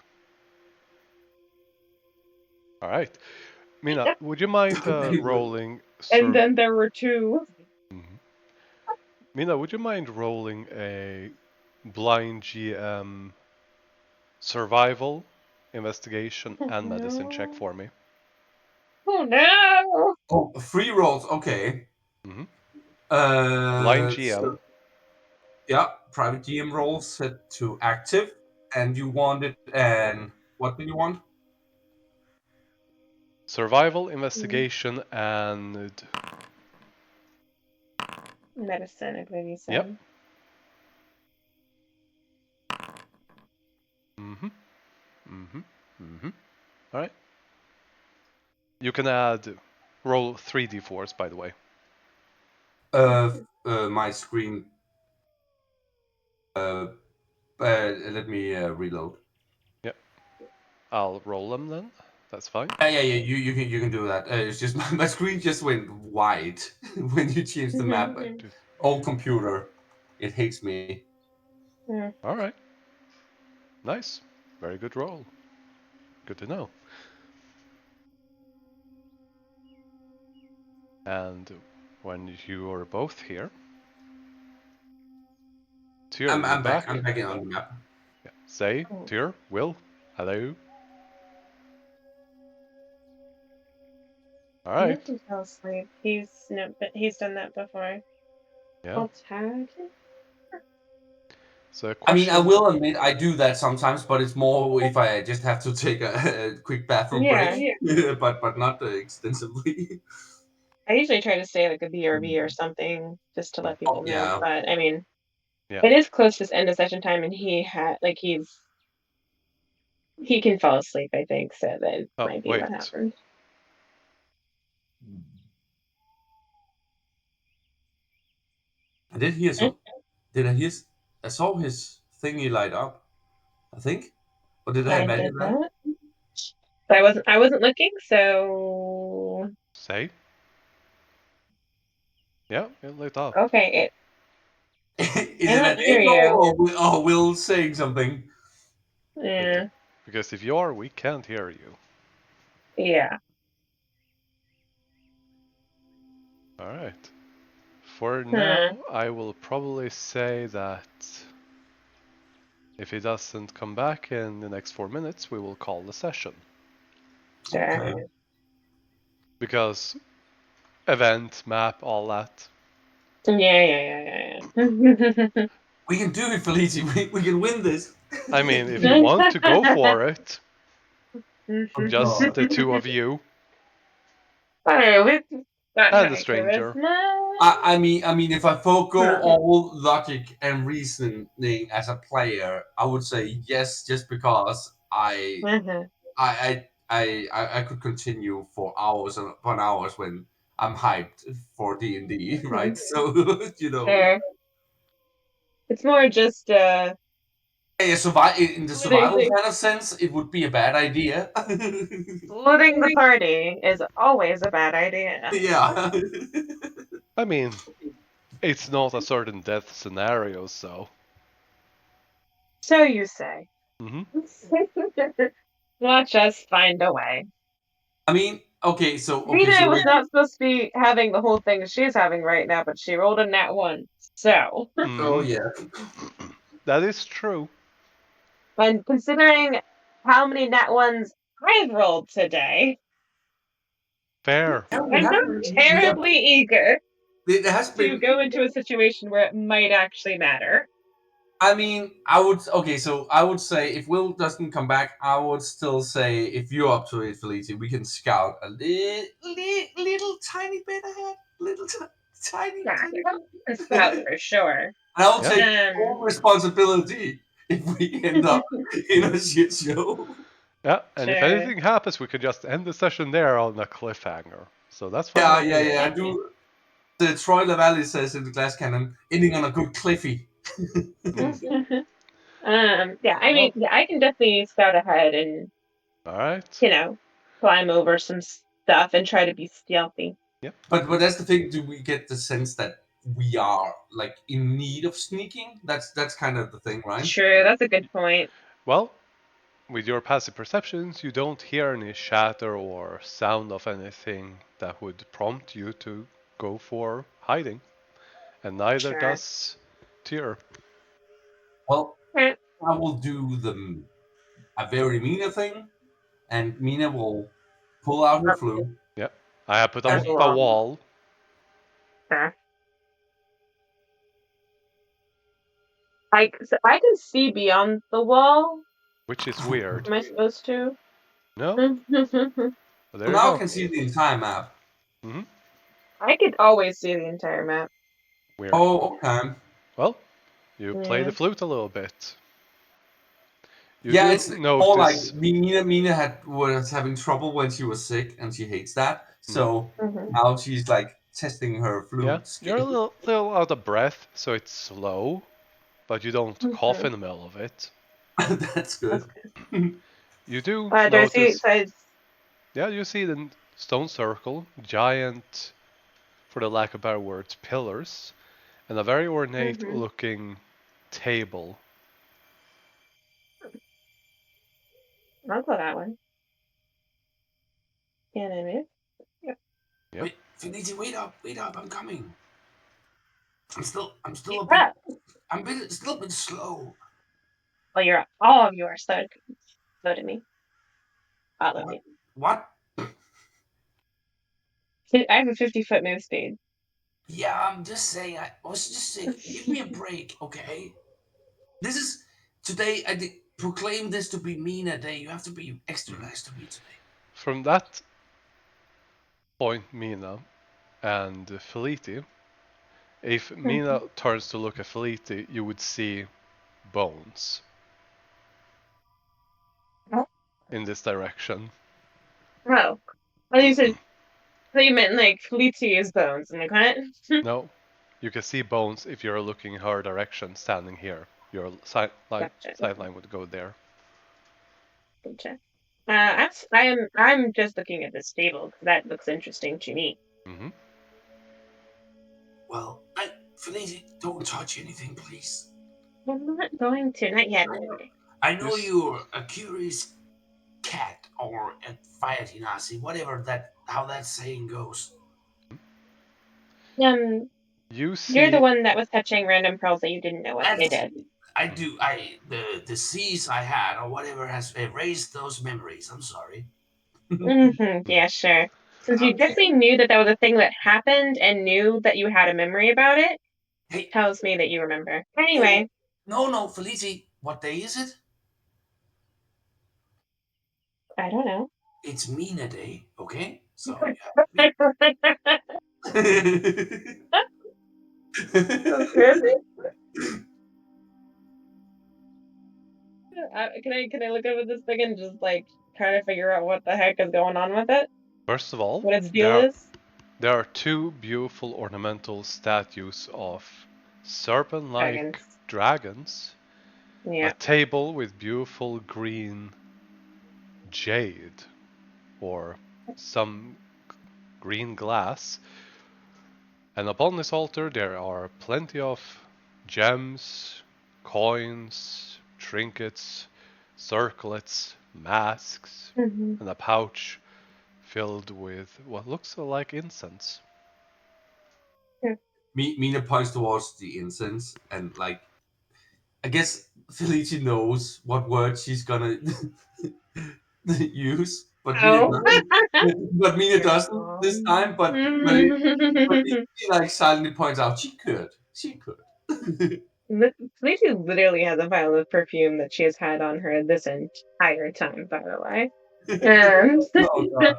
Speaker 1: Alright. Mina, would you mind rolling
Speaker 3: And then there were two.
Speaker 1: Mhm. Mina, would you mind rolling a blind GM survival, investigation, and medicine check
Speaker 3: No.
Speaker 1: for me?
Speaker 3: Oh no.
Speaker 2: Oh, free rolls. Okay.
Speaker 1: Mm-hmm. Blind
Speaker 2: So
Speaker 1: GM,
Speaker 2: yeah, private GM role set to active, and you want it. And what do you want?
Speaker 1: survival, investigation, and
Speaker 3: Medicine, I believe you
Speaker 1: yep.
Speaker 3: said.
Speaker 1: Mm-hmm. Mm-hmm. Mm-hmm. All right. You can add Roll 3d4s, by the way.
Speaker 2: My screen. Let me reload.
Speaker 1: Yep. I'll roll them then. That's fine.
Speaker 2: Yeah. You can do that. It's just my screen just went white when you change the map. Old computer, it hates me.
Speaker 1: All right. Nice. Very good roll. Good to know. And when you are both here, Tyr,
Speaker 2: I'm
Speaker 1: you're
Speaker 2: back.
Speaker 1: back.
Speaker 2: I'm back in on the map.
Speaker 1: Yeah. Say, Tyr, Will, hello. All
Speaker 3: He
Speaker 1: right.
Speaker 3: doesn't fell asleep. He's done that before.
Speaker 1: Yeah.
Speaker 3: I'll tag him.
Speaker 1: So a
Speaker 2: I
Speaker 1: question.
Speaker 2: will admit I do that sometimes, but it's more if I just have to take a quick bathroom break.
Speaker 3: Yeah.
Speaker 2: but not extensively.
Speaker 3: I usually try to say like a BRB or something just to let people know.
Speaker 2: Yeah.
Speaker 3: But I mean,
Speaker 1: Yeah.
Speaker 3: it is close to end of session time, and he can fall asleep. I think so. That
Speaker 1: Oh,
Speaker 3: might be
Speaker 1: wait.
Speaker 3: what happened.
Speaker 2: I did hear some. Did I hear? I saw his thingy light up. I think. Or did I
Speaker 3: I
Speaker 2: imagine
Speaker 3: did
Speaker 2: that?
Speaker 3: that. But I wasn't looking, so
Speaker 1: Say. Yeah, it lit up.
Speaker 3: okay.
Speaker 2: Is it
Speaker 3: Cannot
Speaker 2: an
Speaker 3: hear
Speaker 2: echo
Speaker 3: you.
Speaker 2: or Will saying something?
Speaker 3: Yeah.
Speaker 1: Because if you are, we can't hear you.
Speaker 3: Yeah.
Speaker 1: All right. For now, I will probably say that if he doesn't come back in the next 4 minutes, we will call the session.
Speaker 3: Sure.
Speaker 2: Okay.
Speaker 1: Because event, map, all that.
Speaker 3: Yeah.
Speaker 2: We can do it, Felici. We can win this.
Speaker 1: I mean, if you want to go for it,
Speaker 2: Oh,
Speaker 1: just
Speaker 2: God.
Speaker 1: the two of you
Speaker 3: Oh, we've got
Speaker 1: and the
Speaker 3: high
Speaker 1: stranger.
Speaker 3: charisma.
Speaker 2: I mean, if I forego all logic and reasoning as a player, I would say yes, just because I could continue for hours and upon hours when I'm hyped for D&D, right? So
Speaker 3: Sure. It's more just
Speaker 2: yeah, in the survival kind of sense, it would be a bad idea.
Speaker 3: splitting the party is always a bad idea.
Speaker 2: Yeah.
Speaker 1: I mean, it's not a certain death scenario, so.
Speaker 3: So you say.
Speaker 1: Mm-hmm.
Speaker 3: Watch us find a way.
Speaker 2: I mean, okay, so
Speaker 3: Rita was not supposed to be having the whole thing she's having right now, but she rolled a nat 1. So,
Speaker 2: oh yeah.
Speaker 1: That is true.
Speaker 3: and considering how many nat 1s I've rolled today,
Speaker 1: Fair.
Speaker 2: Yeah,
Speaker 3: I'm not terribly eager
Speaker 2: it has
Speaker 3: to
Speaker 2: been.
Speaker 3: go into a situation where it might actually matter.
Speaker 2: I mean, so I would say if Will doesn't come back, I would still say if you're up to it, Felicia, we can scout a little tiny bit ahead, tiny.
Speaker 3: Yeah, a scout for sure.
Speaker 2: And I'll
Speaker 1: Yeah.
Speaker 2: take full responsibility if we end up in a shit show.
Speaker 1: Yeah, and if
Speaker 3: Sure.
Speaker 1: anything happens, we could just end the session there on a cliffhanger. So that's fine.
Speaker 2: Yeah. I do. The Troy Lavallee says in the Glass Cannon, ending on a good cliffy.
Speaker 3: Yeah, I mean, yeah, I can definitely scout ahead and,
Speaker 1: All right.
Speaker 3: climb over some stuff and try to be stealthy.
Speaker 1: Yep.
Speaker 2: But that's the thing. Do we get the sense that we are like in need of sneaking? That's kind of the thing, right?
Speaker 3: True, that's a good point.
Speaker 1: Well, with your passive perceptions, you don't hear any shatter or sound of anything that would prompt you to go for hiding. And neither
Speaker 3: Sure.
Speaker 1: does Tyr.
Speaker 2: Well,
Speaker 3: Right.
Speaker 2: I will do a very Mina thing, and Mina will pull out her flute.
Speaker 1: Yep. I have put
Speaker 2: And
Speaker 1: up a wall.
Speaker 3: Sure. I can see beyond the wall.
Speaker 1: Which is weird.
Speaker 3: Am I supposed to?
Speaker 1: No? But there you
Speaker 2: now I
Speaker 1: go.
Speaker 2: can see the entire map.
Speaker 1: Mm-hmm.
Speaker 3: I could always see the entire map.
Speaker 1: Weird.
Speaker 2: Oh, okay.
Speaker 1: Well, you play
Speaker 3: Yeah.
Speaker 1: the flute a little bit. You
Speaker 2: Yeah,
Speaker 1: do
Speaker 2: it's more like
Speaker 1: notice.
Speaker 2: Mina was having trouble when she was sick, and she hates that. So now she's like testing her
Speaker 1: Yeah,
Speaker 2: flute
Speaker 1: you're a
Speaker 2: skill.
Speaker 1: little out of breath, so it's slow, but you don't cough in the middle of it.
Speaker 2: That's good.
Speaker 1: You do
Speaker 3: Do I see?
Speaker 1: notice,
Speaker 3: So I,
Speaker 1: yeah, you see the stone circle, giant, for the lack of better words, pillars, and a very ornate looking table.
Speaker 3: I'll go that one. Can I move? Yep.
Speaker 1: Yep.
Speaker 2: Wait, Felicia, wait up, I'm coming. I'm still
Speaker 3: Keep
Speaker 2: a bit,
Speaker 3: up.
Speaker 2: still a bit slow.
Speaker 3: Well, all of you are slow to me. All of you.
Speaker 2: What?
Speaker 3: I have a 50-foot move speed.
Speaker 2: Yeah, I'm just saying. I was just saying. Give me a break, okay? This is today. I proclaim this to be Mina Day. You have to be extra nice to me today.
Speaker 1: From that point, Mina and Feliti, if Mina turns to look at Feliti, you would see bones in this direction.
Speaker 3: Oh. Well, you said, so you meant like Felicia's bones, am I correct?
Speaker 1: No, you can see bones if you're looking her direction, standing here. Your sideline would go there.
Speaker 3: Gotcha. I'm just looking at this table because that looks interesting to me.
Speaker 1: Mm-hmm.
Speaker 2: Well, Felicia, don't touch anything, please.
Speaker 3: I'm not going to, not yet.
Speaker 2: I know you're a curious cat or a fighty Nazi, whatever how that saying goes.
Speaker 1: You
Speaker 3: You're the
Speaker 1: see,
Speaker 3: one that was touching random pearls that you didn't know what they did.
Speaker 2: I do. The disease I had or whatever has erased those memories. I'm sorry.
Speaker 3: Yeah, sure. Since you definitely knew that was a thing that happened and knew that you had a memory about it,
Speaker 2: Hey,
Speaker 3: tells me that you remember. Anyway.
Speaker 2: No, Felicie. What day is it?
Speaker 3: I don't know.
Speaker 2: It's Mina Day, okay? So
Speaker 3: Really? Can I look over this thing and just like try to figure out what the heck is going on with it?
Speaker 1: first of all,
Speaker 3: What its deal is?
Speaker 1: there are two beautiful ornamental statues of serpent-like dragons.
Speaker 3: Yeah.
Speaker 1: A table with beautiful green jade or some green glass. And upon this altar there are plenty of gems, coins, trinkets, circlets, masks, and a pouch filled with what looks like incense.
Speaker 2: Mina points towards the incense and like I guess Felicia knows what word she's gonna use, but Mina doesn't. But Mina doesn't this time. But she like silently points out she could. She could.
Speaker 3: Felicia literally has a vial of perfume that she has had on her this entire time, by the way.
Speaker 2: Oh god.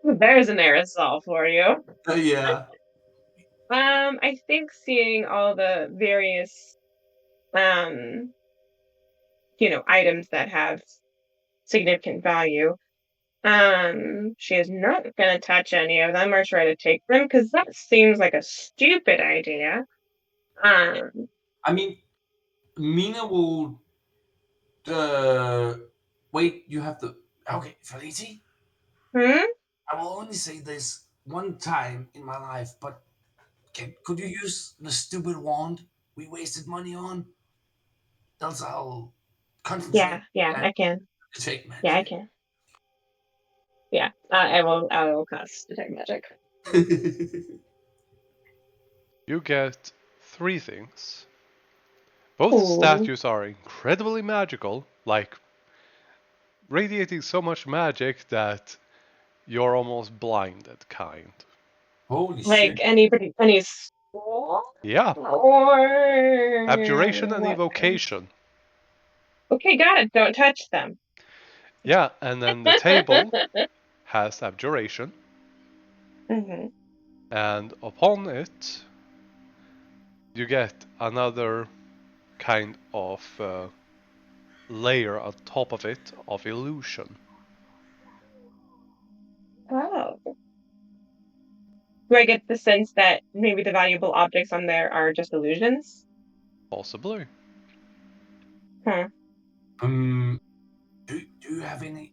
Speaker 3: There's an aerosol for you.
Speaker 2: Yeah.
Speaker 3: I think seeing all the various items that have significant value, she is not gonna touch any of them or try to take them because that seems like a stupid idea.
Speaker 2: I mean, Mina will. Wait, you have to. Okay, Felici. I will only say this one time in my life, but could you use the stupid wand we wasted money on? Else I'll concentrate.
Speaker 3: Yeah, I can.
Speaker 2: Take magic.
Speaker 3: Yeah, I can. Yeah, I will cast detect magic.
Speaker 1: You get three things. Both statues are incredibly magical, like radiating so much magic that you're almost blinded, kind.
Speaker 2: Holy
Speaker 3: Like
Speaker 2: shit.
Speaker 3: any school?
Speaker 1: Yeah.
Speaker 3: Or
Speaker 1: Abjuration and
Speaker 3: what?
Speaker 1: evocation.
Speaker 3: Okay, got it. Don't touch them.
Speaker 1: Yeah, and then the table has abjuration. And upon it, you get another kind of layer on top of it of illusion.
Speaker 3: Oh. Do I get the sense that maybe the valuable objects on there are just illusions?
Speaker 1: Possibly.
Speaker 3: Huh.
Speaker 2: Do you have any?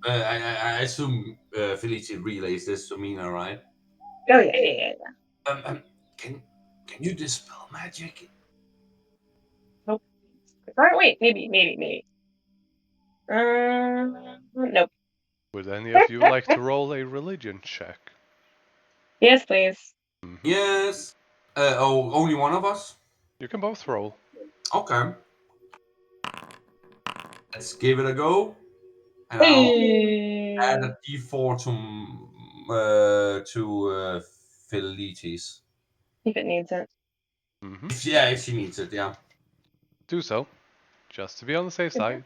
Speaker 2: I assume Felicia relays this to Mina, right?
Speaker 3: Oh yeah.
Speaker 2: Can you dispel magic?
Speaker 3: Nope. Or wait, maybe. Nope.
Speaker 1: Would any of you like to roll a religion check?
Speaker 3: Yes, please.
Speaker 1: Mm-hmm.
Speaker 2: Yes. Only one of us.
Speaker 1: You can both roll.
Speaker 2: Okay. Let's give it a go. And I'll add
Speaker 3: Hey.
Speaker 2: a D4 to Felicity's.
Speaker 3: If it needs it.
Speaker 1: Mm-hmm.
Speaker 2: If she needs it, yeah.
Speaker 1: Do so, just to be on the safe side.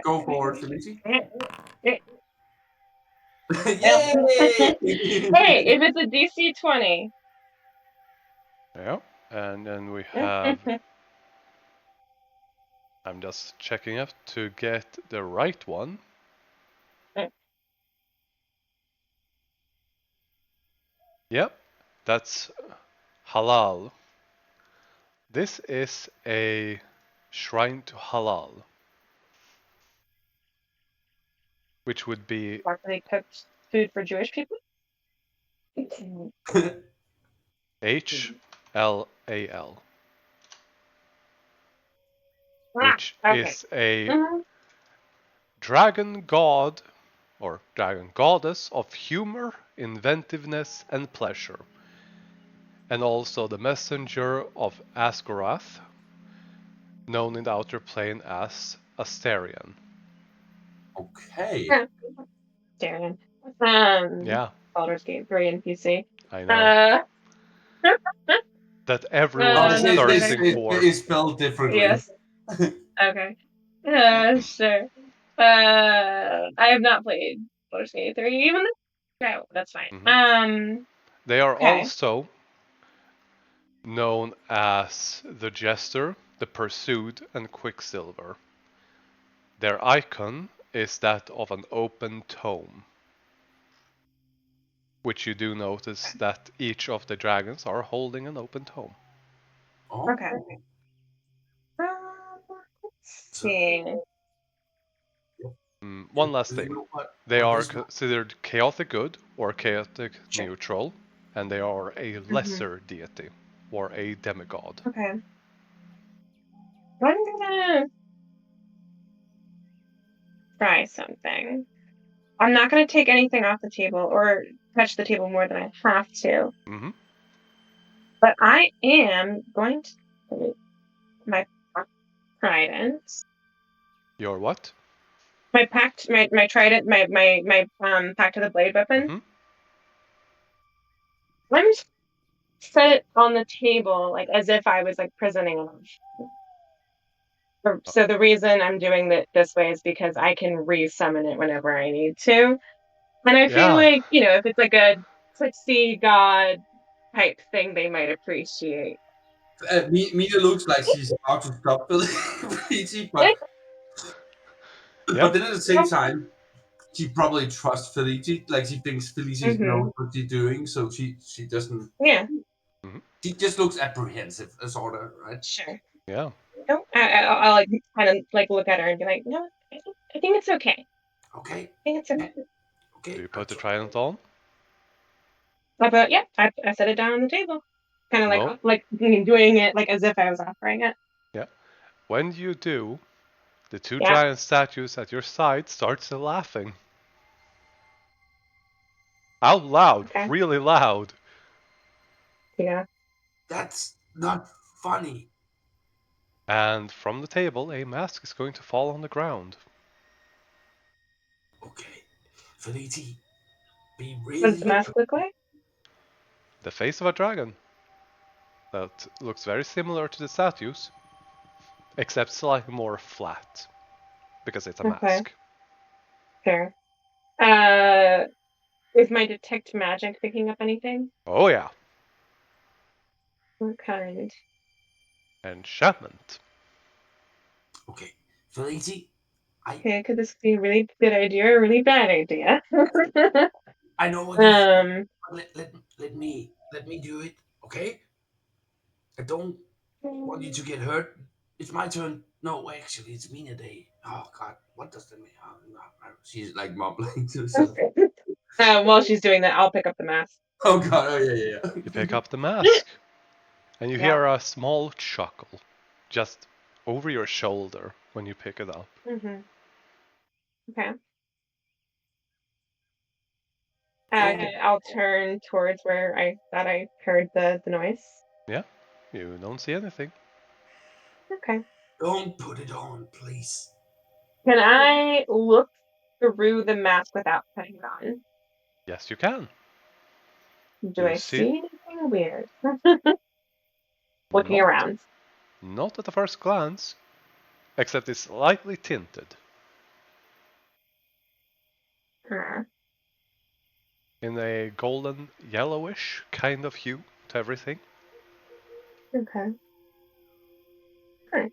Speaker 2: Go for it, Felicity.
Speaker 3: Well,
Speaker 2: Yay!
Speaker 3: hey, if it's a DC 20.
Speaker 1: Yeah. And then we have. I'm just checking up to get the right one. Yep, that's halal. This is a shrine to halal, which would be
Speaker 3: Properly cooked food for Jewish people?
Speaker 1: HLAL,
Speaker 3: Ah,
Speaker 1: which
Speaker 3: okay.
Speaker 1: is a
Speaker 3: Mhm.
Speaker 1: dragon god or dragon goddess of humor, inventiveness, and pleasure, and also the messenger of Asgoroth, known in the outer plane as Asterion.
Speaker 2: Okay.
Speaker 3: Yeah, Darren.
Speaker 1: Yeah,
Speaker 3: Baldur's Gate 3 and PC.
Speaker 1: I know.
Speaker 3: Uh,
Speaker 1: That everyone is
Speaker 3: enough
Speaker 1: thirsting
Speaker 3: kidding.
Speaker 1: for.
Speaker 2: It's spelled differently.
Speaker 3: Yes. Okay. Sure. I have not played Baldur's Gate 3, even though. No, that's fine.
Speaker 1: Mhm. They are
Speaker 3: Okay.
Speaker 1: also known as the Jester, the Pursued, and Quicksilver. Their icon is that of an open tome, which you do notice that each of the dragons are holding an open tome.
Speaker 2: Oh.
Speaker 3: Okay. Let's see.
Speaker 1: One last
Speaker 2: You
Speaker 1: thing.
Speaker 2: know what?
Speaker 1: They
Speaker 2: What
Speaker 1: are
Speaker 2: this
Speaker 1: considered chaotic good or chaotic
Speaker 3: Sure.
Speaker 1: neutral, and they are a lesser deity or a demigod.
Speaker 3: Okay. I'm gonna try something. I'm not gonna take anything off the table or touch the table more than I have to.
Speaker 1: Mm-hmm.
Speaker 3: But I am going to take my trident.
Speaker 1: Your what?
Speaker 3: My trident, my pact of the blade weapon.
Speaker 1: Mm-hmm.
Speaker 3: I'm just set it on the table, like as if I was like prisoning him. So the reason I'm doing it this way is because I can re-summon it whenever I need to. And I feel
Speaker 1: Yeah.
Speaker 3: like, if it's like a Trixie God type thing, they might appreciate.
Speaker 2: Mina looks like she's about to stop Felicity,
Speaker 1: Yep.
Speaker 2: but then at the same time, she probably trusts Felicity. Like she thinks Felicity knows what she's doing, so she doesn't.
Speaker 3: Yeah.
Speaker 1: Mm-hmm.
Speaker 2: She just looks apprehensive, sort of, right?
Speaker 3: Sure.
Speaker 1: Yeah.
Speaker 3: No, I'll like kind of like look at her and be like, no, I think it's okay.
Speaker 2: Okay.
Speaker 3: I think it's okay.
Speaker 2: Okay.
Speaker 1: Do you put the trident on?
Speaker 3: But yeah, I set it down on the table, kind of
Speaker 1: No.
Speaker 3: like doing it like as if I was offering it.
Speaker 1: Yeah. When you do, the two
Speaker 3: Yeah.
Speaker 1: giant statues at your side starts laughing. Out loud,
Speaker 3: Okay.
Speaker 1: really loud.
Speaker 3: Yeah.
Speaker 2: That's not funny.
Speaker 1: And from the table, a mask is going to fall on the ground.
Speaker 2: Okay. Felicity, be
Speaker 3: What does
Speaker 2: really.
Speaker 3: the mask look like?
Speaker 1: The face of a dragon. That looks very similar to the statues, except slightly more flat, because it's a
Speaker 3: Okay.
Speaker 1: mask.
Speaker 3: Fair. Is my detect magic picking up anything?
Speaker 1: Oh yeah.
Speaker 3: What kind?
Speaker 1: Enchantment.
Speaker 2: Okay. Felicity,
Speaker 3: Okay, could this be a really good idea or a really bad idea?
Speaker 2: I know what you feel.
Speaker 3: Um.
Speaker 2: Let me do it, okay? I don't want you to get hurt. It's my turn. No, actually, it's Mina Day. Oh God, what does that mean? Oh, no, no. She's like mumbling to herself.
Speaker 3: While she's doing that, I'll pick up the mask.
Speaker 2: Oh God, oh yeah.
Speaker 1: You pick up the mask, and you
Speaker 3: Yeah.
Speaker 1: hear a small chuckle just over your shoulder when you pick it up.
Speaker 3: Mm-hmm. Okay.
Speaker 2: Don't,
Speaker 3: I'll turn towards where I thought I heard the noise.
Speaker 1: Yeah, you don't see anything.
Speaker 3: Okay.
Speaker 2: don't put it on, please.
Speaker 3: Can I look through the mask without putting it on?
Speaker 1: Yes, you can.
Speaker 3: Do
Speaker 1: You
Speaker 3: I
Speaker 1: see
Speaker 3: see anything weird? Looking
Speaker 1: not
Speaker 3: around.
Speaker 1: not at the first glance, except it's slightly tinted
Speaker 3: Huh.
Speaker 1: in a golden yellowish kind of hue to everything.
Speaker 3: Okay. Huh.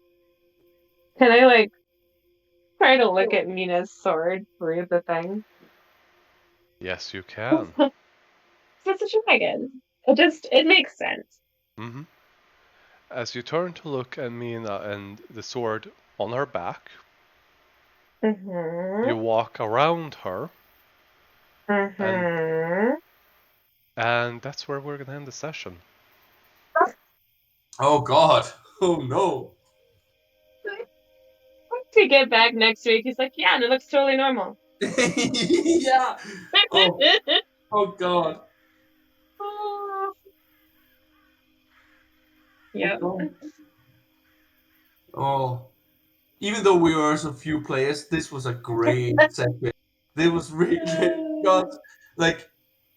Speaker 3: Can I like try to look at Mina's sword through the thing?
Speaker 1: Yes, you can.
Speaker 3: It's a dragon. It makes sense.
Speaker 1: Mm-hmm. As you turn to look at Mina and the sword on her back,
Speaker 3: Mm-hmm.
Speaker 1: you walk around her, and
Speaker 3: Mm-hmm.
Speaker 1: and that's where we're gonna end the session.
Speaker 2: Oh God, oh no.
Speaker 3: To get back next week, he's like, yeah, and it looks totally normal.
Speaker 2: Yeah. Oh, oh God.
Speaker 3: Yep.
Speaker 2: Oh, even though we were so few players, this was a great segment. This was really great because, like,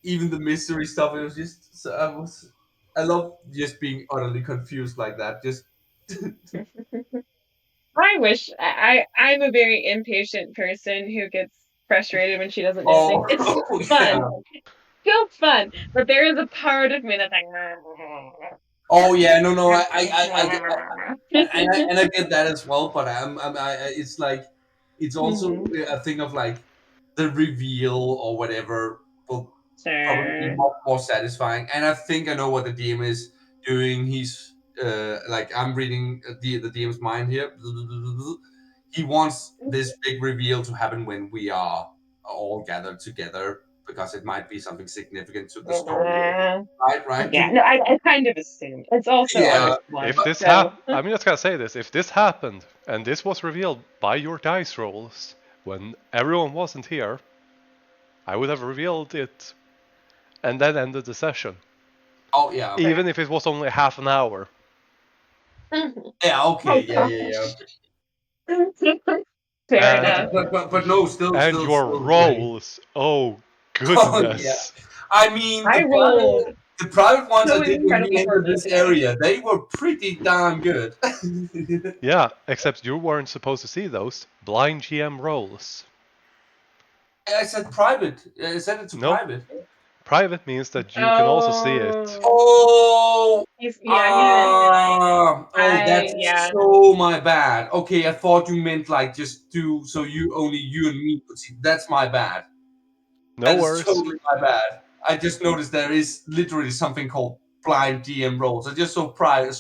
Speaker 2: even the mystery stuff. It was just. I love just being utterly confused like that. Just.
Speaker 3: I wish I'm a very impatient person who gets frustrated when she doesn't know things. It's
Speaker 2: Oh,
Speaker 3: still
Speaker 2: yeah.
Speaker 3: fun. Still fun. But there is a part of me that's like
Speaker 2: Oh yeah, no, I get that as well. But it's like, it's also
Speaker 3: Mhm.
Speaker 2: a thing of like the reveal or whatever will probably be
Speaker 3: Sure.
Speaker 2: much more satisfying. And I think I know what the DM is doing. He's like, I'm reading the DM's mind here. He wants this big reveal to happen when we are all gathered together because it might be something significant to the story. Right?
Speaker 3: Yeah, no, I kind of assumed. It's also
Speaker 2: Yeah.
Speaker 3: August 1,
Speaker 1: If this
Speaker 3: so
Speaker 1: I'm just gonna say this. If this happened and this was revealed by your dice rolls when everyone wasn't here, I would have revealed it and then ended the session,
Speaker 2: Oh yeah.
Speaker 1: even if it was only half an hour.
Speaker 2: Yeah. Okay.
Speaker 3: oh
Speaker 2: Yeah.
Speaker 3: gosh. Fair
Speaker 1: And
Speaker 3: enough.
Speaker 2: But no,
Speaker 1: and your
Speaker 2: still great.
Speaker 1: rolls, oh
Speaker 2: Oh yeah.
Speaker 1: goodness.
Speaker 2: I mean,
Speaker 3: I rolled
Speaker 2: the private ones I
Speaker 3: so
Speaker 2: did when we
Speaker 3: incredibly
Speaker 2: entered
Speaker 3: poorly
Speaker 2: this
Speaker 3: today.
Speaker 2: area, they were pretty darn good.
Speaker 1: Yeah, except you weren't supposed to see those blind GM rolls.
Speaker 2: I said private. I said it's a
Speaker 1: No,
Speaker 2: private.
Speaker 1: private means that you can also see it.
Speaker 3: Oh,
Speaker 2: Oh.
Speaker 3: he meant
Speaker 2: Oh, that's
Speaker 3: yeah.
Speaker 2: so my bad. Okay, I thought you meant like just do so you only you and me could see. That's my bad.
Speaker 1: No
Speaker 2: That is
Speaker 1: worries.
Speaker 2: totally my bad. I just noticed there is literally something called blind DM roles. I just saw private.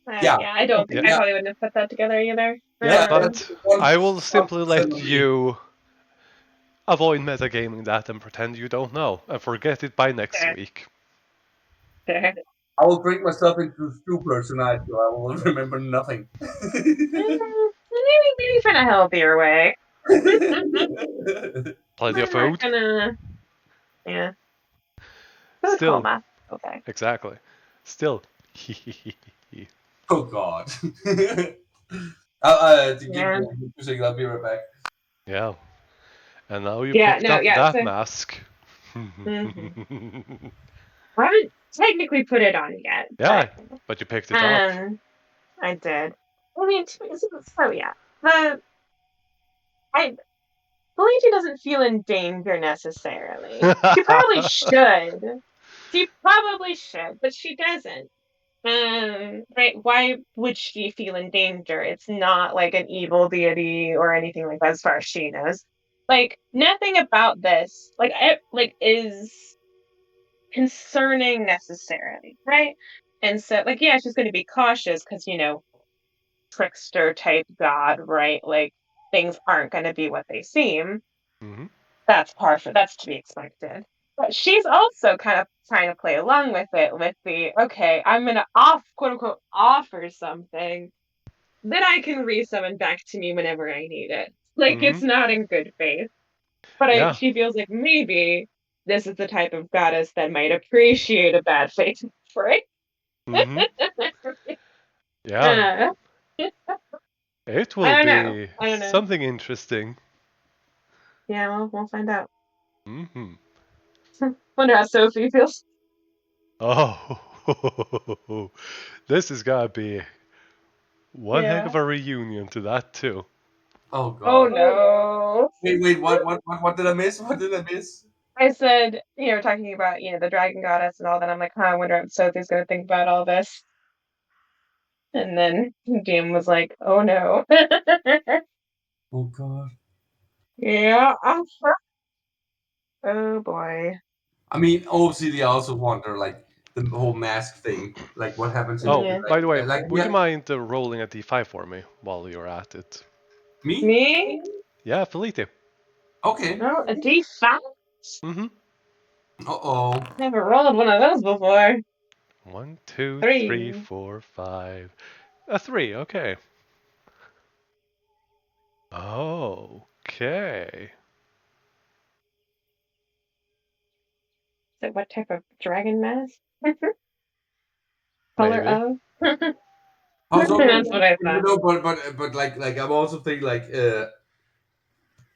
Speaker 2: Yeah.
Speaker 3: Yeah, I don't
Speaker 2: Okay.
Speaker 3: think
Speaker 1: Yeah,
Speaker 3: I
Speaker 2: Yeah.
Speaker 3: probably wouldn't have put that together either.
Speaker 1: yeah,
Speaker 2: That's
Speaker 1: but
Speaker 2: the one
Speaker 1: I will
Speaker 2: one
Speaker 1: simply
Speaker 2: percent
Speaker 1: let
Speaker 2: of me.
Speaker 1: you avoid metagaming that and pretend you don't know and forget it by next
Speaker 3: Fair,
Speaker 1: week.
Speaker 3: fair.
Speaker 2: I will drink myself into super tonight, so I will remember nothing.
Speaker 3: Maybe in a healthier way.
Speaker 1: Plenty of
Speaker 3: I'm not
Speaker 1: food?
Speaker 3: gonna. Yeah, food
Speaker 1: Still,
Speaker 3: coma. Okay.
Speaker 1: exactly. Still,
Speaker 2: Oh God. To give
Speaker 3: Yeah.
Speaker 2: me a music, I'll be right back.
Speaker 1: yeah. And now you
Speaker 3: Yeah.
Speaker 1: picked
Speaker 3: No.
Speaker 1: up
Speaker 3: Yeah.
Speaker 1: that
Speaker 3: So.
Speaker 1: mask.
Speaker 3: Mhm. I haven't technically put it on yet,
Speaker 1: Yeah, but you picked it up.
Speaker 3: I did. I mean, so yeah. The I Luigi doesn't feel in danger necessarily. She probably should. She probably should, but she doesn't. Right? Why would she feel in danger? It's not like an evil deity or anything like that, as far as she knows. Like, nothing about this, is concerning necessarily, right? And so, yeah, she's going to be cautious because, trickster type god, right? Like, things aren't going to be what they seem.
Speaker 1: Mm-hmm.
Speaker 3: That's that's to be expected. But she's also kind of trying to play along with it with okay, I'm going to quote unquote, offer something that I can resummon back to me whenever I need it. Like,
Speaker 1: Mm-hmm.
Speaker 3: it's not in good faith. But
Speaker 1: Yeah.
Speaker 3: she feels like maybe this is the type of goddess that might appreciate a bad faith offering.
Speaker 1: Mm-hmm. Yeah.
Speaker 3: uh,
Speaker 1: It
Speaker 3: I
Speaker 1: will
Speaker 3: don't know.
Speaker 1: be
Speaker 3: I don't know.
Speaker 1: something interesting.
Speaker 3: Yeah, well, we'll find out.
Speaker 1: Mm-hmm.
Speaker 3: Wonder how Sophie feels.
Speaker 1: Oh, this is gonna be one heck
Speaker 3: Yeah.
Speaker 1: of a reunion to that too.
Speaker 2: Oh
Speaker 3: Oh
Speaker 2: God.
Speaker 3: no.
Speaker 2: Wait, what did I miss? What did I miss?
Speaker 3: I said, talking about, the dragon goddess and all that. I'm like, I wonder what Sophie's gonna think about all this. And then Jim was like, oh no.
Speaker 2: Oh God.
Speaker 3: Yeah. Oh boy.
Speaker 2: I mean, obviously, I also wonder, like, the whole mask thing. Like, what happens if,
Speaker 1: Oh,
Speaker 3: Yeah.
Speaker 1: by the way,
Speaker 2: like,
Speaker 1: would you
Speaker 2: yeah,
Speaker 1: mind rolling a d5 for me while you're at it?
Speaker 2: me?
Speaker 3: Me?
Speaker 1: Yeah, Felipe.
Speaker 2: Okay.
Speaker 3: Oh, a D5?
Speaker 1: Mm-hmm.
Speaker 2: Uh-oh.
Speaker 3: Never rolled one of those before.
Speaker 1: 1, 2, 3,
Speaker 3: 3.
Speaker 1: 4, 5. A 3, okay. Okay.
Speaker 3: So what type of dragon mask? Color
Speaker 1: Maybe.
Speaker 3: of?
Speaker 2: Also,
Speaker 3: That's what I thought.
Speaker 2: but like, I'm also thinking, like,
Speaker 3: I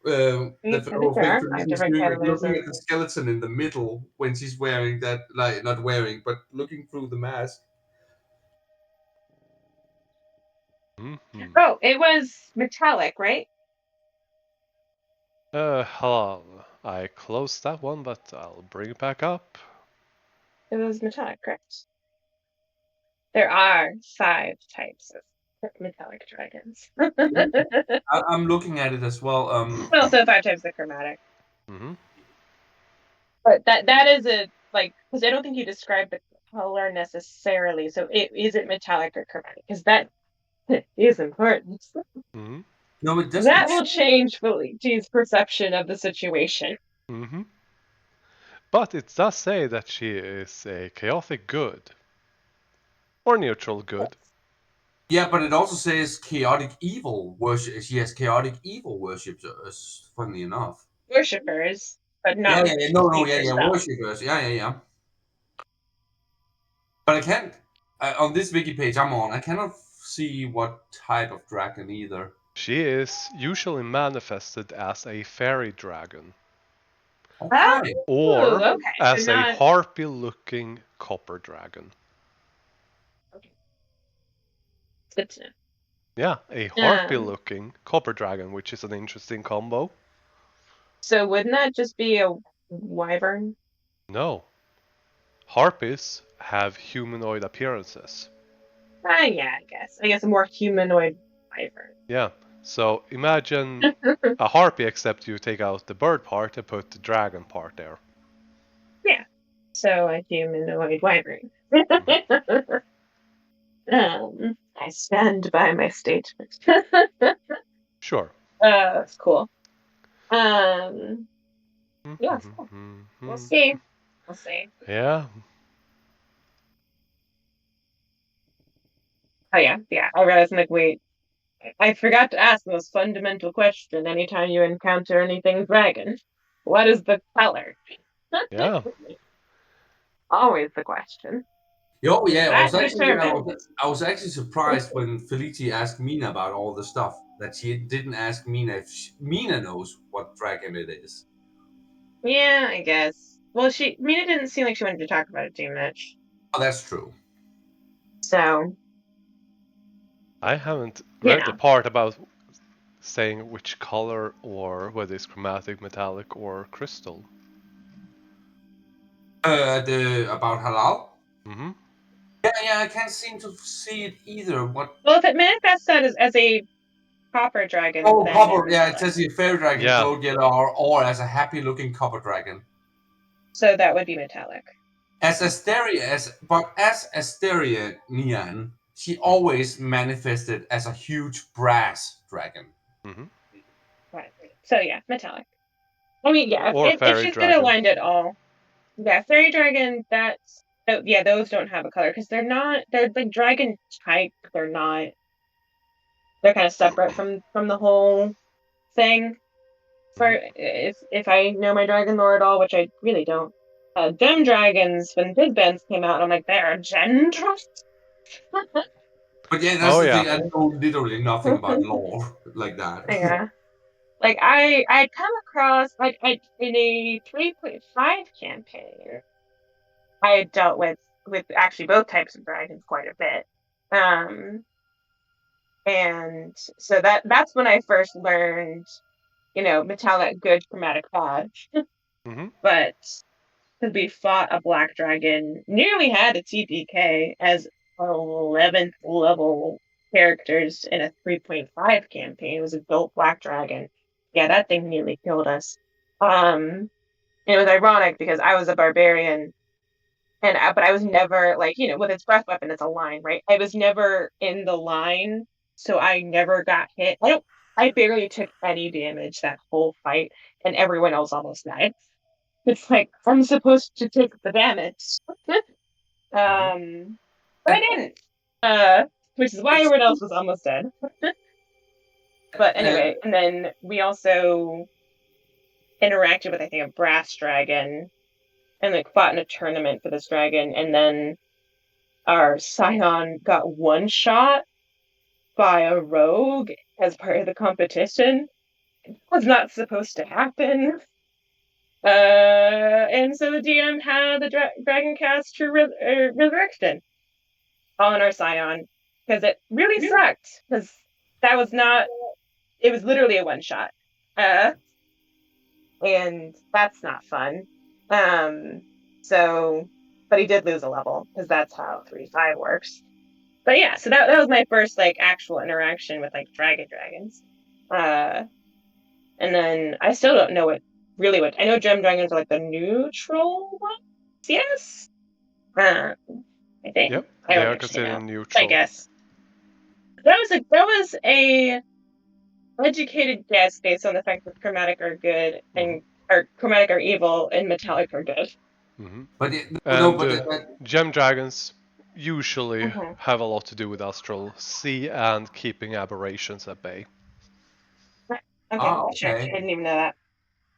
Speaker 2: the
Speaker 3: think
Speaker 2: whole
Speaker 3: there
Speaker 2: thing
Speaker 3: are
Speaker 2: for
Speaker 3: 5
Speaker 2: she's
Speaker 3: different
Speaker 2: doing, like,
Speaker 3: colors
Speaker 2: looking
Speaker 3: of.
Speaker 2: at the skeleton in the middle when she's wearing that, like, not wearing, but looking through the mask.
Speaker 1: Mm-hmm.
Speaker 3: Oh, it was metallic, right?
Speaker 1: Hold on. I closed that one, but I'll bring it back up.
Speaker 3: It was metallic, correct? There are 5 types of metallic dragons.
Speaker 2: I'm looking at it as well.
Speaker 3: Also 5 types of chromatic.
Speaker 1: Mm-hmm.
Speaker 3: But that is because I don't think you described the color necessarily. So is it metallic or chromatic? Because that is important.
Speaker 1: Mm-hmm.
Speaker 2: No, it doesn't.
Speaker 3: That will change Felicity's perception of the situation.
Speaker 1: Mm-hmm. But it does say that she is a chaotic good. Or neutral good.
Speaker 2: Yeah, but it also says chaotic evil worship. She has chaotic evil worshippers. Funnily enough.
Speaker 3: Worshippers, but
Speaker 2: Yeah,
Speaker 3: not
Speaker 2: yeah, yeah. No, no,
Speaker 3: use
Speaker 2: yeah,
Speaker 3: her
Speaker 2: yeah,
Speaker 3: spell.
Speaker 2: worshippers. Yeah, yeah, yeah. But I can't. On this wiki page I'm on, I cannot see what type of dragon either.
Speaker 1: She is usually manifested as a fairy dragon.
Speaker 2: Okay.
Speaker 3: Oh,
Speaker 1: Or
Speaker 3: okay. So
Speaker 1: as a
Speaker 3: not
Speaker 1: harpy looking copper dragon.
Speaker 3: okay. It's good to
Speaker 1: Yeah, a
Speaker 3: know.
Speaker 1: harpy looking copper dragon, which is an interesting combo.
Speaker 3: So wouldn't that just be a wyvern?
Speaker 1: No. Harpies have humanoid appearances.
Speaker 3: Yeah, I guess. I guess a more humanoid wyvern.
Speaker 1: Yeah, so imagine a harpy except you take out the bird part and put the dragon part there.
Speaker 3: Yeah. So a humanoid wyvern. I stand by my statement.
Speaker 1: Sure.
Speaker 3: That's cool. Yeah, it's cool. We'll see. We'll see.
Speaker 1: Yeah.
Speaker 3: Oh yeah, yeah. I realized I'm like, wait, I forgot to ask the most fundamental question anytime you encounter anything dragon. What is the color?
Speaker 1: Yeah.
Speaker 3: Always the question.
Speaker 2: Oh yeah,
Speaker 3: That determines.
Speaker 2: I was actually surprised when Felici asked Mina about all the stuff that she didn't ask Mina if Mina knows what dragon it is.
Speaker 3: Yeah, I guess. Well, Mina didn't seem like she wanted to talk about it too much.
Speaker 2: Oh, that's true.
Speaker 3: So,
Speaker 1: I haven't
Speaker 3: you
Speaker 1: read the
Speaker 3: know.
Speaker 1: part about saying which color or whether it's chromatic, metallic, or crystal.
Speaker 2: The about halal.
Speaker 1: Mm-hmm.
Speaker 2: Yeah, yeah, I can't seem to see it either. What?
Speaker 3: Well, if it manifests that as a copper dragon
Speaker 2: Oh,
Speaker 3: than
Speaker 2: copper. Yeah, it
Speaker 3: metallic.
Speaker 2: says here fairy dragon
Speaker 1: Yeah.
Speaker 2: don't get or as a happy-looking copper dragon.
Speaker 3: So that would be metallic.
Speaker 2: As Asteria Nian, she always manifested as a huge brass dragon.
Speaker 1: Hmm.
Speaker 3: Right. So yeah, metallic. I mean, yeah,
Speaker 1: Or
Speaker 3: if
Speaker 1: fairy
Speaker 3: she's gonna
Speaker 1: dragon.
Speaker 3: wind it all, yeah, fairy dragon. Yeah, those don't have a color because they're not. They're like dragon type. They're not. They're kind of separate from the whole thing. For if I know my dragon lore at all, which I really don't. Gem dragons when big bands came out, I'm like, they're gem dragons.
Speaker 2: But yeah, that's
Speaker 1: Oh
Speaker 2: the
Speaker 1: yeah.
Speaker 2: thing. I know literally nothing about lore like that.
Speaker 3: Yeah. Like I'd come across I in a 3.5 campaign, I had dealt with actually both types of dragons quite a bit. And so that's when I first learned, metallic good, chromatic bad.
Speaker 1: Hmm.
Speaker 3: But because we fought a black dragon, nearly had a TPK as 11th level characters in a 3.5 campaign. It was a dope black dragon. Yeah, that thing nearly killed us. And it was ironic because I was a barbarian, but I was never like, with its breath weapon, it's a line, right? I was never in the line, so I never got hit. I barely took any damage that whole fight, and everyone else almost died. It's like I'm supposed to take the damage.
Speaker 1: Hmm.
Speaker 3: But I
Speaker 2: And
Speaker 3: didn't. Uh, which is why
Speaker 2: it's
Speaker 3: everyone else was almost dead. But anyway, and then we also interacted with I think a brass dragon and like fought in a tournament for this dragon, and then our scion got one shot by a rogue as part of the competition. It was not supposed to happen. And so the DM had the dragon cast True Resurrection on our scion because it really sucked because that was not. It was literally a one shot, uh, and that's not fun. Um, so, but he did lose a level because that's how 3.5 works. But yeah, so that was my first like actual interaction with like dragons. Uh, and then I still don't know what I know gem dragons are like the neutral ones. Yes. I think
Speaker 1: Yep.
Speaker 3: I
Speaker 1: They
Speaker 3: don't
Speaker 1: are
Speaker 3: actually
Speaker 1: considered
Speaker 3: know. I
Speaker 1: neutral.
Speaker 3: guess that was a educated guess based on the fact that chromatic are good
Speaker 1: Hmm.
Speaker 3: and or chromatic are evil and metallic are good.
Speaker 1: Hmm.
Speaker 2: but it, no,
Speaker 1: And
Speaker 2: but
Speaker 1: gem dragons usually
Speaker 3: Mm-hmm.
Speaker 1: have a lot to do with astral sea and keeping aberrations at bay.
Speaker 3: Okay, sure. I
Speaker 2: okay.
Speaker 3: didn't even know that.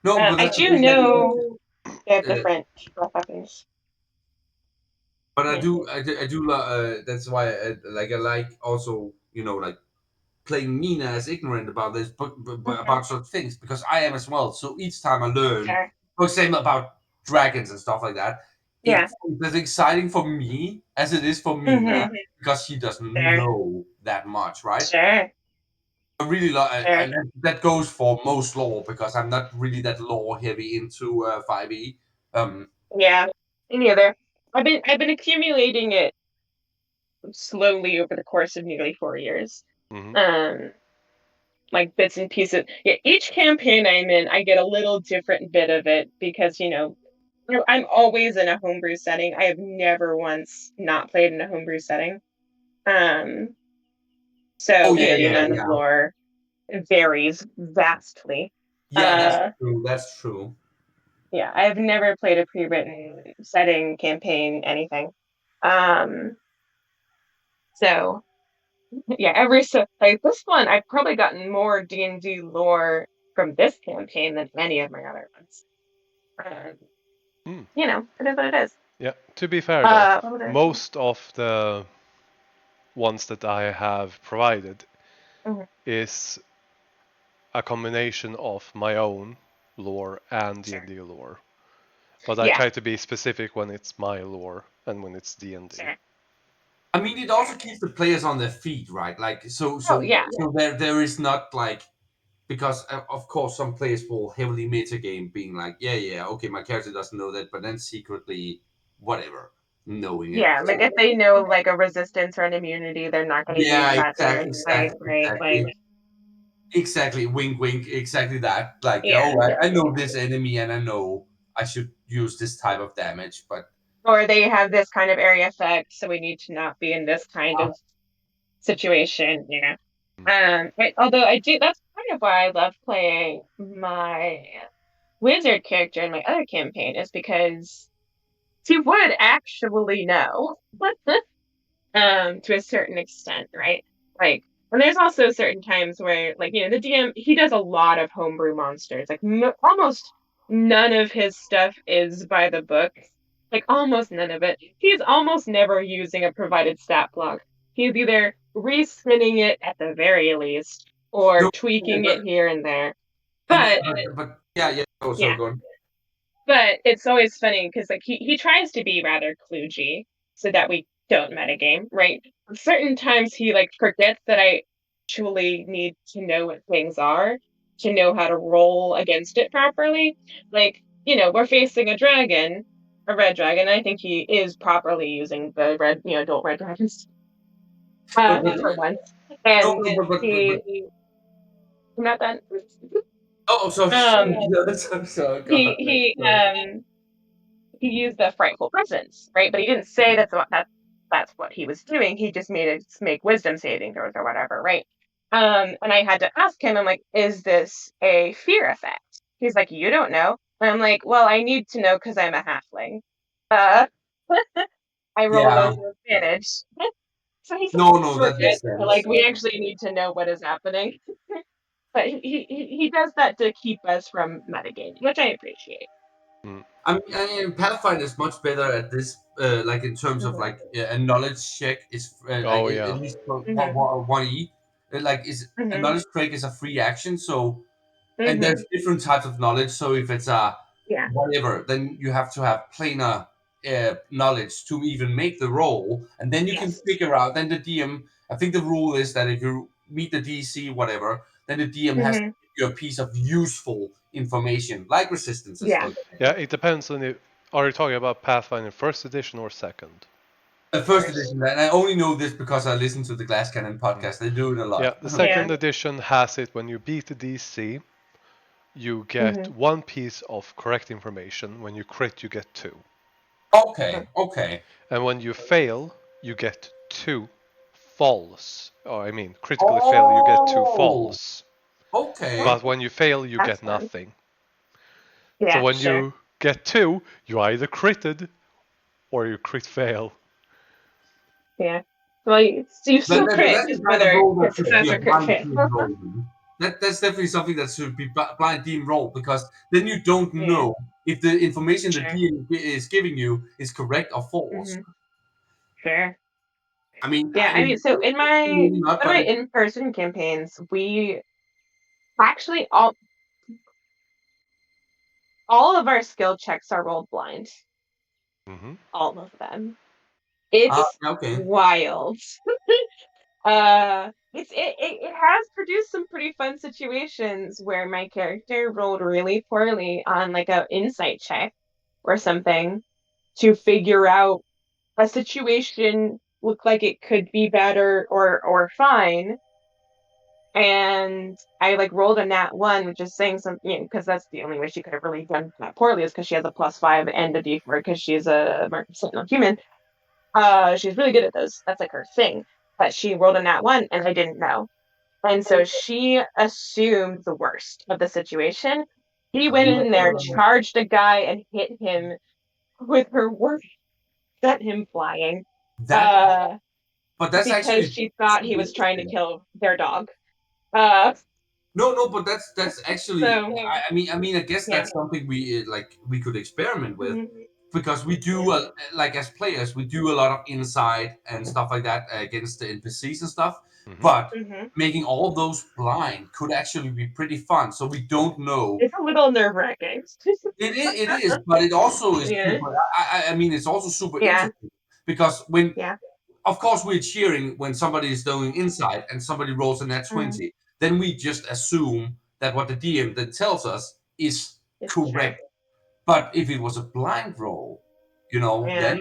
Speaker 2: No, but
Speaker 3: I
Speaker 2: that's the
Speaker 3: do
Speaker 2: thing.
Speaker 3: know they have
Speaker 2: Uh,
Speaker 3: different weapons.
Speaker 2: but
Speaker 3: Yeah.
Speaker 2: I do. That's why I like also like playing Nina as ignorant about this, but
Speaker 3: Mm-hmm.
Speaker 2: about certain things because I am as well. So each time I learn,
Speaker 3: Sure.
Speaker 2: for example, about dragons and stuff like that,
Speaker 3: Yeah.
Speaker 2: it's as exciting for me as it is for Mina
Speaker 3: Mm-hmm.
Speaker 2: because she doesn't
Speaker 3: Sure.
Speaker 2: know that much, right?
Speaker 3: Sure.
Speaker 2: I really like,
Speaker 3: Sure.
Speaker 2: and that goes for most lore because I'm not really that lore heavy into 5e.
Speaker 3: Yeah. Me neither. I've been accumulating it slowly over the course of nearly 4 years.
Speaker 1: Hmm.
Speaker 3: Um, like bits and pieces. Yeah, each campaign I'm in, I get a little different bit of it because I'm always in a homebrew setting. I have never once not played in a homebrew setting. Um,
Speaker 2: Oh
Speaker 3: so
Speaker 2: yeah,
Speaker 3: the
Speaker 2: yeah,
Speaker 3: amount of
Speaker 2: yeah,
Speaker 3: lore varies vastly.
Speaker 2: yeah. That's
Speaker 3: Uh,
Speaker 2: true. That's true.
Speaker 3: yeah, I've never played a pre-written setting, campaign, anything. Um, so yeah, every so like this one, I've probably gotten more D&D lore from this campaign than any of my other ones. Um,
Speaker 1: Mm.
Speaker 3: it is what it is.
Speaker 1: Yeah. To be fair though,
Speaker 3: What would I say?
Speaker 1: most of the ones that I have provided
Speaker 3: Mhm.
Speaker 1: is a combination of my own lore and
Speaker 3: Sure.
Speaker 1: D&D lore. But I
Speaker 3: Yeah,
Speaker 1: try to be specific when it's my lore and when it's D&D.
Speaker 3: sure.
Speaker 2: I mean, it also keeps the players on their feet, right? Like, so,
Speaker 3: Oh
Speaker 2: so,
Speaker 3: yeah,
Speaker 2: so there is not like because of course some players will heavily metagame, being like, yeah, yeah, okay, my character doesn't know that, but then secretly, whatever, knowing it.
Speaker 3: yeah. Like if they know like a resistance or an immunity, they're not going to use
Speaker 2: Yeah,
Speaker 3: that during
Speaker 2: exactly,
Speaker 3: the fight,
Speaker 2: exactly,
Speaker 3: right? Like
Speaker 2: exactly. Exactly, wink, wink, exactly that. Like,
Speaker 3: Yeah.
Speaker 2: oh, I know this enemy, and I know I should use this type of damage, but
Speaker 3: Or they have this kind of area effect, so we need to not be in this kind of situation, you know. Although I do, that's kind of why I love playing my wizard character in my other campaign, is because she would actually know, to a certain extent, right? Like, and there's also certain times where, like, you know, the DM, he does a lot of homebrew monsters. Like, almost none of his stuff is by the book. Like, almost none of it. He's almost never using a provided stat block. He's either respinning it at the very least or
Speaker 2: no,
Speaker 3: tweaking
Speaker 2: but
Speaker 3: it here and there.
Speaker 2: and
Speaker 3: But
Speaker 2: but yeah, yeah. Oh, so
Speaker 3: yeah,
Speaker 2: go on.
Speaker 3: but it's always funny because like he tries to be rather kludgy so that we don't metagame, right? Certain times he like forgets that I actually need to know what things are to know how to roll against it properly. Like, you know, we're facing a dragon, a red dragon. I think he is properly using the red, you know, adult red dragons
Speaker 2: But,
Speaker 3: for once.
Speaker 2: no,
Speaker 3: And
Speaker 2: no,
Speaker 3: he I'm not done.
Speaker 2: sorry.
Speaker 3: Um
Speaker 2: No, sorry, go
Speaker 3: he
Speaker 2: ahead.
Speaker 3: he
Speaker 2: Sorry.
Speaker 3: he used the frightful presence, right? But he didn't say that's what he was doing. He just made it make wisdom saving throws or whatever, right? And I had to ask him, I'm like, is this a fear effect? He's like, you don't know. And I'm like, well, I need to know because I'm a halfling. Uh, I rolled
Speaker 2: Yeah,
Speaker 3: on advantage. So he
Speaker 2: no, no, that makes
Speaker 3: forgets, like,
Speaker 2: sense.
Speaker 3: we actually need to know what is happening. But he does that to keep us from metagaming, which I appreciate.
Speaker 1: Mm.
Speaker 2: I mean, Pathfinder is much better at this, like in terms of
Speaker 3: Hmm.
Speaker 2: like a knowledge check is like
Speaker 1: Oh
Speaker 2: at
Speaker 1: yeah.
Speaker 2: least for
Speaker 3: Hmm.
Speaker 2: one E, like is a
Speaker 3: Hmm.
Speaker 2: knowledge check is a free action. So and
Speaker 3: Hmm.
Speaker 2: there's different types of knowledge. So if it's a
Speaker 3: Yeah.
Speaker 2: whatever, then you have to have planar knowledge to even make the roll, and then you can
Speaker 3: Yes.
Speaker 2: figure out. Then the DM, I think the rule is that if you meet the DC, whatever, then the DM has to
Speaker 3: Hmm.
Speaker 2: give you a piece of useful information, like resistances, for
Speaker 3: Yeah.
Speaker 1: Yeah,
Speaker 2: example.
Speaker 1: it depends on if are you talking about Pathfinder first edition or second?
Speaker 2: First
Speaker 3: First.
Speaker 2: edition, and I only know this because I listen to the Glass Cannon
Speaker 1: Mm.
Speaker 2: podcast. They do it a
Speaker 1: Yeah,
Speaker 2: lot.
Speaker 1: the
Speaker 3: Yeah.
Speaker 1: second edition has it when you beat the DC, you get
Speaker 3: Hmm.
Speaker 1: one piece of correct information. When you crit, you get two.
Speaker 2: Okay, okay.
Speaker 1: And when you fail, you get two false. Or I mean, critically fail, you get two
Speaker 2: Oh,
Speaker 1: false.
Speaker 2: okay.
Speaker 1: But when you fail, you
Speaker 3: That's
Speaker 1: get
Speaker 3: fun.
Speaker 1: nothing. So
Speaker 3: Yeah,
Speaker 1: when
Speaker 3: sure.
Speaker 1: you get two, you either critted or you crit fail.
Speaker 3: Yeah. Well, you
Speaker 2: That,
Speaker 3: still
Speaker 2: that,
Speaker 3: crit,
Speaker 2: that's the
Speaker 3: just
Speaker 2: kind of
Speaker 3: whether
Speaker 2: role that
Speaker 3: crit
Speaker 2: should be
Speaker 3: success
Speaker 2: a
Speaker 3: or crit
Speaker 2: blind
Speaker 3: fail.
Speaker 2: team role. Man. That's definitely something that should be blind team role because then you don't
Speaker 3: Yeah,
Speaker 2: know if the information the
Speaker 3: sure.
Speaker 2: DM is giving you is correct or false.
Speaker 3: Hmm. Sure. Yeah,
Speaker 2: I
Speaker 3: I mean,
Speaker 2: mean,
Speaker 3: so in my
Speaker 2: maybe not,
Speaker 3: one of
Speaker 2: but
Speaker 3: my in-person campaigns, we actually all of our skill checks are rolled blind.
Speaker 1: Hmm.
Speaker 3: All of them. It's
Speaker 2: okay.
Speaker 3: wild. It has produced some pretty fun situations where my character rolled really poorly on like a insight check or something to figure out a situation looked like it could be better or fine. And I like rolled a nat one, which is saying something, you know, because that's the only way she could have really done that poorly is because she has a +5 and a D4 because she's a sentinel human. She's really good at those. That's like her thing. But she rolled a nat one and I didn't know. And so she assumed the worst of the situation. He went in there, charged a guy, and hit him with her work, sent him flying.
Speaker 2: That,
Speaker 3: Uh,
Speaker 2: but that's
Speaker 3: because
Speaker 2: actually
Speaker 3: she thought he
Speaker 2: super
Speaker 3: was trying to
Speaker 2: interesting.
Speaker 3: kill their dog. Uh,
Speaker 2: No, no, but that's actually.
Speaker 3: so
Speaker 2: I guess
Speaker 3: yeah.
Speaker 2: that's something we could experiment with
Speaker 3: Hmm.
Speaker 2: because we do
Speaker 3: Yeah.
Speaker 2: like as players we do a lot of insight and stuff like that against the NPCs and stuff.
Speaker 1: Hmm.
Speaker 2: But
Speaker 3: Hmm.
Speaker 2: making all those blind could actually be pretty fun. So we don't know.
Speaker 3: It's a little nerve-wracking.
Speaker 2: It is, but it also is
Speaker 3: Yeah.
Speaker 2: super. I mean, it's also super
Speaker 3: Yeah.
Speaker 2: interesting because when
Speaker 3: Yeah.
Speaker 2: of course we're cheering when somebody is doing insight and somebody rolls a nat
Speaker 3: Mm.
Speaker 2: 20, then we just assume that what the DM then tells us is
Speaker 3: It's sure.
Speaker 2: correct. But if it was a blind roll,
Speaker 3: Yeah.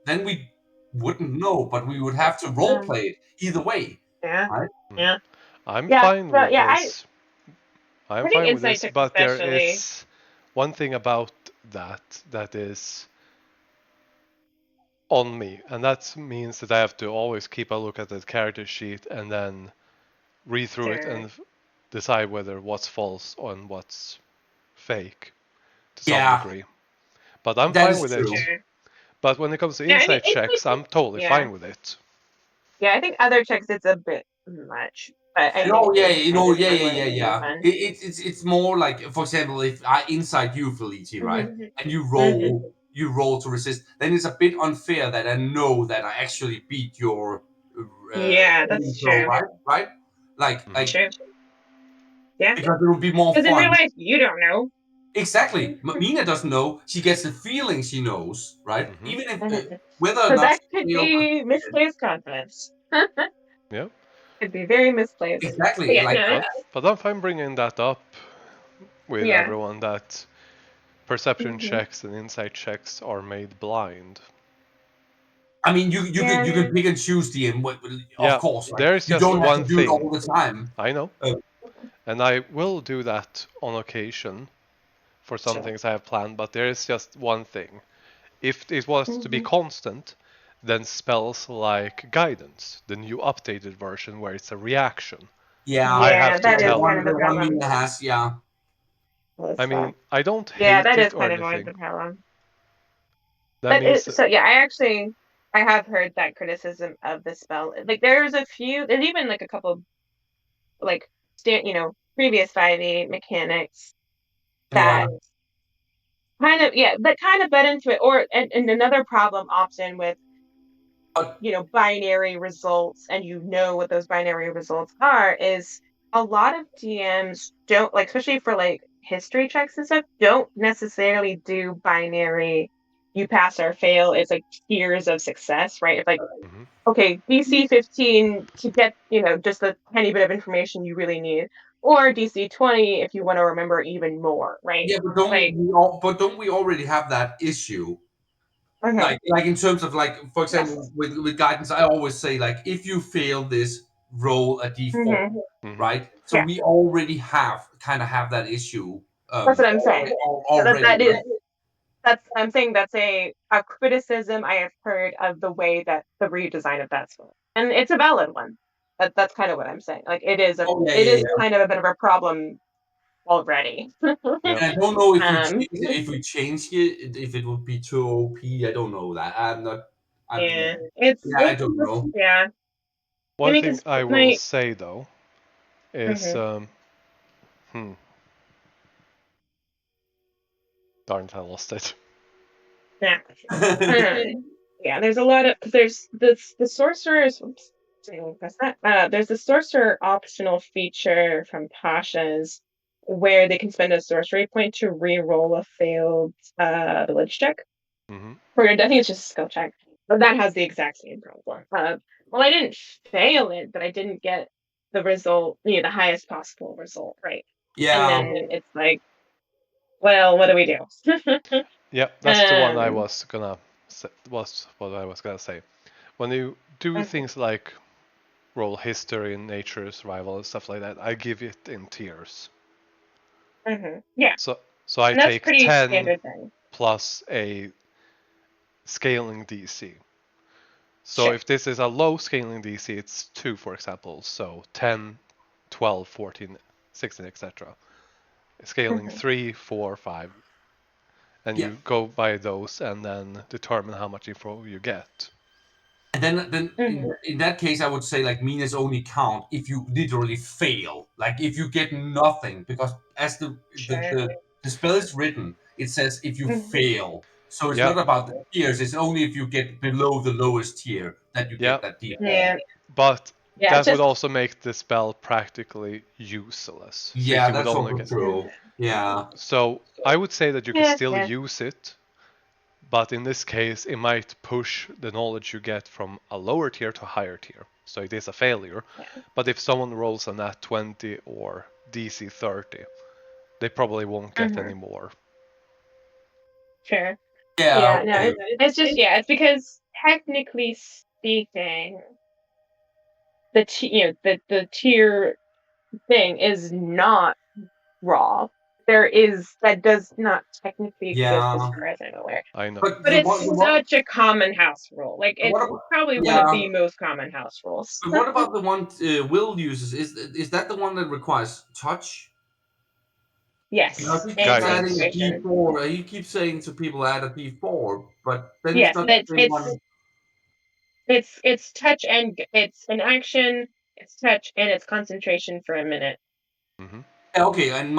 Speaker 2: then we wouldn't know, but we would have to role
Speaker 3: Um,
Speaker 2: play it either way,
Speaker 3: yeah.
Speaker 2: right?
Speaker 1: Mm.
Speaker 3: Yeah.
Speaker 1: I'm
Speaker 3: Yeah.
Speaker 1: fine
Speaker 3: So
Speaker 1: with
Speaker 3: yeah,
Speaker 1: this. I'm
Speaker 3: I think
Speaker 1: fine with
Speaker 3: insight
Speaker 1: this,
Speaker 3: checks
Speaker 1: but there
Speaker 3: especially.
Speaker 1: is one thing about that is on me, and that means that I have to always keep a look at the character sheet and then read through it
Speaker 3: Sure.
Speaker 1: and decide whether what's false and what's fake to some
Speaker 2: Yeah,
Speaker 1: degree. But I'm
Speaker 2: that
Speaker 1: fine
Speaker 2: is
Speaker 1: with it.
Speaker 2: true.
Speaker 3: Sure.
Speaker 1: But when it comes to
Speaker 3: Yeah, I think
Speaker 1: insight checks, I'm totally
Speaker 3: yeah.
Speaker 1: fine with it.
Speaker 3: Yeah, I think other checks it's a bit much, but I think
Speaker 2: No, yeah,
Speaker 3: it's kind of
Speaker 2: yeah,
Speaker 3: one
Speaker 2: yeah,
Speaker 3: where
Speaker 2: yeah,
Speaker 3: it can be
Speaker 2: yeah.
Speaker 3: fun.
Speaker 2: It's more like, for example, if I inside you, Felici, right,
Speaker 3: Mhm.
Speaker 2: and
Speaker 3: Mhm.
Speaker 2: you roll to resist, then it's a bit unfair that I know that I actually beat your
Speaker 3: Yeah,
Speaker 2: saving
Speaker 3: that's
Speaker 2: throw,
Speaker 3: true.
Speaker 2: right? Right?
Speaker 1: Mhm.
Speaker 2: Like
Speaker 3: True. Yeah.
Speaker 2: because it would be more
Speaker 3: Because in real
Speaker 2: fun.
Speaker 3: life, you don't know.
Speaker 2: Exactly. Mina doesn't know. She gets the feeling she knows, right?
Speaker 1: Mhm.
Speaker 2: Even if
Speaker 3: Because
Speaker 2: whether or not
Speaker 3: that
Speaker 2: she
Speaker 3: could
Speaker 2: failed.
Speaker 3: be misplaced confidence.
Speaker 1: Yeah.
Speaker 3: Could be very misplaced. But
Speaker 2: Exactly.
Speaker 3: yeah,
Speaker 2: Like
Speaker 3: no,
Speaker 1: But I'm fine bringing that up with
Speaker 3: yeah.
Speaker 1: everyone that perception
Speaker 3: Hmm.
Speaker 1: checks and insight checks are made blind.
Speaker 2: I mean, you
Speaker 3: Yeah.
Speaker 2: can pick and choose of
Speaker 1: Yeah,
Speaker 2: course, right?
Speaker 1: there's
Speaker 2: You
Speaker 1: just
Speaker 2: don't have to
Speaker 1: one
Speaker 2: do it all
Speaker 1: thing.
Speaker 2: the time.
Speaker 1: I know.
Speaker 2: Uh,
Speaker 1: And I will do that on occasion for some
Speaker 3: Sure.
Speaker 1: things I have planned, but there is just one thing. If it was to be
Speaker 3: Hmm.
Speaker 1: constant, then spells like Guidance, the new updated version where it's a reaction,
Speaker 2: yeah,
Speaker 1: I
Speaker 3: Yeah,
Speaker 1: have to
Speaker 3: that
Speaker 2: yeah,
Speaker 3: is
Speaker 1: tell
Speaker 3: kind
Speaker 1: you.
Speaker 3: of the
Speaker 2: the one
Speaker 3: problem.
Speaker 2: Mina has, yeah.
Speaker 1: I
Speaker 3: That's,
Speaker 1: mean, I don't
Speaker 3: yeah,
Speaker 1: hate
Speaker 3: that is
Speaker 1: it or
Speaker 3: kind of always
Speaker 1: anything.
Speaker 3: the problem.
Speaker 1: That
Speaker 3: But
Speaker 1: means,
Speaker 3: so yeah, I have heard that criticism of the spell. Like there's a few, there's even like a couple like previous 5e mechanics
Speaker 2: Yeah.
Speaker 3: that that kind of bed into it. Or and another problem often with
Speaker 2: But
Speaker 3: binary results, and what those binary results are, is a lot of DMs don't, like, especially for like history checks and stuff, don't necessarily do binary you pass or fail. It's like tiers of success, right? It's like,
Speaker 1: mhm.
Speaker 3: okay, DC 15 to get, just the tiny bit of information you really need, or DC 20 if you want to remember even more, right?
Speaker 2: yeah,
Speaker 3: Like,
Speaker 2: don't we already have that issue?
Speaker 3: okay.
Speaker 2: Like in terms of, like, for example,
Speaker 3: Yes.
Speaker 2: with guidance, I always say, like, if you fail this, roll a d4,
Speaker 3: Hmm.
Speaker 1: Mhm.
Speaker 2: right? So
Speaker 3: Yeah,
Speaker 2: we already have that issue
Speaker 3: that's what I'm saying.
Speaker 2: already,
Speaker 3: That is
Speaker 2: right?
Speaker 3: that's I'm saying that's a criticism I have heard of the way that the redesign of that spell, and it's a valid one. That's kind of what I'm saying. Like
Speaker 2: Oh yeah,
Speaker 3: it
Speaker 2: yeah,
Speaker 3: is
Speaker 2: yeah.
Speaker 3: kind of a bit of a problem already.
Speaker 1: Yep.
Speaker 2: And I don't know
Speaker 3: um,
Speaker 2: if we change it, if it would be too OP. I don't know that. I'm not. I'm.
Speaker 3: yeah,
Speaker 2: Yeah, I don't know.
Speaker 3: yeah. I
Speaker 1: One
Speaker 3: mean,
Speaker 1: thing
Speaker 3: because
Speaker 1: I will
Speaker 3: my
Speaker 1: say though is,
Speaker 3: hmm
Speaker 1: hmm, darn it, I lost it.
Speaker 3: yeah. Yeah, there's a lot of, because there's the sorcerer's, oops, didn't press that. There's the sorcerer optional feature from Tasha's where they can spend a sorcery point to re-roll a failed village check.
Speaker 1: Mhm.
Speaker 3: Or I think it's just a skill check. But that has the exact same problem. Well, I didn't fail it, but I didn't get the result, the highest possible result, right? And
Speaker 2: Yeah,
Speaker 3: then it's like, well, what do we do?
Speaker 1: Yep, that's the one I
Speaker 3: um,
Speaker 1: was gonna say, was what I was gonna say. When you do
Speaker 3: mhm,
Speaker 1: things like roll history, nature, survival, and stuff like that, I give it in tiers.
Speaker 3: yeah,
Speaker 1: So I
Speaker 3: and that's
Speaker 1: take
Speaker 3: pretty
Speaker 1: 10
Speaker 3: standard thing.
Speaker 1: plus a scaling DC. So
Speaker 3: Sure.
Speaker 1: if this is a low scaling DC, it's 2, for example. So 10, 12, 14, 16, etc. Scaling
Speaker 3: Hmm.
Speaker 1: 3, 4, 5. And
Speaker 2: yeah.
Speaker 1: you go by those and then determine how much info you get.
Speaker 2: And then
Speaker 3: Hmm.
Speaker 2: in that case, I would say, like, Minas only count if you literally fail. Like, if you get nothing, because as
Speaker 3: Sure.
Speaker 2: the spell is written, it says if you
Speaker 3: Hmm.
Speaker 2: fail. So it's
Speaker 1: Yeah,
Speaker 2: not about the tiers. It's only if you get below the lowest tier that you
Speaker 1: yeah.
Speaker 2: get that D4.
Speaker 3: Yeah.
Speaker 1: But
Speaker 3: Yeah. It's
Speaker 1: that would
Speaker 3: just.
Speaker 1: also make the spell practically useless, since
Speaker 2: Yeah,
Speaker 1: you would
Speaker 2: that's
Speaker 1: only
Speaker 2: also
Speaker 1: get.
Speaker 2: true. Yeah.
Speaker 1: So I would say that you can
Speaker 3: Yeah.
Speaker 1: still
Speaker 3: Yeah.
Speaker 1: use it, but in this case, it might push the knowledge you get from a lower tier to a higher tier. So it is a failure.
Speaker 3: Yeah.
Speaker 1: But if someone rolls a nat 20 or DC 30, they probably won't get
Speaker 3: Hmm.
Speaker 1: any more.
Speaker 3: Sure.
Speaker 2: Yeah.
Speaker 3: Yeah. No.
Speaker 2: Okay.
Speaker 3: It's just, it's because technically speaking, the tier thing is not raw. That does not technically exist as
Speaker 2: Yeah,
Speaker 3: far as I'm aware.
Speaker 1: I know.
Speaker 2: but
Speaker 3: But
Speaker 2: the
Speaker 3: it's
Speaker 2: one, the one,
Speaker 3: such a common house rule. Like
Speaker 2: the
Speaker 3: it's
Speaker 2: what about,
Speaker 3: probably one of
Speaker 2: yeah.
Speaker 3: the most common house rules.
Speaker 2: But what about the one Will uses? Is that the one that requires touch? Because
Speaker 3: Yes,
Speaker 2: he keeps
Speaker 3: and
Speaker 2: adding a
Speaker 1: Guidance.
Speaker 3: concentration.
Speaker 2: D4. He keeps saying to people add a D4, but then it's
Speaker 3: Yes,
Speaker 2: not
Speaker 3: that's
Speaker 2: the same one.
Speaker 3: it's touch and it's an action, it's touch and it's concentration for a minute.
Speaker 1: Hmm.
Speaker 2: Yeah, okay, and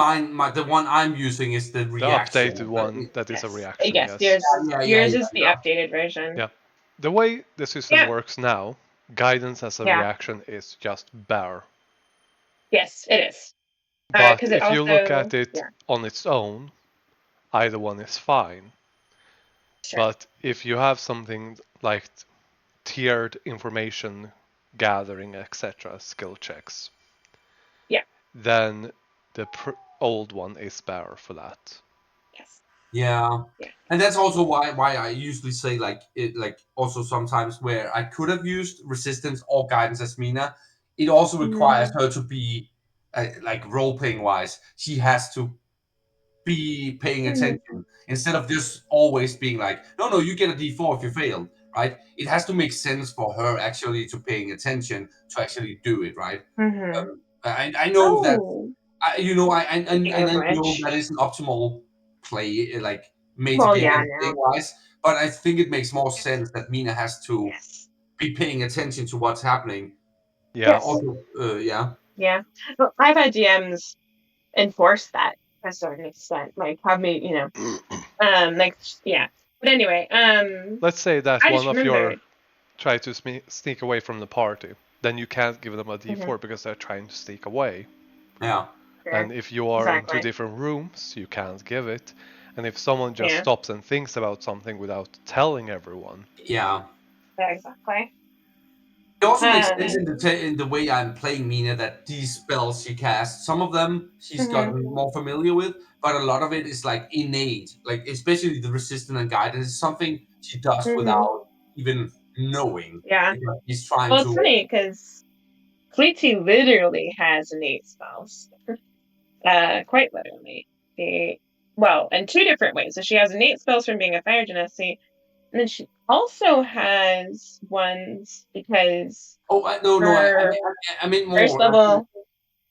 Speaker 2: the one I'm using is the
Speaker 1: The
Speaker 2: reaction.
Speaker 1: updated one that is a
Speaker 3: Yes.
Speaker 1: reaction,
Speaker 3: Yes,
Speaker 1: yes.
Speaker 3: yours is the updated version.
Speaker 1: Yeah. The way the system
Speaker 3: Yeah.
Speaker 1: works now, guidance as a
Speaker 3: Yeah.
Speaker 1: reaction is just bear.
Speaker 3: Yes, it is.
Speaker 1: But
Speaker 3: Because it
Speaker 1: if you look
Speaker 3: also
Speaker 1: at it
Speaker 3: yeah,
Speaker 1: on its own, either one is fine.
Speaker 3: sure.
Speaker 1: But if you have something like tiered information gathering, etc., skill checks,
Speaker 3: Yeah.
Speaker 1: then the old one is better for that.
Speaker 3: Yes.
Speaker 2: Yeah,
Speaker 3: Yeah.
Speaker 2: and that's also why I usually say like it like also sometimes where I could have used resistance or guidance as Mina, it also requires
Speaker 3: Mm-hmm.
Speaker 2: her to be like role playing wise. She has to be paying
Speaker 3: Mm-hmm.
Speaker 2: attention instead of just always being like, no, you get a D4 if you fail, right? It has to make sense for her actually to paying attention to actually do it, right?
Speaker 3: Mm-hmm.
Speaker 2: I know that
Speaker 3: Oh,
Speaker 2: I
Speaker 3: speaking of
Speaker 2: know
Speaker 3: which.
Speaker 2: that is an optimal play, like
Speaker 3: Well, yeah,
Speaker 2: metagaming
Speaker 3: no.
Speaker 2: thing wise, but I think it makes more sense that Mina has to
Speaker 3: Yes.
Speaker 2: be paying attention to what's happening.
Speaker 1: Yeah.
Speaker 3: Yes.
Speaker 2: Also, yeah,
Speaker 3: Yeah. Well, I've had DMs enforce that to a certain extent. Like have me, like yeah. But anyway,
Speaker 1: Let's say that
Speaker 3: I just
Speaker 1: one of your
Speaker 3: remembered.
Speaker 1: try to sneak away from the party. Then you can't give them a
Speaker 3: Mm-hmm.
Speaker 1: d4 because they're trying to sneak away.
Speaker 2: yeah,
Speaker 3: Sure.
Speaker 1: And if you are in two
Speaker 3: Exactly.
Speaker 1: different rooms, you can't give it. And if someone just
Speaker 3: Yeah.
Speaker 1: stops and thinks about something without telling everyone,
Speaker 2: yeah.
Speaker 3: Yeah, exactly.
Speaker 2: It also makes sense
Speaker 3: Um.
Speaker 2: in the way I'm playing Mina that these spells she casts, some of them she's
Speaker 3: Mm-hmm.
Speaker 2: gotten more familiar with, but a lot of it is like innate. Like especially the resistance and guidance is something she does
Speaker 3: Mm-hmm.
Speaker 2: without even knowing.
Speaker 3: Yeah.
Speaker 2: Because he's trying
Speaker 3: Well, it's
Speaker 2: to.
Speaker 3: funny because Fleety literally has innate spells. Quite literally. Well, in two different ways. So she has innate spells from being a fire genasi, and then she also has ones because
Speaker 2: Oh no,
Speaker 3: her
Speaker 2: I mean
Speaker 3: first
Speaker 2: more
Speaker 3: level.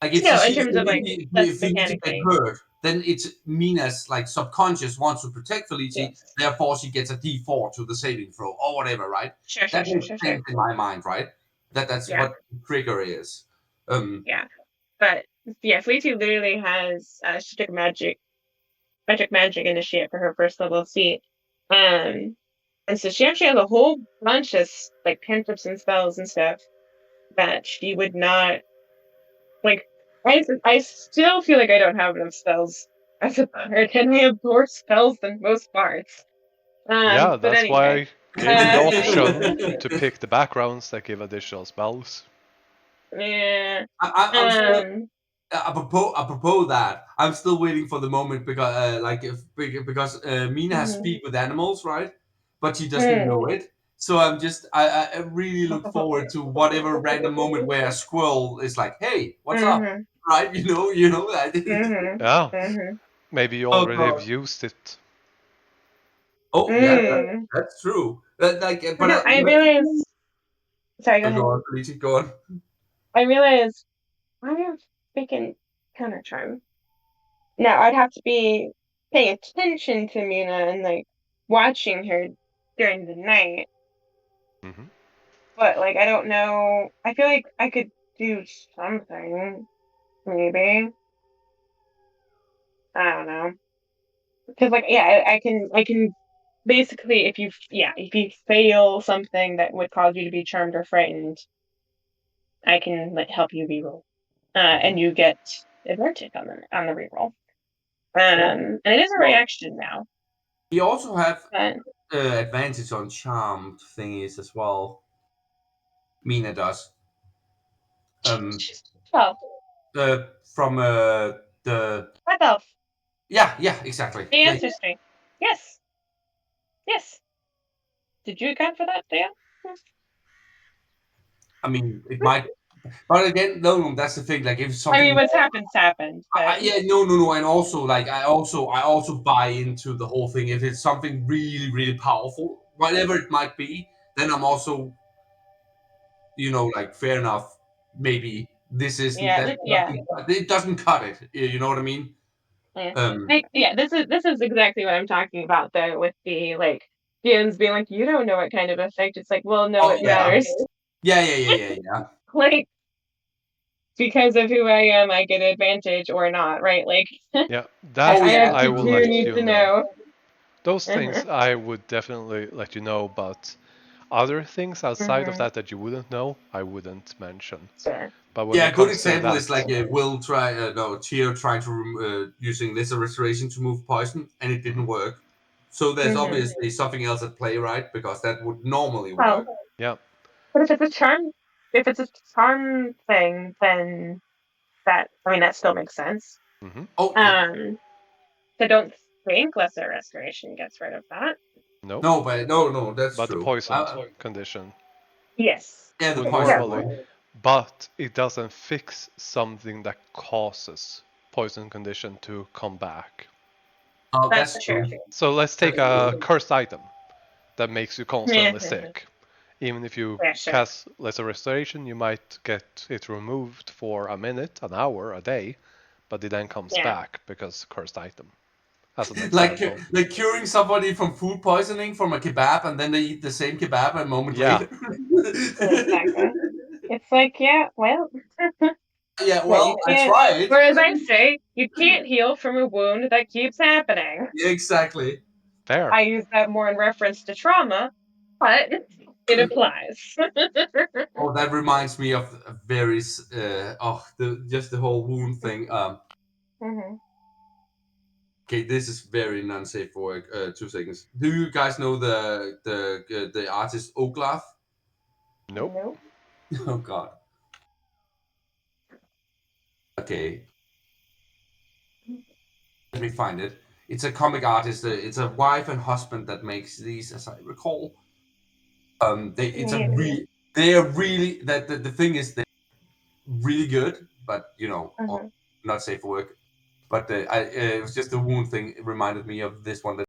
Speaker 2: like if
Speaker 3: No, in
Speaker 2: she
Speaker 3: terms of like that's
Speaker 2: if Felici get
Speaker 3: mechanically.
Speaker 2: hurt, then it's Mina's like subconscious wants to protect Felici,
Speaker 3: Yes.
Speaker 2: therefore she gets a D4 to the saving throw or whatever, right?
Speaker 3: Sure, sure,
Speaker 2: That
Speaker 3: sure,
Speaker 2: makes
Speaker 3: sure, sure.
Speaker 2: sense in my mind, right? That's
Speaker 3: Yeah,
Speaker 2: what the trigger is. Um,
Speaker 3: yeah. But yeah, Fleety literally has she took magic initiate for her first level seat. And so she actually has a whole bunch of like cantrips and spells and stuff that she would not like. I still feel like I don't have enough spells as a bard, and I have more spells than most bards.
Speaker 1: yeah,
Speaker 3: But
Speaker 1: that's why
Speaker 3: anyway,
Speaker 1: I gave you the
Speaker 3: uh,
Speaker 1: option to pick the backgrounds that give additional spells.
Speaker 3: yeah,
Speaker 2: I'm still
Speaker 3: um,
Speaker 2: apropos that I'm still waiting for the moment because because Mina has
Speaker 3: mhm,
Speaker 2: speak with animals, right? But she doesn't
Speaker 3: mm.
Speaker 2: know it. So I really look forward to whatever random moment where a squirrel is like, "Hey, what's up?"
Speaker 3: Mhm,
Speaker 2: Right? That.
Speaker 3: mhm,
Speaker 1: Yeah,
Speaker 3: mhm,
Speaker 1: maybe you
Speaker 2: Oh
Speaker 1: already have
Speaker 2: god.
Speaker 1: used it.
Speaker 2: Oh yeah,
Speaker 3: mm.
Speaker 2: that's true.
Speaker 3: No, I realized. Sorry, go
Speaker 2: go
Speaker 3: ahead.
Speaker 2: on, Felicia, go on.
Speaker 3: I realized I have freaking counter charm. Now I'd have to be paying attention to Mina and like watching her during the night,
Speaker 1: Hmm.
Speaker 3: but like I don't know. I feel like I could do something, maybe. I don't know. Because like yeah, I can basically if you fail something that would cause you to be charmed or frightened, I can like help you reroll,
Speaker 1: Hmm.
Speaker 3: and you get advantage on the reroll. And it is a
Speaker 2: Well,
Speaker 3: reaction now,
Speaker 2: you also have
Speaker 3: but
Speaker 2: advantage on charmed thingies as well. Mina does. Um,
Speaker 3: well,
Speaker 2: from the
Speaker 3: what else?
Speaker 2: yeah exactly
Speaker 3: The
Speaker 2: yeah.
Speaker 3: ancestry. Yes, yes. Did you account for that, Dale?
Speaker 2: I mean, it might But again, no, that's the thing. Like if
Speaker 3: I
Speaker 2: something,
Speaker 3: mean, what's happened's happened, but
Speaker 2: yeah, no, and also like I also buy into the whole thing. If it's something really, really powerful, whatever it might be, then I'm also, like fair enough. Maybe this isn't
Speaker 3: yeah,
Speaker 2: that
Speaker 3: yeah,
Speaker 2: it doesn't cut it. You know what I mean?
Speaker 3: yeah.
Speaker 2: Um,
Speaker 3: Like, yeah, this is exactly what I'm talking about though, with the like Gions being like, you don't know what kind of effect. It's like, well, no,
Speaker 2: oh
Speaker 3: it
Speaker 2: yeah,
Speaker 3: matters.
Speaker 2: yeah.
Speaker 3: Like, because of who I am, I get advantage or not, right? Like,
Speaker 1: Yeah,
Speaker 3: I,
Speaker 1: that
Speaker 2: Oh
Speaker 3: I
Speaker 2: yeah,
Speaker 3: have
Speaker 1: I
Speaker 3: to
Speaker 1: will
Speaker 3: do
Speaker 1: let
Speaker 3: need
Speaker 1: you
Speaker 3: to
Speaker 1: know.
Speaker 3: know.
Speaker 1: Those
Speaker 3: Uh-huh.
Speaker 1: things I would definitely let you know, but other things outside of
Speaker 3: Mm-hmm.
Speaker 1: that you wouldn't know, I wouldn't mention.
Speaker 3: Sure.
Speaker 1: But when
Speaker 2: yeah.
Speaker 1: it
Speaker 2: A good
Speaker 1: comes to
Speaker 2: example is like
Speaker 1: that,
Speaker 2: Will Cheer trying to using laser restoration to move poison, and it didn't
Speaker 1: mhm,
Speaker 2: work. So there's
Speaker 3: Mm-hmm.
Speaker 2: obviously something else at play, right? Because that would normally
Speaker 3: Well,
Speaker 2: work.
Speaker 1: yeah,
Speaker 3: but if it's a charm thing, then I mean, that still makes sense.
Speaker 1: hmm
Speaker 2: Oh yeah,
Speaker 3: Um, so don't think lesser restoration gets rid of that.
Speaker 1: nope.
Speaker 2: no, but no, that's
Speaker 1: But the
Speaker 2: true.
Speaker 1: poisoned condition
Speaker 3: Yes.
Speaker 2: Yeah, the
Speaker 1: would
Speaker 2: poison
Speaker 3: Yeah.
Speaker 1: normally,
Speaker 2: one.
Speaker 1: but it doesn't fix something that causes poison condition to come back.
Speaker 2: Oh,
Speaker 3: That's
Speaker 2: that's
Speaker 3: true.
Speaker 2: true.
Speaker 1: So let's take
Speaker 2: That's
Speaker 1: a
Speaker 2: true.
Speaker 1: cursed item that makes you
Speaker 3: Yeah.
Speaker 1: constantly sick. Even if you
Speaker 3: Yeah, sure.
Speaker 1: cast lesser restoration, you might get it removed for a minute, an hour, a day, but it then comes
Speaker 3: Yeah.
Speaker 1: back because cursed item, as an
Speaker 2: like
Speaker 1: example.
Speaker 2: like curing somebody from food poisoning from a kebab, and then they eat the same kebab a moment
Speaker 1: Yeah,
Speaker 2: later.
Speaker 3: Exactly. It's like, yeah, well,
Speaker 2: Yeah,
Speaker 3: yeah, you
Speaker 2: well, I
Speaker 3: can't.
Speaker 2: tried.
Speaker 3: Whereas I say, you can't heal from a wound that keeps happening.
Speaker 2: Yeah, exactly.
Speaker 1: fair.
Speaker 3: I use that more in reference to trauma, but it applies.
Speaker 2: Oh, that reminds me of a very just the whole wound thing.
Speaker 3: Mm-hmm.
Speaker 2: Okay, this is very non-safe for work. 2 seconds. Do you guys know the artist Oglaf?
Speaker 1: Nope.
Speaker 3: Nope.
Speaker 2: Oh God. Okay, let me find it. It's a comic artist. It's a wife and husband that makes these, as I recall.
Speaker 3: Maybe.
Speaker 2: They are really that the thing is they're really good, but
Speaker 3: Mm-hmm.
Speaker 2: not safe for work. But it was just the wound thing. It reminded me of this one that